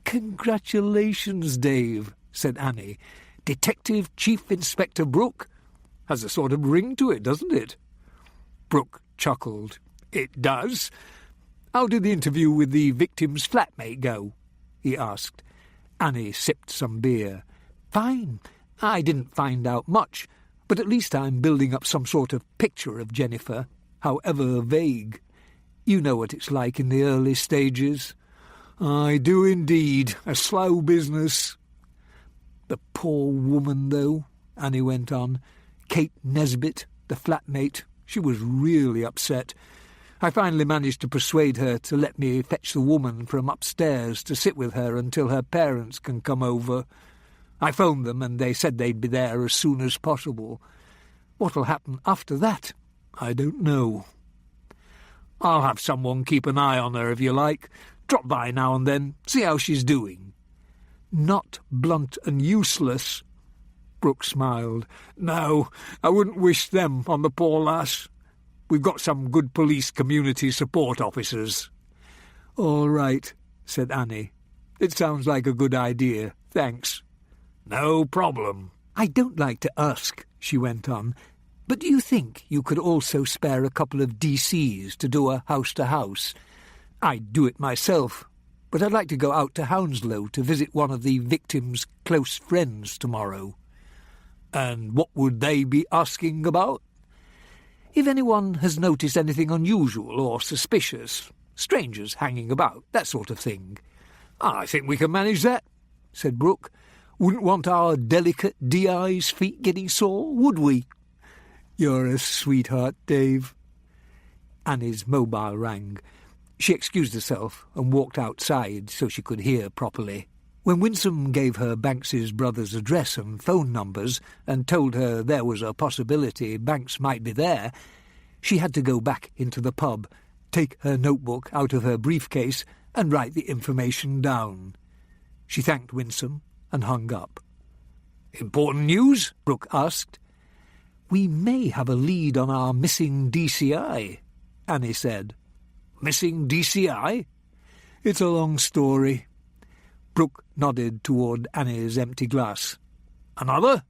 Speaker 3: "Congratulations, Dave," said Annie. "Detective Chief Inspector Brooke. Has a sort of ring to it, doesn't it?" Brooke chuckled. "It does. How did the interview with the victim's flatmate go?" he asked. Annie sipped some beer. "Fine. I didn't find out much, but at least I'm building up some sort of picture of Jennifer, however vague. You know what it's like in the early stages." "I do indeed. A slow business." "The poor woman, though," Annie went on. "Kate Nesbit, the flatmate, she was really upset. I finally managed to persuade her to let me fetch the woman from upstairs to sit with her until her parents can come over. I phoned them and they said they'd be there as soon as possible. What'll happen after that, I don't know. I'll have someone keep an eye on her if you like. Drop by now and then, see how she's doing." "Not blunt and useless?" Brooke smiled. "No, I wouldn't wish them on the poor lass. We've got some good police community support officers." "All right," said Annie. "It sounds like a good idea. Thanks." "No problem." "I don't like to ask," she went on, "but do you think you could also spare a couple of DCs to do a house-to-house? I'd do it myself, but I'd like to go out to Hounslow to visit one of the victim's close friends tomorrow." "And what would they be asking about?" "If anyone has noticed anything unusual or suspicious, strangers hanging about, that sort of thing." "I think we can manage that," said Brooke. "Wouldn't want our delicate DI's feet getting sore, would we?" "You're a sweetheart, Dave." Annie's mobile rang. She excused herself and walked outside so she could hear properly. When Winsome gave her Banks's brother's address and phone numbers and told her there was a possibility Banks might be there, she had to go back into the pub, take her notebook out of her briefcase and write the information down. She thanked Winsome and hung up. "Important news?" Brooke asked. "We may have a lead on our missing DCI," Annie said. "Missing DCI?" "It's a long story." Brooke nodded toward Annie's empty glass. "Another?"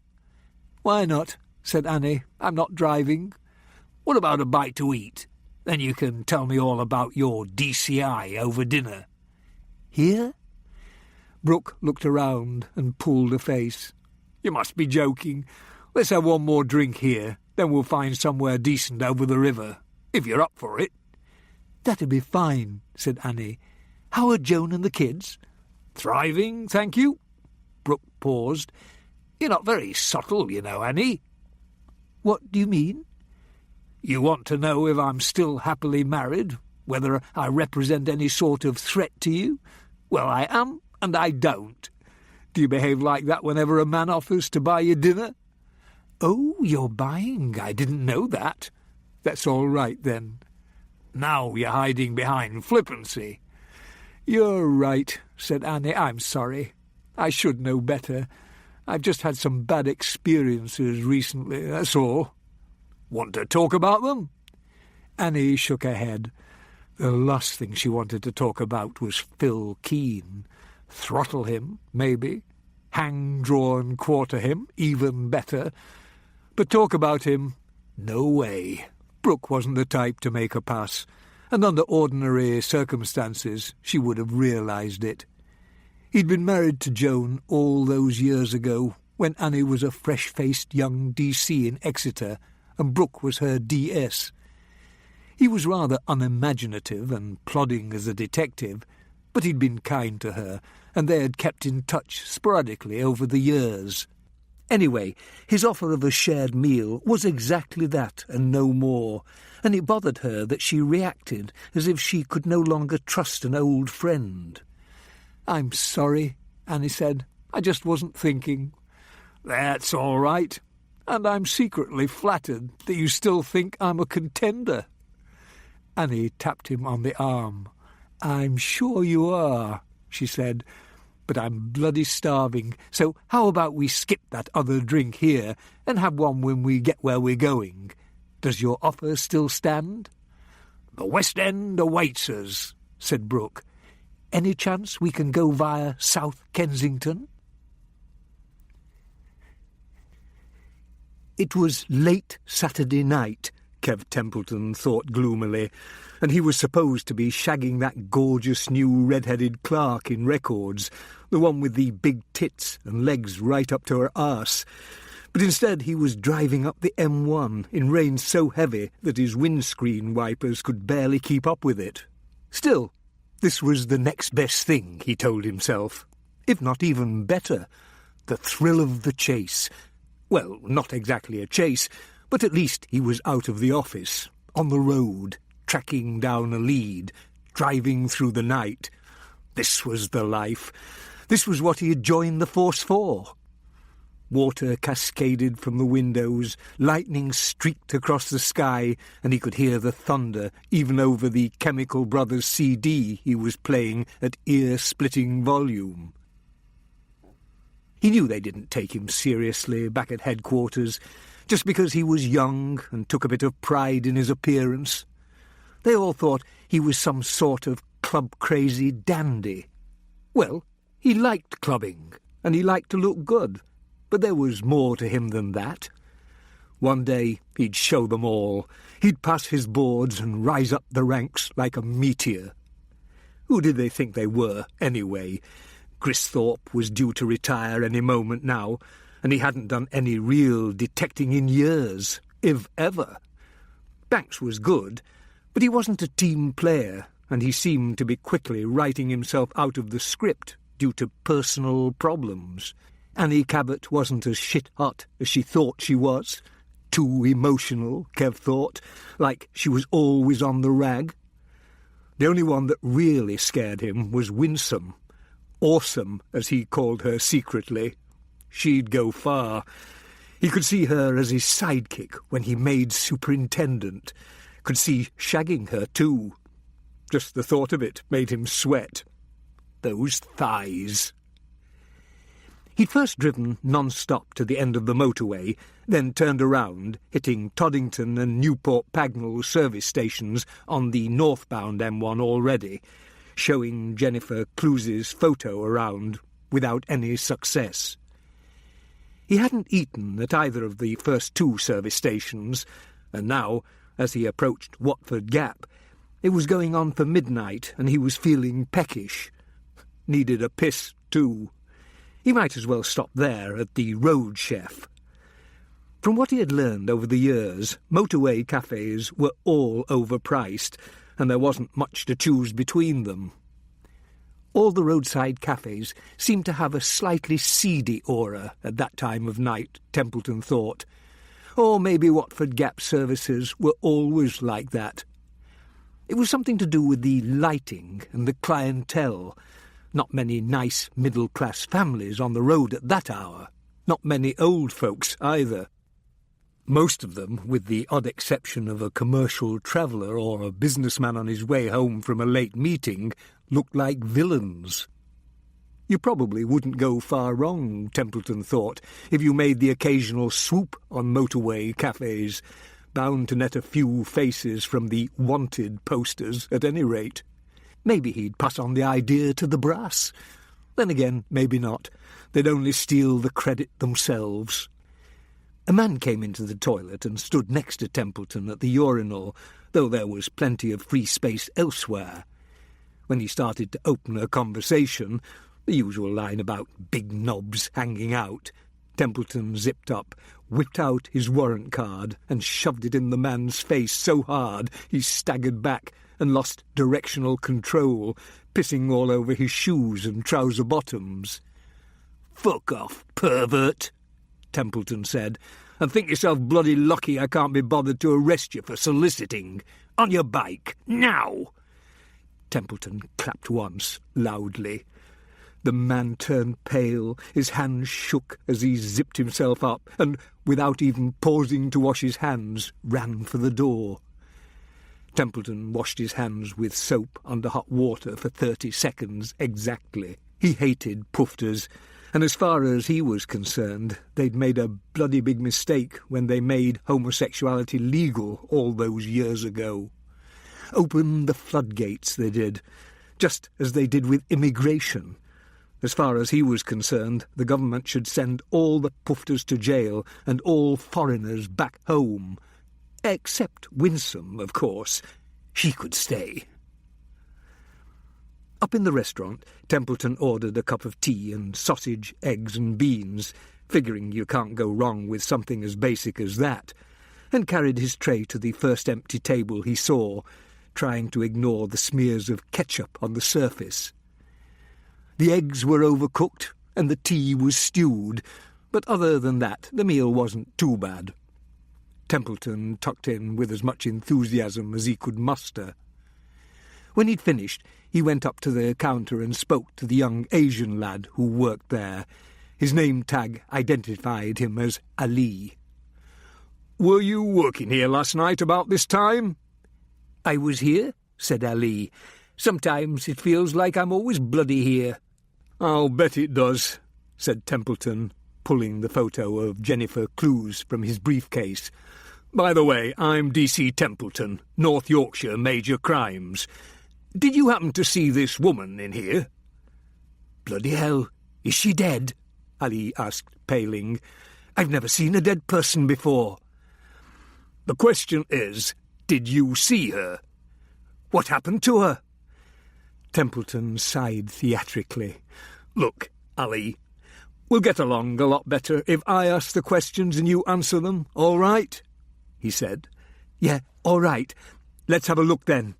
Speaker 3: "Why not?" said Annie. "I'm not driving." "What about a bite to eat? Then you can tell me all about your DCI over dinner." "Here?" Brooke looked around and pulled a face. "You must be joking. Let's have one more drink here, then we'll find somewhere decent over the river, if you're up for it." "That'd be fine," said Annie. "How are Joan and the kids?" "Thriving, thank you." Brooke paused. "You're not very subtle, you know, Annie." "What do you mean?" "You want to know if I'm still happily married, whether I represent any sort of threat to you? Well, I am, and I don't. Do you behave like that whenever a man offers to buy you dinner?" "Oh, you're buying. I didn't know that." "That's all right, then." "Now you're hiding behind flippancy." "You're right," said Annie. "I'm sorry. I should know better.
Speaker 2: I've just had some bad experiences recently, that's all." "Want to talk about them?" Annie shook her head. The last thing she wanted to talk about was Phil Keane. Throttle him, maybe. Hang, draw and quarter him, even better. But talk about him, no way. Brooke wasn't the type to make a pass, and under ordinary circumstances she would have realised it. He'd been married to Joan all those years ago, when Annie was a fresh-faced young DC in Exeter, and Brooke was her DS. He was rather unimaginative and plodding as a detective, but he'd been kind to her, and they had kept in touch sporadically over the years. Anyway, his offer of a shared meal was exactly that and no more, and it bothered her that she reacted as if she could no longer trust an old friend. "I'm sorry," Annie said. "I just wasn't thinking." "That's all right, and I'm secretly flattered that you still think I'm a contender." Annie tapped him on the arm. "I'm sure you are," she said, "but I'm bloody starving, so how about we skip that other drink here and have one when we get where we're going? Does your offer still stand?" "The West End awaits us," said Brooke. "Any chance we can go via South Kensington?" It was late Saturday night, Kev Templeton thought gloomily, and he was supposed to be shagging that gorgeous new red-headed clerk in records, the one with the big tits and legs right up to her arse. But instead he was driving up the M1 in rain so heavy that his windscreen wipers could barely keep up with it. Still, this was the next best thing, he told himself, if not even better. The thrill of the chase. Well, not exactly a chase, but at least he was out of the office, on the road, tracking down a lead, driving through the night. This was the life. This was what he had joined the force for. Water cascaded from the windows, lightning streaked across the sky, and he could hear the thunder even over the Chemical Brothers CD he was playing at ear-splitting volume. He knew they didn't take him seriously back at headquarters, just because he was young and took a bit of pride in his appearance. They all thought he was some sort of club-crazy dandy. Well, he liked clubbing, and he liked to look good, but there was more to him than that. One day he'd show them all. He'd pass his boards and rise up the ranks like a meteor. Who did they think they were, anyway? Gristhorpe was due to retire any moment now, and he hadn't done any real detecting in years, if ever. Banks was good, but he wasn't a team player, and he seemed to be quickly writing himself out of the script due to personal problems. Annie Cabbot wasn't as shit-hot as she thought she was. Too emotional, Kev thought, like she was always on the rag. The only one that really scared him was Winsome. Awesome, as he called her secretly. She'd go far. He could see her as his sidekick when he made superintendent. Could see shagging her, too. Just the thought of it made him sweat. Those thighs. He'd first driven non-stop to the end of the motorway, then turned around, hitting Toddington and Newport Pagnell service stations on the northbound M1 already, showing Jennifer Cluse's photo around without any success. He hadn't eaten at either of the first two service stations, and now, as he approached Watford Gap, it was going on for midnight and he was feeling peckish. Needed a piss, too. He might as well stop there at the Road Chef. From what he had learned over the years, motorway cafes were all overpriced, and there wasn't much to choose between them. All the roadside cafes seemed to have a slightly seedy aura at that time of night, Templeton thought. Or maybe Watford Gap services were always like that. It was something to do with the lighting and the clientele. Not many nice middle-class families on the road at that hour. Not many old folks either. Most of them, with the odd exception of a commercial traveller or a businessman on his way home from a late meeting, looked like villains. You probably wouldn't go far wrong, Templeton thought, if you made the occasional swoop on motorway cafes, bound to net a few faces from the wanted posters at any rate. Maybe he'd pass on the idea to the brass. Then again, maybe not. They'd only steal the credit themselves. A man came into the toilet and stood next to Templeton at the urinal, though there was plenty of free space elsewhere. When he started to open a conversation, the usual line about big knobs hanging out, Templeton zipped up, whipped out his warrant card and shoved it in the man's face so hard he staggered back and lost directional control, pissing all over his shoes and trouser bottoms. "Fuck off, pervert," Templeton said, "and think yourself bloody lucky I can't be bothered to arrest you for soliciting. On your bike, now!" Templeton clapped once, loudly. The man turned pale, his hands shook as he zipped himself up, and, without even pausing to wash his hands, ran for the door. Templeton washed his hands with soap under hot water for 30 seconds exactly. He hated pufters, and as far as he was concerned, they'd made a bloody big mistake when they made homosexuality legal all those years ago. Open the floodgates, they did, just as they did with immigration. As far as he was concerned, the government should send all the pufters to jail and all foreigners back home. Except Winsome, of course. She could stay. Up in the restaurant, Templeton ordered a cup of tea and sausage, eggs and beans, figuring you can't go wrong with something as basic as that, and carried his tray to the first empty table he saw, trying to ignore the smears of ketchup on the surface. The eggs were overcooked and the tea was stewed, but other than that the meal wasn't too bad. Templeton tucked in with as much enthusiasm as he could muster. When he'd finished, he went up to the counter and spoke to the young Asian lad who worked there. His name tag identified him as Ali. "Were you working here last night about this time?" "I was here," said Ali. "Sometimes it feels like I'm always bloody here." "I'll bet it does," said Templeton, pulling the photo of Jennifer Clues from his briefcase. "By the way, I'm DC Templeton, North Yorkshire Major Crimes. Did you happen to see this woman in here?" "Bloody hell, is she dead?" Ali asked, paling. "I've never seen a dead person before." "The question is, did you see her?" "What happened to her?" Templeton sighed theatrically. "Look, Ali, we'll get along a lot better if I ask the questions and you answer them, all right?" he said. "Yeah, all right. Let's have a look then."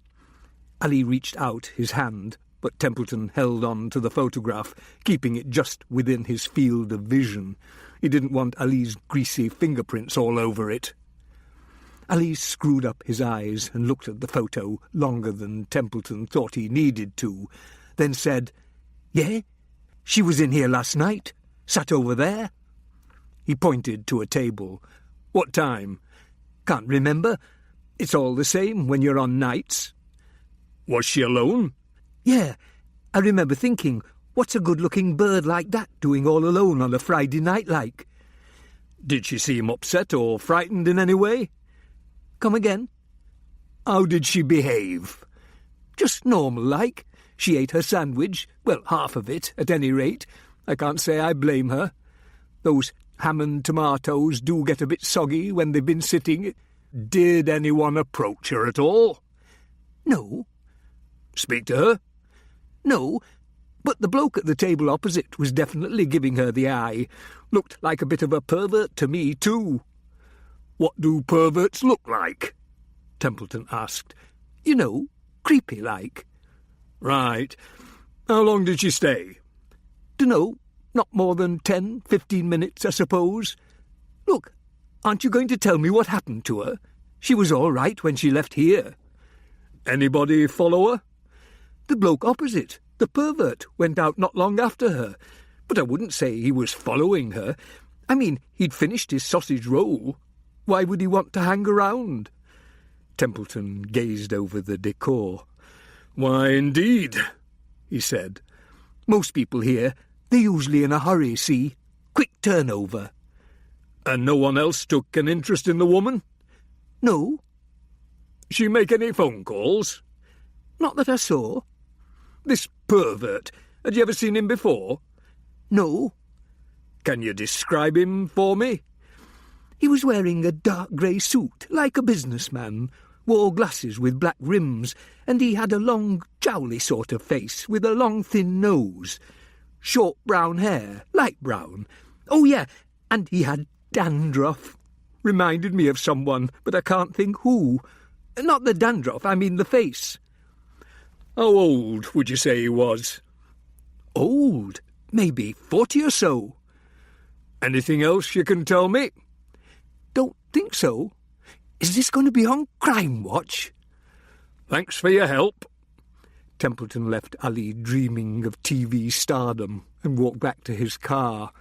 Speaker 2: Ali reached out his hand, but Templeton held on to the photograph, keeping it just within his field of vision. He didn't want Ali's greasy fingerprints all over it. Ali screwed up his eyes and looked at the photo longer than Templeton thought he needed to, then said, "Yeah, she was in here last night, sat over there." He pointed to a table. "What time?" "Can't remember. It's all the same when you're on nights." "Was she alone?" "Yeah, I remember thinking, what's a good-looking bird like that doing all alone on a Friday night like?" "Did she seem upset or frightened in any way?" "Come again?" "How did she behave?" "Just normal-like. She ate her sandwich, well, half of it, at any rate. I can't say I blame her. Those ham and tomatoes do get a bit soggy when they've been sitting." "Did anyone approach her at all?" "No." "Speak to her?" "No, but the bloke at the table opposite was definitely giving her the eye. Looked like a bit of a pervert to me, too." "What do perverts look like?" Templeton asked. "You know, creepy-like." "Right. How long did she stay?" "Dunno. Not more than 10-15 minutes, I suppose. Look, aren't you going to tell me what happened to her? She was all right when she left here." "Anybody follow her?" "The bloke opposite, the pervert, went out not long after her. But I wouldn't say he was following her. I mean, he'd finished his sausage roll. Why would he want to hang around?" Templeton gazed over the decor. "Why, indeed," he said.
Speaker 3: Most people here, they're usually in a hurry, see? Quick turnover.
Speaker 2: And no one else took an interest in the woman?
Speaker 3: No.
Speaker 2: She make any phone calls?
Speaker 3: Not that I saw.
Speaker 2: This pervert, had you ever seen him before?
Speaker 3: No.
Speaker 2: Can you describe him for me?
Speaker 3: He was wearing a dark grey suit, like a businessman, wore glasses with black rims, and he had a long, jowly sort of face with a long, thin nose. Short brown hair, light brown. Oh, yeah, and he had dandruff. Reminded me of someone, but I can't think who. Not the dandruff, I mean the face.
Speaker 2: How old would you say he was?
Speaker 3: Old? Maybe 40 or so.
Speaker 2: Anything else you can tell me?
Speaker 3: Don't think so. Is this going to be on Crime Watch?
Speaker 2: Thanks for your help.
Speaker 3: Templeton left Ali dreaming of TV stardom and walked back to his car.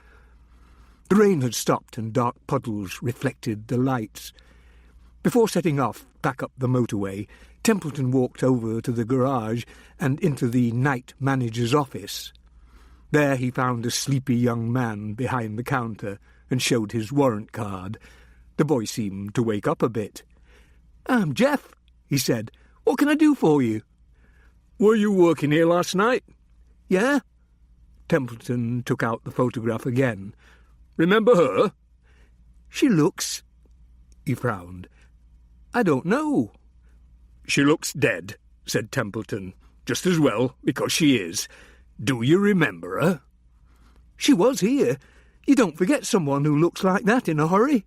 Speaker 3: The rain had stopped and dark puddles reflected the lights. Before setting off back up the motorway, Templeton walked over to the garage and into the night manager's office. There he found a sleepy young man behind the counter and showed his warrant card. The boy seemed to wake up a bit. "I'm Jeff," he said. "What can I do for you?"
Speaker 2: Were you working here last night?
Speaker 3: Yeah?
Speaker 2: Templeton took out the photograph again. Remember her?
Speaker 3: She looks... He frowned. I don't know.
Speaker 2: She looks dead, said Templeton. Just as well, because she is. Do you remember her?
Speaker 3: She was here. You don't forget someone who looks like that in a hurry.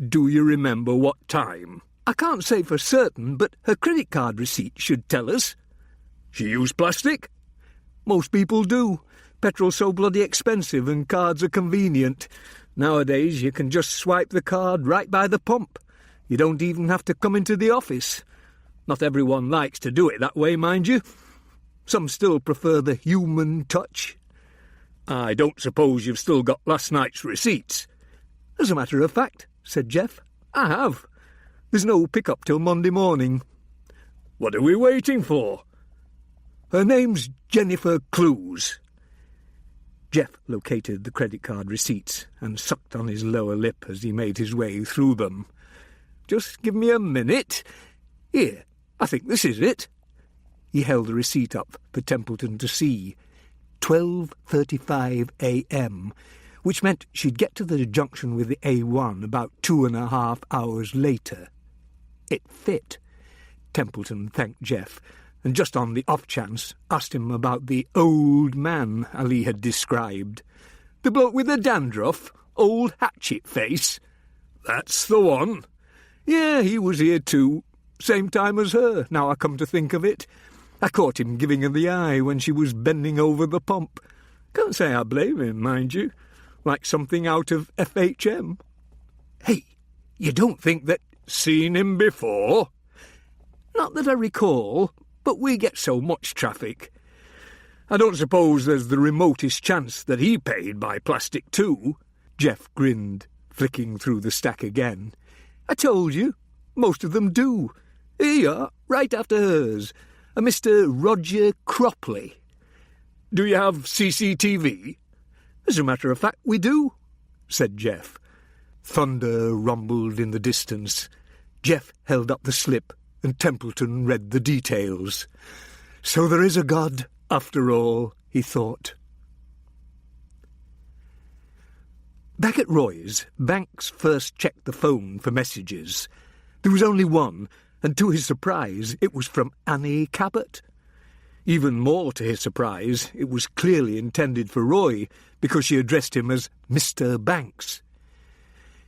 Speaker 2: Do you remember what time?
Speaker 3: I can't say for certain, but her credit card receipt should tell us.
Speaker 2: She used plastic?
Speaker 3: Most people do. Petrol's so bloody expensive and cards are convenient. Nowadays you can just swipe the card right by the pump. You don't even have to come into the office. Not everyone likes to do it that way, mind you. Some still prefer the human touch.
Speaker 2: I don't suppose you've still got last night's receipts?
Speaker 3: As a matter of fact, said Jeff, I have. There's no pick-up till Monday morning.
Speaker 2: What are we waiting for?
Speaker 3: Her name's Jennifer Clues. Jeff located the credit card receipts and sucked on his lower lip as he made his way through them. Just give me a minute. Here, I think this is it. He held the receipt up for Templeton to see. 12:35 a.m., which meant she'd get to the junction with the A1 about 2.5 hours later. It fit. Templeton thanked Jeff, and just on the off chance asked him about the old man Ali had described. The bloke with the dandruff, old hatchet face.
Speaker 2: That's the one.
Speaker 3: Yeah, he was here too. Same time as her, now I come to think of it. I caught him giving her the eye when she was bending over the pump. Can't say I blame him, mind you. Like something out of FHM. Hey, you don't think that...
Speaker 2: Seen him before?
Speaker 3: Not that I recall, but we get so much traffic.
Speaker 2: I don't suppose there's the remotest chance that he paid by plastic too?
Speaker 3: Jeff grinned, flicking through the stack again. I told you, most of them do. Here you are, right after hers. A Mr. Roger Cropley.
Speaker 2: Do you have CCTV?
Speaker 3: As a matter of fact, we do, said Jeff. Thunder rumbled in the distance. Jeff held up the slip, and Templeton read the details. So there is a God, after all, he thought. Back at Roy's, Banks first checked the phone for messages. There was only one, and to his surprise, it was from Annie Cabbot. Even more to his surprise, it was clearly intended for Roy, because she addressed him as Mr. Banks.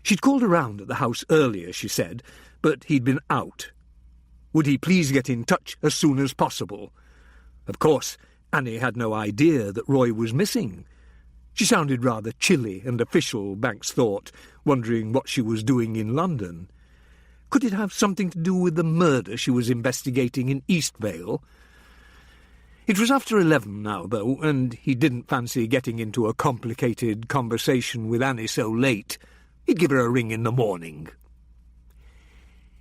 Speaker 3: She'd called around at the house earlier, she said, but he'd been out. Would he please get in touch as soon as possible? Of course, Annie had no idea that Roy was missing. She sounded rather chilly and official, Banks thought, wondering what she was doing in London. Could it have something to do with the murder she was investigating in Eastvale? It was after 11 now, though, and he didn't fancy getting into a complicated conversation with Annie so late. He'd give her a ring in the morning.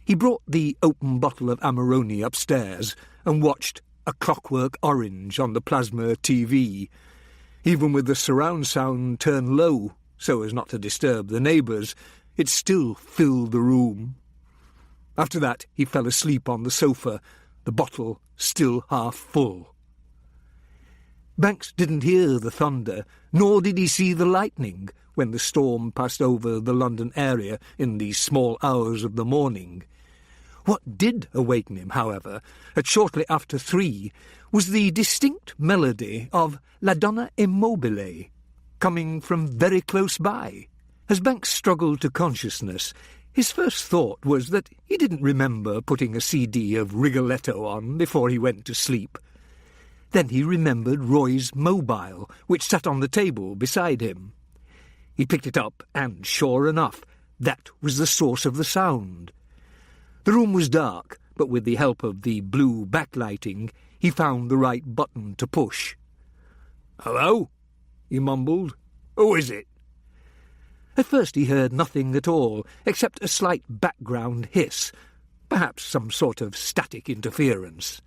Speaker 3: He brought the open bottle of Amarone upstairs and watched
Speaker 2: a clockwork orange on the plasma TV. Even with the surround sound turned low, so as not to disturb the neighbours, it still filled the room. After that, he fell asleep on the sofa, the bottle still half full. Banks didn't hear the thunder, nor did he see the lightning when the storm passed over the London area in the small hours of the morning. What did awaken him, however, at shortly after 3, was the distinct melody of La Donna Immobile, coming from very close by. As Banks struggled to consciousness, his first thought was that he didn't remember putting a CD of Rigoletto on before he went to sleep. Then he remembered Roy's mobile, which sat on the table beside him. He picked it up, and, sure enough, that was the source of the sound. The room was dark, but with the help of the blue backlighting, he found the right button to push. "Hello?" he mumbled. "Who is it?" At first he heard nothing at all, except a slight background hiss, perhaps some sort of static interference.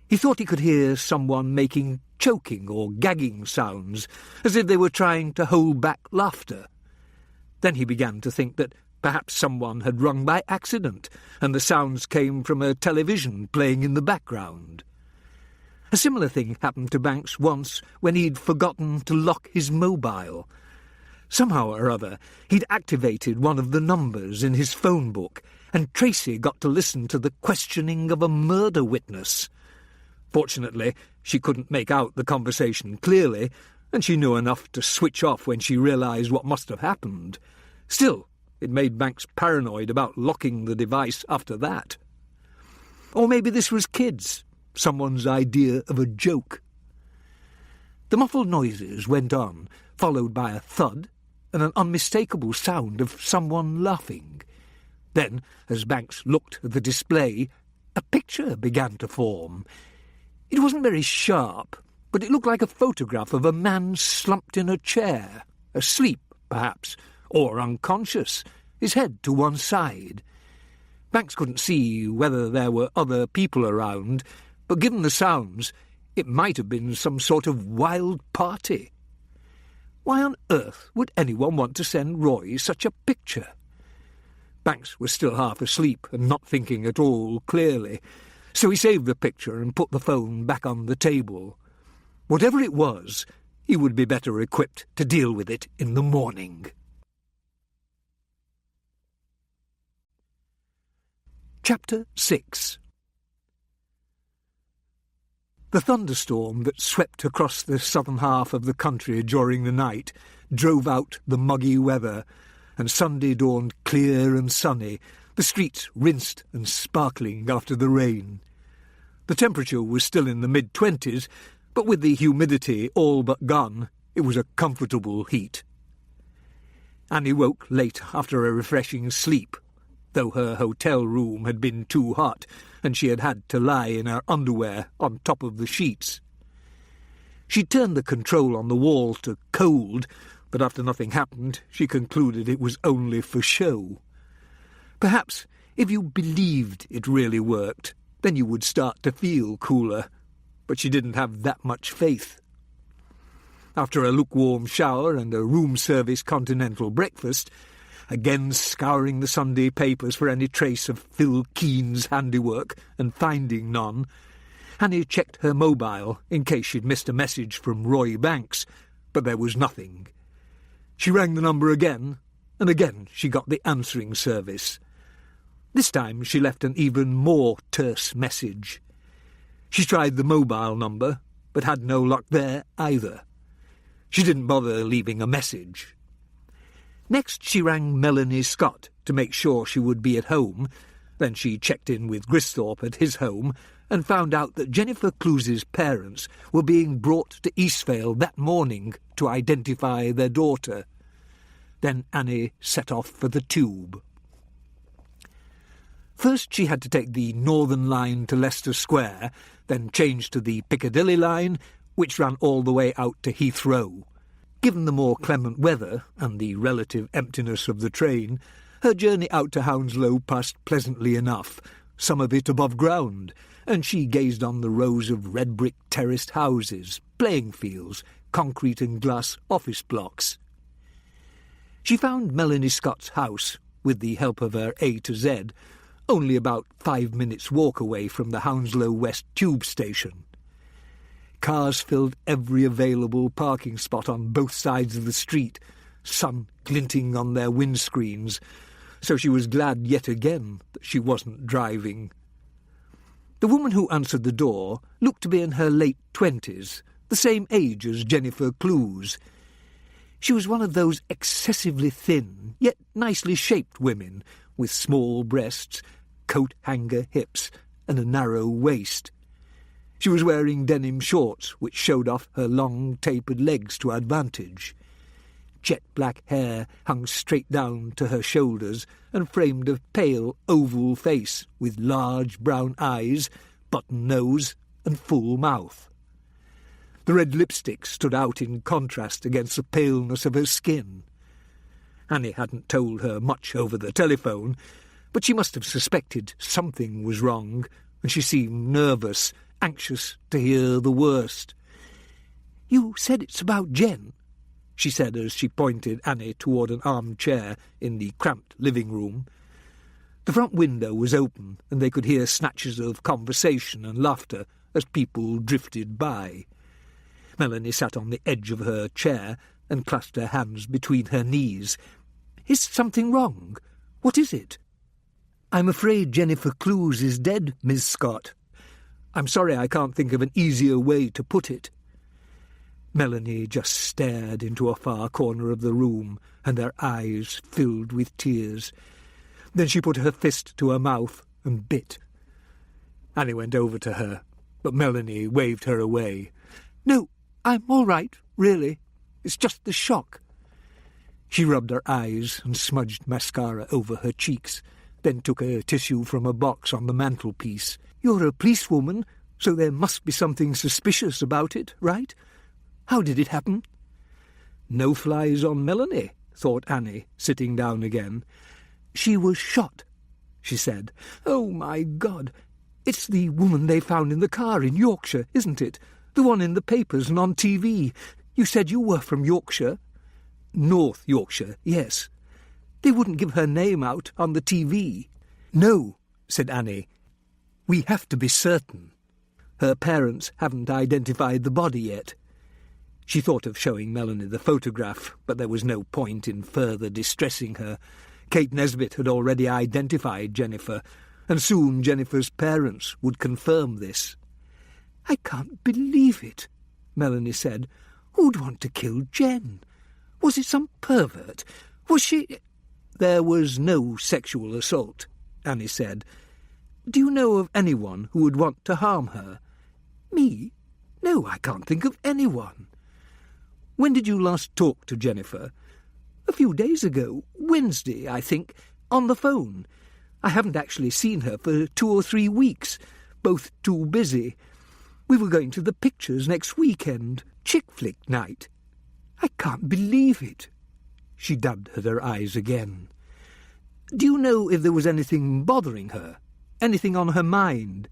Speaker 2: He thought he could hear someone making choking or gagging sounds, as if they were trying to hold back laughter. Then he began to think that perhaps someone had rung by accident, and the sounds came from a television playing in the background. A similar thing happened to Banks once when he'd forgotten to lock his mobile. Somehow or other, he'd activated one of the numbers in his phone book, and Tracy got to listen to the questioning of a murder witness. Fortunately, she couldn't make out the conversation clearly, and she knew enough to switch off when she realised what must have happened. Still, it made Banks paranoid about locking the device after that. Or maybe this was kids, someone's idea of a joke. The muffled noises went on, followed by a thud and an unmistakable sound of someone laughing. Then, as Banks looked at the display, a picture began to form. It wasn't very sharp, but it looked like a photograph of a man slumped in a chair, asleep, perhaps, or unconscious, his head to one side. Banks couldn't see whether there were other people around, but given the sounds, it might have been some sort of wild party. Why on earth would anyone want to send Roy such a picture? Banks was still half asleep and not thinking at all clearly, so he saved the picture and put the phone back on the table. Whatever it was, he would be better equipped to deal with it in the morning. Chapter 6. The thunderstorm that swept across the southern half of the country during the night drove out the muggy weather, and Sunday dawned clear and sunny, the streets rinsed and sparkling after the rain. The temperature was still in the mid-20s, but with the humidity all but gone, it was a comfortable heat. Annie woke late after a refreshing sleep, though her hotel room had been too hot, and she had had to lie in her underwear on top of the sheets. She turned the control on the wall to cold, but after nothing happened, she concluded it was only for show. Perhaps, if you believed it really worked, then you would start to feel cooler, but she didn't have that much faith. After a lukewarm shower and a room-service continental breakfast, again scouring the Sunday papers for any trace of Phil Keene's handiwork and finding none, Annie checked her mobile in case she'd missed a message from Roy Banks, but there was nothing. She rang the number again, and again she got the answering service. This time she left an even more terse message. She tried the mobile number, but had no luck there either. She didn't bother leaving a message. Next she rang Melanie Scott to make sure she would be at home. Then she checked in with Gristhorpe at his home and found out that Jennifer Cluse's parents were being brought to Eastvale that morning to identify their daughter. Then Annie set off for the tube. First she had to take the Northern Line to Leicester Square, then change to the Piccadilly Line, which ran all the way out to Heathrow. Given the more clement weather and the relative emptiness of the train, her journey out to Hounslow passed pleasantly enough, some of it above ground, and she gazed on the rows of red-brick terraced houses, playing fields, concrete and glass office blocks. She found Melanie Scott's house, with the help of her A to Z, only about 5 minutes' walk away from the Hounslow West tube station. Cars filled every available parking spot on both sides of the street, sun glinting on their windscreens, so she was glad yet again that she wasn't driving. The woman who answered the door looked to be in her late 20s, the same age as Jennifer Clues. She was one of those excessively thin, yet nicely shaped women, with small breasts, coat-hanger hips, and a narrow waist. She was wearing denim shorts, which showed off her long, tapered legs to advantage. Jet-black hair hung straight down to her shoulders and framed a pale, oval face with large brown eyes, button nose, and full mouth. The red lipstick stood out in contrast against the paleness of her skin. Annie hadn't told her much over the telephone, but she must have suspected something was wrong, and she seemed nervous, anxious to hear the worst. "You said it's about Jen," she said as she pointed Annie toward an armchair in the cramped living room. The front window was open, and they could hear snatches of conversation and laughter as people drifted by. Melanie sat on the edge of her chair and clasped her hands between her knees. "Is something wrong? What is it?" "I'm afraid Jennifer Clues is dead, Miss Scott. I'm sorry I can't think of an easier way to put it." Melanie just stared into a far corner of the room, and her eyes filled with tears. Then she put her fist to her mouth and bit. Annie went over to her, but Melanie waved her away. "No, I'm all right, really. It's just the shock." She rubbed her eyes and smudged mascara over her cheeks, then took a tissue from a box on the mantelpiece. "You're a policewoman, so there must be something suspicious about it, right? How did it happen?" "No flies on Melanie," thought Annie, sitting down again. "She was shot," she said. "Oh, my God! It's the woman they found in the car in Yorkshire, isn't it? The one in the papers and on TV. You said you were from Yorkshire?" "North Yorkshire, yes." "They wouldn't give her name out on the TV." "No," said Annie. "We have to be certain. Her parents haven't identified the body yet." She thought of showing Melanie the photograph, but there was no point in further distressing her. Kate Nesbit had already identified Jennifer, and soon Jennifer's parents would confirm this. "I can't believe it," Melanie said. "Who'd want to kill Jen? Was it some pervert? Was she—" "There was no sexual assault," Annie said. "Do you know of anyone who would want to harm her?" "Me? No, I can't think of anyone." "When did you last talk to Jennifer?" "A few days ago. Wednesday, I think. On the phone. I haven't actually seen her for 2 or 3 weeks. Both too busy. We were going to the pictures next weekend. Chick flick night. I can't believe it." She dabbed at her eyes again. "Do you know if there was anything bothering her? Anything on her mind?"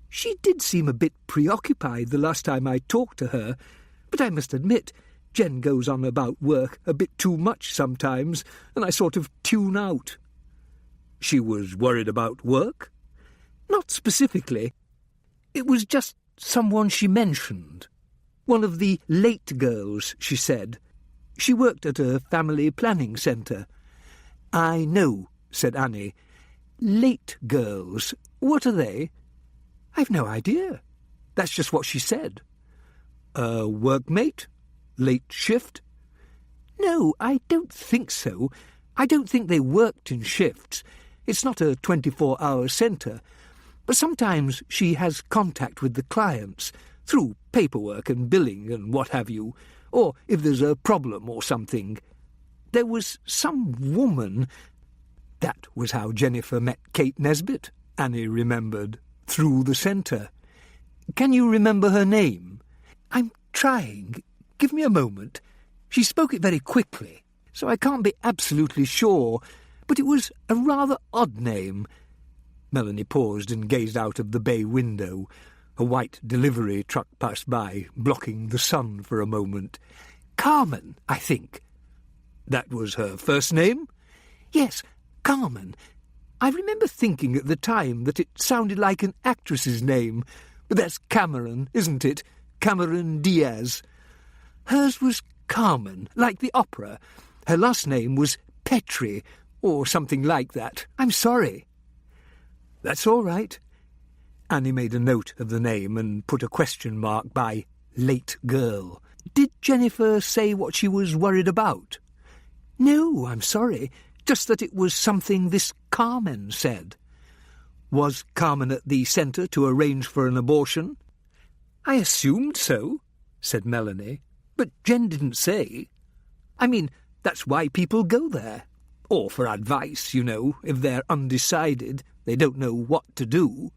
Speaker 2: "She did seem a bit preoccupied the last time I talked to her, but I must admit, Jen goes on about work a bit too much sometimes, and I sort of tune out." "She was worried about work?" "Not specifically. It was just someone she mentioned. One of the late girls, she said. She worked at a family planning centre." "I know," said Annie. "Late girls. What are they?" "I've no idea. That's just what she said." "A workmate? Late shift?" "No, I don't think so. I don't think they worked in shifts. It's not a 24-hour centre. But sometimes she has contact with the clients, through paperwork and billing and what have you, or if there's a problem or something. There was some woman—" That was how Jennifer met Kate Nesbit, Annie remembered, through the centre. "Can you remember her name?" "I'm trying. Give me a moment. She spoke it very quickly, so I can't be absolutely sure, but it was a rather odd name. Melanie paused and gazed out of the bay window. A white delivery truck passed by, blocking the sun for a moment.
Speaker 3: Carmen, I think.
Speaker 2: That was her first name?
Speaker 3: Yes, Carmen. I remember thinking at the time that it sounded like an actress's name, but that's Cameron, isn't it? Cameron Diaz. Hers was Carmen, like the opera. Her last name was Petri, or something like that. I'm sorry.
Speaker 2: That's all right. Annie made a note of the name and put a question mark by late girl.
Speaker 3: Did Jennifer say what she was worried about? No, I'm sorry. Just that it was something this Carmen said.
Speaker 2: Was Carmen at the centre to arrange for an abortion?
Speaker 3: I assumed so, said Melanie, but Jen didn't say. I mean, that's why people go there. Or for advice, you know, if they're undecided, they don't know what to do.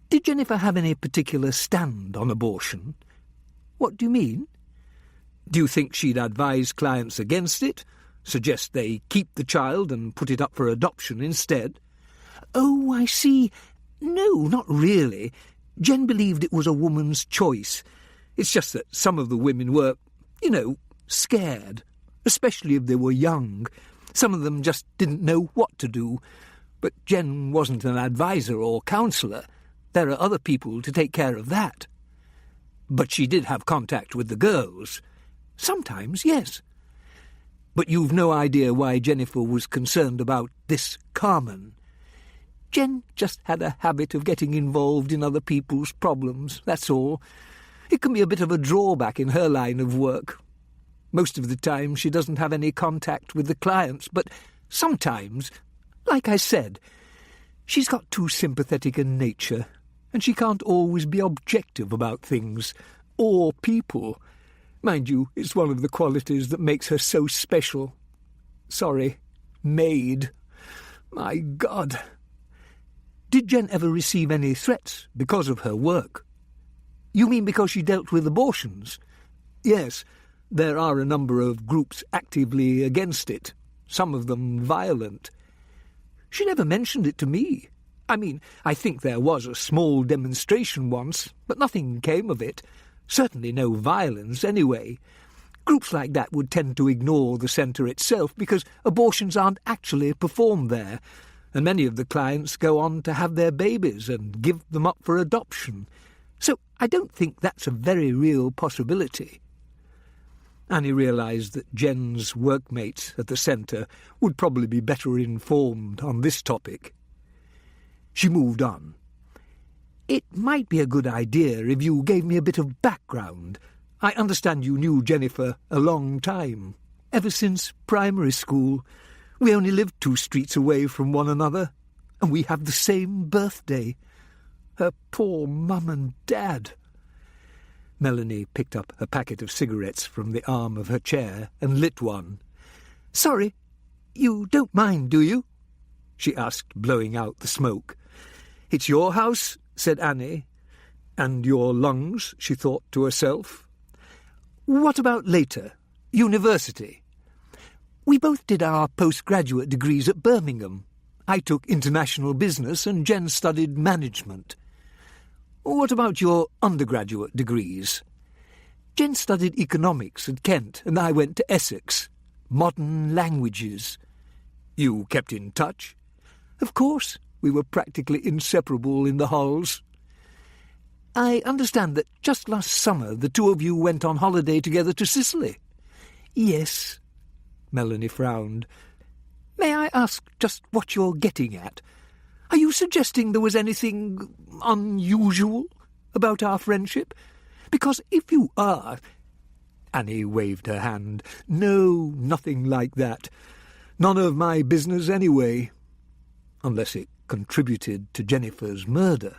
Speaker 3: Did Jennifer have any particular stand on abortion? What do you mean?
Speaker 2: Do you think she'd advise clients against it? Suggest they keep the child and put it up for adoption instead?
Speaker 3: Oh, I see. No, not really. Jen believed it was a woman's choice.
Speaker 2: It's just that some of the women were,
Speaker 3: scared, especially if they were young. Some of them just didn't know what to do. But Jen wasn't an advisor or counsellor. There are other people to take care of that.
Speaker 2: But she did have contact with the girls.
Speaker 3: Sometimes, yes.
Speaker 2: But you've no idea why Jennifer was concerned about this Carmen?
Speaker 3: Jen just had a habit of getting involved in other people's problems, that's all. It can be a bit of a drawback in her line of work. Most of the time she doesn't have any contact with the clients, but sometimes, like I said, she's got too sympathetic a nature, and she can't always be objective about things, or people. Mind you, it's one of the qualities that makes her so special. Sorry, maid. My God. Did Jen ever receive any threats because of her work? You mean because she dealt with abortions?
Speaker 2: Yes, there are a number of groups actively against it, some of them violent.
Speaker 3: She never mentioned it to me. I mean, I think there was a small demonstration once, but nothing came of it. Certainly no violence, anyway. Groups like that would tend to ignore the centre itself because abortions aren't actually performed there, and many of the clients go on to have their babies and give them up for adoption. So I don't think that's a very real possibility.
Speaker 2: Annie realised that Jen's workmates at the centre would probably be better informed on this topic. She moved on.
Speaker 3: It might be a good idea if you gave me a bit of background. I understand you knew Jennifer a long time. Ever since primary school. We only lived 2 streets away from one another, and we have the same birthday. Her poor mum and dad.
Speaker 2: Melanie picked up a packet of cigarettes from the arm of her chair and lit one.
Speaker 3: Sorry, you don't mind, do you?
Speaker 2: She asked, blowing out the smoke. It's your house, said Annie. And your lungs, she thought to herself.
Speaker 3: What about later? University? We both did our postgraduate degrees at Birmingham. I took international business and Jen studied management. What about your undergraduate degrees? Jen studied economics at Kent and I went to Essex. Modern languages.
Speaker 2: You kept in touch?
Speaker 3: Of course. We were practically inseparable in the halls. I understand that just last summer the 2 of you went on holiday together to Sicily. Yes.
Speaker 2: Melanie frowned.
Speaker 3: May I ask just what you're getting at? Are you suggesting there was anything unusual about our friendship? Because if you are...
Speaker 2: Annie waved her hand. No, nothing like that. None of my business anyway. Unless it contributed to Jennifer's murder.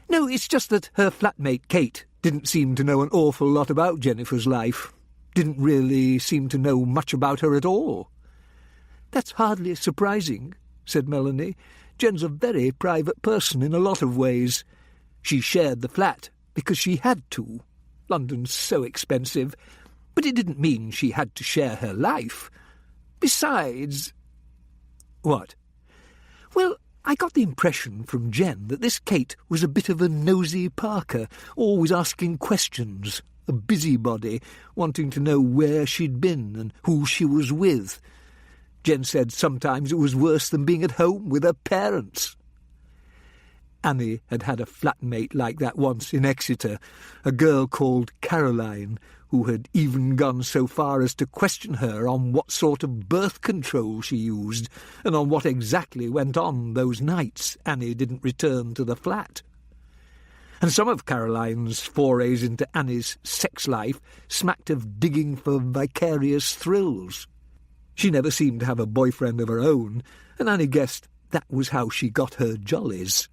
Speaker 3: No, it's just that her flatmate Kate didn't seem to know an awful lot about Jennifer's life. Didn't really seem to know much about her at all. That's hardly surprising, said Melanie. Jen's a very private person in a lot of ways. She shared the flat because she had to. London's so expensive. But it didn't mean she had to share her life. Besides...
Speaker 2: What?
Speaker 3: Well,
Speaker 2: I got the impression from Jen that this Kate was a bit of a nosy Parker, always asking questions, a busybody, wanting to know where she'd been and who she was with. Jen said sometimes it was worse than being at home with her parents. Annie had had a flatmate like that once in Exeter, a girl called Caroline, who had even gone so far as to question her on what sort of birth control she used and on what exactly went on those nights Annie didn't return to the flat. And some of Caroline's forays into Annie's sex life smacked of digging for vicarious thrills. She never seemed to have a boyfriend of her own, and Annie guessed that was how she got her jollies.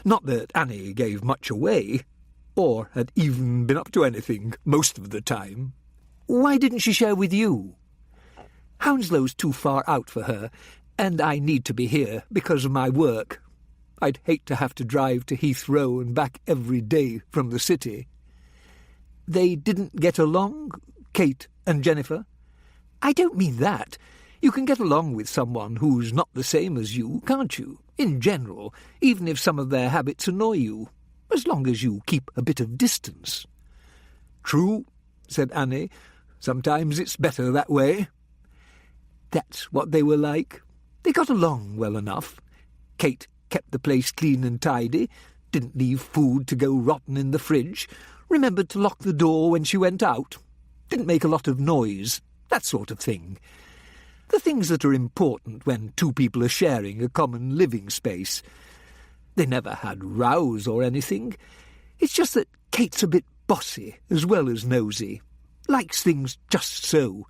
Speaker 2: Not that Annie gave much away, or had even been up to anything most of the time. Why didn't she share with you? Hounslow's too far out for her, and I need to be here because of my work. I'd hate to have to drive to Heathrow and back every day from the city. They didn't get along, Kate and Jennifer? I don't mean that. You can get along with someone who's not the same as you, can't you? In general, even if some of their habits annoy you, as long as you keep a bit of distance. True, said Annie. Sometimes it's better that way. That's what they were like. They got along well enough. Kate kept the place clean and tidy, didn't leave food to go rotten in the fridge, remembered to lock the door when she went out, didn't make a lot of noise, that sort of thing. The things that are important when two people are sharing a common living space. They never had rows or anything. It's just that Kate's a bit bossy as well as nosy, likes things just so,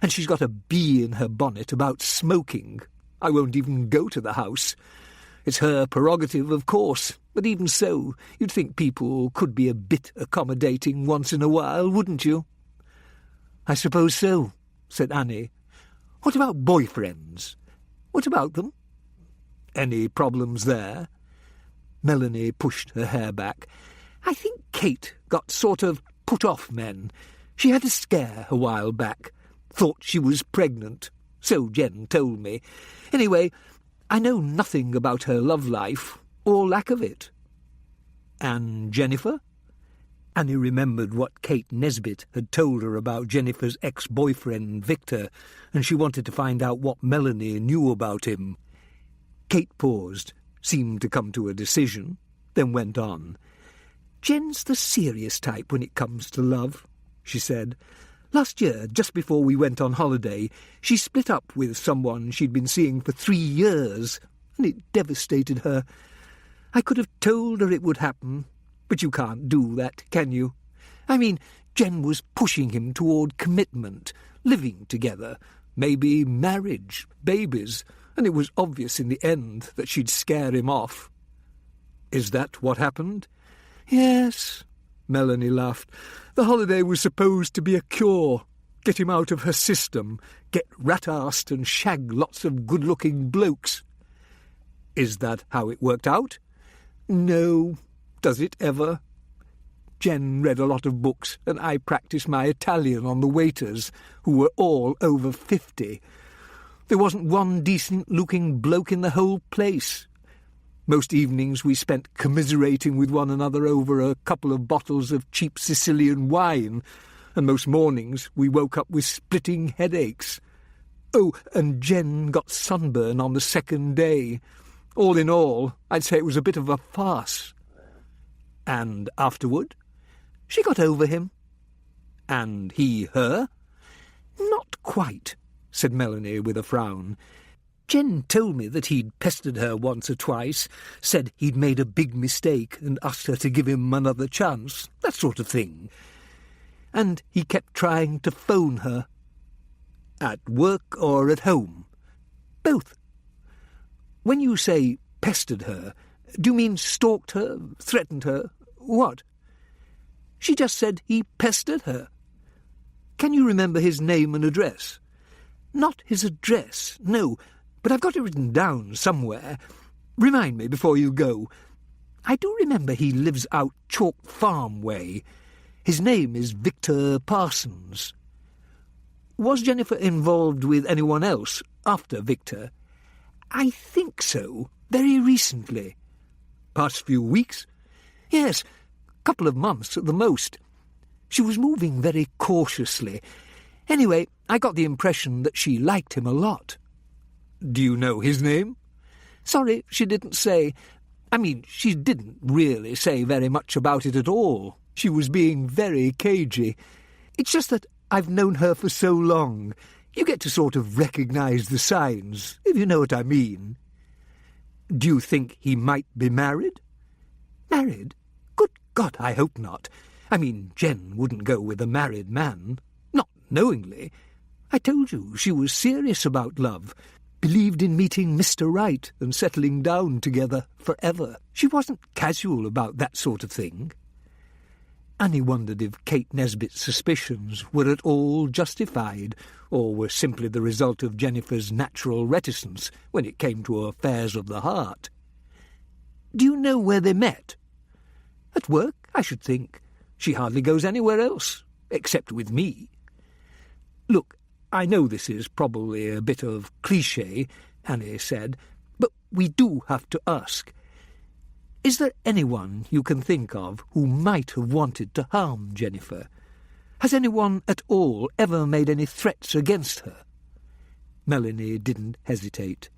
Speaker 2: and she's got a bee in her bonnet about smoking. I won't even go to the house. It's her prerogative, of course, but even so, you'd think people could be a bit accommodating once in a while, wouldn't you? I suppose so, said Annie. What about boyfriends? What about them? Any problems there? Melanie pushed her hair back. I think Kate got sort of put off men. She had a scare a while back. Thought she was pregnant. So Jen told me. Anyway, I know nothing about her love life, or lack of it. And Jennifer? Annie remembered what Kate Nesbit had told her about Jennifer's ex-boyfriend, Victor, and she wanted to find out what Melanie knew about him. Kate paused, seemed to come to a decision, then went on. Jen's the serious type when it comes to love, she said. Last year, just before we went on holiday, she split up with someone she'd been seeing for 3 years, and it devastated her. I could have told her it would happen, but you can't do that, can you? I mean, Jen was pushing him toward commitment, living together, maybe marriage, babies, and it was obvious in the end that she'd scare him off. Is that what happened? Yes, Melanie laughed. The holiday was supposed to be a cure, get him out of her system, get rat-arsed and shag lots of good-looking blokes. Is that how it worked out? No. Does it ever? Jen read a lot of books, and I practised my Italian on the waiters, who were all over 50. There wasn't one decent-looking bloke in the whole place. Most evenings we spent commiserating with one another over a couple of bottles of cheap Sicilian wine, and most mornings we woke up with splitting headaches. Oh, and Jen got sunburn on the second day. All in all, I'd say it was a bit of a farce. And afterward? She got over him. And he her? Not quite, said Melanie with a frown. Jen told me that he'd pestered her once or twice, said he'd made a big mistake and asked her to give him another chance, that sort of thing. And he kept trying to phone her. At work or at home? Both. When you say pestered her, do you mean stalked her, threatened her, what? She just said he pestered her. Can you remember his name and address? Not his address, no, but I've got it written down somewhere. Remind me before you go. I do remember he lives out Chalk Farm way. His name is Victor Parsons. Was Jennifer involved with anyone else after Victor? I think so.
Speaker 3: Very recently.
Speaker 2: Past few weeks?
Speaker 3: Yes, couple of months at the most. She was moving very cautiously. Anyway, I got the impression that she liked him a lot.
Speaker 2: Do you know his name?
Speaker 3: Sorry, she didn't say. I mean, she didn't really say very much about it at all. She was being very cagey. It's just that I've known her for so long. You get to sort of recognise the signs, if you know what I mean.
Speaker 2: Do you think he might be married?
Speaker 3: Married? Good God, I hope not. I mean, Jen wouldn't go with a married man. Not knowingly. I told you she was serious about love. Believed in meeting Mr. Right and settling down together forever. She wasn't casual about that sort of thing. Annie wondered if Kate Nesbitt's suspicions were at all justified, or were simply the result of Jennifer's natural reticence when it came to affairs of the heart. Do you know where they met? At work, I should think. She hardly goes anywhere else, except with me. Look, I know this is probably a bit of cliché, Annie said, but we do have to ask. Is there anyone you can think of who might have wanted to harm Jennifer? Has anyone at all ever made any threats against her? Melanie didn't hesitate.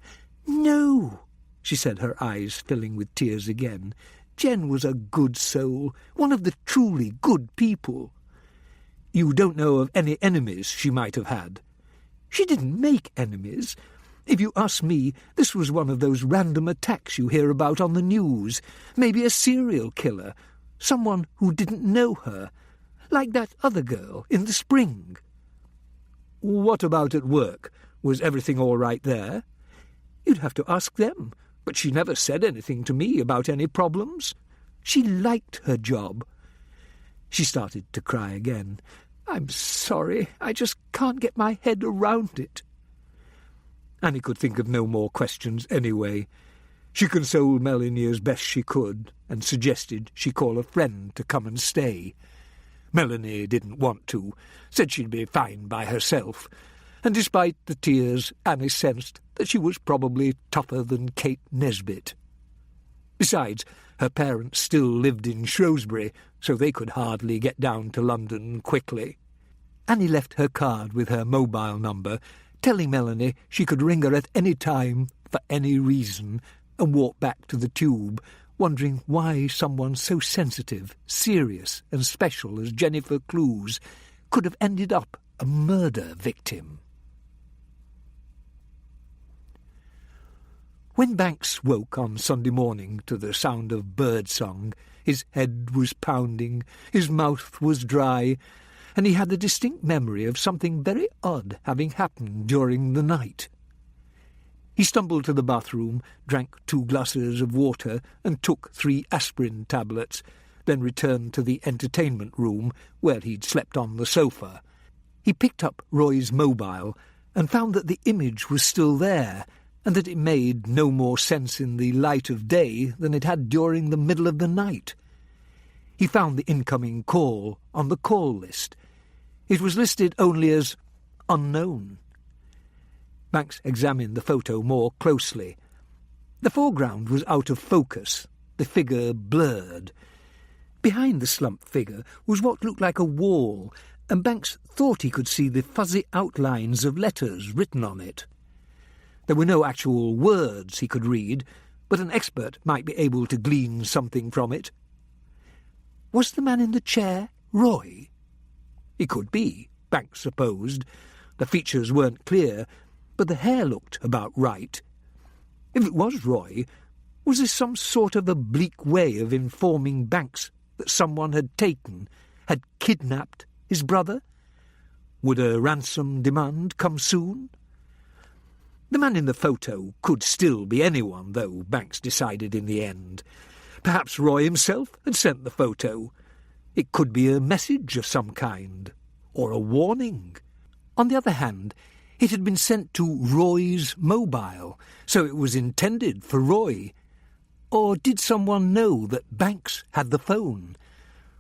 Speaker 3: No, she said, her eyes filling with tears again. Jen was a good soul, one of the truly good people. You don't know of any enemies she might have had? She didn't make enemies. If you ask me, this was one of those random attacks you hear about on the news. Maybe a serial killer, someone who didn't know her, like that other girl in the spring.
Speaker 2: What about at work? Was everything all right there?
Speaker 3: You'd have to ask them, but she never said anything to me about any problems. She liked her job. She started to cry again. I'm sorry, I just can't get my head around it.
Speaker 2: Annie could think of no more questions anyway. She consoled Melanie as best she could, and suggested she call a friend to come and stay. Melanie didn't want to, said she'd be fine by herself, and despite the tears, Annie sensed that she was probably tougher than Kate Nesbitt. Besides, her parents still lived in Shrewsbury, so they could hardly get down to London quickly. Annie left her card with her mobile number, telling Melanie she could ring her at any time, for any reason, and walked back to the tube, wondering why someone so sensitive, serious and special as Jennifer Clues could have ended up a murder victim. When Banks woke on Sunday morning to the sound of birdsong, his head was pounding, his mouth was dry, and he had the distinct memory of something very odd having happened during the night. He stumbled to the bathroom, drank 2 glasses of water, and took 3 aspirin tablets, then returned to the entertainment room, where he'd slept on the sofa. He picked up Roy's mobile, and found that the image was still there, and that it made no more sense in the light of day than it had during the middle of the night. He found the incoming call on the call list. It was listed only as unknown. Banks examined the photo more closely. The foreground was out of focus, the figure blurred. Behind the slumped figure was what looked like a wall, and Banks thought he could see the fuzzy outlines of letters written on it. There were no actual words he could read, but an expert might be able to glean something from it. Was the man in the chair Roy? He could be, Banks supposed. The features weren't clear, but the hair looked about right. If it was Roy, was this some sort of oblique way of informing Banks that someone had kidnapped his brother? Would a ransom demand come soon? The man in the photo could still be anyone, though, Banks decided in the end. Perhaps Roy himself had sent the photo. It could be a message of some kind, or a warning. On the other hand, it had been sent to Roy's mobile, so it was intended for Roy. Or did someone know that Banks had the phone?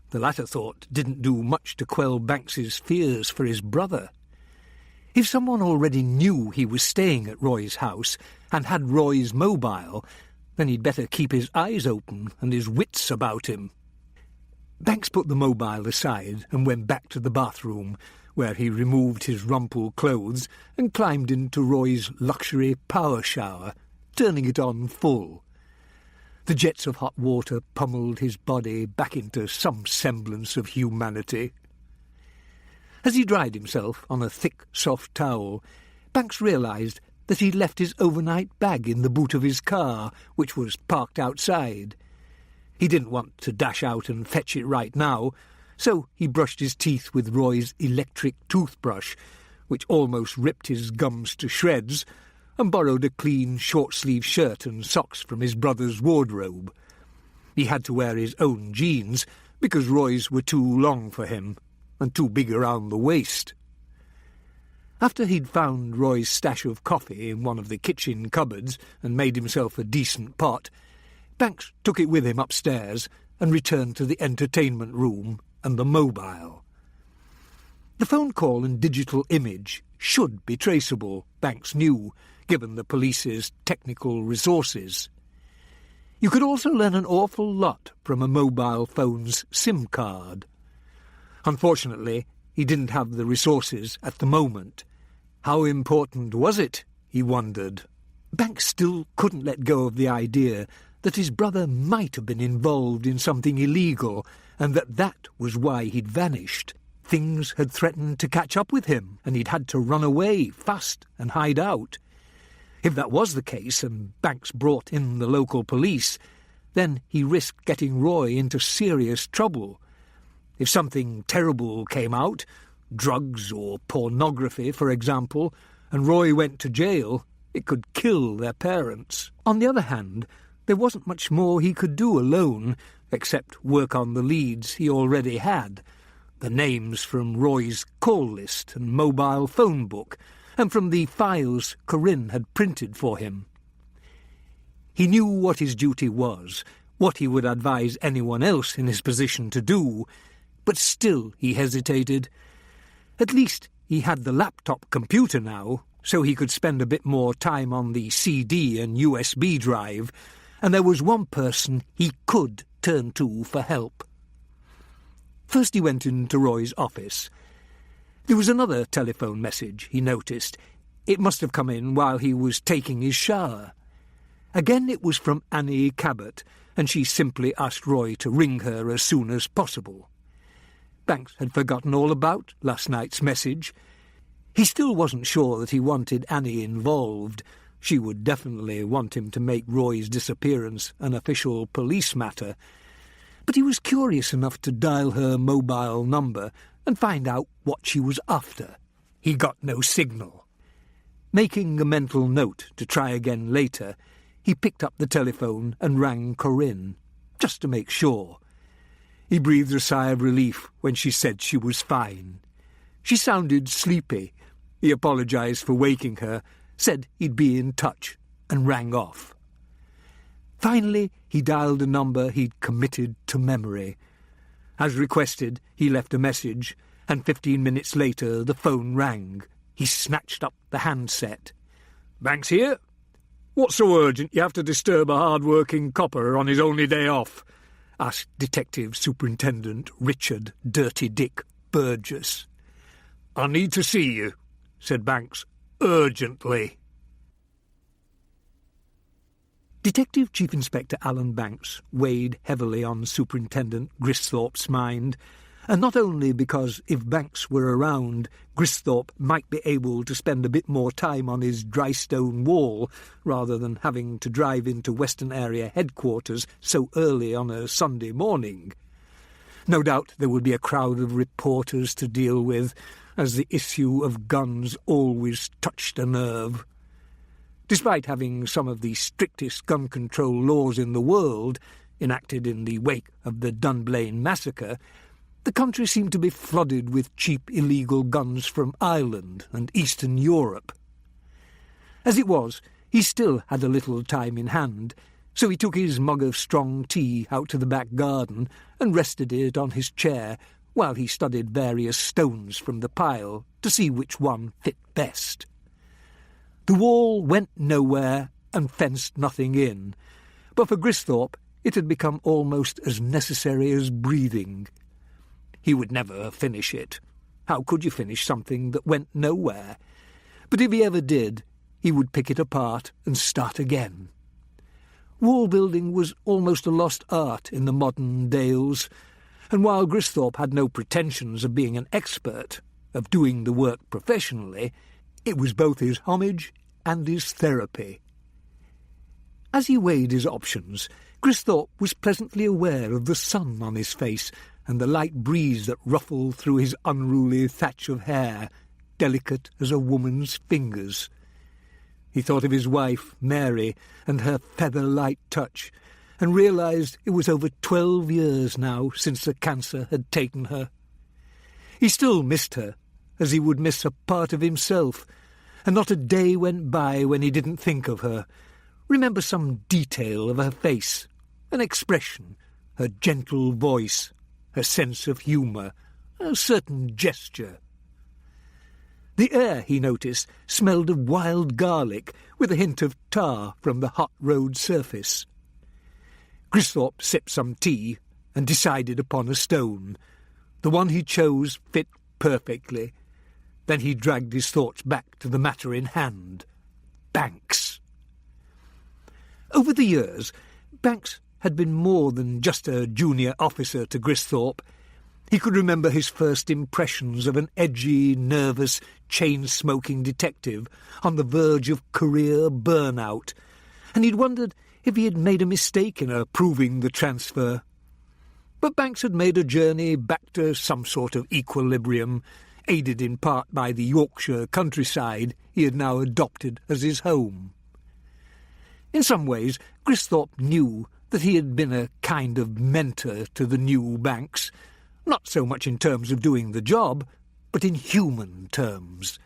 Speaker 2: The latter thought didn't do much to quell Banks's fears for his brother. If someone already knew he was staying at Roy's house and had Roy's mobile, Then he'd better keep his eyes open and his wits about him. Banks put the mobile aside and went back to the bathroom, where he removed his rumpled clothes and climbed into Roy's luxury power shower, turning it on full. The jets of hot water pummeled his body back into some semblance of humanity. As he dried himself on a thick, soft towel, Banks realised that he'd left his overnight bag in the boot of his car, which was parked outside. He didn't want to dash out and fetch it right now, so he brushed his teeth with Roy's electric toothbrush, which almost ripped his gums to shreds, and borrowed a clean short-sleeved shirt and socks from his brother's wardrobe. He had to wear his own jeans, because Roy's were too long for him, and too big around the waist. After he'd found Roy's stash of coffee in one of the kitchen cupboards and made himself a decent pot, Banks took it with him upstairs and returned to the entertainment room and the mobile. The phone call and digital image should be traceable, Banks knew, given the police's technical resources. You could also learn an awful lot from a mobile phone's SIM card. Unfortunately, he didn't have the resources at the moment. How important was it, he wondered. Banks still couldn't let go of the idea that his brother might have been involved in something illegal, and that was why he'd vanished. Things had threatened to catch up with him, and he'd had to run away fast and hide out. If that was the case, and Banks brought in the local police, then he risked getting Roy into serious trouble. If something terrible came out, drugs or pornography, for example, and Roy went to jail, it could kill their parents. On the other hand, there wasn't much more he could do alone, except work on the leads he already had, the names from Roy's call list and mobile phone book, and from the files Corinne had printed for him. He knew what his duty was, what he would advise anyone else in his position to do, but still he hesitated. At least he had the laptop computer now, so he could spend a bit more time on the CD and USB drive, and there was one person he could turn to for help. First he went into Roy's office. There was another telephone message, he noticed. It must have come in while he was taking his shower. Again it was from Annie Cabbot, and she simply asked Roy to ring her as soon as possible. Banks had forgotten all about last night's message. He still wasn't sure that he wanted Annie involved. She would definitely want him to make Roy's disappearance an official police matter. But he was curious enough to dial her mobile number and find out what she was after. He got no signal. Making a mental note to try again later, he picked up the telephone and rang Corinne, just to make sure. He breathed a sigh of relief when she said she was fine. She sounded sleepy. He apologised for waking her, said he'd be in touch, and rang off. Finally, he dialed a number he'd committed to memory. As requested, he left a message, and 15 minutes later the phone rang. He snatched up the handset. "Banks here? What's so urgent you have to disturb a hard-working copper on his only day off?" asked Detective Superintendent Richard Dirty Dick Burgess. "I need to see you," said Banks, "urgently." Detective Chief Inspector Alan Banks weighed heavily on Superintendent Gristhorpe's mind, and not only because if Banks were around, Gristhorpe might be able to spend a bit more time on his dry stone wall rather than having to drive into Western Area headquarters so early on a Sunday morning. No doubt there would be a crowd of reporters to deal with, as the issue of guns always touched a nerve. Despite having some of the strictest gun control laws in the world, enacted in the wake of the Dunblane massacre, the country seemed to be flooded with cheap illegal guns from Ireland and Eastern Europe. As it was, he still had a little time in hand, so he took his mug of strong tea out to the back garden and rested it on his chair while he studied various stones from the pile to see which one fit best. The wall went nowhere and fenced nothing in, but for Gristhorpe it had become almost as necessary as breathing. He would never finish it. How could you finish something that went nowhere? But if he ever did, he would pick it apart and start again. Wall building was almost a lost art in the modern Dales, and while Gristhorpe had no pretensions of being an expert, of doing the work professionally, it was both his homage and his therapy. As he weighed his options, Gristhorpe was pleasantly aware of the sun on his face and the light breeze that ruffled through his unruly thatch of hair, delicate as a woman's fingers. He thought of his wife, Mary, and her feather-light touch, and realised it was over 12 years now since the cancer had taken her. He still missed her, as he would miss a part of himself, and not a day went by when he didn't think of her, remember some detail of her face, an expression, her gentle voice, her sense of humour, a certain gesture. The air, he noticed, smelled of wild garlic, with a hint of tar from the hot road surface. Gristhorpe sipped some tea and decided upon a stone. The one he chose fit perfectly. Then he dragged his thoughts back to the matter in hand. Banks. Over the years, Banks had been more than just a junior officer to Gristhorpe. He could remember his first impressions of an edgy, nervous, chain-smoking detective on the verge of career burnout, and he'd wondered if he had made a mistake in approving the transfer. But Banks had made a journey back to some sort of equilibrium, aided in part by the Yorkshire countryside he had now adopted as his home. In some ways, Gristhorpe knew that he had been a kind of mentor to the new Banks, not so much in terms of doing the job, but in human terms.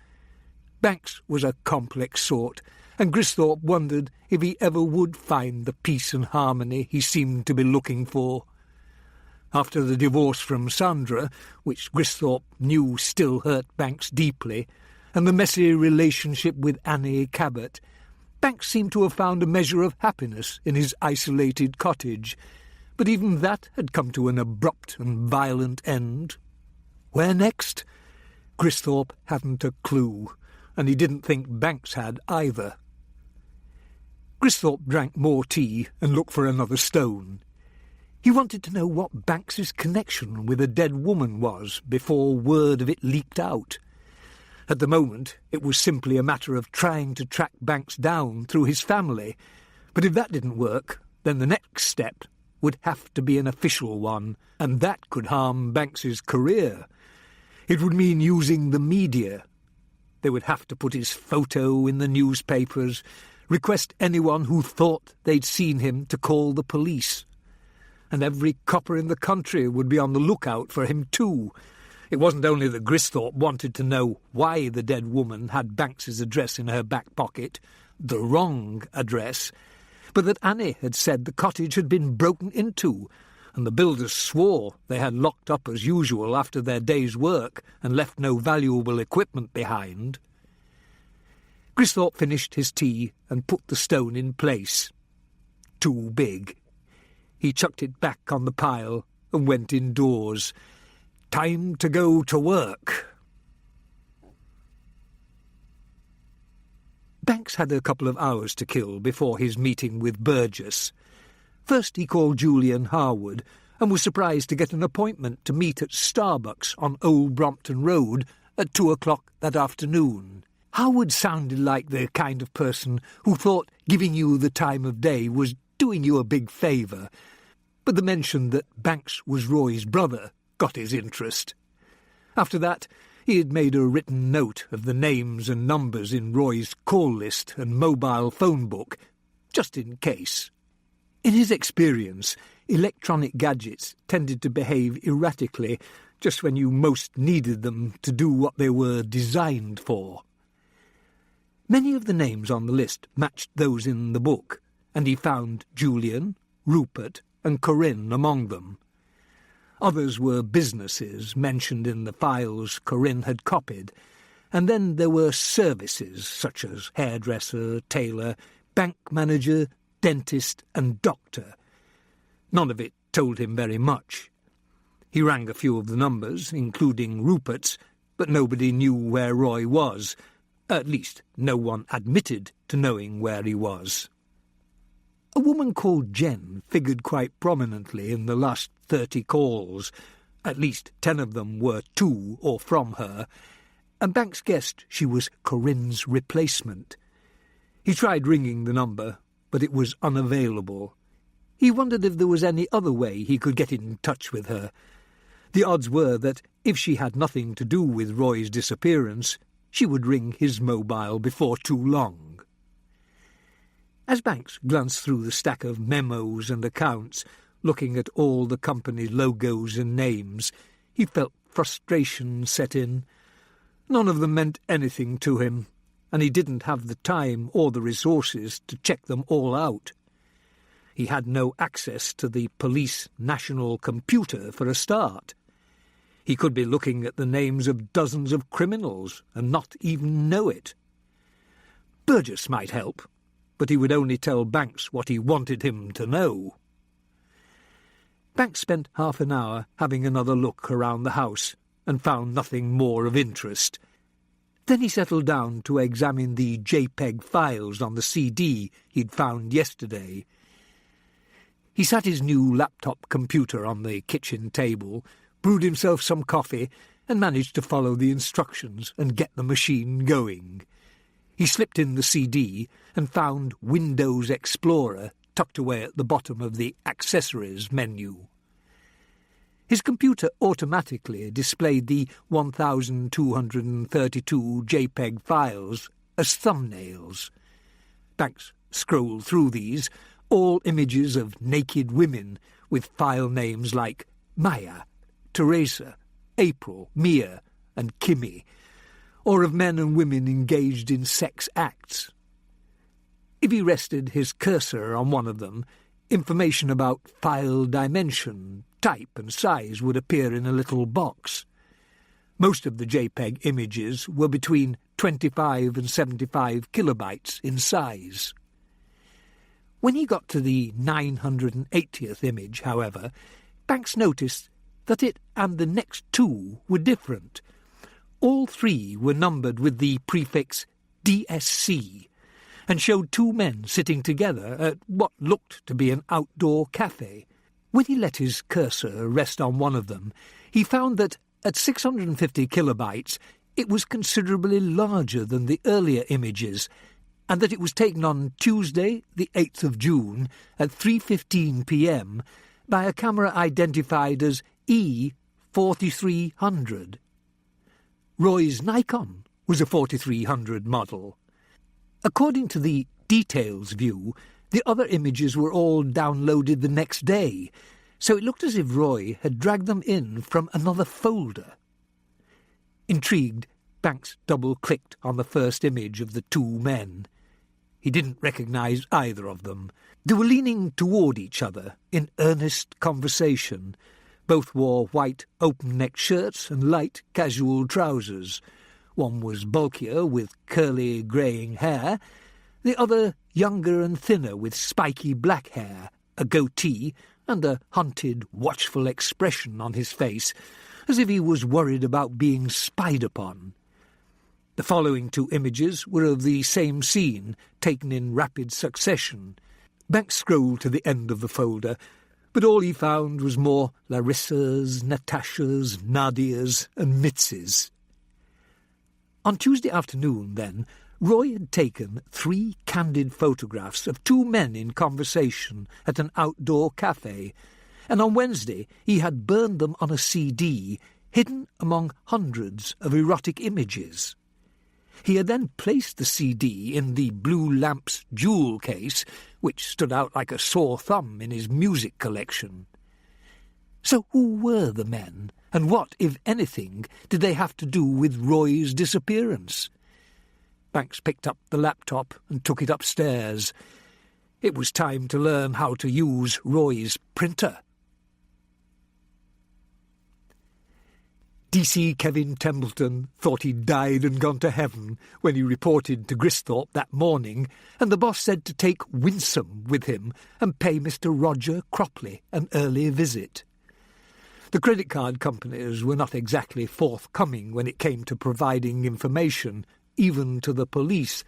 Speaker 2: Banks was a complex sort, and Gristhorpe wondered if he ever would find the peace and harmony he seemed to be looking for. After the divorce from Sandra, which Gristhorpe knew still hurt Banks deeply, and the messy relationship with Annie Cabbot, Banks seemed to have found a measure of happiness in his isolated cottage, but even that had come to an abrupt and violent end. Where next? Gristhorpe hadn't a clue, and he didn't think Banks had either. Gristhorpe drank more tea and looked for another stone. He wanted to know what Banks's connection with a dead woman was before word of it leaked out. At the moment, it was simply a matter of trying to track Banks down through his family, but if that didn't work, then the next step would have to be an official one, and that could harm Banks's career. It would mean using the media. They would have to put his photo in the newspapers, request anyone who thought they'd seen him to call the police. And every copper in the country would be on the lookout for him too. It wasn't only that Gristhorpe wanted to know why the dead woman had Banks's address in her back pocket, the wrong address, but that Annie had said the cottage had been broken into, and the builders swore they had locked up as usual after their day's work and left no valuable equipment behind. Gristhorpe finished his tea and put the stone in place. Too big. He chucked it back on the pile and went indoors. Time to go to work. Banks had a couple of hours to kill before his meeting with Burgess. First he called Julian Harwood and was surprised to get an appointment to meet at Starbucks on Old Brompton Road at 2 o'clock that afternoon. Harwood sounded like the kind of person who thought giving you the time of day was doing you a big favour, but the mention that Banks was Roy's brother got his interest. After that, he had made a written note of the names and numbers in Roy's call list and mobile phone book, just in case. In his experience, electronic gadgets tended to behave erratically just when you most needed them to do what they were designed for. Many of the names on the list matched those in the book, and he found Julian, Rupert, and Corinne among them. Others were businesses mentioned in the files Corinne had copied, and then there were services such as hairdresser, tailor, bank manager, dentist and doctor. None of it told him very much. He rang a few of the numbers, including Rupert's, but nobody knew where Roy was. At least no one admitted to knowing where he was. A woman called Jen figured quite prominently in the last 30 calls. At least 10 of them were to or from her, and Banks guessed she was Corinne's replacement. He tried ringing the number, but it was unavailable. He wondered if there was any other way he could get in touch with her. The odds were that if she had nothing to do with Roy's disappearance, she would ring his mobile before too long. As Banks glanced through the stack of memos and accounts, looking at all the company logos and names, he felt frustration set in. None of them meant anything to him, and he didn't have the time or the resources to check them all out. He had no access to the police national computer for a start. He could be looking at the names of dozens of criminals and not even know it. Burgess might help, but he would only tell Banks what he wanted him to know. Banks spent half an hour having another look around the house and found nothing more of interest. Then he settled down to examine the JPEG files on the CD he'd found yesterday. He sat his new laptop computer on the kitchen table, brewed himself some coffee, and managed to follow the instructions and get the machine going. He slipped in the CD and found Windows Explorer tucked away at the bottom of the Accessories menu. His computer automatically displayed the 1,232 JPEG files as thumbnails. Banks scrolled through these, all images of naked women with file names like Maya, Teresa, April, Mia, and Kimmy, or of men and women engaged in sex acts. If he rested his cursor on one of them, information about file dimension, type and size would appear in a little box. Most of the JPEG images were between 25 and 75 kilobytes in size. When he got to the 980th image, however, Banks noticed that it and the next two were different. All three were numbered with the prefix DSC and showed two men sitting together at what looked to be an outdoor cafe. When he let his cursor rest on one of them, he found that at 650 kilobytes it was considerably larger than the earlier images, and that it was taken on Tuesday, the 8th of June, at 3:15 p.m. by a camera identified as E4300. Roy's Nikon was a 4300 model. According to the details view, the other images were all downloaded the next day, so it looked as if Roy had dragged them in from another folder. Intrigued, Banks double-clicked on the first image of the two men. He didn't recognise either of them. They were leaning toward each other in earnest conversation. Both wore white open-necked shirts and light casual trousers. One was bulkier with curly greying hair, the other younger and thinner with spiky black hair, a goatee, and a hunted, watchful expression on his face, as if he was worried about being spied upon. The following two images were of the same scene, taken in rapid succession. Banks scrolled to the end of the folder, but all he found was more Larissas, Natashas, Nadias, and Mitzes. On Tuesday afternoon, then, Roy had taken 3 candid photographs of 2 men in conversation at an outdoor cafe, and on Wednesday he had burned them on a CD, hidden among hundreds of erotic images. He had then placed the CD in the Blue Lamp's jewel case, which stood out like a sore thumb in his music collection. So who were the men, and what, if anything, did they have to do with Roy's disappearance? Banks picked up the laptop and took it upstairs. It was time to learn how to use Roy's printer. DC Kevin Templeton thought he'd died and gone to heaven when he reported to Gristhorpe that morning, and the boss said to take Winsome with him and pay Mr. Roger Cropley an early visit. The credit card companies were not exactly forthcoming when it came to providing information, even to the police,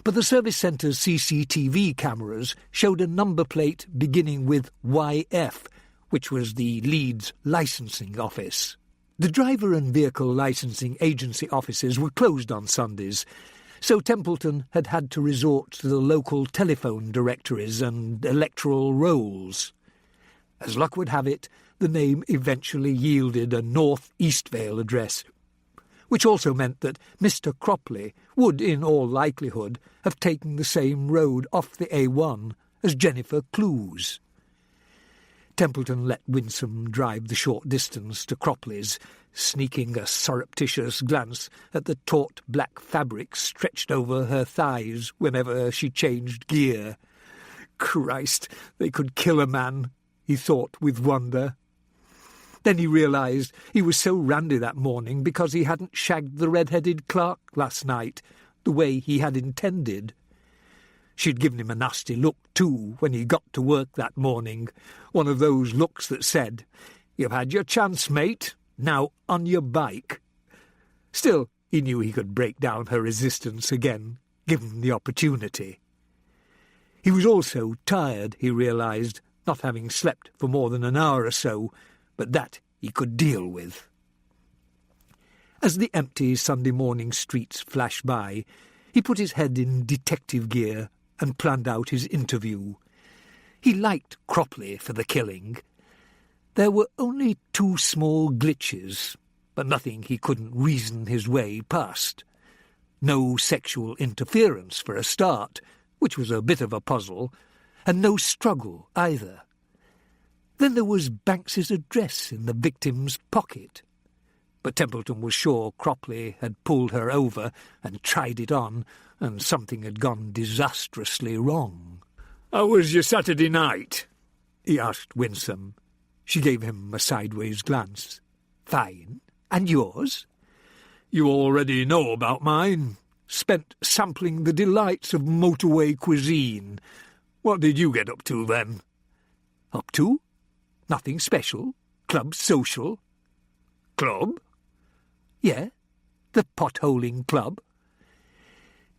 Speaker 2: but the service centre's CCTV cameras showed a number plate beginning with YF, which was the Leeds licensing office. The driver and vehicle licensing agency offices were closed on Sundays, so Templeton had had to resort to the local telephone directories and electoral rolls. As luck would have it, the name eventually yielded a North Eastvale address, which also meant that Mr. Cropley would, in all likelihood, have taken the same road off the A1 as Jennifer Clues. Templeton let Winsome drive the short distance to Cropley's, sneaking a surreptitious glance at the taut black fabric stretched over her thighs whenever she changed gear. Christ, they could kill a man, he thought with wonder. Then he realised he was so randy that morning because he hadn't shagged the red-headed clerk last night, the way he had intended. She'd given him a nasty look, too, when he got to work that morning, one of those looks that said, "You've had your chance, mate, now on your bike." Still, he knew he could break down her resistance again, given the opportunity. He was also tired, he realised, not having slept for more than an hour or so, but that he could deal with. As the empty Sunday morning streets flashed by, he put his head in detective gear and planned out his interview. He liked Cropley for the killing. There were only 2 small glitches, but nothing he couldn't reason his way past. No sexual interference for a start, which was a bit of a puzzle, and no struggle either. Then there was Banks's address in the victim's pocket. But Templeton was sure Cropley had pulled her over and tried it on, and something had gone disastrously wrong. "How was your Saturday night?" he asked Winsome. She gave him a sideways glance. "Fine. And yours?" "You already know about mine. Spent sampling the delights of motorway cuisine. What did you get up to then?" "Up to? Nothing special. Club social." "Club?" "Yeah, the potholing club."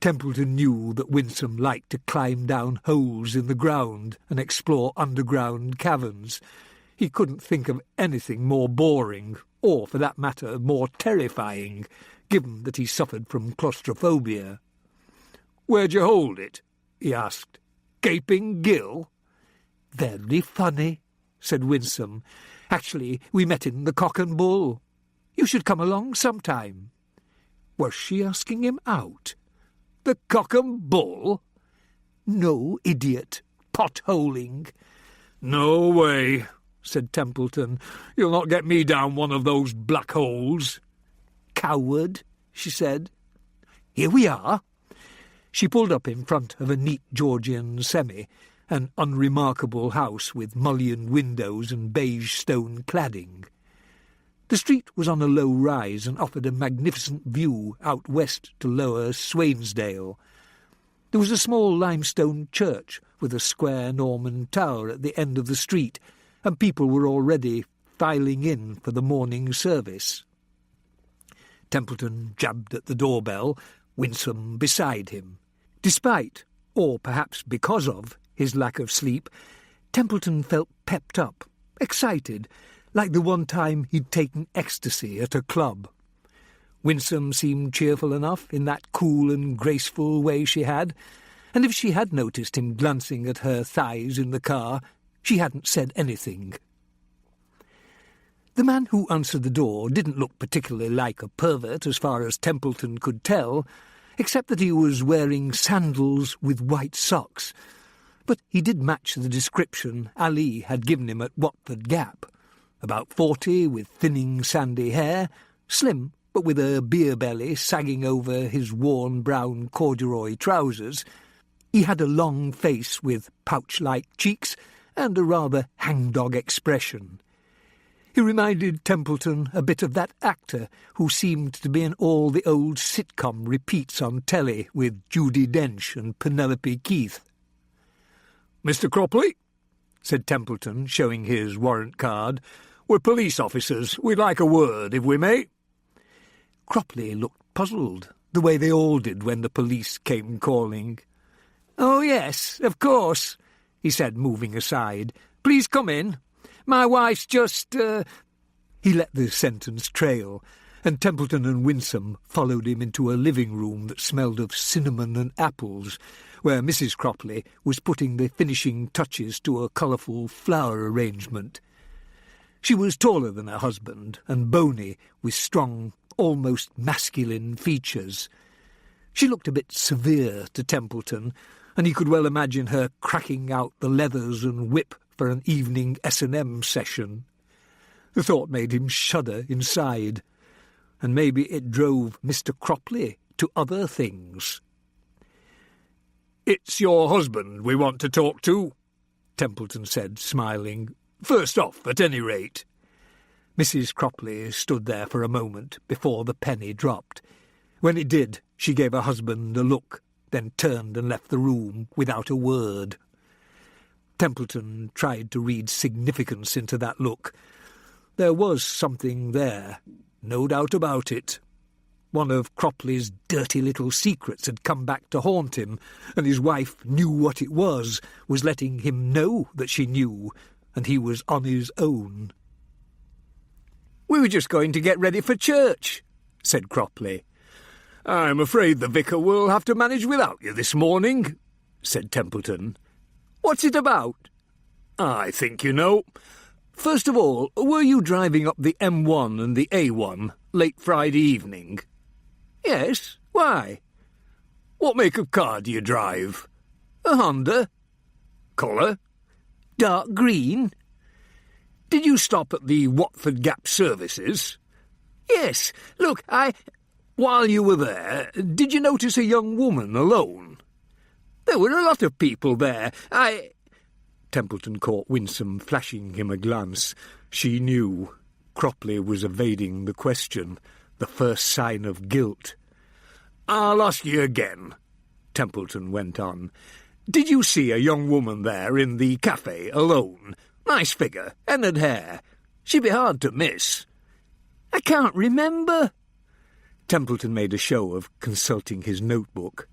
Speaker 2: Templeton knew that Winsome liked to climb down holes in the ground and explore underground caverns. He couldn't think of anything more boring, or, for that matter, more terrifying, given that he suffered from claustrophobia. "Where'd you hold it?" he asked. "Gaping Gill?" "Very funny," said Winsome. "Actually, we met in the Cock and Bull. You should come along sometime." Was she asking him out? "The Cock and Bull?" "No, idiot. Potholing." "No way," said Templeton. "You'll not get me down one of those black holes." "Coward," she said. "Here we are." She pulled up in front of a neat Georgian semi, an unremarkable house with mullioned windows and beige stone cladding. The street was on a low rise and offered a magnificent view out west to lower Swainsdale. There was a small limestone church with a square Norman tower at the end of the street, and people were already filing in for the morning service. Templeton jabbed at the doorbell, Winsome beside him. Despite, or perhaps because of, his lack of sleep, Templeton felt pepped up, excited, like the one time he'd taken ecstasy at a club. Winsome seemed cheerful enough in that cool and graceful way she had, and if she had noticed him glancing at her thighs in the car, she hadn't said anything. The man who answered the door didn't look particularly like a pervert as far as Templeton could tell, except that he was wearing sandals with white socks, but he did match the description Ali had given him at Watford Gap. About 40, with thinning sandy hair, slim but with a beer belly sagging over his worn brown corduroy trousers. He had a long face with pouch-like cheeks and a rather hangdog expression. He reminded Templeton a bit of that actor who seemed to be in all the old sitcom repeats on telly with Judi Dench and Penelope Keith. "Mr. Cropley," said Templeton, showing his warrant card, "we're police officers. We'd like a word, if we may." Cropley looked puzzled, the way they all did when the police came calling. "Oh, yes, of course," he said, moving aside. "Please come in. My wife's just, He let the sentence trail, and Templeton and Winsome followed him into a living room that smelled of cinnamon and apples, where Mrs. Cropley was putting the finishing touches to a colourful flower arrangement. She was taller than her husband, and bony, with strong, almost masculine features. She looked a bit severe to Templeton, and he could well imagine her cracking out the leathers and whip for an evening S&M session. The thought made him shudder inside, and maybe it drove Mr. Cropley to other things. "It's your husband we want to talk to," Templeton said, smiling. "First off, at any rate." Mrs. Cropley stood there for a moment before the penny dropped. When it did, she gave her husband a look, then turned and left the room without a word. Templeton tried to read significance into that look. There was something there, no doubt about it. One of Cropley's dirty little secrets had come back to haunt him, and his wife knew what it was letting him know that she knew, and he was on his own. "We were just going to get ready for church," said Cropley. "I'm afraid the vicar will have to manage without you this morning," said Templeton. "What's it about?" "I think you know. First of all, were you driving up the M1 and the A1 late Friday evening?" "Yes. Why?" "What make of car do you drive?" "A Honda." "Colour?" "Dark green." "Did you stop at the Watford Gap services?" "Yes. Look, While you were there, did you notice a young woman alone?" "There were a lot of people there. Templeton caught Winsome flashing him a glance. She knew. Cropley was evading the question, the first sign of guilt. "I'll ask you again," Templeton went on. "Did you see a young woman there in the cafe alone? Nice figure, headed hair. She'd be hard to miss." "I can't remember." Templeton made a show of consulting his notebook.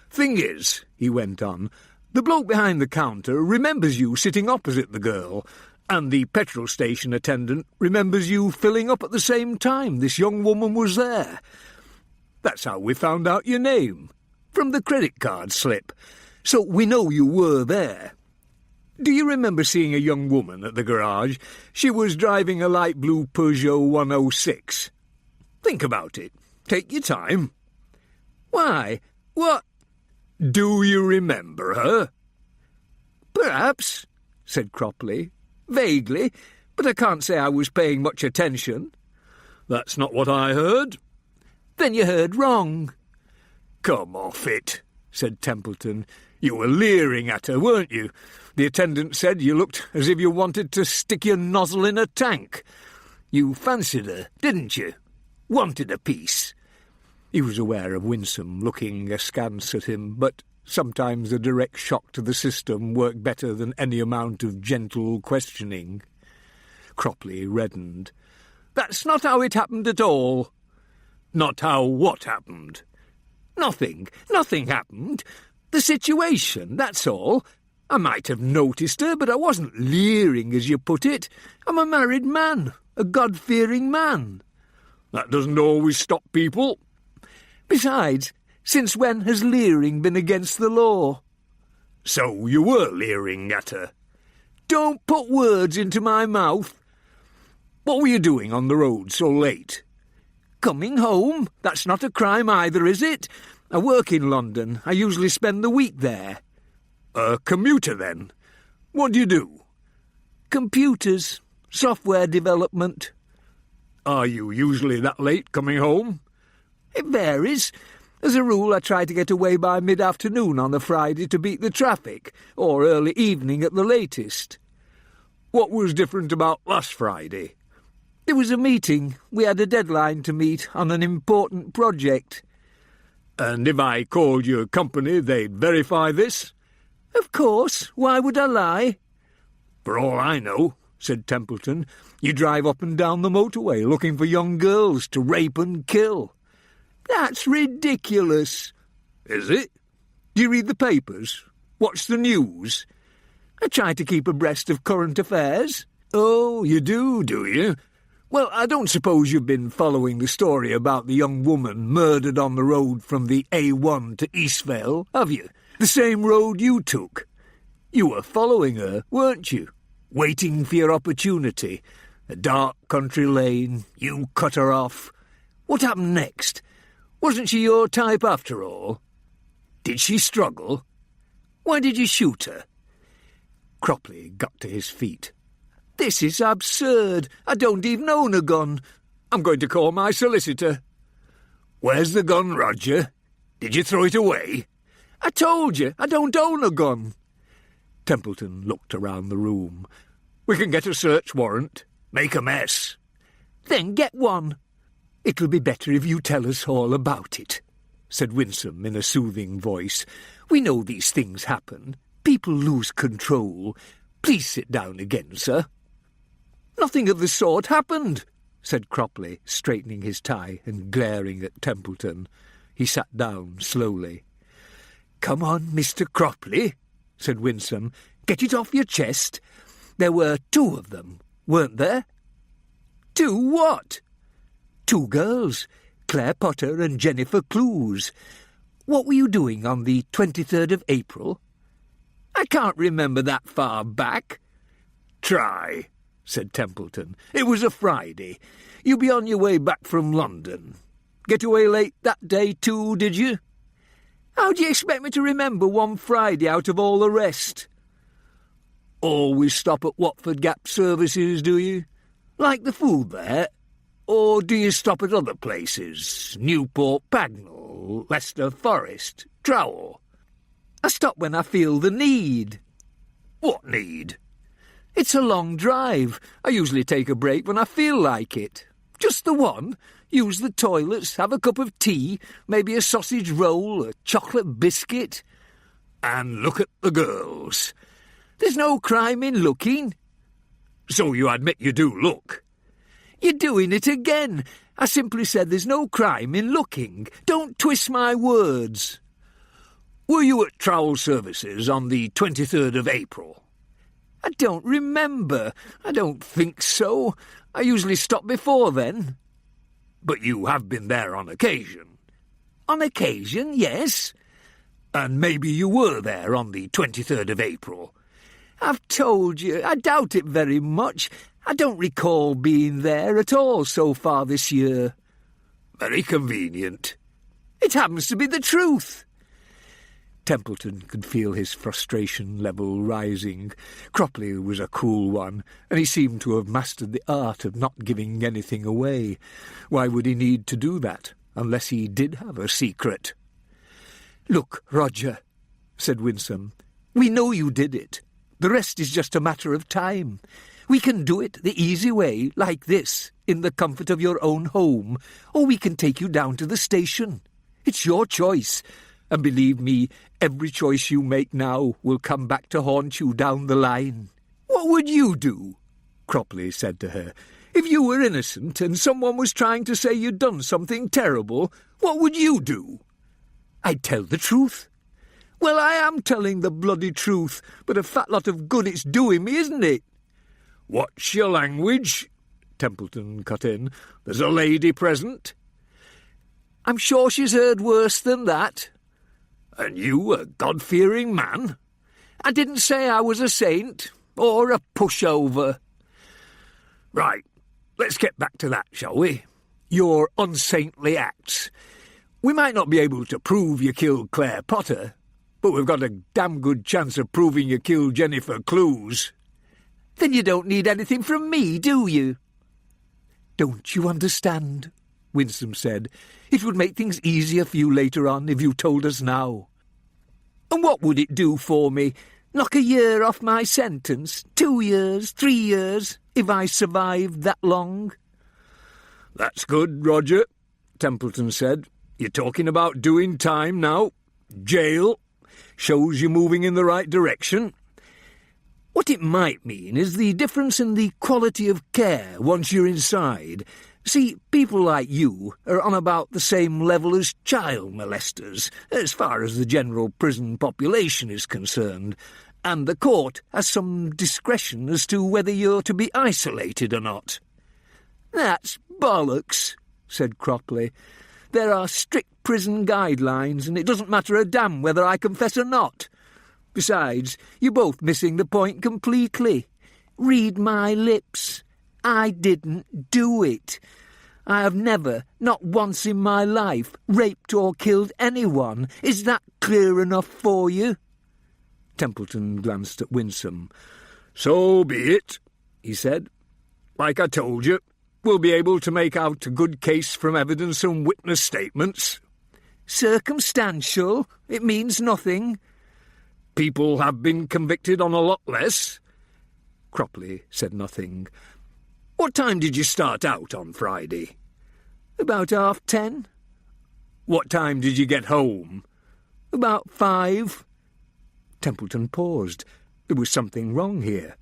Speaker 2: "Thing is," he went on, "the bloke behind the counter remembers you sitting opposite the girl, and the petrol station attendant remembers you filling up at the same time this young woman was there. That's how we found out your name, from the credit card slip, so we know you were there. Do you remember seeing a young woman at the garage? She was driving a light blue Peugeot 106. Think about it. Take your time." "Why? What?" "Do you remember her?" "Perhaps," said Cropley. "Vaguely, but I can't say I was paying much attention." "That's not what I heard." "Then you heard wrong." "Come off it," said Templeton. "You were leering at her, weren't you? The attendant said you looked as if you wanted to stick your nozzle in a tank. You fancied her, didn't you? Wanted a piece." He was aware of Winsome looking askance at him, but sometimes a direct shock to the system worked better than any amount of gentle questioning. Cropley reddened. "That's not how it happened at all." "Not how what happened?" Nothing happened. The situation, that's all. I might have noticed her, but I wasn't leering, as you put it. I'm a married man, a God-fearing man." "That doesn't always stop people." "Besides, since when has leering been against the law?" "So you were leering at her?" "Don't put words into my mouth." "What were you doing on the road so late?" "Coming home. That's not a crime either, is it? I work in London. I usually spend the week there." "A commuter, then? What do you do?" "Computers. Software development." "Are you usually that late coming home?" "It varies. As a rule, I try to get away by mid-afternoon on a Friday to beat the traffic, or early evening at the latest." "What was different about last Friday?
Speaker 3: There was a meeting. We had a deadline to meet on an important project.
Speaker 2: And if I called your company, they'd verify this?
Speaker 3: Of course. Why would I lie?
Speaker 2: For all I know, said Templeton, you drive up and down the motorway looking for young girls to rape and kill.
Speaker 3: That's ridiculous.
Speaker 2: Is it? Do you read the papers? Watch the news?
Speaker 3: I try to keep abreast of current affairs.
Speaker 2: Oh, you do you? Well, I don't suppose you've been following the story about the young woman murdered on the road from the A1 to Eastvale, have you? The same road you took. You were following her, weren't you? Waiting for your opportunity. A dark country lane, you cut her off. What happened next? Wasn't she your type after all? Did she struggle? Why did you shoot her? Cropley got to his feet.
Speaker 3: This is absurd. I don't even own a gun.
Speaker 2: I'm going to call my solicitor. Where's the gun, Roger? Did you throw it away?
Speaker 3: I told you, I don't own a gun.
Speaker 2: Templeton looked around the room. We can get a search warrant. Make a mess.
Speaker 3: Then get one.
Speaker 2: It'll be better if you tell us all about it, said Winsome in a soothing voice. We know these things happen. People lose control. Please sit down again, sir.
Speaker 3: Nothing of the sort happened,
Speaker 2: said Cropley, straightening his tie and glaring at Templeton. He sat down slowly.
Speaker 3: Come on, Mr. Cropley, said Winsome. Get it off your chest. There were 2 of them, weren't there? 2 what? 2 girls, Claire Potter and Jennifer Clues. What were you doing on the 23rd of April? I can't remember that far back.
Speaker 2: Try, said Templeton. It was a Friday. You'd be on your way back from London. Get away late that day too, did you?
Speaker 3: How do you expect me to remember one Friday out of all the rest?
Speaker 2: Always stop at Watford Gap Services, do you? Like the food there? Or do you stop at other places? Newport Pagnell, Leicester Forest, Trowell?
Speaker 3: I stop when I feel the need.
Speaker 2: What need?
Speaker 3: It's a long drive. I usually take a break when I feel like it. Just the one. Use the toilets, have a cup of tea, maybe a sausage roll, a chocolate biscuit.
Speaker 2: And look at the girls.
Speaker 3: There's no crime in looking.
Speaker 2: So you admit you do look?
Speaker 3: You're doing it again. I simply said there's no crime in looking. Don't twist my words.
Speaker 2: Were you at Trowell Services on the 23rd of April?
Speaker 3: I don't remember. I don't think so. I usually stop before then.
Speaker 2: But you have been there on occasion?
Speaker 3: On occasion, yes.
Speaker 2: And maybe you were there on the 23rd of April?
Speaker 3: I've told you, I doubt it very much. I don't recall being there at all so far this year.
Speaker 2: Very convenient.
Speaker 3: It happens to be the truth.
Speaker 2: Templeton could feel his frustration level rising. Cropley was a cool one, and he seemed to have mastered the art of not giving anything away. Why would he need to do that, unless he did have a secret?
Speaker 3: Look, Roger, said Winsome, we know you did it. The rest is just a matter of time. We can do it the easy way, like this, in the comfort of your own home, or we can take you down to the station. It's your choice, and believe me, every choice you make now will come back to haunt you down the line.
Speaker 2: What would you do? Cropley said to her. If you were innocent and someone was trying to say you'd done something terrible, what would you do?
Speaker 3: I'd tell the truth.
Speaker 2: Well, I am telling the bloody truth, but a fat lot of good it's doing me, isn't it? What's your language? Templeton cut in. There's a lady present.
Speaker 3: I'm sure she's heard worse than that.
Speaker 2: And you, a God-fearing man?
Speaker 3: I didn't say I was a saint, or a pushover.
Speaker 2: Right, let's get back to that, shall we? Your unsaintly acts. We might not be able to prove you killed Claire Potter, but we've got a damn good chance of proving you killed Jennifer Clues.
Speaker 3: Then you don't need anything from me, do you?
Speaker 2: Don't you understand? Winsome said. It would make things easier for you later on if you told us now.
Speaker 3: And what would it do for me? Knock a year off my sentence? 2 years, 3 years, if I survived that long?
Speaker 2: "That's good, Roger," Templeton said. "You're talking about doing time now. Jail. Shows you're moving in the right direction." "What it might mean is the difference in the quality of care once you're inside. See, people like you are on about the same level as child molesters, as far as the general prison population is concerned, and the court has some discretion as to whether you're to be isolated or not." "That's bollocks," said Cropley. "There are strict prison guidelines, and it doesn't matter a damn whether I confess or not. Besides, you're both missing the point completely. Read my lips. I didn't do it. I have never, not once in my life, raped or killed anyone. Is that clear enough for you?" Templeton glanced at Winsome. "So be it," he said. "Like I told you, we'll be able to make out a good case from evidence and witness statements."
Speaker 3: "Circumstantial? It means nothing."
Speaker 2: "People have been convicted on a lot less." Cropley said nothing. "What time did you start out on Friday?"
Speaker 3: "About 10:30.
Speaker 2: "What time did you get home?"
Speaker 3: "About 5.
Speaker 2: Templeton paused. There was something wrong here.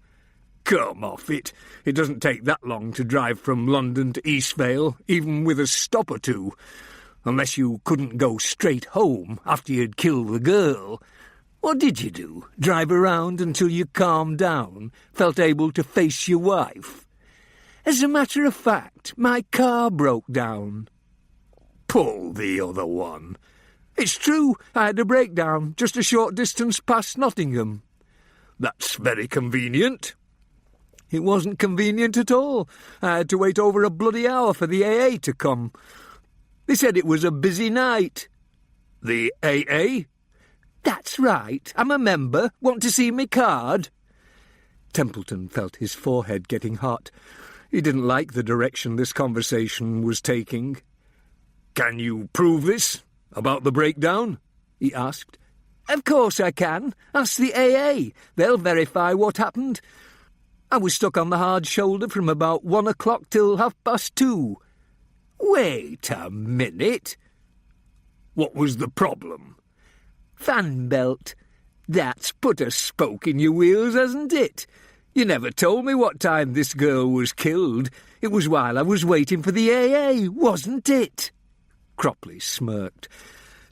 Speaker 2: "Come off it. It doesn't take that long to drive from London to Eastvale, even with a stop or two. Unless you couldn't go straight home after you'd killed the girl. What did you do? Drive around until you calmed down, felt able to face your wife?"
Speaker 3: "As a matter of fact, my car broke down."
Speaker 2: "Pull the other one."
Speaker 3: "It's true. I had a breakdown just a short distance past Nottingham."
Speaker 2: "That's very convenient."
Speaker 3: "It wasn't convenient at all. I had to wait over a bloody hour for the AA to come. They said it was a busy night."
Speaker 2: "The AA?"
Speaker 3: "That's right. I'm a member. Want to see me card?"
Speaker 2: Templeton felt his forehead getting hot. He didn't like the direction this conversation was taking. "Can you prove this, about the breakdown?" he asked.
Speaker 3: "Of course I can. Ask the AA. They'll verify what happened. I was stuck on the hard shoulder from about 1 o'clock till 2:30.
Speaker 2: "Wait a minute. What was the problem?"
Speaker 3: "Fan belt. That's put a spoke in your wheels, hasn't it? You never told me what time this girl was killed. It was while I was waiting for the AA, wasn't it?"
Speaker 2: Cropley smirked.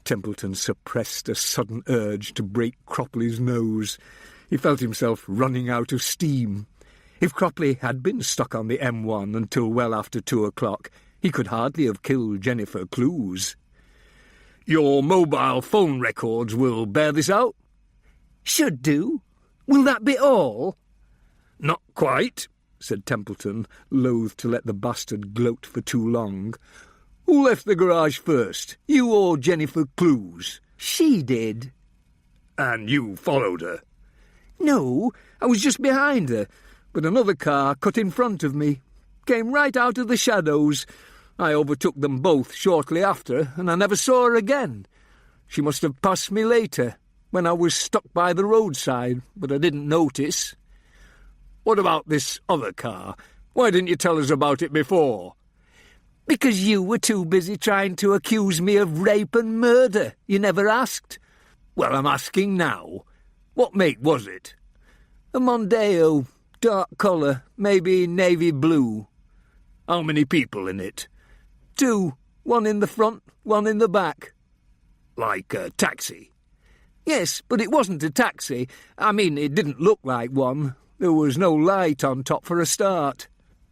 Speaker 2: Templeton suppressed a sudden urge to break Cropley's nose. He felt himself running out of steam. If Cropley had been stuck on the M1 until well after 2 o'clock, he could hardly have killed Jennifer Clues. "Your mobile phone records will bear this out?"
Speaker 3: "Should do. Will that be all?"
Speaker 2: "Not quite," said Templeton, loath to let the bastard gloat for too long. "Who left the garage first, you or Jennifer Clues?"
Speaker 3: "She did."
Speaker 2: "And you followed her?"
Speaker 3: "No, I was just behind her, but another car cut in front of me. Came right out of the shadows. I overtook them both shortly after, and I never saw her again. She must have passed me later, when I was stuck by the roadside, but I didn't notice."
Speaker 2: "What about this other car? Why didn't you tell us about it before?"
Speaker 3: "Because you were too busy trying to accuse me of rape and murder. You never asked."
Speaker 2: "Well, I'm asking now. What make was it?"
Speaker 3: "A Mondeo, dark colour, maybe navy blue."
Speaker 2: "How many people in it?"
Speaker 3: 2, one in the front, one in the back."
Speaker 2: "Like a taxi?"
Speaker 3: "Yes, but it wasn't a taxi. I mean, it didn't look like one. There was no light on top for a start."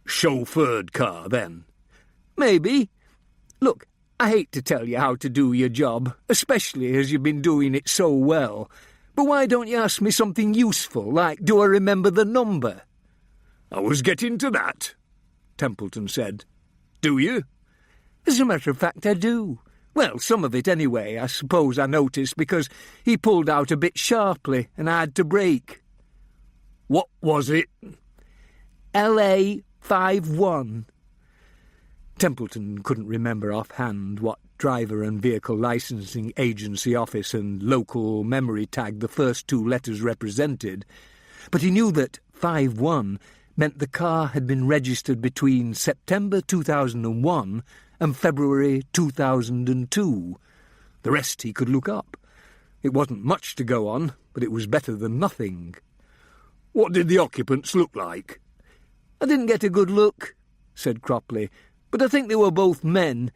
Speaker 2: "Chauffeured car, then?"
Speaker 3: "Maybe. Look, I hate to tell you how to do your job, especially as you've been doing it so well. But why don't you ask me something useful, like do I remember the number?"
Speaker 2: "I was getting to that," Templeton said. "Do you?"
Speaker 3: "As a matter of fact, I do. Well, some of it anyway, I suppose I noticed, because he pulled out a bit sharply and I had to brake."
Speaker 2: "What was it?"
Speaker 3: LA 51. Templeton couldn't remember offhand what driver and vehicle licensing agency office and local memory tag the first 2 letters represented, but he knew that 51
Speaker 2: meant the car had been registered between September 2001 and February 2002. The rest he could look up. It wasn't much to go on, but it was better than nothing. "What did the occupants look like?"
Speaker 3: "I didn't get a good look," said Cropley, "but I think they were both men.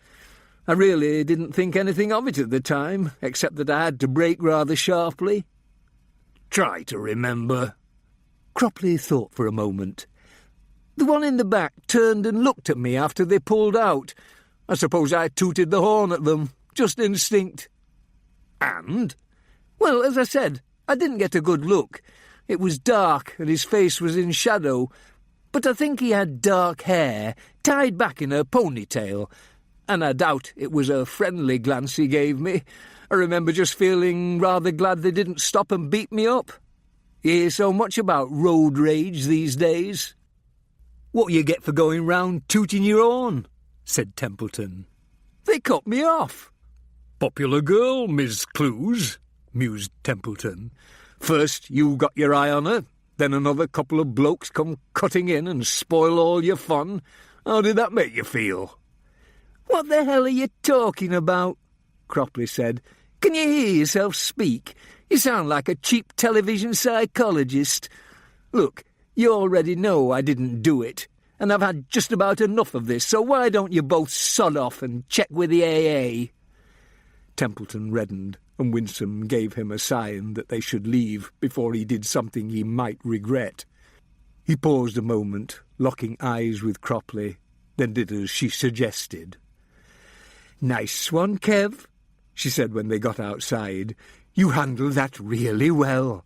Speaker 3: I really didn't think anything of it at the time, except that I had to brake rather sharply."
Speaker 2: "Try to remember."
Speaker 3: Cropley thought for a moment. "The one in the back turned and looked at me after they pulled out. I suppose I tooted the horn at them, just instinct."
Speaker 2: "And?"
Speaker 3: "Well, as I said, I didn't get a good look. It was dark and his face was in shadow, but I think he had dark hair, tied back in a ponytail, and I doubt it was a friendly glance he gave me. I remember just feeling rather glad they didn't stop and beat me up. You hear so much about road rage these days."
Speaker 2: "What you get for going round tooting your horn?" said Templeton.
Speaker 3: "They cut me off."
Speaker 2: "Popular girl, Miss Clues," mused Templeton. "First you got your eye on her, then another couple of blokes come cutting in and spoil all your fun. How did that make you feel?"
Speaker 3: "What the hell are you talking about?" Cropley said. "Can you hear yourself speak? You sound like a cheap television psychologist. Look, you already know I didn't do it, and I've had just about enough of this, so why don't you both sod off and check with the AA?"
Speaker 2: Templeton reddened, and Winsome gave him a sign that they should leave before he did something he might regret. He paused a moment, locking eyes with Cropley, then did as she suggested.
Speaker 3: "Nice one, Kev," she said when they got outside. "You handled that really well."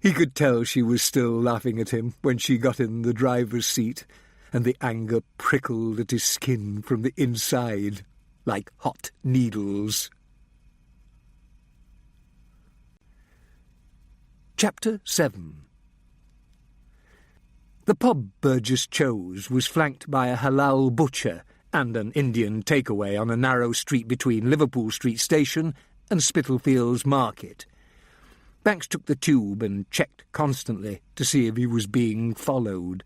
Speaker 3: He could tell she was still laughing at him when she got in the driver's seat, and the anger prickled at his skin from the inside like hot needles.
Speaker 2: Chapter 7.
Speaker 3: The pub Burgess chose was flanked by a halal butcher and an Indian takeaway on a narrow street between Liverpool Street Station and Spitalfields Market. Banks took the tube and checked constantly to see if he was being followed.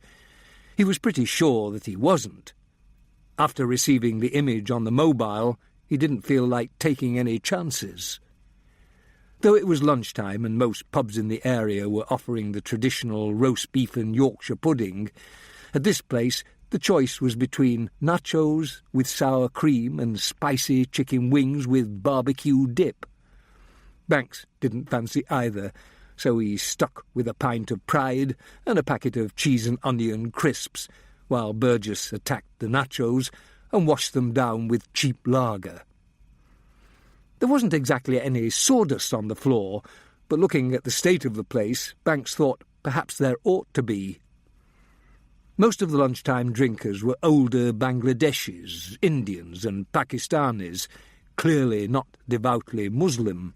Speaker 3: He was pretty sure that he wasn't. After receiving the image on the mobile, he didn't feel like taking any chances. Though it was lunchtime and most pubs in the area were offering the traditional roast beef and Yorkshire pudding, at this place the choice was between nachos with sour cream and spicy chicken wings with barbecue dip. Banks didn't fancy either, so he stuck with a pint of Pride and a packet of cheese and onion crisps, while Burgess attacked the nachos and washed them down with cheap lager. There wasn't exactly any sawdust on the floor, but looking at the state of the place, Banks thought perhaps there ought to be. Most of the lunchtime drinkers were older Bangladeshis, Indians and Pakistanis, clearly not devoutly Muslim.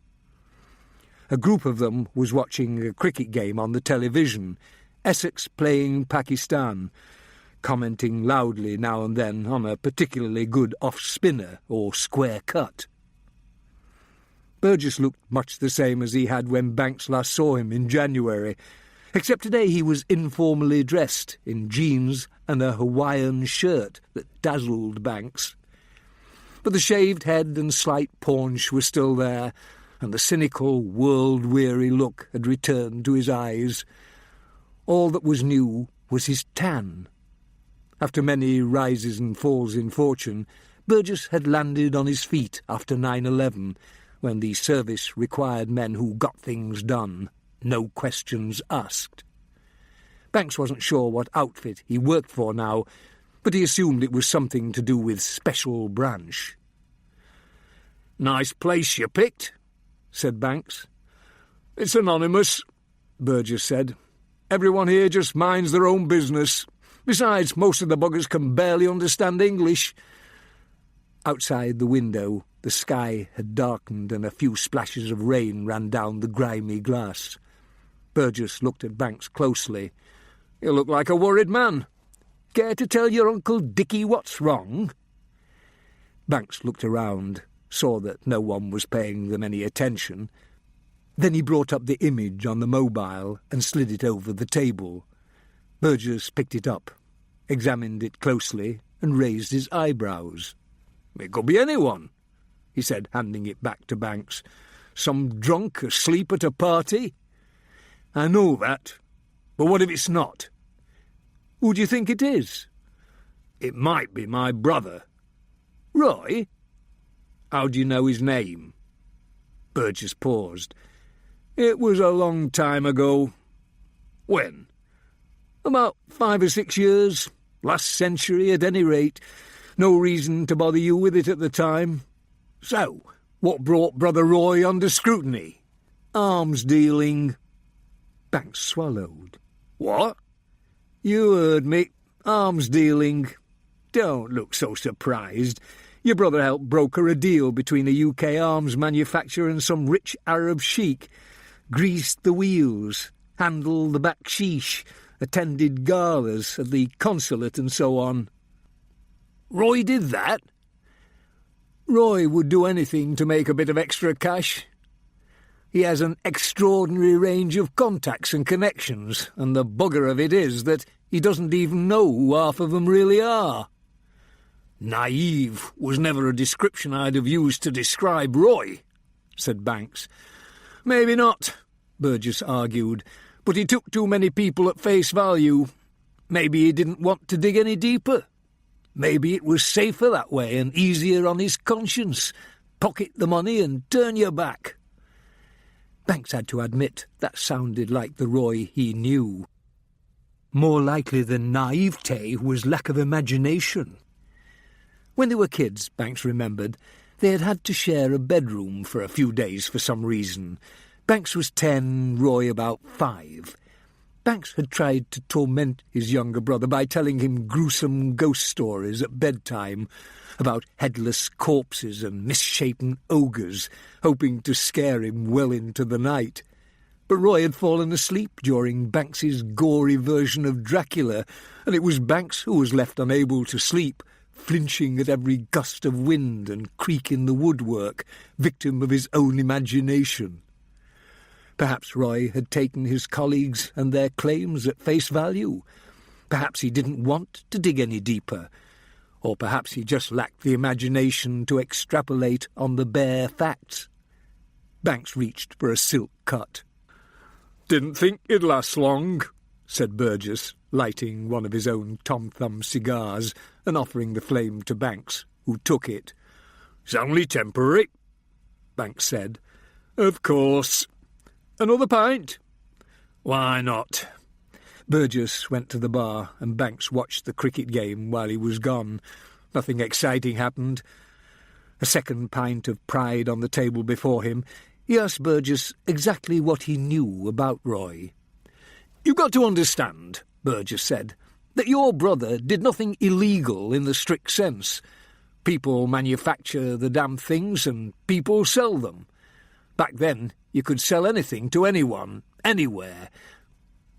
Speaker 3: A group of them was watching a cricket game on the television, Essex playing Pakistan, commenting loudly now and then on a particularly good off-spinner or square cut. Burgess looked much the same as he had when Banks last saw him in January, except today he was informally dressed in jeans and a Hawaiian shirt that dazzled Banks. But the shaved head and slight paunch were still there, and the cynical, world-weary look had returned to his eyes. All that was new was his tan. After many rises and falls in fortune, Burgess had landed on his feet after 9/11, when the service required men who got things done, no questions asked. Banks wasn't sure what outfit he worked for now, but he assumed it was something to do with Special Branch.
Speaker 2: "Nice place you picked," said Banks.
Speaker 3: "It's anonymous," Burgess said. "Everyone here just minds their own business. Besides, most of the buggers can barely understand English." Outside the window, the sky had darkened and a few splashes of rain ran down the grimy glass. Burgess looked at Banks closely. "You look like a worried man. Care to tell your Uncle Dickie what's wrong?" Banks looked around, saw that no one was paying them any attention. Then he brought up the image on the mobile and slid it over the table.
Speaker 2: Burgess picked it up, examined it closely, and raised his eyebrows. "It could be anyone," he said, handing it back to Banks. "Some drunk asleep at a party?" "I know that, but what if it's not?" "Who do you think it is?" "It might be my brother." "Roy? How do you know his name?" Burgess paused. "It was a long time ago." "When?" "About 5 or 6 years. Last century, at any rate. No reason to bother you with it at the time." "So, what brought Brother Roy under scrutiny?" "Arms dealing." Banks swallowed. "What?" "You heard me. Arms dealing. Don't look so surprised. Your brother helped broker a deal between a UK arms manufacturer and some rich Arab sheik. Greased the wheels, handled the baksheesh, attended galas at the consulate and so on." "Roy did that?" "Roy would do anything to make a bit of extra cash. He has an extraordinary range of contacts and connections, and the bugger of it is that he doesn't even know who half of them really are." "Naive was never a description I'd have used to describe Roy," said Banks. "Maybe not," Burgess argued, "but he took too many people at face value. Maybe he didn't want to dig any deeper. Maybe it was safer that way and easier on his conscience. Pocket the money and turn your back." Banks had to admit that sounded like the Roy he knew. More likely than naivete was lack of imagination. When they were kids, Banks remembered, they had had to share a bedroom for a few days for some reason. Banks was 10, Roy about 5. Banks had tried to torment his younger brother by telling him gruesome ghost stories at bedtime about headless corpses and misshapen ogres, hoping to scare him well into the night. But Roy had fallen asleep during Banks's gory version of Dracula, and it was Banks who was left unable to sleep, flinching at every gust of wind and creak in the woodwork, victim of his own imagination. Perhaps Roy had taken his colleagues and their claims at face value. Perhaps he didn't want to dig any deeper. Or perhaps he just lacked the imagination to extrapolate on the bare facts. Banks reached for a silk cut. "Didn't think it'd last long," said Burgess, lighting one of his own Tom Thumb cigars and offering the flame to Banks, who took it. "It's only temporary," Banks said. "Of course. Another pint?" "Why not?" Burgess went to the bar, and Banks watched the cricket game while he was gone. Nothing exciting happened. A second pint of pride on the table before him, he asked Burgess exactly what he knew about Roy. "You've got to understand," Burgess said, "that your brother did nothing illegal in the strict sense. People manufacture the damn things and people sell them. Back then, you could sell anything to anyone, anywhere.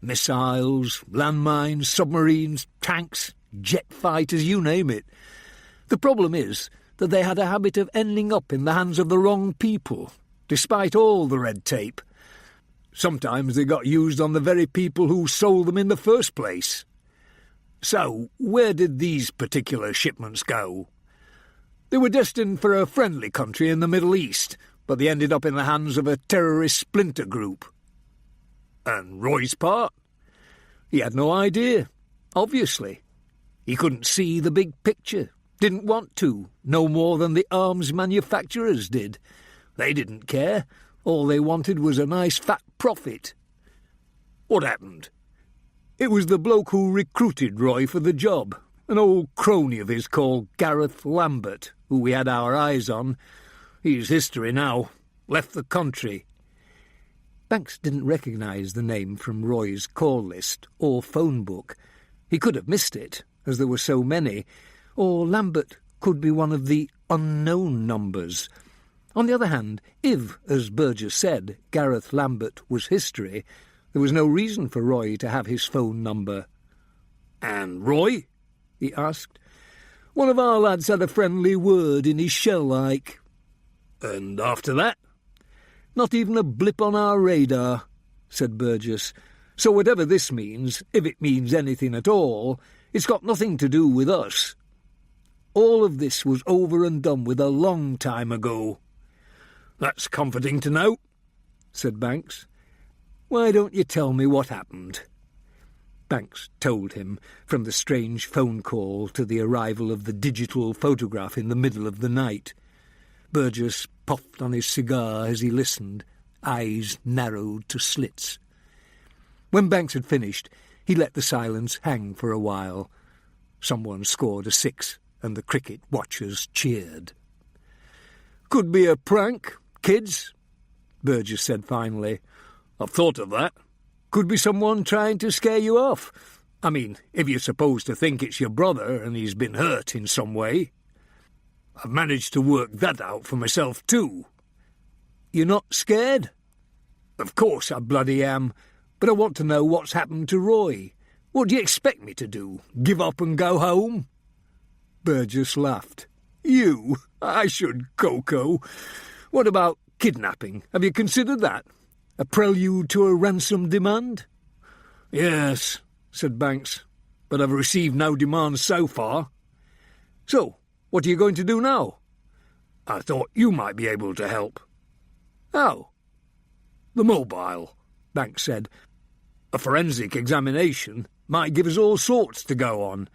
Speaker 2: Missiles, landmines, submarines, tanks, jet fighters, you name it. The problem is that they had a habit of ending up in the hands of the wrong people, despite all the red tape. Sometimes they got used on the very people who sold them in the first place. So, where did these particular shipments go? They were destined for a friendly country in the Middle East, but they ended up in the hands of a terrorist splinter group. And Roy's part? He had no idea, obviously. He couldn't see the big picture, didn't want to, no more than the arms manufacturers did. They didn't care. All they wanted was a nice fat profit. What happened? It was the bloke who recruited Roy for the job, an old crony of his called Gareth Lambert, who we had our eyes on. He's history now. Left the country. Banks didn't recognise the name from Roy's call list or phone book. He could have missed it, as there were so many, or Lambert could be one of the unknown numbers. On the other hand, if, as Burgess said, Gareth Lambert was history, there was no reason for Roy to have his phone number. "And Roy?" he asked. "One of our lads had a friendly word in his shell, like." "And after that?" "Not even a blip on our radar," said Burgess. So whatever this means, if it means anything at all, it's got nothing to do with us. All of this was over and done with a long time ago." "That's comforting to know," said Banks. "Why don't you tell me what happened?" Banks told him, from the strange phone call to the arrival of the digital photograph in the middle of the night. Burgess puffed on his cigar as he listened, eyes narrowed to slits. When Banks had finished, he let the silence hang for a while. Someone scored a 6, and the cricket watchers cheered. "Could be a prank, kids," Burgess said finally. "I've thought of that. Could be someone trying to scare you off. I mean, if you're supposed to think it's your brother and he's been hurt in some way. I've managed to work that out for myself too." "You're not scared?" "Of course I bloody am, but I want to know what's happened to Roy. What do you expect me to do? Give up and go home?" Burgess laughed. "You? I should, Coco. What about kidnapping? Have you considered that? A prelude to a ransom demand?" "Yes," said Banks, "but I've received no demands so far." "So, what are you going to do now?" "I thought you might be able to help." "How?" "The mobile," Banks said. "A forensic examination might give us all sorts to go on.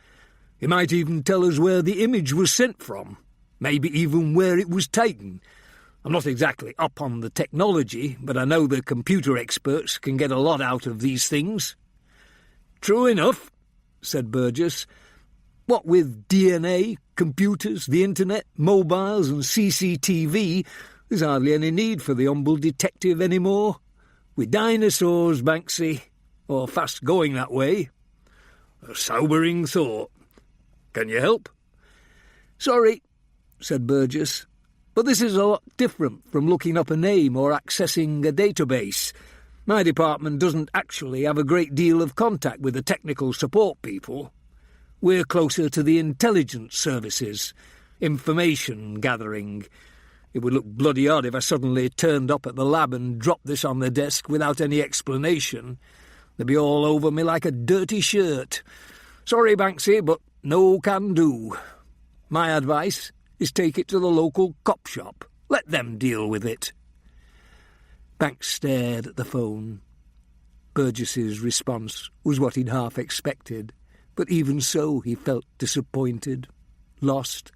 Speaker 2: It might even tell us where the image was sent from, maybe even where it was taken. I'm not exactly up on the technology, but I know the computer experts can get a lot out of these things." "True enough," said Burgess. "What with DNA, computers, the internet, mobiles and CCTV, there's hardly any need for the humble detective anymore. We're dinosaurs, Banksy, or fast going that way." "A sobering thought. Can you help?" "Sorry," said Burgess, "but this is a lot different from looking up a name or accessing a database. My department doesn't actually have a great deal of contact with the technical support people. We're closer to the intelligence services, information gathering. It would look bloody odd if I suddenly turned up at the lab and dropped this on the desk without any explanation. They'd be all over me like a dirty shirt. Sorry, Banksy, but no can do. My advice is take it to the local cop shop. Let them deal with it." Banks stared at the phone. Burgess's response was what he'd half expected, but even so he felt disappointed, lost.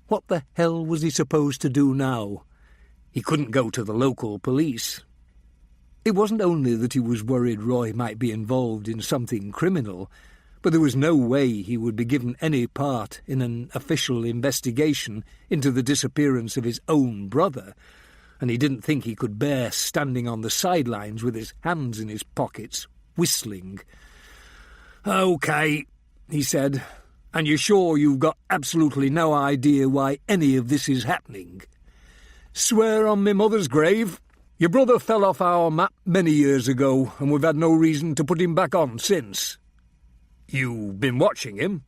Speaker 2: What the hell was he supposed to do now? He couldn't go to the local police. It wasn't only that he was worried Roy might be involved in something criminal, but there was no way he would be given any part in an official investigation into the disappearance of his own brother, and he didn't think he could bear standing on the sidelines with his hands in his pockets, whistling. "OK," he said, "and you're sure you've got absolutely no idea why any of this is happening?" "Swear on my mother's grave. Your brother fell off our map many years ago, and we've had no reason to put him back on since." "You've been watching him?"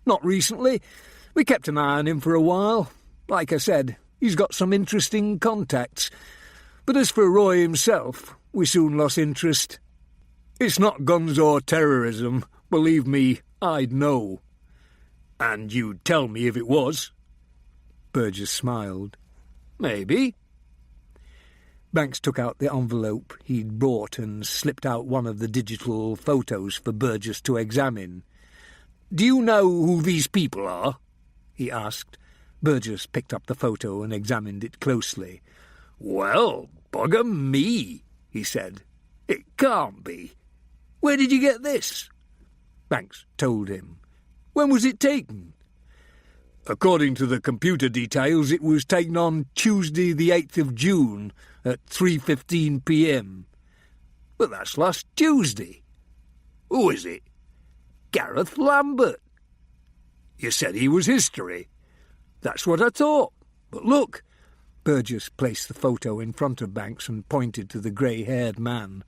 Speaker 2: "Not recently. We kept an eye on him for a while. Like I said, he's got some interesting contacts. But as for Roy himself, we soon lost interest. It's not guns or terrorism. Believe me, I'd know." "And you'd tell me if it was?" Burgess smiled. "Maybe." Banks took out the envelope he'd brought and slipped out one of the digital photos for Burgess to examine. "Do you know who these people are?" he asked. Burgess picked up the photo and examined it closely. "Well, bugger me," he said. "It can't be. Where did you get this?" Banks told him. "When was it taken?" "According to the computer details, it was taken on Tuesday the 8th of June at 3:15 p.m. "But that's last Tuesday." "Who is it?" "Gareth Lambert." "You said he was history." "That's what I thought. But look." Burgess placed the photo in front of Banks and pointed to the grey-haired man.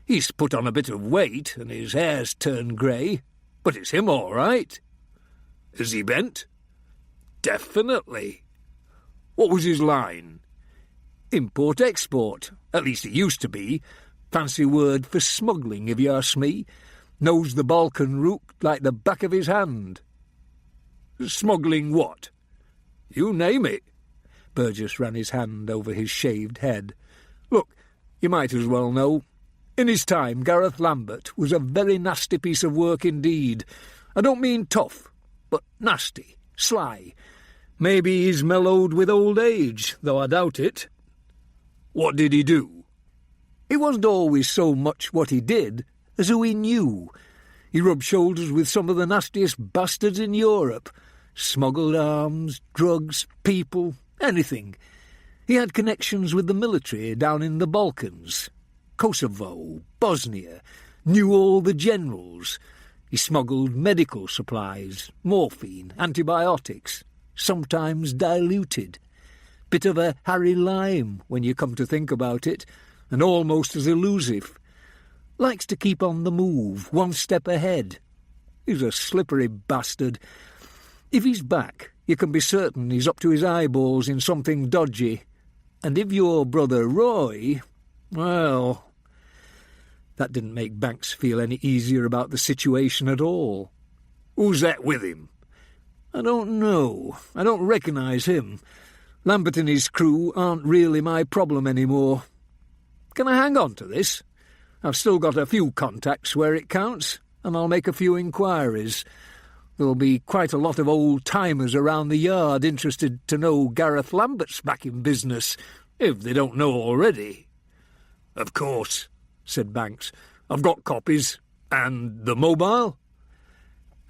Speaker 2: "He's put on a bit of weight and his hair's turned grey, but it's him all right." "Is he bent?" "Definitely." "What was his line?" "Import-export. At least it used to be. Fancy word for smuggling, if you ask me. Knows the Balkan route like the back of his hand. Smuggling what? You name it. Burgess ran his hand over his shaved head. Look, you might as well know. In his time, Gareth Lambert was a very nasty piece of work indeed. I don't mean tough, but nasty, sly. Maybe he's mellowed with old age, though I doubt it. What did he do? It wasn't always so much what he did as who he knew. He rubbed shoulders with some of the nastiest bastards in Europe. Smuggled arms, drugs, people, anything. He had connections with the military down in the Balkans. Kosovo, Bosnia, knew all the generals. He smuggled medical supplies, morphine, antibiotics, sometimes diluted. Bit of a Harry Lime, when you come to think about it, and almost as elusive. Likes to keep on the move, one step ahead. He's a slippery bastard. If he's back, you can be certain he's up to his eyeballs in something dodgy. And if your brother Roy, well... That didn't make Banks feel any easier about the situation at all. Who's that with him? I don't know. I don't recognise him. Lambert and his crew aren't really my problem anymore. Can I hang on to this? I've still got a few contacts where it counts, and I'll make a few inquiries. There'll be quite a lot of old-timers around the yard interested to know Gareth Lambert's back in business, if they don't know already. Of course, said Banks. I've got copies. And the mobile?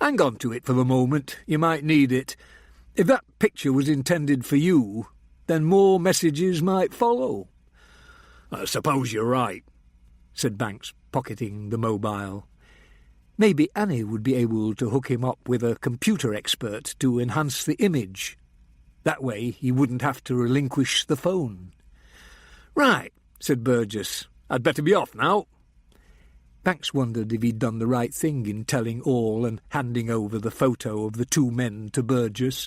Speaker 2: Hang on to it for the moment. You might need it. If that picture was intended for you, then more messages might follow. I suppose you're right, said Banks, pocketing the mobile. Maybe Annie would be able to hook him up with a computer expert to enhance the image. That way he wouldn't have to relinquish the phone. Right, said Burgess. I'd better be off now. Banks wondered if he'd done the right thing in telling all and handing over the photo of the two men to Burgess.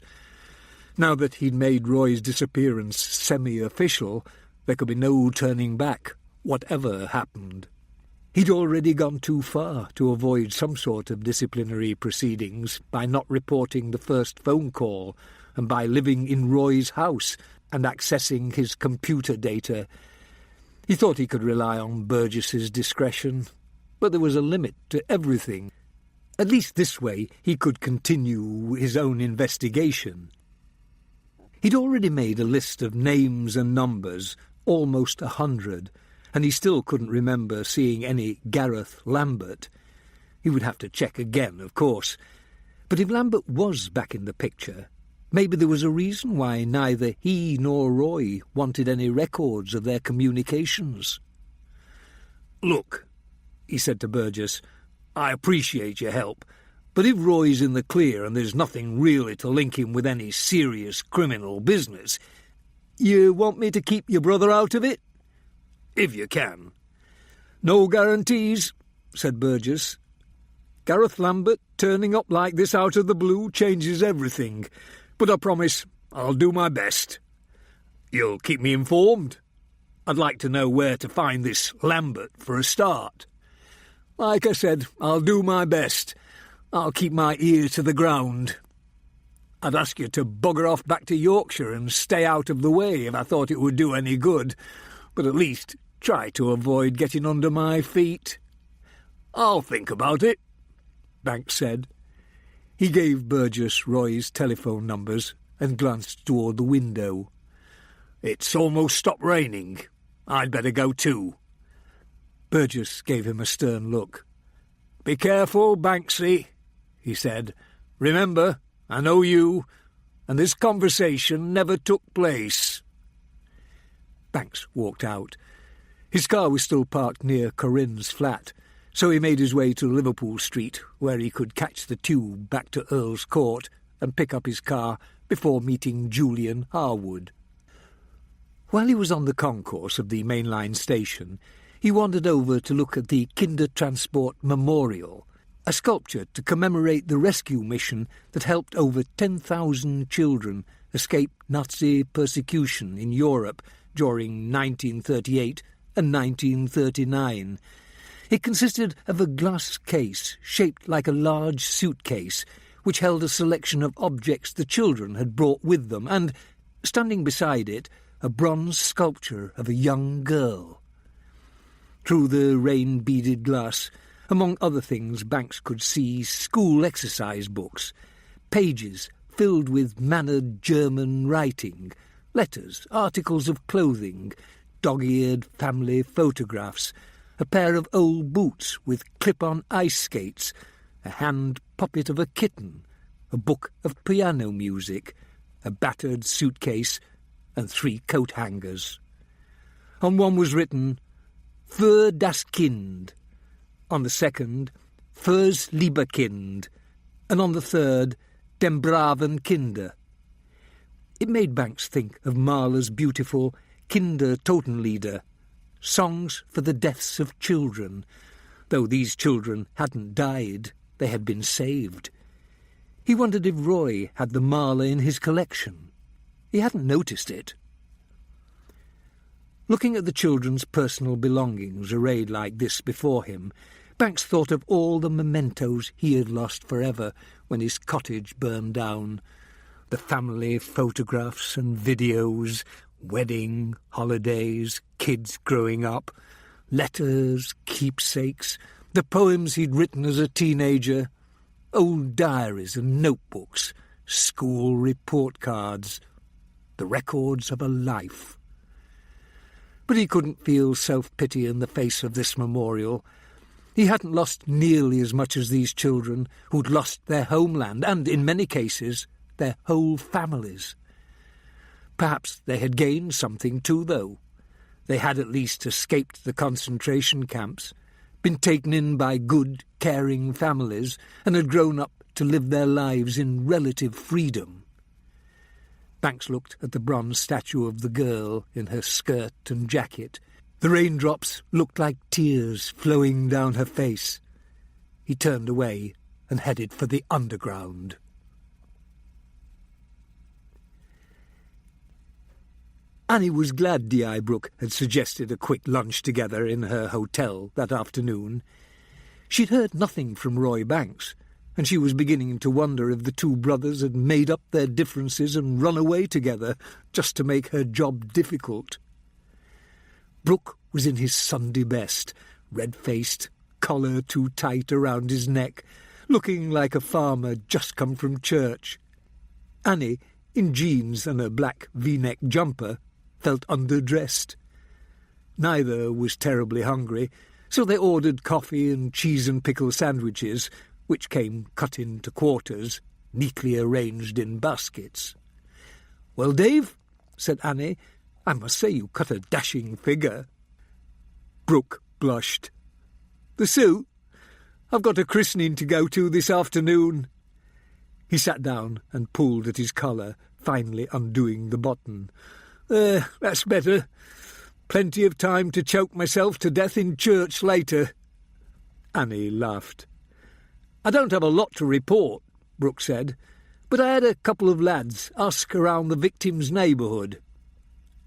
Speaker 2: Now that he'd made Roy's disappearance semi-official, there could be no turning back, whatever happened. He'd already gone too far to avoid some sort of disciplinary proceedings by not reporting the first phone call and by living in Roy's house and accessing his computer data. He thought he could rely on Burgess's discretion, but there was a limit to everything. At least this way he could continue his own investigation. He'd already made a list of names and numbers, almost 100, and he still couldn't remember seeing any Gareth Lambert. He would have to check again, of course. But if Lambert was back in the picture, maybe there was a reason why neither he nor Roy wanted any records of their communications. Look, he said to Burgess, I appreciate your help, but if Roy's in the clear and there's nothing really to link him with any serious criminal business, you want me to keep your brother out of it? If you can. No guarantees, said Burgess. Gareth Lambert turning up like this out of the blue changes everything, but I promise I'll do my best. You'll keep me informed? I'd like to know where to find this Lambert for a start. Like I said, I'll do my best. I'll keep my ear to the ground. I'd ask you to bugger off back to Yorkshire and stay out of the way if I thought it would do any good, but at least try to avoid getting under my feet. I'll think about it, Banks said. He gave Burgess Roy's telephone numbers and glanced toward the window. It's almost stopped raining. I'd better go too. Burgess gave him a stern look. Be careful, Banksy, he said. Remember, I know you, and this conversation never took place. Banks walked out. His car was still parked near Corinne's flat, so he made his way to Liverpool Street, where he could catch the tube back to Earl's Court and pick up his car before meeting Julian Harwood. While he was on the concourse of the main line station, he wandered over to look at the Kindertransport Memorial, a sculpture to commemorate the rescue mission that helped over 10,000 children escape Nazi persecution in Europe during 1938 and 1939. It consisted of a glass case shaped like a large suitcase, which held a selection of objects the children had brought with them, and, standing beside it, a bronze sculpture of a young girl. Through the rain-beaded glass, among other things, Banks could see school exercise books, pages filled with mannered German writing, letters, articles of clothing, dog-eared family photographs, a pair of old boots with clip-on ice skates, a hand puppet of a kitten, a book of piano music, a battered suitcase, and 3 coat hangers. On one was written, "Für das Kind," on the second, "Fürs liebe Kind," and on the third, "Dem braven Kinder." It made Banks think of Mahler's beautiful Kinder Totenlieder, songs for the deaths of children, though these children hadn't died, they had been saved. He wondered if Roy had the Mahler in his collection. He hadn't noticed it. Looking at the children's personal belongings arrayed like this before him, Banks thought of all the mementos he had lost forever when his cottage burned down. The family photographs and videos, wedding, holidays, kids growing up, letters, keepsakes, the poems he'd written as a teenager, old diaries and notebooks, school report cards, the records of a life. But he couldn't feel self-pity in the face of this memorial. He hadn't lost nearly as much as these children who'd lost their homeland and, in many cases, their whole families. Perhaps they had gained something too, though. They had at least escaped the concentration camps, been taken in by good, caring families, and had grown up to live their lives in relative freedom. Banks looked at the bronze statue of the girl in her skirt and jacket. The raindrops looked like tears flowing down her face. He turned away and headed for the underground. Annie was glad D.I. Brooke had suggested a quick lunch together in her hotel that afternoon. She'd heard nothing from Roy Banks, and she was beginning to wonder if the two brothers had made up their differences and run away together just to make her job difficult. Brooke was in his Sunday best, red-faced, collar too tight around his neck, looking like a farmer just come from church. Annie, in jeans and a black V-neck jumper, felt underdressed. Neither was terribly hungry, so they ordered coffee and cheese and pickle sandwiches, which came cut into quarters, neatly arranged in baskets. "Well, Dave," said Annie, "I must say you cut a dashing figure." Brooke blushed. "The suit? I've got a christening to go to this afternoon." He sat down and pulled at his collar, finally undoing the button. "There, that's better. Plenty of time to choke myself to death in church later." Annie laughed. "I don't have a lot to report," Brooke said, "but I had a couple of lads ask around the victim's neighbourhood.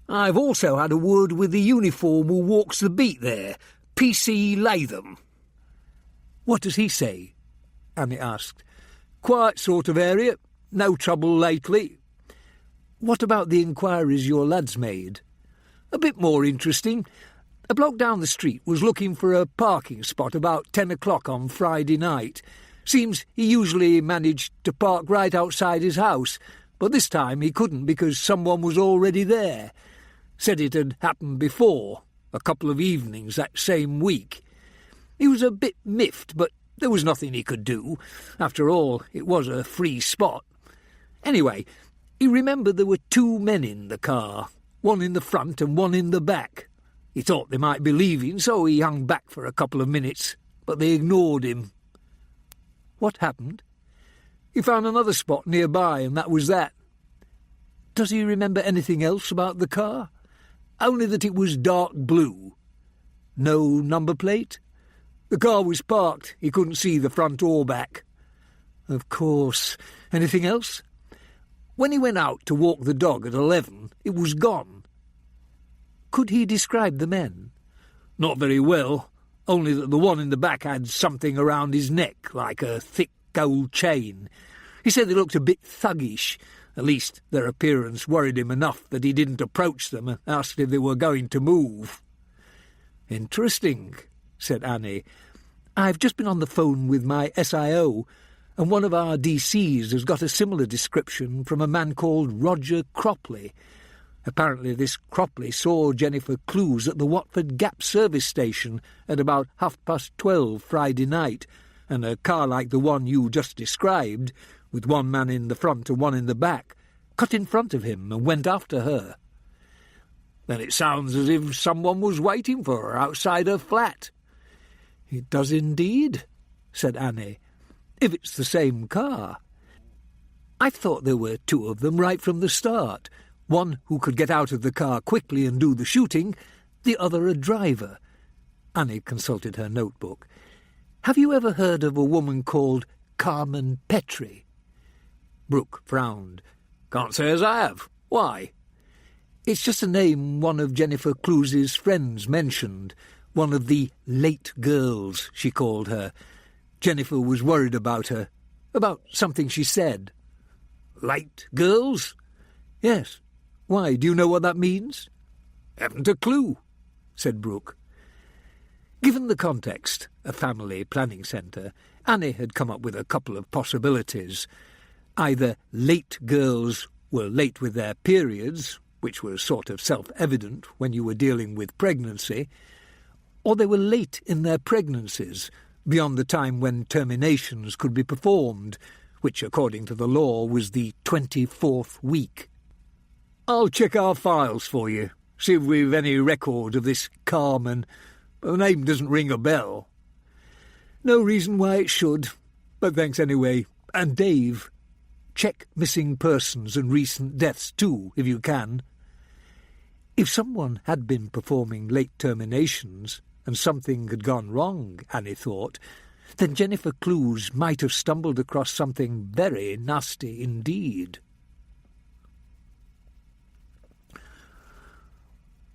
Speaker 2: I've also had a word with the uniform who walks the beat there, P.C. Latham." "What does he say?" Annie asked. "Quiet sort of area. No trouble lately." "What about the inquiries your lads made?" "A bit more interesting. A bloke down the street was looking for a parking spot about 10 o'clock on Friday night. Seems he usually managed to park right outside his house, but this time he couldn't because someone was already there. Said it had happened before, a couple of evenings that same week. He was a bit miffed, but there was nothing he could do. After all, it was a free spot. Anyway, he remembered there were 2 men in the car, one in the front and one in the back. He thought they might be leaving, so he hung back for a couple of minutes, but they ignored him." "What happened?" "He found another spot nearby, and that was that." "Does he remember anything else about the car?" "Only that it was dark blue." "No number plate?" "The car was parked. He couldn't see the front or back." "Of course. Anything else?" "When he went out to walk the dog at 11, it was gone." "Could he describe the men?" Not very well, only that the one in the back had something around his neck, like a thick gold chain. He said they looked a bit thuggish. At least their appearance worried him enough that he didn't approach them and ask if they were going to move. "Interesting," said Annie. "I've just been on the phone with my SIO, and one of our DCs has got a similar description from a man called Roger Cropley. Apparently this Cropley saw Jennifer Clews at the Watford Gap service station at about 12:30 Friday night, and a car like the one you just described, with one man in the front and one in the back, cut in front of him and went after her." "Then it sounds as if someone was waiting for her outside her flat." "It does indeed," said Annie, "if it's the same car. I thought there were two of them right from the start, one who could get out of the car quickly and do the shooting, the other a driver." Annie consulted her notebook. "Have you ever heard of a woman called Carmen Petrie?" Brooke frowned. "Can't say as I have. Why?" "It's just a name one of Jennifer Clews's friends mentioned. One of the late girls, she called her. Jennifer was worried about her, about something she said." "Late girls?" "Yes. Why, do you know what that means?" "Haven't a clue," said Brooke. Given the context, a family planning centre, Annie had come up with a couple of possibilities. Either late girls were late with their periods, which was sort of self-evident when you were dealing with pregnancy, or they were late in their pregnancies, beyond the time when terminations could be performed, which, according to the law, was the 24th week. "I'll check our files for you, see if we've any record of this Carmen. The name doesn't ring a bell." "No reason why it should, but thanks anyway. And Dave, check missing persons and recent deaths too, if you can." If someone had been performing late terminations and something had gone wrong, Annie thought, then Jennifer Clews might have stumbled across something very nasty indeed.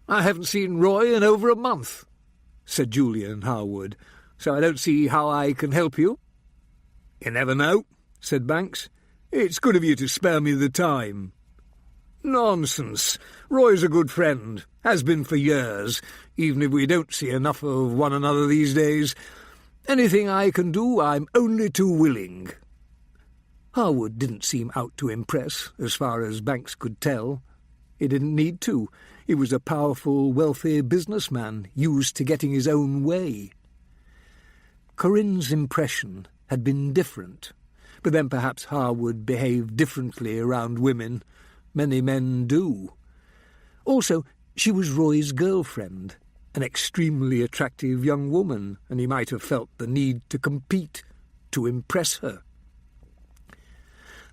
Speaker 2: "I haven't seen Roy in over a month," said Julian Harwood, "so I don't see how I can help you." "You never know," said Banks. "It's good of you to spare me the time." "Nonsense. Roy's a good friend, has been for years, even if we don't see enough of one another these days. Anything I can do, I'm only too willing." Harwood didn't seem out to impress, as far as Banks could tell. He didn't need to. He was a powerful, wealthy businessman, used to getting his own way. Corinne's impression had been different, but then perhaps Harwood behaved differently around women. Many men do. Also, she was Roy's girlfriend, an extremely attractive young woman, and he might have felt the need to compete, to impress her.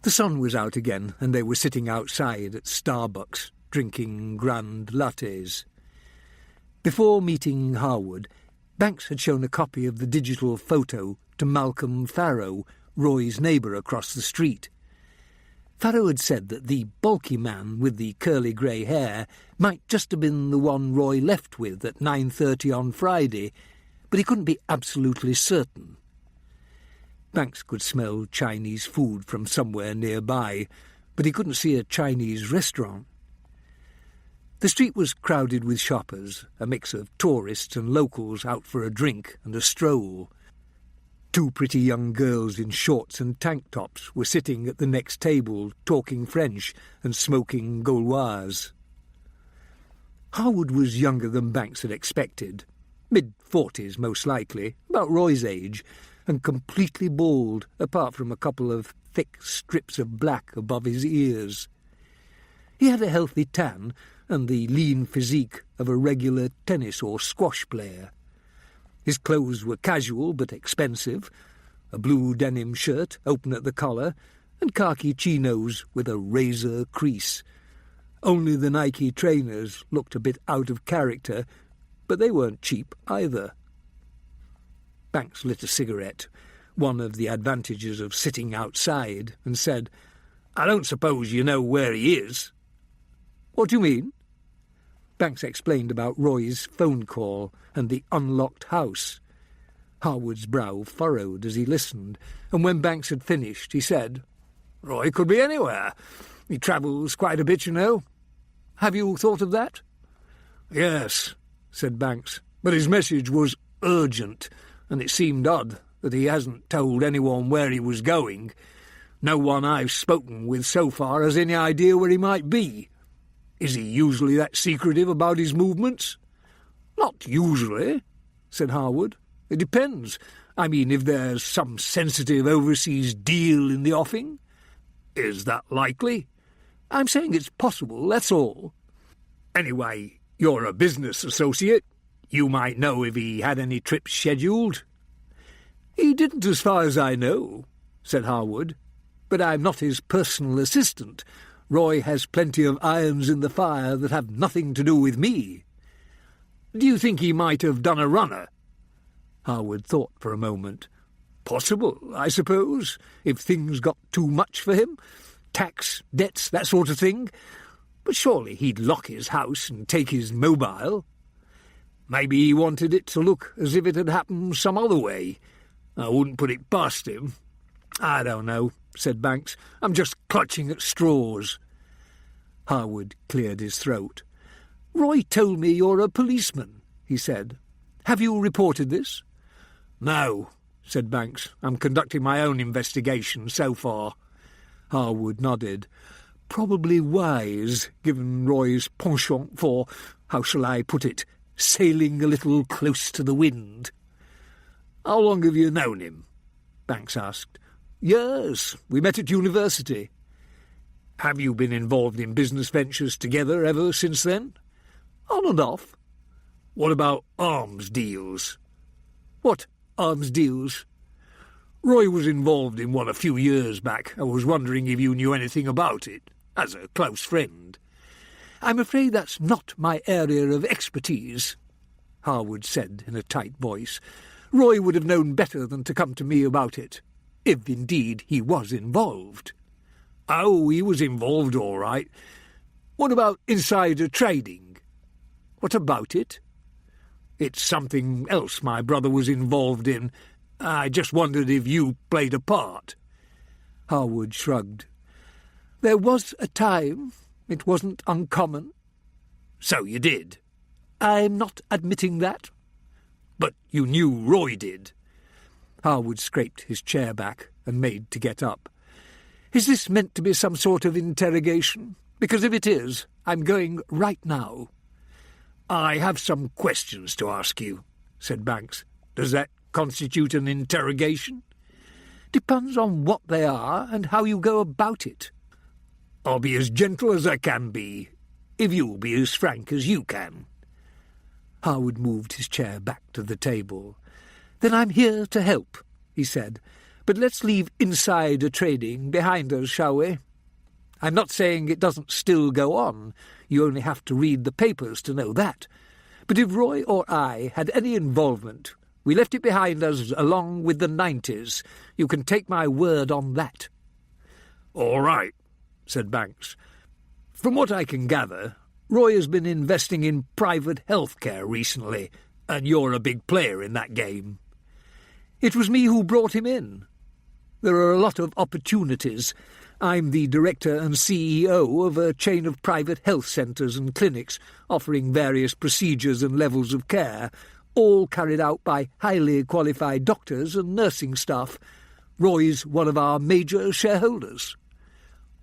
Speaker 2: The sun was out again, and they were sitting outside at Starbucks, drinking grand lattes. Before meeting Harwood, Banks had shown a copy of the digital photo to Malcolm Farrow, Roy's neighbour across the street. Farrow had said that the bulky man with the curly grey hair might just have been the one Roy left with at 9:30 on Friday, but he couldn't be absolutely certain. Banks could smell Chinese food from somewhere nearby, but he couldn't see a Chinese restaurant. The street was crowded with shoppers, a mix of tourists and locals out for a drink and a stroll. Two pretty young girls in shorts and tank tops were sitting at the next table, talking French and smoking Gauloise. Harwood was younger than Banks had expected, mid-40s most likely, about Roy's age, and completely bald, apart from a couple of thick strips of black above his ears. He had a healthy tan and the lean physique of a regular tennis or squash player. His clothes were casual but expensive, a blue denim shirt open at the collar, and khaki chinos with a razor crease. Only the Nike trainers looked a bit out of character, but they weren't cheap either. Banks lit a cigarette, one of the advantages of sitting outside, and said, "I don't suppose you know where he is?" "What do you mean?" Banks explained about Roy's phone call and the unlocked house. Harwood's brow furrowed as he listened, and when Banks had finished, he said, "Roy could be anywhere. He travels quite a bit, you know. Have you thought of that?" "Yes," said Banks, "but his message was urgent, and it seemed odd that he hasn't told anyone where he was going. No one I've spoken with so far has any idea where he might be. Is he usually that secretive about his movements?" "Not usually," said Harwood. "It depends. I mean, if there's some sensitive overseas deal in the offing." "Is that likely?" "I'm saying it's possible, that's all." "Anyway, you're a business associate. You might know if he had any trips scheduled." "He didn't, as far as I know," said Harwood. "But I'm not his personal assistant. Roy has plenty of irons in the fire that have nothing to do with me." "Do you think he might have done a runner?" Harwood thought for a moment. "Possible, I suppose, if things got too much for him. Tax, debts, that sort of thing. But surely he'd lock his house and take his mobile." "Maybe he wanted it to look as if it had happened some other way. I wouldn't put it past him." "I don't know," said Banks. "I'm just clutching at straws." Harwood cleared his throat. "Roy told me you're a policeman," he said. "Have you reported this?" "No," said Banks. "I'm conducting my own investigation so far." Harwood nodded. "Probably wise, given Roy's penchant for, how shall I put it, sailing a little close to the wind." "How long have you known him?" Banks asked. "Years. We met at university." "Have you been involved in business ventures together ever since then?" "On and off." "What about arms deals?" "What arms deals?" "Roy was involved in one a few years back. I was wondering if you knew anything about it, as a close friend." "I'm afraid that's not my area of expertise," Harwood said in a tight voice. "Roy would have known better than to come to me about it, if indeed he was involved." "Oh, he was involved all right. What about insider trading?" "What about it?" "It's something else my brother was involved in. I just wondered if you played a part." Harwood shrugged. "There was a time. It wasn't uncommon." "So you did?" "I'm not admitting that." "But you knew Roy did." Harwood scraped his chair back and made to get up. "Is this meant to be some sort of interrogation? Because if it is, I'm going right now." "I have some questions to ask you," said Banks. "Does that constitute an interrogation?" "Depends on what they are and how you go about it." "I'll be as gentle as I can be, if you'll be as frank as you can." Harwood moved his chair back to the table. "Then I'm here to help," he said. "But let's leave insider trading behind us, shall we? I'm not saying it doesn't still go on. You only have to read the papers to know that. But if Roy or I had any involvement, we left it behind us along with the 90s. You can take my word on that." "All right," said Banks. "From what I can gather, Roy has been investing in private health care recently, and you're a big player in that game." "It was me who brought him in. There are a lot of opportunities. I'm the director and CEO of a chain of private health centres and clinics offering various procedures and levels of care, all carried out by highly qualified doctors and nursing staff. Roy's one of our major shareholders."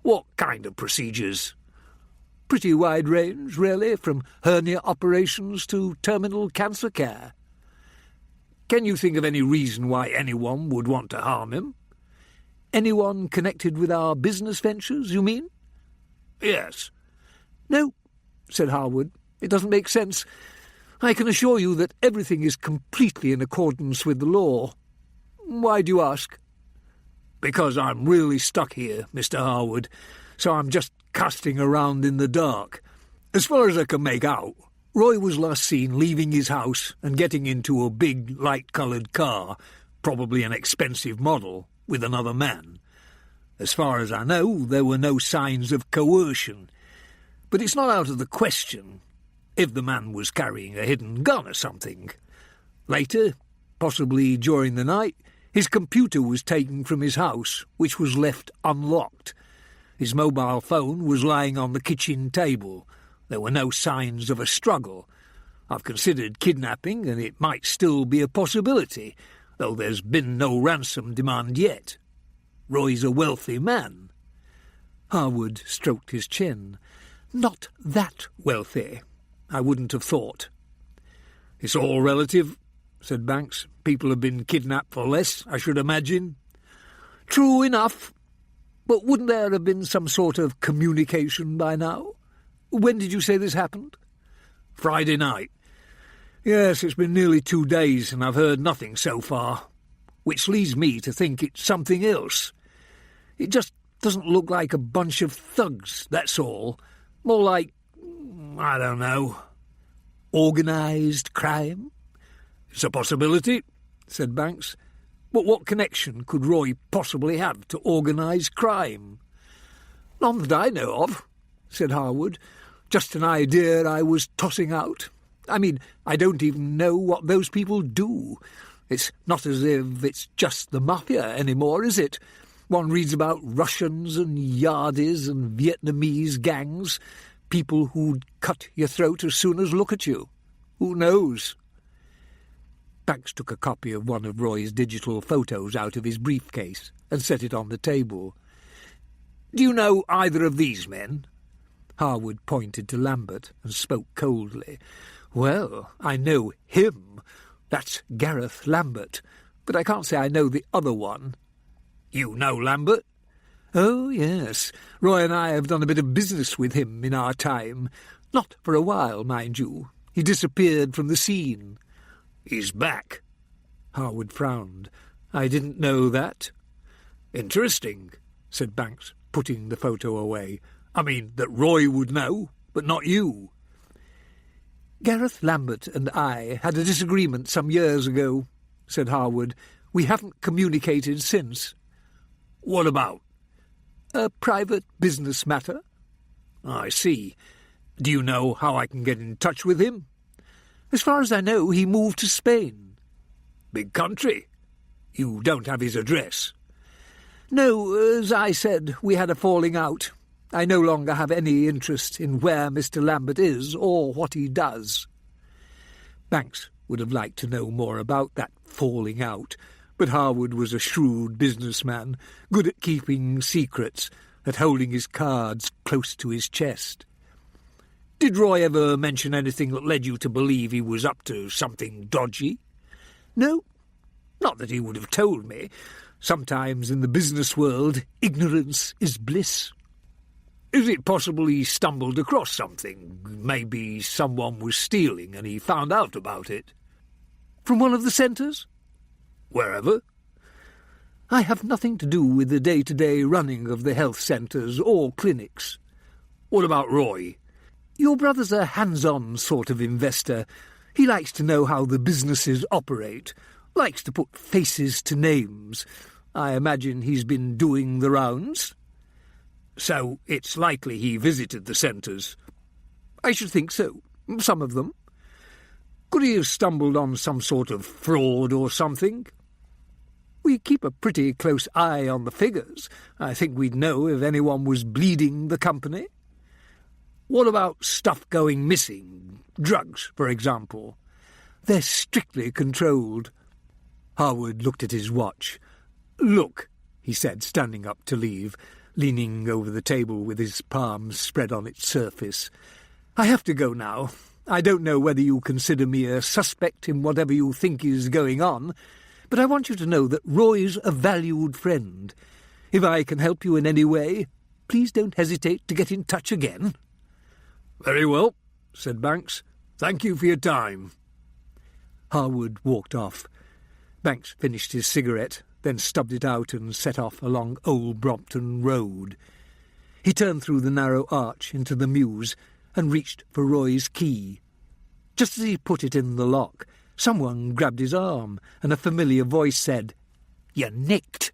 Speaker 2: "What kind of procedures?" "Pretty wide range, really, from hernia operations to terminal cancer care." "Can you think of any reason why anyone would want to harm him?" "Anyone connected with our business ventures, you mean?" "Yes." "No," said Harwood. "It doesn't make sense. I can assure you that everything is completely in accordance with the law. Why do you ask?" "Because I'm really stuck here, Mr. Harwood, so I'm just casting around in the dark. As far as I can make out, Roy was last seen leaving his house and getting into a big, light-coloured car, probably an expensive model, with another man. As far as I know, there were no signs of coercion. But it's not out of the question. if the man was carrying a hidden gun or something. Later, possibly during the night, his computer was taken from his house, which was left unlocked. His mobile phone was lying on the kitchen table. There were no signs of a struggle. I've considered kidnapping, and it might still be a possibility, though there's been no ransom demand yet. Roy's a wealthy man. Harwood stroked his chin. Not that wealthy, I wouldn't have thought. It's all relative, said Banks. People have been kidnapped for less, I should imagine. True enough. But wouldn't there have been some sort of communication by now? When did you say this happened? Friday night. Yes, it's been nearly 2 days and I've heard nothing so far, which leads me to think it's something else. It just doesn't look like a bunch of thugs, that's all. More like, I don't know, organised crime? It's a possibility, said Banks. But what connection could Roy possibly have to organised crime? None that I know of, said Harwood. Just an idea I was tossing out. I mean, I don't even know what those people do. It's not as if it's just the mafia anymore, is it? One reads about Russians and Yardies and Vietnamese gangs, people who'd cut your throat as soon as look at you. Who knows? Banks took a copy of one of Roy's digital photos out of his briefcase and set it on the table. Do you know either of these men? Harwood pointed to Lambert and spoke coldly. Well, I know him. That's Gareth Lambert. But I can't say I know the other one. You know Lambert? Oh, yes. Roy and I have done a bit of business with him in our time. Not for a while, mind you. He disappeared from the scene. He's back. Harwood frowned. I didn't know that. Interesting, said Banks, putting the photo away. I mean, that Roy would know, but not you. Gareth Lambert and I had a disagreement some years ago, said Harwood. We haven't communicated since. What about? A private business matter. I see. Do you know how I can get in touch with him? As far as I know, he moved to Spain. Big country. You don't have his address. No, as I said, we had a falling out. I no longer have any interest in where Mr. Lambert is or what he does. Banks would have liked to know more about that falling out, but Harwood was a shrewd businessman, good at keeping secrets, at holding his cards close to his chest. Did Roy ever mention anything that led you to believe he was up to something dodgy? No, not that he would have told me. Sometimes in the business world, ignorance is bliss. Is it possible he stumbled across something? Maybe someone was stealing and he found out about it? From one of the centres? Wherever. I have nothing to do with the day-to-day running of the health centres or clinics. What about Roy? Your brother's a hands-on sort of investor. He likes to know how the businesses operate, likes to put faces to names. I imagine he's been doing the rounds. So it's likely he visited the centres. I should think so. Some of them. Could he have stumbled on some sort of fraud or something? We keep a pretty close eye on the figures. I think we'd know if anyone was bleeding the company. What about stuff going missing? Drugs, for example. They're strictly controlled. Harwood looked at his watch. Look, he said, standing up to leave, leaning over the table with his palms spread on its surface. I have to go now. I don't know whether you consider me a suspect in whatever you think is going on, but I want you to know that Roy's a valued friend. If I can help you in any way, please don't hesitate to get in touch again. Very well, said Banks. Thank you for your time. Harwood walked off. Banks finished his cigarette, then stubbed it out and set off along Old Brompton Road. He turned through the narrow arch into the mews and reached for Roy's key. Just as he put it in the lock, someone grabbed his arm and a familiar voice said, "You're nicked."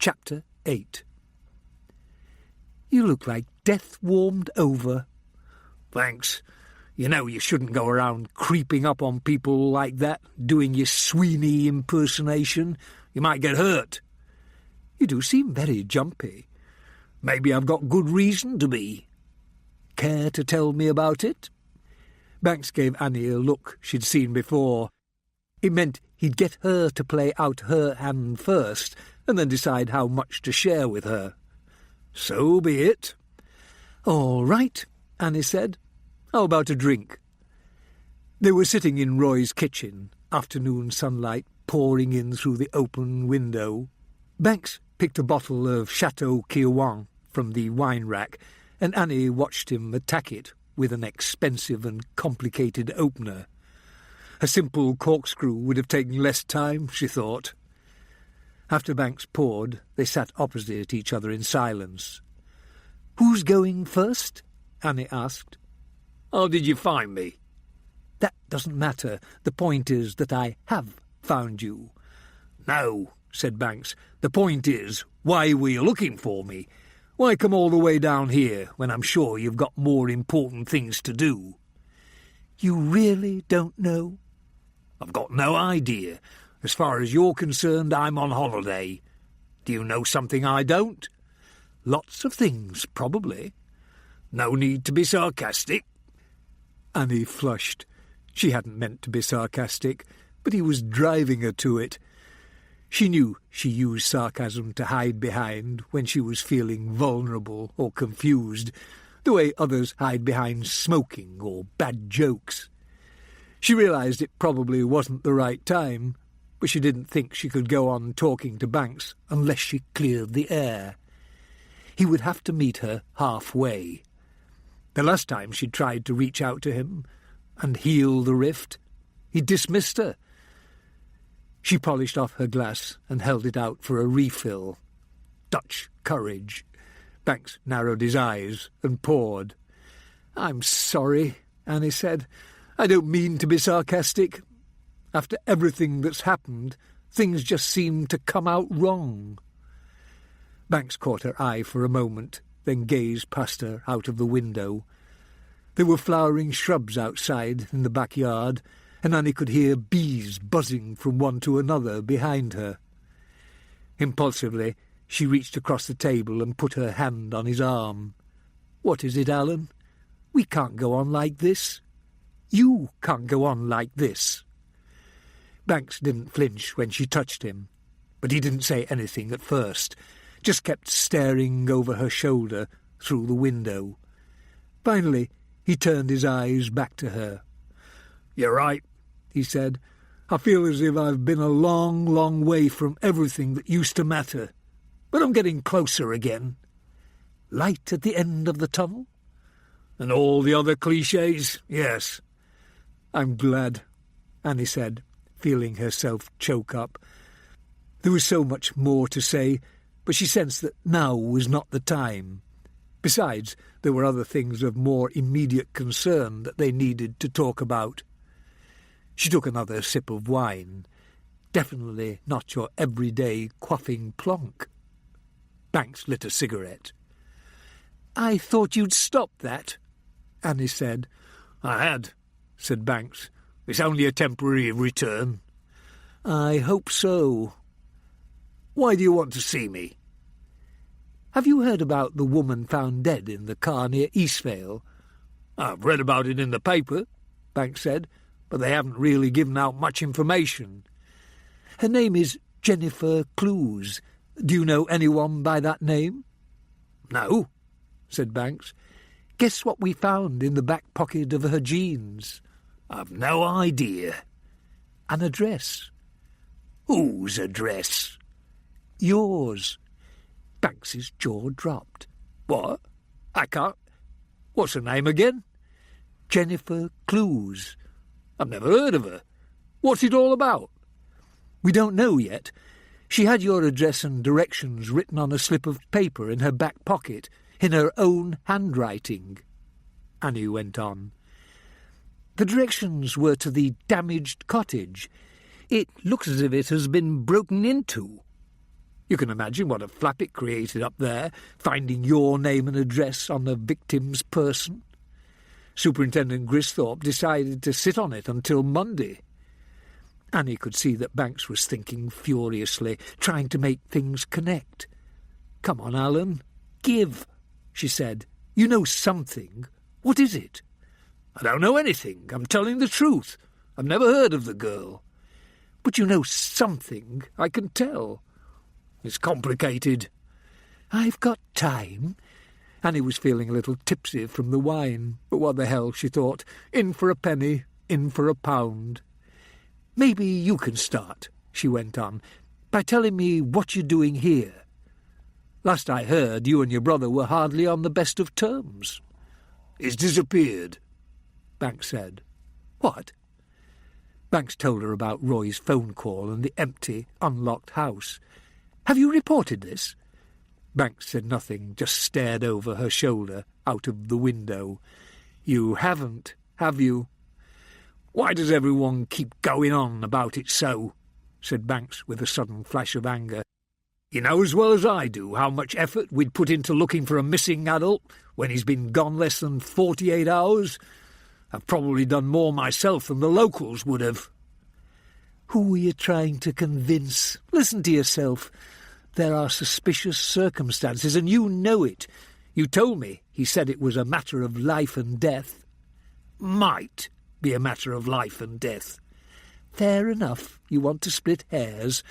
Speaker 2: Chapter 8. You look like death warmed over. Thanks. You know you shouldn't go around creeping up on people like that, doing your Sweeney impersonation. You might get hurt. You do seem very jumpy. Maybe I've got good reason to be. Care to tell me about it? Banks gave Annie a look she'd seen before. It meant he'd get her to play out her hand first, and then decide how much to share with her. So be it. All right, Annie said. How about a drink? They were sitting in Roy's kitchen, afternoon sunlight pouring in through the open window. Banks picked a bottle of Chateau Kirwan from the wine rack, and Annie watched him attack it with an expensive and complicated opener. A simple corkscrew would have taken less time, she thought. After Banks poured, they sat opposite each other in silence. "Who's going first?" Annie asked. "How did you find me?" "That doesn't matter. The point is that I have found you." "No," said Banks. "The point is, why were you looking for me? Why come all the way down here when I'm sure you've got more important things to do?" "You really don't know?" "I've got no idea. As far as you're concerned, I'm on holiday. Do you know something I don't?" "Lots of things, probably." "No need to be sarcastic." Annie flushed. She hadn't meant to be sarcastic, but he was driving her to it. She knew she used sarcasm to hide behind when she was feeling vulnerable or confused, the way others hide behind smoking or bad jokes. She realised it probably wasn't the right time, but she didn't think she could go on talking to Banks unless she cleared the air. He would have to meet her halfway. The last time she tried to reach out to him and heal the rift, he dismissed her. She polished off her glass and held it out for a refill. Dutch courage. Banks narrowed his eyes and poured. "I'm sorry," Annie said. "I don't mean to be sarcastic. After everything that's happened, things just seem to come out wrong." Banks caught her eye for a moment, then gazed past her out of the window. There were flowering shrubs outside in the backyard, and Annie could hear bees buzzing from one to another behind her. Impulsively, she reached across the table and put her hand on his arm. "What is it, Alan? We can't go on like this. You can't go on like this." Banks didn't flinch when she touched him, but he didn't say anything at first, just kept staring over her shoulder through the window. Finally, he turned his eyes back to her. "You're right," he said. "I feel as if I've been a long, long way from everything that used to matter. But I'm getting closer again." "Light at the end of the tunnel?" "And all the other clichés, yes." "I'm glad," Annie said, feeling herself choke up. There was so much more to say, but she sensed that now was not the time. Besides, there were other things of more immediate concern that they needed to talk about. She took another sip of wine. Definitely not your everyday quaffing plonk. Banks lit a cigarette. "I thought you'd stop that," Annie said. "I had," said Banks. "It's only a temporary return." "I hope so." "Why do you want to see me?" "Have you heard about the woman found dead in the car near Eastvale?" "I've read about it in the paper," Banks said, "but they haven't really given out much information." "Her name is Jennifer Clues. Do you know anyone by that name?" "No," said Banks. "Guess what we found in the back pocket of her jeans?" "I've no idea." "An address." "Whose address?" "Yours." Banks's jaw dropped. "What? I can't... What's her name again?" "Jennifer Clues." "I've never heard of her. What's it all about?" "We don't know yet. She had your address and directions written on a slip of paper in her back pocket, in her own handwriting." Annie went on. "The directions were to the damaged cottage. It looks as if it has been broken into." You can imagine what a flap it created up there, finding your name and address on the victim's person. Superintendent Gristhorpe decided to sit on it until Monday. Annie could see that Banks was thinking furiously, trying to make things connect. "Come on, Alan, give," she said. "You know something. What is it?" "I don't know anything. I'm telling the truth. I've never heard of the girl." "But you know something, I can tell." "It's complicated." "I've got time." Annie was feeling a little tipsy from the wine. But what the hell, she thought. In for a penny, in for a pound. "Maybe you can start," she went on, "by telling me what you're doing here. Last I heard, you and your brother were hardly on the best of terms." "He's disappeared," Banks said. "What?" Banks told her about Roy's phone call and the empty, unlocked house. "Have you reported this?" Banks said nothing, just stared over her shoulder, out of the window. "You haven't, have you?" "Why does everyone keep going on about it so?" said Banks with a sudden flash of anger. "You know as well as I do how much effort we'd put into looking for a missing adult when he's been gone less than 48 hours. I've probably done more myself than the locals would have." "Who are you trying to convince? Listen to yourself. There are suspicious circumstances, and you know it. You told me he said it was a matter of life and death." "Might be a matter of life and death." "Fair enough. You want to split hairs.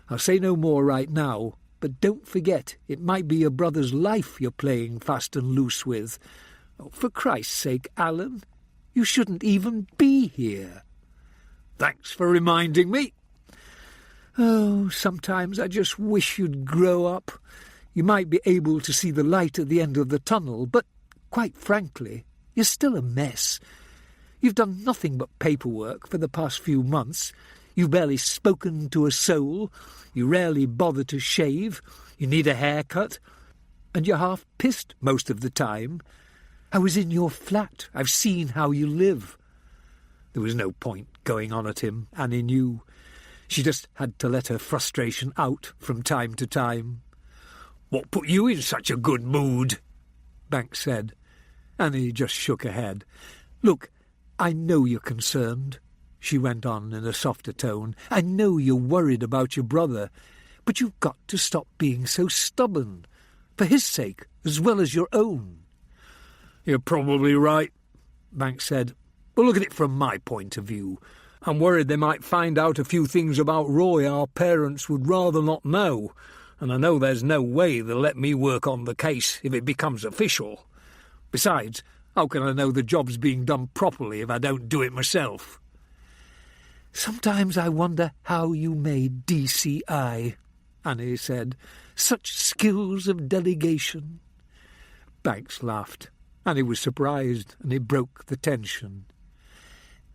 Speaker 2: I'll say no more right now, but don't forget it might be your brother's life you're playing fast and loose with. Oh, for Christ's sake, Alan, you shouldn't even be here." "Thanks for reminding me."
Speaker 3: "Oh, sometimes I just wish you'd grow up. You might be able to see the light at the end of the tunnel, but, quite frankly, you're still a mess. You've done nothing but paperwork for the past few months. You've barely spoken to a soul. You rarely bother to shave. You need a haircut. And you're half pissed most of the time. I was in your flat. I've seen how you live." There was no point going on at him, Annie knew. She just had to let her frustration out from time to time.
Speaker 2: "What put you in such a good mood?"
Speaker 3: Banks said. Annie just shook her head. "Look, I know you're concerned," she went on in a softer tone. "I know you're worried about your brother, but you've got to stop being so stubborn, for his sake as well as your own."
Speaker 2: "You're probably right," Banks said. "But look at it from my point of view. I'm worried they might find out a few things about Roy our parents would rather not know, and I know there's no way they'll let me work on the case if it becomes official. Besides, how can I know the job's being done properly if I don't do it myself?"
Speaker 3: "Sometimes I wonder how you made DCI," Annie said. "Such skills of delegation."
Speaker 2: Banks laughed. Annie was surprised, and it broke the tension.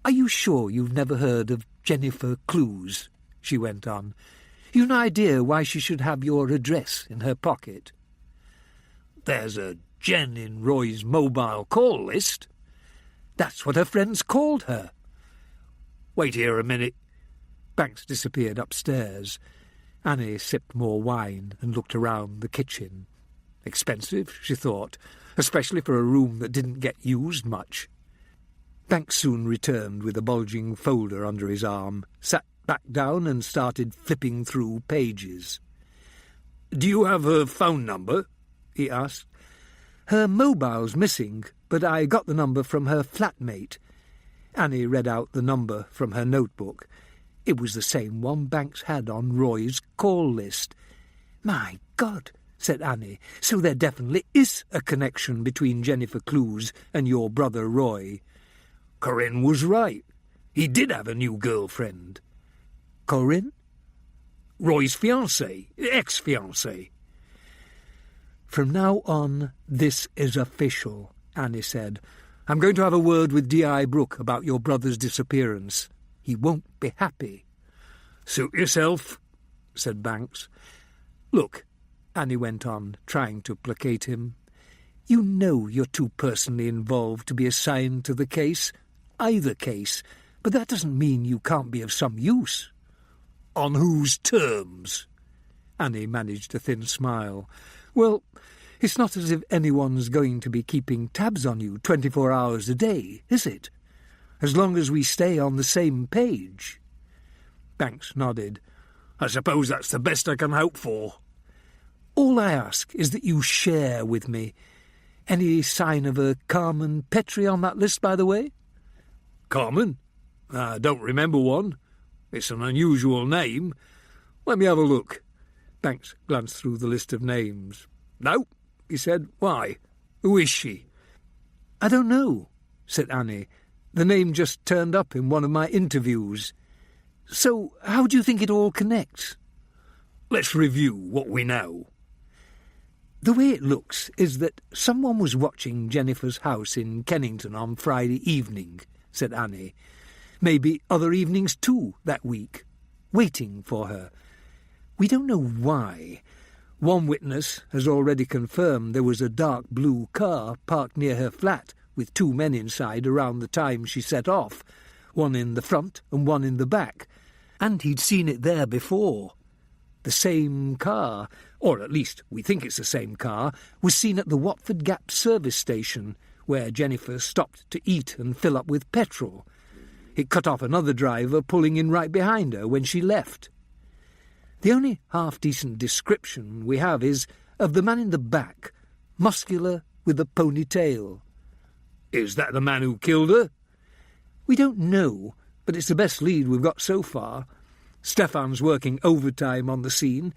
Speaker 3: "Are you sure you've never heard of Jennifer Clues?" she went on. "You've no idea why she should have your address in her pocket?"
Speaker 2: "There's a Jen in Roy's mobile call list."
Speaker 3: "That's what her friends called her."
Speaker 2: "Wait here a minute."
Speaker 3: Banks disappeared upstairs. Annie sipped more wine and looked around the kitchen. Expensive, she thought, especially for a room that didn't get used much. Banks soon returned with a bulging folder under his arm, sat back down and started flipping through pages.
Speaker 2: "Do you have her phone number?" he asked.
Speaker 3: "Her mobile's missing, but I got the number from her flatmate." Annie read out the number from her notebook. It was the same one Banks had on Roy's call list. "My God," said Annie, "so there definitely is a connection between Jennifer Clues and your brother Roy."
Speaker 2: Corinne was right. He did have a new girlfriend.
Speaker 3: "Corinne?"
Speaker 2: "Roy's fiancée, ex-fiancée."
Speaker 3: "From now on, this is official," Annie said. "I'm going to have a word with D.I. Brooke about your brother's disappearance. He won't be happy."
Speaker 2: "Suit yourself," said Banks.
Speaker 3: "Look," Annie went on, trying to placate him, "you know you're too personally involved to be assigned to the case, either case, but that doesn't mean you can't be of some use."
Speaker 2: "On whose terms?" Annie managed a thin smile. "Well, it's not as if anyone's going to be keeping tabs on you 24 hours a day, is it? As long as we stay on the same page." Banks nodded. "I suppose that's the best I can hope for." "All I ask is that you share with me. Any sign of a Carmen Petrie on that list, by the way?"
Speaker 3: "Carmen? I don't remember one. It's an unusual name. Let me have a look."
Speaker 2: Banks glanced through the list of names.
Speaker 3: "No," he said. "Why? Who is she?"
Speaker 2: "I don't know," said Annie. "The name just turned up in one of my interviews. So how do you think it all connects?"
Speaker 3: "Let's review what we know."
Speaker 2: "The way it looks is that someone was watching Jennifer's house in Kennington on Friday evening," said Annie. "Maybe other evenings too that week, waiting for her. We don't know why. One witness has already confirmed there was a dark blue car parked near her flat with 2 men inside around the time she set off, one in the front and one in the back, and he'd seen it there before. The same car, or at least we think it's the same car, was seen at the Watford Gap service station, where Jennifer stopped to eat and fill up with petrol. It cut off another driver pulling in right behind her when she left. The only half-decent description we have is of the man in the back, muscular with a ponytail."
Speaker 3: "Is that the man who killed her?"
Speaker 2: "We don't know, but it's the best lead we've got so far. Stefan's working overtime on the scene.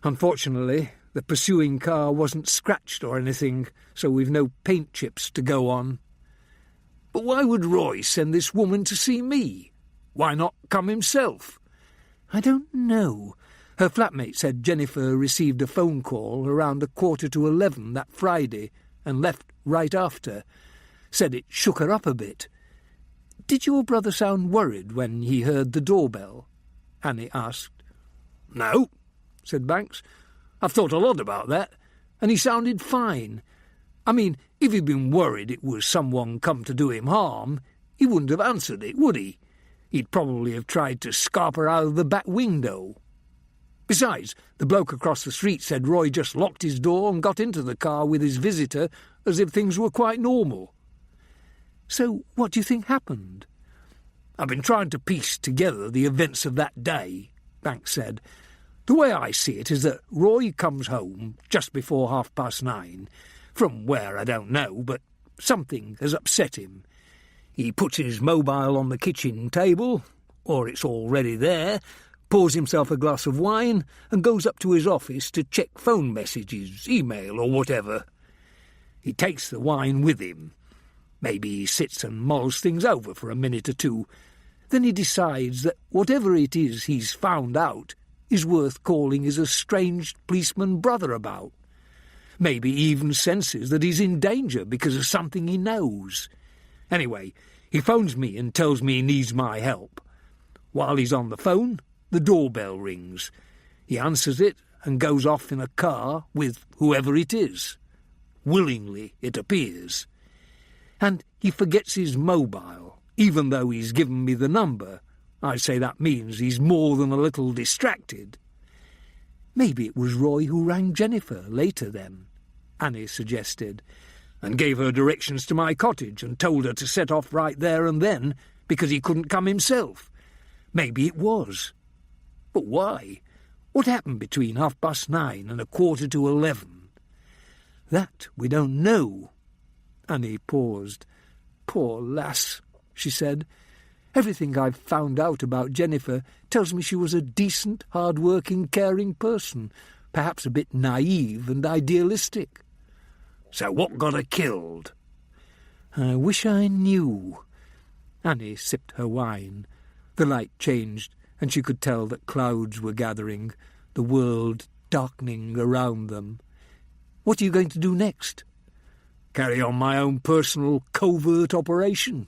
Speaker 2: Unfortunately, the pursuing car wasn't scratched or anything, so we've no paint chips to go on."
Speaker 3: "But why would Roy send this woman to see me? Why not come himself?"
Speaker 2: "I don't know. Her flatmate said Jennifer received a phone call around 11:15 that Friday and left right after. Said it shook her up a bit. Did your brother sound worried when he heard the doorbell?" Annie asked.
Speaker 3: "No," said Banks. "I've thought a lot about that, and he sounded fine. I mean, if he'd been worried it was someone come to do him harm, he wouldn't have answered it, would he? He'd probably have tried to scarp her out of the back window. Besides, the bloke across the street said Roy just locked his door and got into the car with his visitor as if things were quite normal."
Speaker 2: "So what do you think happened?"
Speaker 3: "I've been trying to piece together the events of that day," Banks said. "The way I see it is that Roy comes home just before 9:30, from where I don't know, but something has upset him. He puts his mobile on the kitchen table, or it's already there, pours himself a glass of wine and goes up to his office to check phone messages, email or whatever. He takes the wine with him. Maybe he sits and mulls things over for a minute or two. Then he decides that whatever it is he's found out is worth calling his estranged policeman brother about. Maybe he even senses that he's in danger because of something he knows. Anyway, he phones me and tells me he needs my help. While he's on the phone, the doorbell rings. He answers it and goes off in a car with whoever it is. Willingly, it appears. And he forgets his mobile, even though he's given me the number. I'd say that means he's more than a little distracted."
Speaker 2: "Maybe it was Roy who rang Jennifer later then," Annie suggested.
Speaker 3: "And gave her directions to my cottage and told her to set off right there and then because he couldn't come himself. Maybe it was. But why? What happened between 9:30 and 11:15?
Speaker 2: "That we don't know." Annie paused. "Poor lass," she said. "Everything I've found out about Jennifer tells me she was a decent, hard-working, caring person, perhaps a bit naive and idealistic."
Speaker 3: "So what got her killed?"
Speaker 2: "I wish I knew." Annie sipped her wine. The light changed, and she could tell that clouds were gathering, the world darkening around them. "What are you going to do next?"
Speaker 3: "Carry on my own personal covert operation,"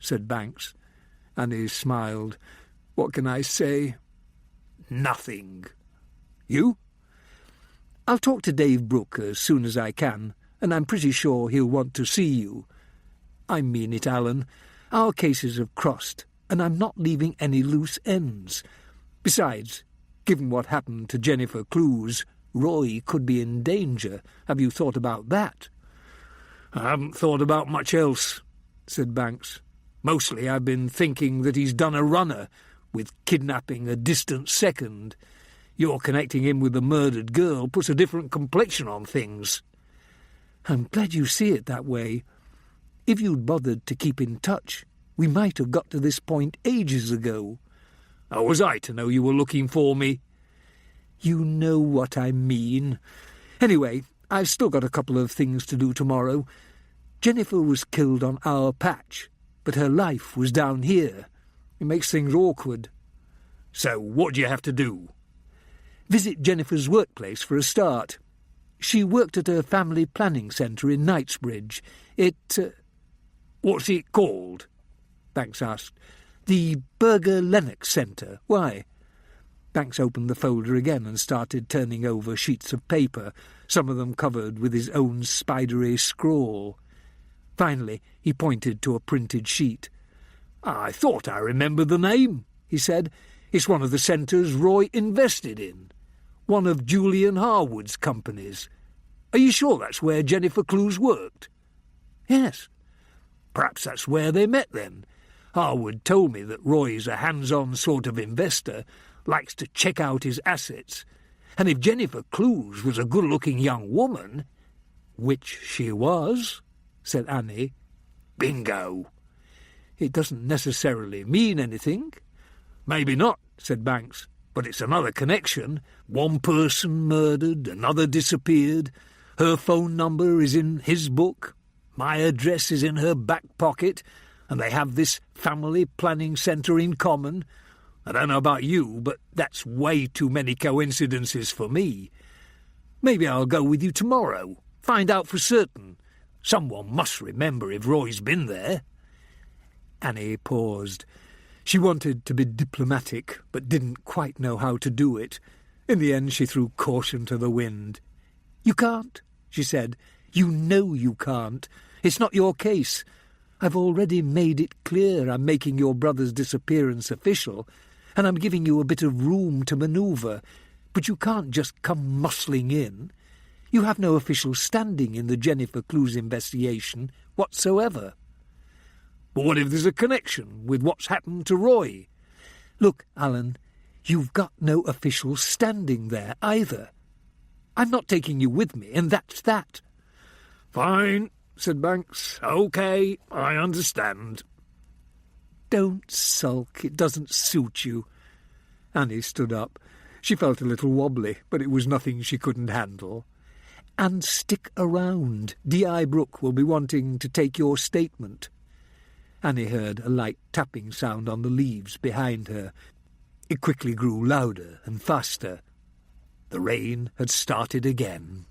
Speaker 3: said Banks.
Speaker 2: Annie smiled. "What can I say?"
Speaker 3: "Nothing."
Speaker 2: "You?" "I'll talk to Dave Brooke as soon as I can, and I'm pretty sure he'll want to see you. I mean it, Alan. Our cases have crossed, and I'm not leaving any loose ends. Besides, Given what happened to Jennifer Clues, Roy could be in danger. Have you thought about that?" "I haven't thought about much else," said Banks. "Mostly I've been thinking that he's done a runner, with kidnapping a distant second. Your connecting him with the murdered girl puts a different complexion on things." "I'm glad you see it that way. If you'd bothered to keep in touch, we might have got to this point ages ago." "How was I to know you were looking for me?" "You know what I mean. Anyway, I've still got a couple of things to do tomorrow. Jennifer was killed on our patch, but her life was down here. It makes things awkward." "So what do you have to do?"
Speaker 3: "Visit Jennifer's workplace for a start. She worked at a family planning centre in Knightsbridge.
Speaker 2: What's it called?"
Speaker 3: Banks asked. "The Burger Lennox Centre. Why?" Banks opened the folder again and started turning over sheets of paper, some of them covered with his own spidery scrawl. Finally, he pointed to a printed sheet.
Speaker 2: "I thought I remembered the name," he said. "It's one of the centres Roy invested in. One of Julian Harwood's companies. Are you sure that's where Jennifer Clues worked?"
Speaker 3: "Yes."
Speaker 2: "Perhaps that's where they met then. Harwood told me that Roy's a hands-on sort of investor, likes to check out his assets. And if Jennifer Clues was a good-looking young woman—"
Speaker 3: "Which she was," said Annie.
Speaker 2: "Bingo."
Speaker 3: "It doesn't necessarily mean anything."
Speaker 2: "Maybe not," said Banks, "but it's another connection. One person murdered, another disappeared. Her phone number is in his book. My address is in her back pocket, and they have this family planning centre in common. I don't know about you, but that's way too many coincidences for me. Maybe I'll go with you tomorrow, find out for certain. Someone must remember if Roy's been there."
Speaker 3: Annie paused. She wanted to be diplomatic, but didn't quite know how to do it. In the end she threw caution to the wind. "You can't," she said. "You know you can't. It's not your case. I've already made it clear I'm making your brother's disappearance official, and I'm giving you a bit of room to manoeuvre, but you can't just come muscling in. You have no official standing in the Jennifer Clues investigation whatsoever."
Speaker 2: "But what if there's a connection with what's happened to Roy?"
Speaker 3: "Look, Alan, you've got no official standing there either. I'm not taking you with me, and that's that."
Speaker 2: "Fine," said Banks. "OK, I understand."
Speaker 3: "Don't sulk. It doesn't suit you." Annie stood up. She felt a little wobbly, but it was nothing she couldn't handle. "And stick around. D.I. Brooke will be wanting to take your statement." Annie heard a light tapping sound on the leaves behind her. It quickly grew louder and faster. The rain had started again.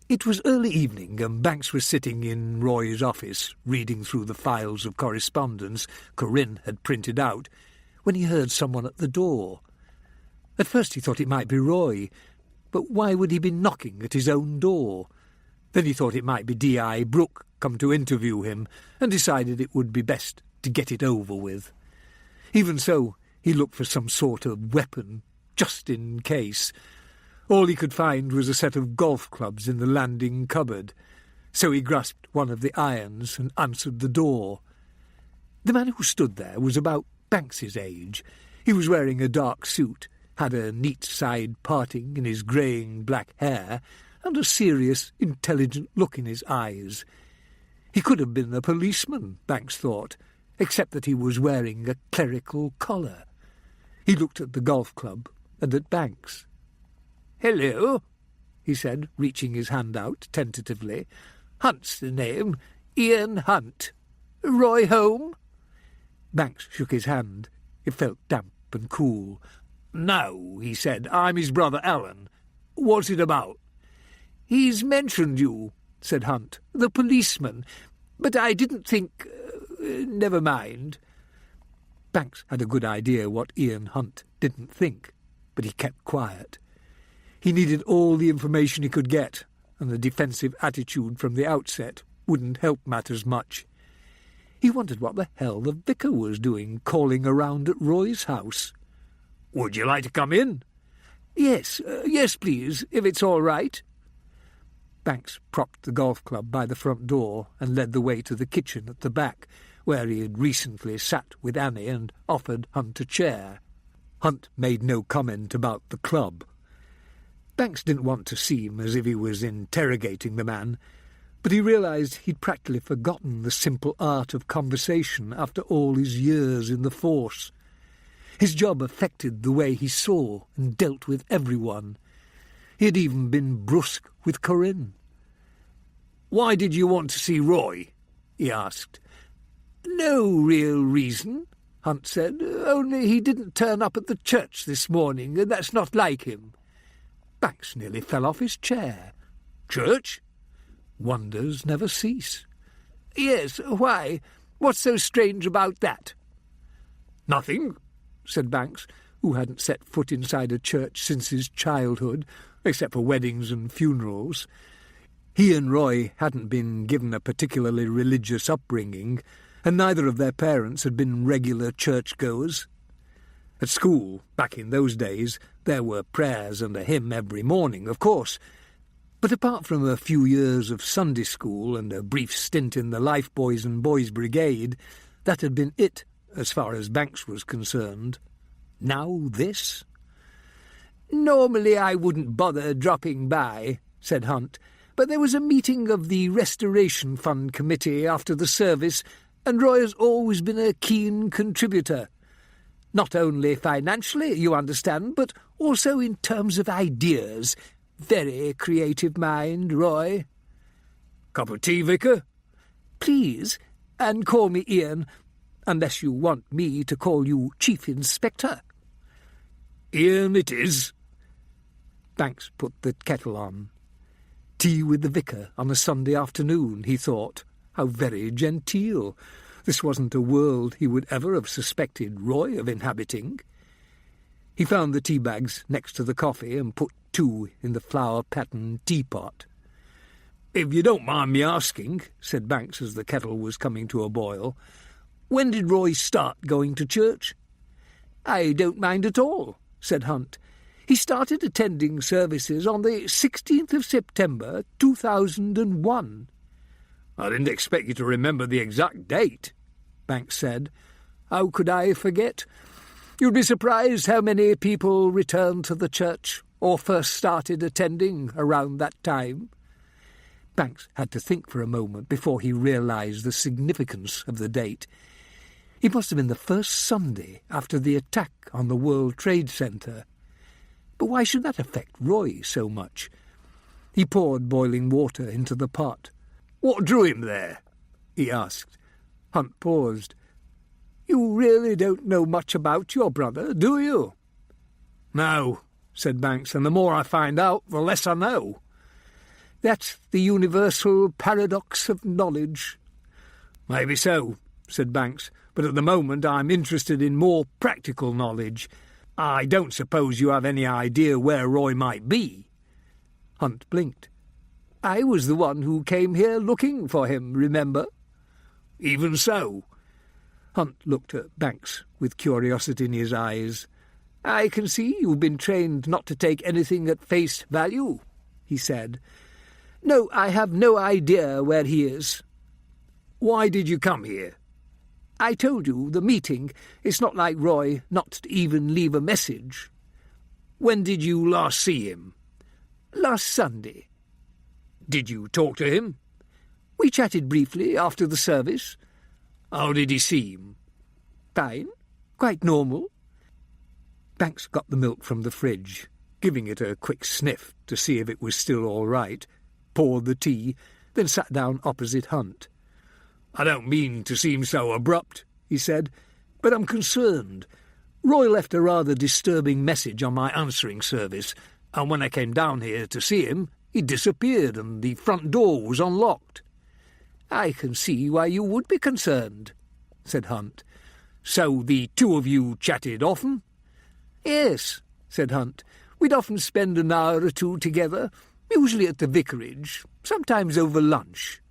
Speaker 3: It was early evening, and Banks was sitting in Roy's office, reading through the files of correspondence Corinne had printed out, when he heard someone at the door. At first he thought it might be Roy, but why would he be knocking at his own door? Then he thought it might be D.I. Brooke come to interview him, and decided it would be best to get it over with. Even so, he looked for some sort of weapon, just in case. All he could find was a set of golf clubs in the landing cupboard, so he grasped one of the irons and answered the door. The man who stood there was about Banks's age. He was wearing a dark suit, had a neat side parting in his greying black hair, and a serious, intelligent look in his eyes. He could have been a policeman, Banks thought, except that he was wearing a clerical collar. He looked at the golf club and at Banks.
Speaker 2: "Hello,"
Speaker 3: he said, reaching his hand out tentatively.
Speaker 2: "Hunt's the name. Ian Hunt. Roy home?"
Speaker 3: Banks shook his hand. It felt damp and cool.
Speaker 2: "No," he said. "I'm his brother Alan. What's it about?"
Speaker 3: "He's mentioned you," said Hunt, "the policeman, but I didn't think... never mind." Banks had a good idea what Ian Hunt didn't think, but he kept quiet. He needed all the information he could get, and the defensive attitude from the outset wouldn't help matters much. He wondered what the hell the vicar was doing calling around at Roy's house.
Speaker 2: Would you like to come in?
Speaker 3: Yes, please, if it's all right. Banks propped the golf club by the front door and led the way to the kitchen at the back, where he had recently sat with Annie and offered Hunt a chair. Hunt made no comment about the club. Banks didn't want to seem as if he was interrogating the man, but he realised he'd practically forgotten the simple art of conversation after all his years in the force. His job affected the way he saw and dealt with everyone. He had even been brusque with Corinne.
Speaker 2: "Why did you want to see Roy?" he asked.
Speaker 3: "No real reason," Hunt said. "Only he didn't turn up at the church this morning, and that's not like him." Banks nearly fell off his chair.
Speaker 2: "Church?"
Speaker 3: Wonders never cease. "Yes, why? What's so strange about that?"
Speaker 2: "Nothing," said Banks, who hadn't set foot inside a church since his childhood, except for weddings and funerals. He and Roy hadn't been given a particularly religious upbringing, and neither of their parents had been regular churchgoers. At school, back in those days, there were prayers and a hymn every morning, of course, but apart from a few years of Sunday school and a brief stint in the Lifeboys and Boys Brigade, that had been it, as far as Banks was concerned. Now this? "Normally I wouldn't bother dropping by," said Hunt, "but there was a meeting of the Restoration Fund Committee after the service, and Roy has always been a keen contributor. Not only financially, you understand, but also in terms of ideas. Very creative mind, Roy." "Cup of tea, Vicar?"
Speaker 3: "Please, and call me Ian, unless you want me to call you Chief Inspector."
Speaker 2: "Ian it is."
Speaker 3: Banks put the kettle on. Tea with the vicar on a Sunday afternoon, he thought. How very genteel. This wasn't a world he would ever have suspected Roy of inhabiting. He found the tea bags next to the coffee and put 2 in the flower-patterned teapot.
Speaker 2: "If you don't mind me asking," said Banks as the kettle was coming to a boil, "when did Roy start going to church?"
Speaker 3: "I don't mind at all," said Hunt. "He started attending services on the 16th of September, 2001.
Speaker 2: "I didn't expect you to remember the exact date," Banks said.
Speaker 3: "How could I forget? You'd be surprised how many people returned to the church or first started attending around that time." Banks had to think for a moment before he realised the significance of the date. It must have been the first Sunday after the attack on the World Trade Center. But why should that affect Roy so much? He poured boiling water into the pot.
Speaker 2: "What drew him there?" he asked.
Speaker 3: Hunt paused. "You really don't know much about your brother, do you?"
Speaker 2: "No," said Banks, "and the more I find out, the less I know."
Speaker 3: "That's the universal paradox of knowledge."
Speaker 2: "Maybe so," said Banks, "but at the moment I'm interested in more practical knowledge. I don't suppose you have any idea where Roy might be?"
Speaker 3: Hunt blinked. "I was the one who came here looking for him, remember?"
Speaker 2: "Even so."
Speaker 3: Hunt looked at Banks with curiosity in his eyes. "I can see you've been trained not to take anything at face value," he said. "No, I have no idea where he is."
Speaker 2: "Why did you come here?"
Speaker 3: "I told you, the meeting. It's not like Roy not to even leave a message."
Speaker 2: "When did you last see him?"
Speaker 3: "Last Sunday."
Speaker 2: "Did you talk to him?"
Speaker 3: "We chatted briefly after the service."
Speaker 2: "How did he seem?"
Speaker 3: "Fine. Quite normal."
Speaker 2: Banks got the milk from the fridge, giving it a quick sniff to see if it was still all right, poured the tea, then sat down opposite Hunt. "I don't mean to seem so abrupt," he said, "but I'm concerned. Roy left a rather disturbing message on my answering service, and when I came down here to see him, he disappeared and the front door was unlocked."
Speaker 3: "I can see why you would be concerned," said Hunt.
Speaker 2: "So the two of you chatted often?"
Speaker 3: "Yes," said Hunt. "We'd often spend an hour or two together, usually at the vicarage, sometimes over lunch."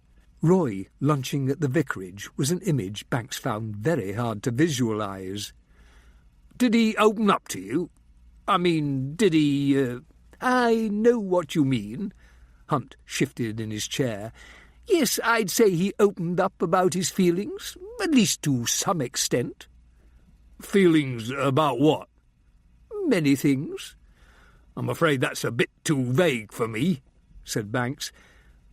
Speaker 2: Roy lunching at the vicarage was an image Banks found very hard to visualise. Did he open up to you? I mean, did he...
Speaker 3: I know what you mean. Hunt shifted in his chair. Yes, I'd say he opened up about his feelings, at least to some extent.
Speaker 2: Feelings about what?
Speaker 3: Many things.
Speaker 2: I'm afraid that's a bit too vague for me, said Banks.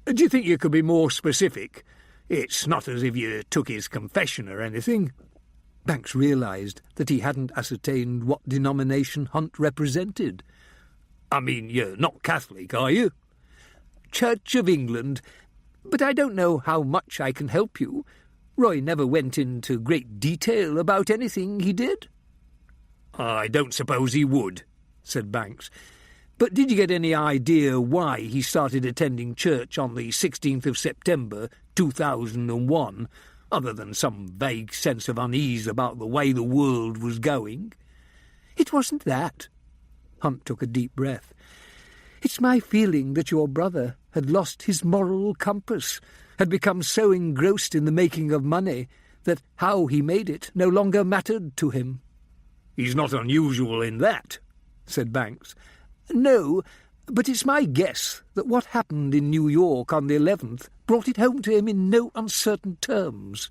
Speaker 2: Do you think you could be more specific? It's not as if you took his confession or anything.
Speaker 3: Banks realised that he hadn't ascertained what denomination Hunt represented.
Speaker 2: I mean, you're not Catholic, are you?
Speaker 3: Church of England, but I don't know how much I can help you. Roy never went into great detail about anything he did.
Speaker 2: I don't suppose he would, said Banks.
Speaker 3: But did you get any idea why he started attending church on the 16th of September, 2001, other than some vague sense of unease about the way the world was going? It wasn't that. Hunt took a deep breath. It's my feeling that your brother had lost his moral compass, had become so engrossed in the making of money that how he made it no longer mattered to him.
Speaker 2: He's not unusual in that, said Banks.
Speaker 3: No, but it's my guess that what happened in New York on the 11th brought it home to him in no uncertain terms.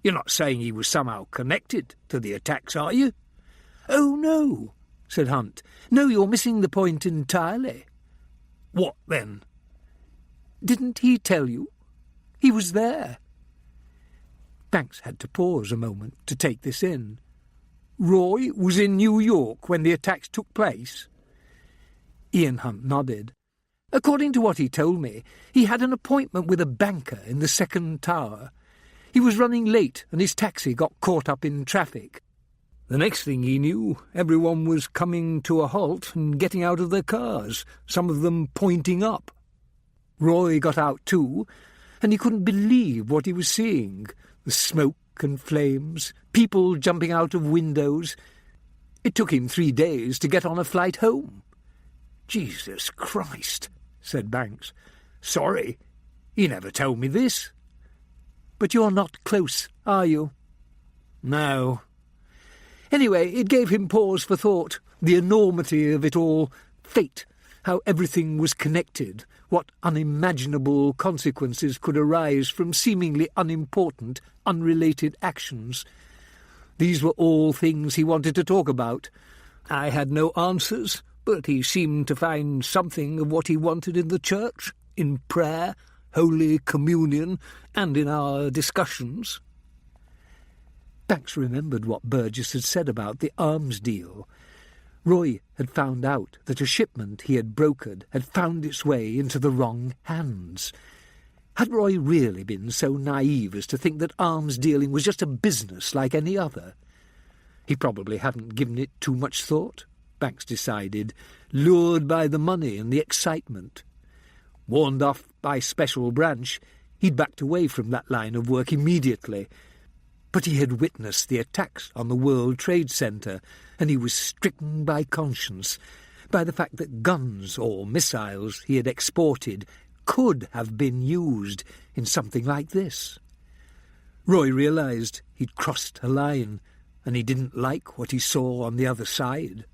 Speaker 2: You're not saying he was somehow connected to the attacks, are you?
Speaker 3: Oh, no, said Hunt. No, you're missing the point entirely.
Speaker 2: What, then?
Speaker 3: Didn't he tell you? He was there. Banks had to pause a moment to take this in. Roy was in New York when the attacks took place? Ian Hunt nodded. According to what he told me, he had an appointment with a banker in the second tower. He was running late and his taxi got caught up in traffic. The next thing he knew, everyone was coming to a halt and getting out of their cars, some of them pointing up. Roy got out too, and he couldn't believe what he was seeing. The smoke and flames, people jumping out of windows. It took him 3 days to get on a flight home.
Speaker 2: Jesus Christ, said Banks. Sorry, he never told me this.
Speaker 3: But you're not close, are you?
Speaker 2: No.
Speaker 3: Anyway, it gave him pause for thought, the enormity of it all, fate, how everything was connected, what unimaginable consequences could arise from seemingly unimportant, unrelated actions. These were all things he wanted to talk about. I had no answers, but he seemed to find something of what he wanted in the church, in prayer, Holy Communion, and in our discussions. Banks remembered what Burgess had said about the arms deal. Roy had found out that a shipment he had brokered had found its way into the wrong hands. Had Roy really been so naive as to think that arms dealing was just a business like any other? He probably hadn't given it too much thought, Banks decided, lured by the money and the excitement. Warned off by Special Branch, he'd backed away from that line of work immediately. But he had witnessed the attacks on the World Trade Center, and he was stricken by conscience, by the fact that guns or missiles he had exported could have been used in something like this. Roy realised he'd crossed a line, and he didn't like what he saw on the other side.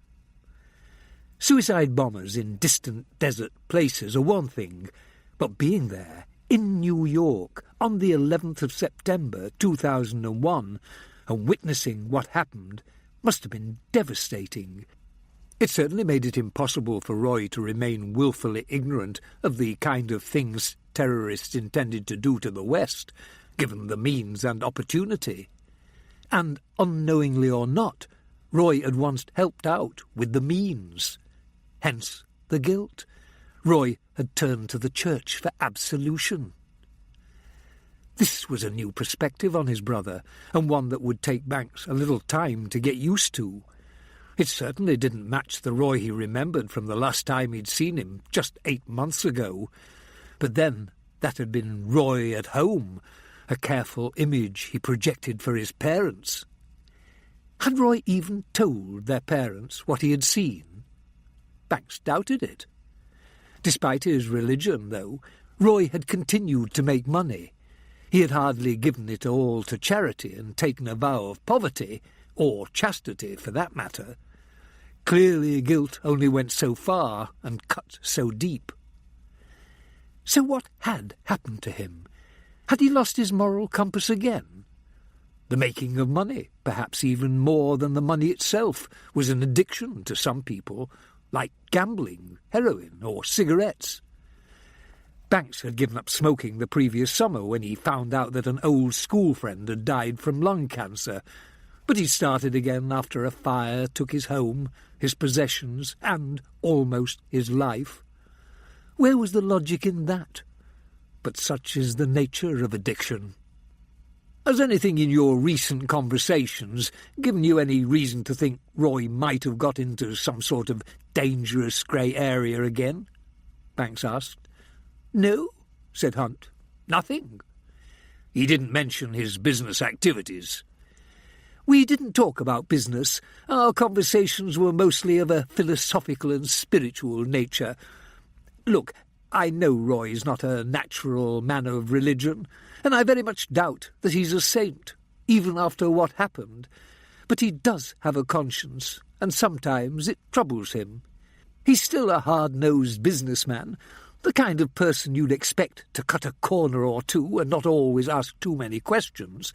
Speaker 3: Suicide bombers in distant desert places are one thing, but being there, in New York, on the 11th of September 2001, and witnessing what happened, must have been devastating. It certainly made it impossible for Roy to remain willfully ignorant of the kind of things terrorists intended to do to the West, given the means and opportunity. And, unknowingly or not, Roy had once helped out with the means. Hence the guilt. Roy had turned to the church for absolution. This was a new perspective on his brother, and one that would take Banks a little time to get used to. It certainly didn't match the Roy he remembered from the last time he'd seen him, just 8 months ago. But then that had been Roy at home, a careful image he projected for his parents. Had Roy even told their parents what he had seen? Banks doubted it. Despite his religion, though, Roy had continued to make money. He had hardly given it all to charity and taken a vow of poverty,
Speaker 2: or chastity for that matter. Clearly guilt only went so far and cut so deep. So what had happened to him? Had he lost his moral compass again? The making of money, perhaps even more than the money itself, was an addiction to some people, like gambling, heroin, or cigarettes. Banks had given up smoking the previous summer when he found out that an old school friend had died from lung cancer, but he started again after a fire took his home, his possessions, and almost his life. Where was the logic in that? But such is the nature of addiction. Has anything in your recent conversations given you any reason to think Roy might have got into some sort of dangerous grey area again? Banks asked. No, said Hunt. Nothing. He didn't mention his business activities. We didn't talk about business. Our conversations were mostly of a philosophical and spiritual nature. Look, I know Roy's not a natural man of religion, and I very much doubt that he's a saint, even after what happened. But he does have a conscience, and sometimes it troubles him. He's still a hard-nosed businessman, the kind of person you'd expect to cut a corner or two and not always ask too many questions.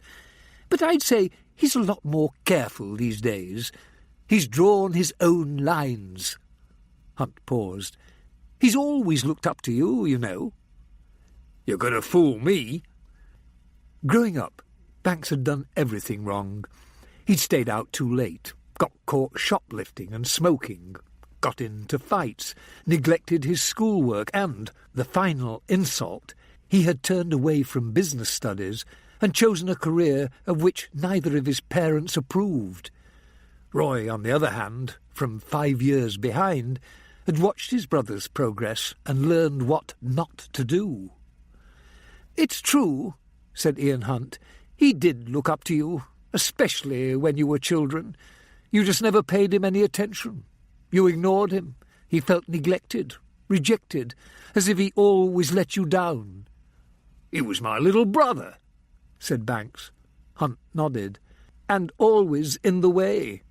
Speaker 2: But I'd say he's a lot more careful these days. He's drawn his own lines. Hunt paused. He's always looked up to you, you know. You're going to fool me. Growing up, Banks had done everything wrong. He'd stayed out too late, got caught shoplifting and smoking, got into fights, neglected his schoolwork, and, the final insult, he had turned away from business studies and chosen a career of which neither of his parents approved. Roy, on the other hand, from 5 years behind, had watched his brother's progress and learned what not to do. It's true, said Ian Hunt. He did look up to you, especially when you were children. You just never paid him any attention. You ignored him. He felt neglected, rejected, as if he always let you down. He was my little brother, said Banks. Hunt nodded. And always in the way.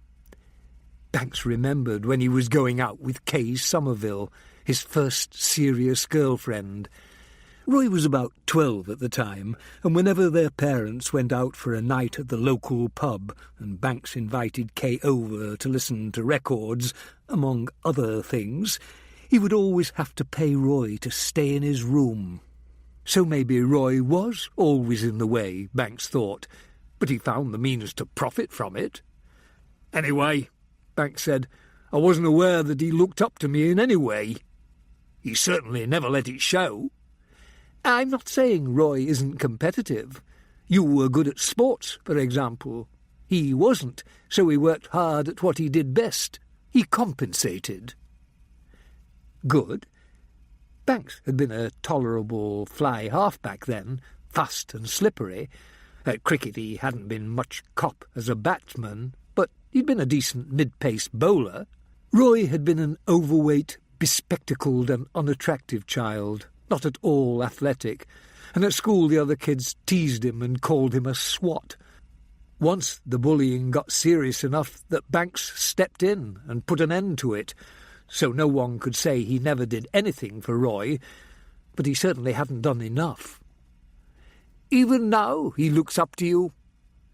Speaker 2: Banks remembered when he was going out with Kay Somerville, his first serious girlfriend. Roy was about 12 at the time, and whenever their parents went out for a night at the local pub, and Banks invited Kay over to listen to records, among other things, he would always have to pay Roy to stay in his room. So maybe Roy was always in the way, Banks thought, but he found the means to profit from it. Anyway, Banks said, I wasn't aware that he looked up to me in any way. He certainly never let it show. I'm not saying Roy isn't competitive. You were good at sports, for example. He wasn't, so he worked hard at what he did best. He compensated. Good. Banks had been a tolerable fly half-back then, fast and slippery. At cricket he hadn't been much cop as a batsman, but he'd been a decent mid-pace bowler. Roy had been an overweight, bespectacled and unattractive child, not at all athletic, and at school the other kids teased him and called him a swat. Once the bullying got serious enough that Banks stepped in and put an end to it, so no one could say he never did anything for Roy, but he certainly hadn't done enough. Even now he looks up to you,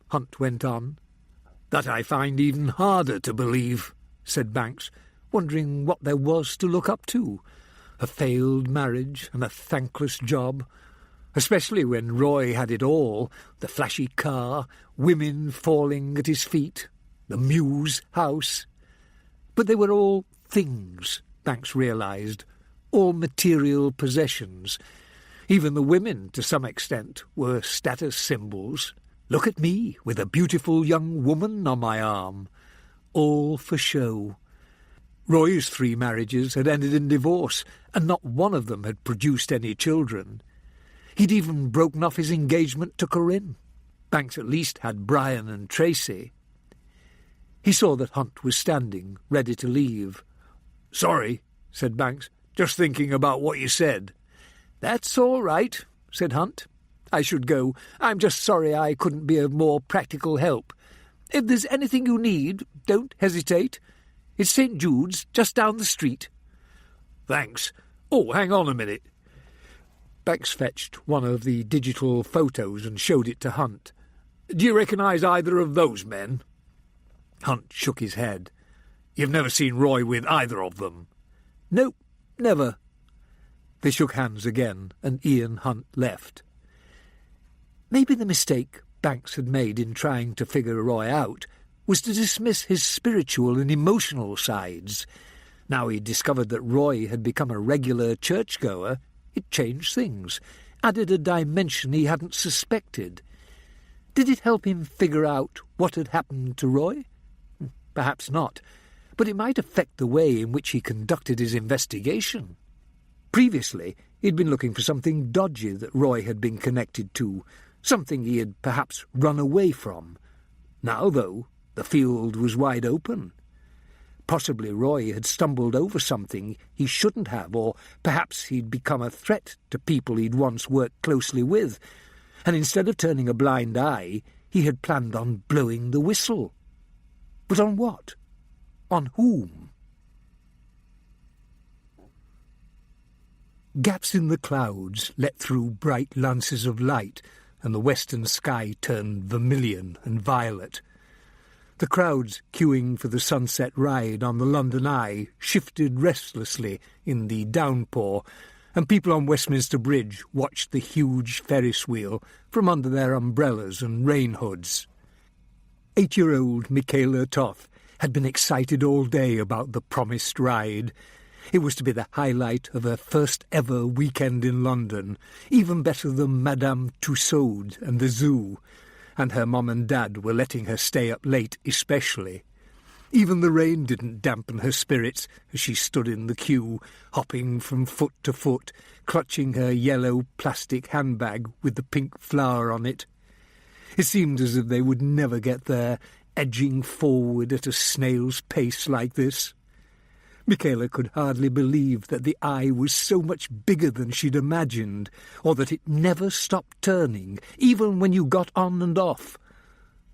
Speaker 2: Hunt went on. That I find even harder to believe, said Banks, wondering what there was to look up to. A failed marriage and a thankless job, especially when Roy had it all, the flashy car, women falling at his feet, the Mews house. But they were all things, Banks realised, all material possessions. Even the women, to some extent, were status symbols. Look at me, with a beautiful young woman on my arm. All for show. Roy's 3 marriages had ended in divorce, and not one of them had produced any children. He'd even broken off his engagement to Corinne. Banks at least had Brian and Tracy. He saw that Hunt was standing, ready to leave. "Sorry," said Banks, "just thinking about what you said." "That's all right," said Hunt. "I should go. I'm just sorry I couldn't be of more practical help.
Speaker 3: If there's anything you need, don't hesitate. It's St. Jude's, just down the street."
Speaker 2: "Thanks. Oh, hang on a minute." Bex fetched one of the digital photos and showed it to Hunt. "Do you recognise either of those men?" Hunt shook his head. "You've never seen Roy with either of them?"
Speaker 3: "No, never."
Speaker 2: They shook hands again, and Ian Hunt left.
Speaker 3: Maybe the mistake Banks had made in trying to figure Roy out was to dismiss his spiritual and emotional sides. Now he'd discovered that Roy had become a regular churchgoer, it changed things, added a dimension he hadn't suspected. Did it help him figure out what had happened to Roy? Perhaps not, but it might affect the way in which he conducted his investigation. Previously, he'd been looking for something dodgy that Roy had been connected to, something he had perhaps run away from. Now, though, the field was wide open. Possibly Roy had stumbled over something he shouldn't have, or perhaps he'd become a threat to people he'd once worked closely with, and instead of turning a blind eye, he had planned on blowing the whistle. But on what? On whom? Gaps in the clouds let through bright lances of light, and the western sky turned vermilion and violet. The crowds queuing for the sunset ride on the London Eye shifted restlessly in the downpour, and people on Westminster Bridge watched the huge Ferris wheel from under their umbrellas and rain hoods. 8-year-old Michaela Toth had been excited all day about the promised ride. It was to be the highlight of her first-ever weekend in London, even better than Madame Tussauds and the zoo, and her mum and dad were letting her stay up late especially. Even the rain didn't dampen her spirits as she stood in the queue, hopping from foot to foot, clutching her yellow plastic handbag with the pink flower on it. It seemed as if they would never get there, edging forward at a snail's pace like this. Michaela could hardly believe that the eye was so much bigger than she'd imagined, or that it never stopped turning, even when you got on and off.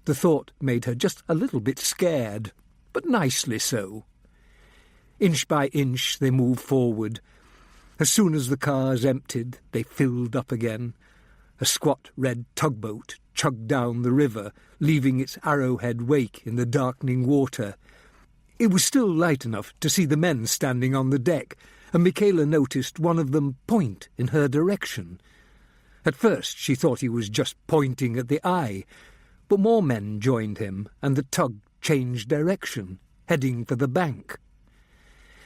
Speaker 3: The thought made her just a little bit scared, but nicely so. Inch by inch they moved forward. As soon as the cars emptied, they filled up again. A squat red tugboat chugged down the river, leaving its arrowhead wake in the darkening water. It was still light enough to see the men standing on the deck, and Michaela noticed one of them point in her direction. At first she thought he was just pointing at the eye, but more men joined him, and the tug changed direction, heading for the bank.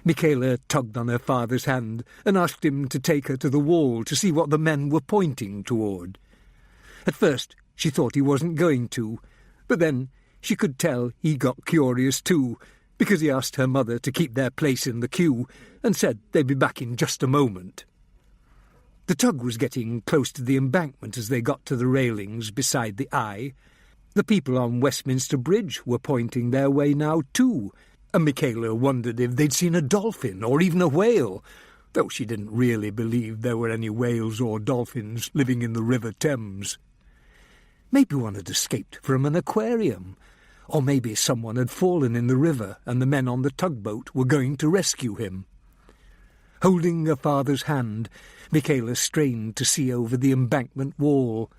Speaker 3: Michaela tugged on her father's hand and asked him to take her to the wall to see what the men were pointing toward. At first she thought he wasn't going to, but then she could tell he got curious too, because he asked her mother to keep their place in the queue and said they'd be back in just a moment. The tug was getting close to the embankment as they got to the railings beside the eye. The people on Westminster Bridge were pointing their way now too, and Michaela wondered if they'd seen a dolphin or even a whale, though she didn't really believe there were any whales or dolphins living in the River Thames. Maybe one had escaped from an aquarium, or maybe someone had fallen in the river and the men on the tugboat were going to rescue him. Holding her father's hand, Michaela strained to see over the embankment wall.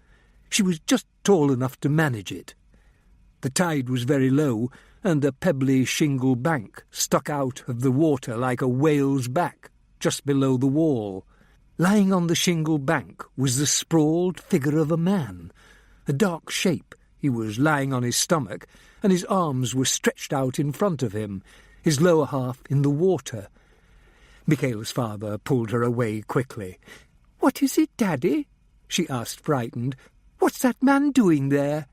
Speaker 3: She was just tall enough to manage it. The tide was very low, and a pebbly shingle bank stuck out of the water like a whale's back just below the wall. Lying on the shingle bank was the sprawled figure of a man, a dark shape. He was lying on his stomach, and his arms were stretched out in front of him, his lower half in the water. Michaela's father pulled her away quickly. "What is it, Daddy?" she asked, frightened. "What's that man doing there?"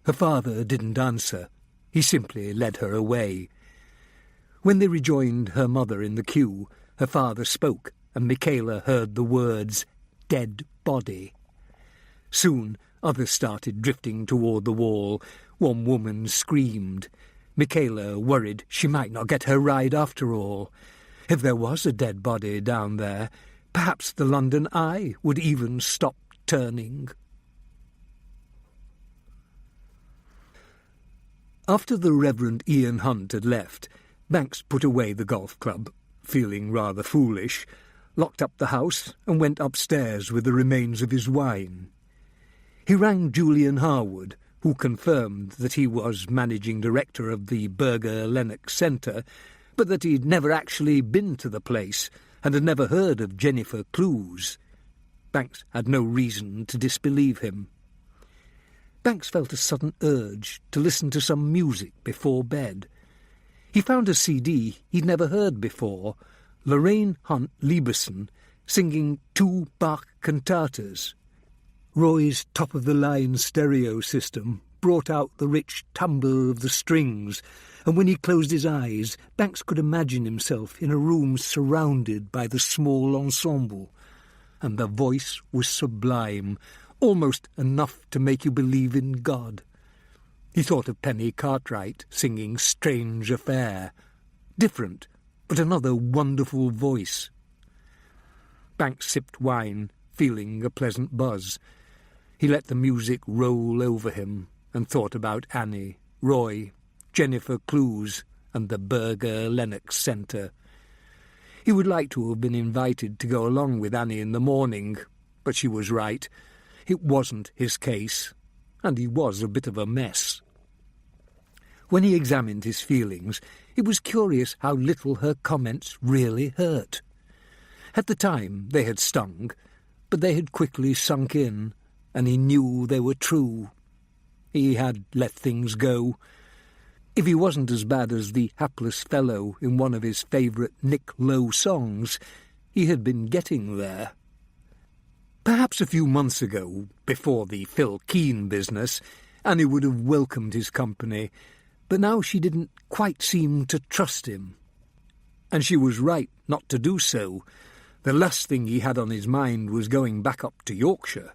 Speaker 3: Her father didn't answer. He simply led her away. When they rejoined her mother in the queue, her father spoke, and Michaela heard the words, "dead body." Soon others started drifting toward the wall. One woman screamed. Michaela worried she might not get her ride after all. If there was a dead body down there, perhaps the London Eye would even stop turning.
Speaker 2: After the Reverend Ian Hunt had left, Banks put away the golf club, feeling rather foolish, locked up the house and went upstairs with the remains of his wine. He rang Julian Harwood, who confirmed that he was managing director of the Burger Lennox Centre, but that he'd never actually been to the place and had never heard of Jennifer Clues. Banks had no reason to disbelieve him. Banks felt a sudden urge to listen to some music before bed. He found a CD he'd never heard before, Lorraine Hunt Lieberson singing 2 Bach cantatas. Roy's top-of-the-line stereo system brought out the rich timbre of the strings, and when he closed his eyes, Banks could imagine himself in a room surrounded by the small ensemble. And the voice was sublime, almost enough to make you believe in God. He thought of Penny Cartwright singing Strange Affair. Different, but another wonderful voice. Banks sipped wine, feeling a pleasant buzz. He let the music roll over him and thought about Annie, Roy, Jennifer Clues and the Burger Lennox Centre. He would like to have been invited to go along with Annie in the morning, but she was right. It wasn't his case, and he was a bit of a mess. When he examined his feelings, it was curious how little her comments really hurt. At the time they had stung, but they had quickly sunk in, and he knew they were true. He had let things go. If he wasn't as bad as the hapless fellow in one of his favourite Nick Lowe songs, he had been getting there. Perhaps a few months ago, before the Phil Keane business, Annie would have welcomed his company, but now she didn't quite seem to trust him. And she was right not to do so. The last thing he had on his mind was going back up to Yorkshire.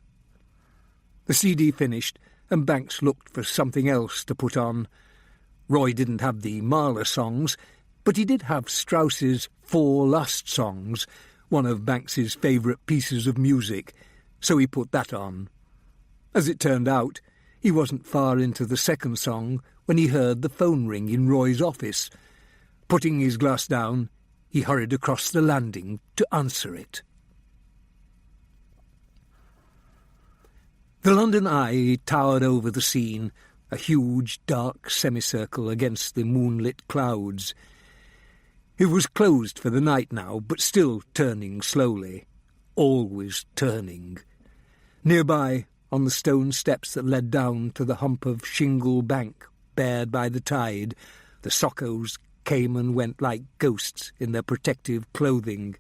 Speaker 2: The CD finished, and Banks looked for something else to put on. Roy didn't have the Mahler songs, but he did have Strauss's 4 Last Songs, one of Banks's favourite pieces of music, so he put that on. As it turned out, he wasn't far into the second song when he heard the phone ring in Roy's office. Putting his glass down, he hurried across the landing to answer it. The London Eye towered over the scene, a huge dark semicircle against the moonlit clouds. It was closed for the night now, but still turning slowly, always turning. Nearby, on the stone steps that led down to the hump of shingle bank bared by the tide, the soccos came and went like ghosts in their protective clothing.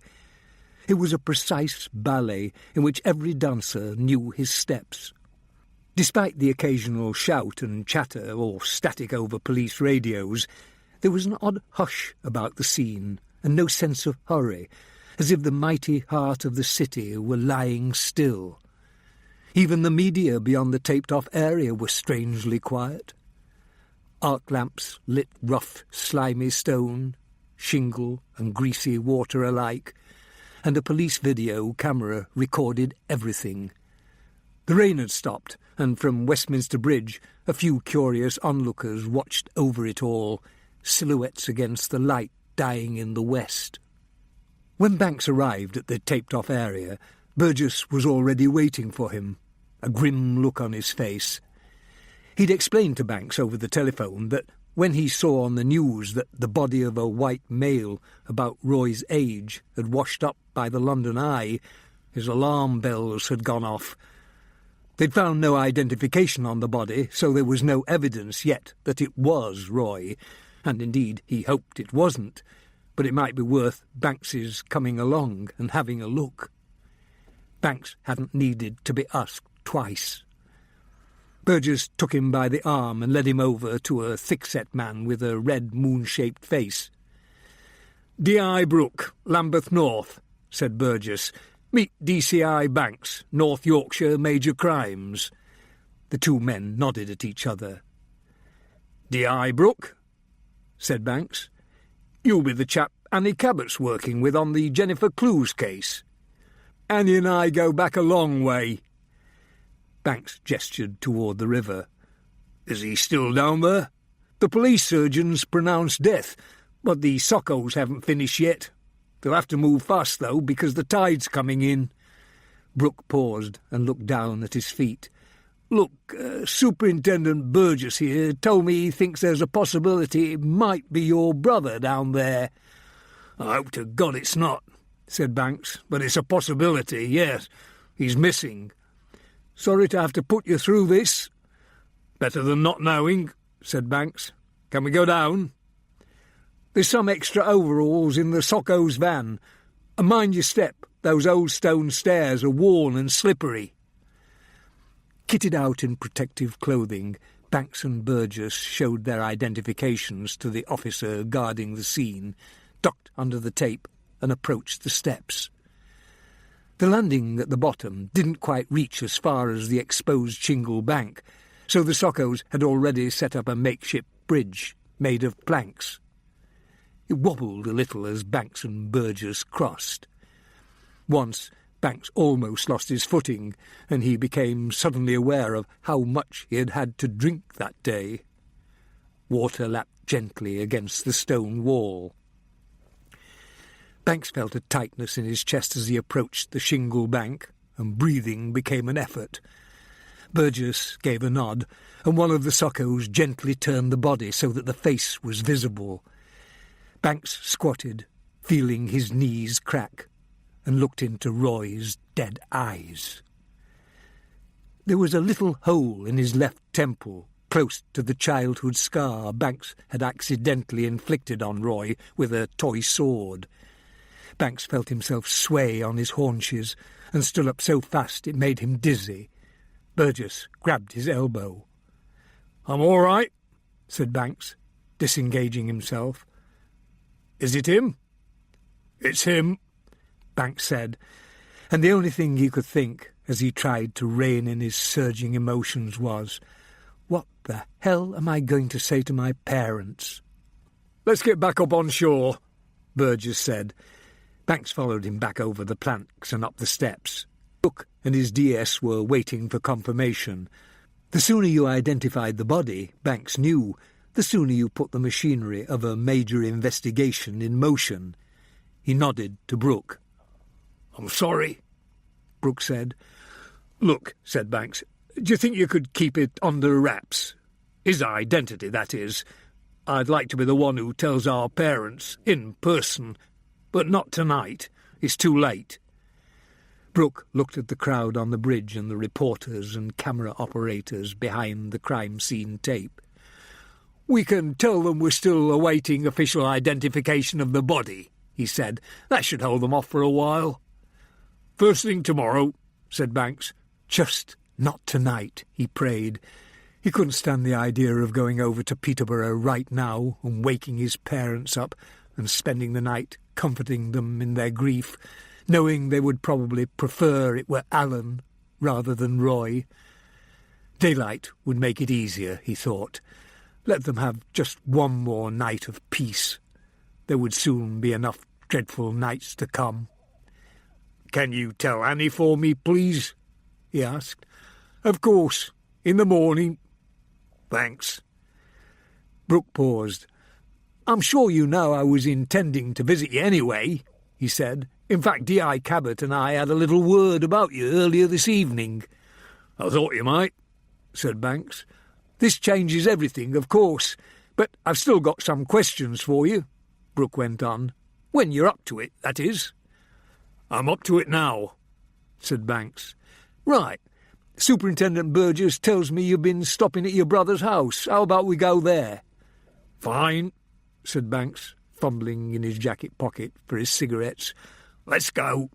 Speaker 2: It was a precise ballet in which every dancer knew his steps. Despite the occasional shout and chatter or static over police radios, there was an odd hush about the scene and no sense of hurry, as if the mighty heart of the city were lying still. Even the media beyond the taped-off area were strangely quiet. Arc lamps lit rough, slimy stone, shingle and greasy water alike, and a police video camera recorded everything. The rain had stopped, and from Westminster Bridge a few curious onlookers watched over it all, silhouettes against the light dying in the west. When Banks arrived at the taped-off area, Burgess was already waiting for him, a grim look on his face. He'd explained to Banks over the telephone that when he saw on the news that the body of a white male about Roy's age had washed up by the London Eye, his alarm bells had gone off. They'd found no identification on the body, so there was no evidence yet that it was Roy, and indeed he hoped it wasn't, but it might be worth Banks's coming along and having a look. Banks hadn't needed to be asked twice. Burgess took him by the arm and led him over to a thick-set man with a red moon-shaped face. "D.I. Brooke, Lambeth North," said Burgess. "Meet DCI Banks, North Yorkshire Major Crimes." The two men nodded at each other. "D.I. Brooke," said Banks. "You'll be the chap Annie Cabbot's working with on the Jennifer Clues case." "Annie and I go back a long way." Banks gestured toward the river. "Is he still down there?" The police surgeons pronounced death, but the soccos haven't finished yet. They'll have to move fast, though, because the tide's coming in." Brooke paused and looked down at his feet. "Look, Superintendent Burgess here told me he thinks there's a possibility it might be your brother down there." "I hope to God it's not," said Banks, "but it's a possibility, yes. He's missing. Sorry to have to put you through this." "Better than not knowing," said Banks. "Can we go down?" "There's some extra overalls in the Socco's van. And mind your step, those old stone stairs are worn and slippery." Kitted out in protective clothing, Banks and Burgess showed their identifications to the officer guarding the scene, ducked under the tape, and approached the steps. The landing at the bottom didn't quite reach as far as the exposed shingle bank, so the Soccos had already set up a makeshift bridge made of planks. It wobbled a little as Banks and Burgess crossed. Once Banks almost lost his footing, and he became suddenly aware of how much he had had to drink that day. Water lapped gently against the stone wall. Banks felt a tightness in his chest as he approached the shingle bank, and breathing became an effort. Burgess gave a nod, and one of the Soccos gently turned the body so that the face was visible. Banks squatted, feeling his knees crack, and looked into Roy's dead eyes. There was a little hole in his left temple, close to the childhood scar Banks had accidentally inflicted on Roy with a toy sword. Banks felt himself sway on his haunches and stood up so fast it made him dizzy. Burgess grabbed his elbow. "I'm all right," said Banks, disengaging himself. "Is it him?" "It's him," Banks said, and the only thing he could think as he tried to rein in his surging emotions was, "What the hell am I going to say to my parents?" "Let's get back up on shore," Burgess said. Banks followed him back over the planks and up the steps. Brooke and his DS were waiting for confirmation. The sooner you identified the body, Banks knew, the sooner you put the machinery of a major investigation in motion. He nodded to Brooke. "I'm sorry," Brooke said. "Look," said Banks, "do you think you could keep it under wraps? His identity, that is. I'd like to be the one who tells our parents, in person, but not tonight. It's too late." Brooke looked at the crowd on the bridge and the reporters and camera operators behind the crime scene tape. "We can tell them we're still awaiting official identification of the body," he said. "That should hold them off for a while." "First thing tomorrow," said Banks. "Just not tonight," he prayed. He couldn't stand the idea of going over to Peterborough right now and waking his parents up and spending the night comforting them in their grief, knowing they would probably prefer it were Alan rather than Roy. Daylight would make it easier, he thought. Let them have just one more night of peace. There would soon be enough dreadful nights to come. "Can you tell Annie for me, please?" he asked. "Of course, in the morning." "Thanks." Brooke paused. "I'm sure you know I was intending to visit you anyway," he said. "In fact, D.I. Cabbot and I had a little word about you earlier this evening." "I thought you might," said Banks. "This changes everything, of course, but I've still got some questions for you," Brooke went on. "When you're up to it, that is." "I'm up to it now," said Banks. "Right. Superintendent Burgess tells me you've been stopping at your brother's house. How about we go there?" "Fine," said Banks, fumbling in his jacket pocket for his cigarettes. "Let's go."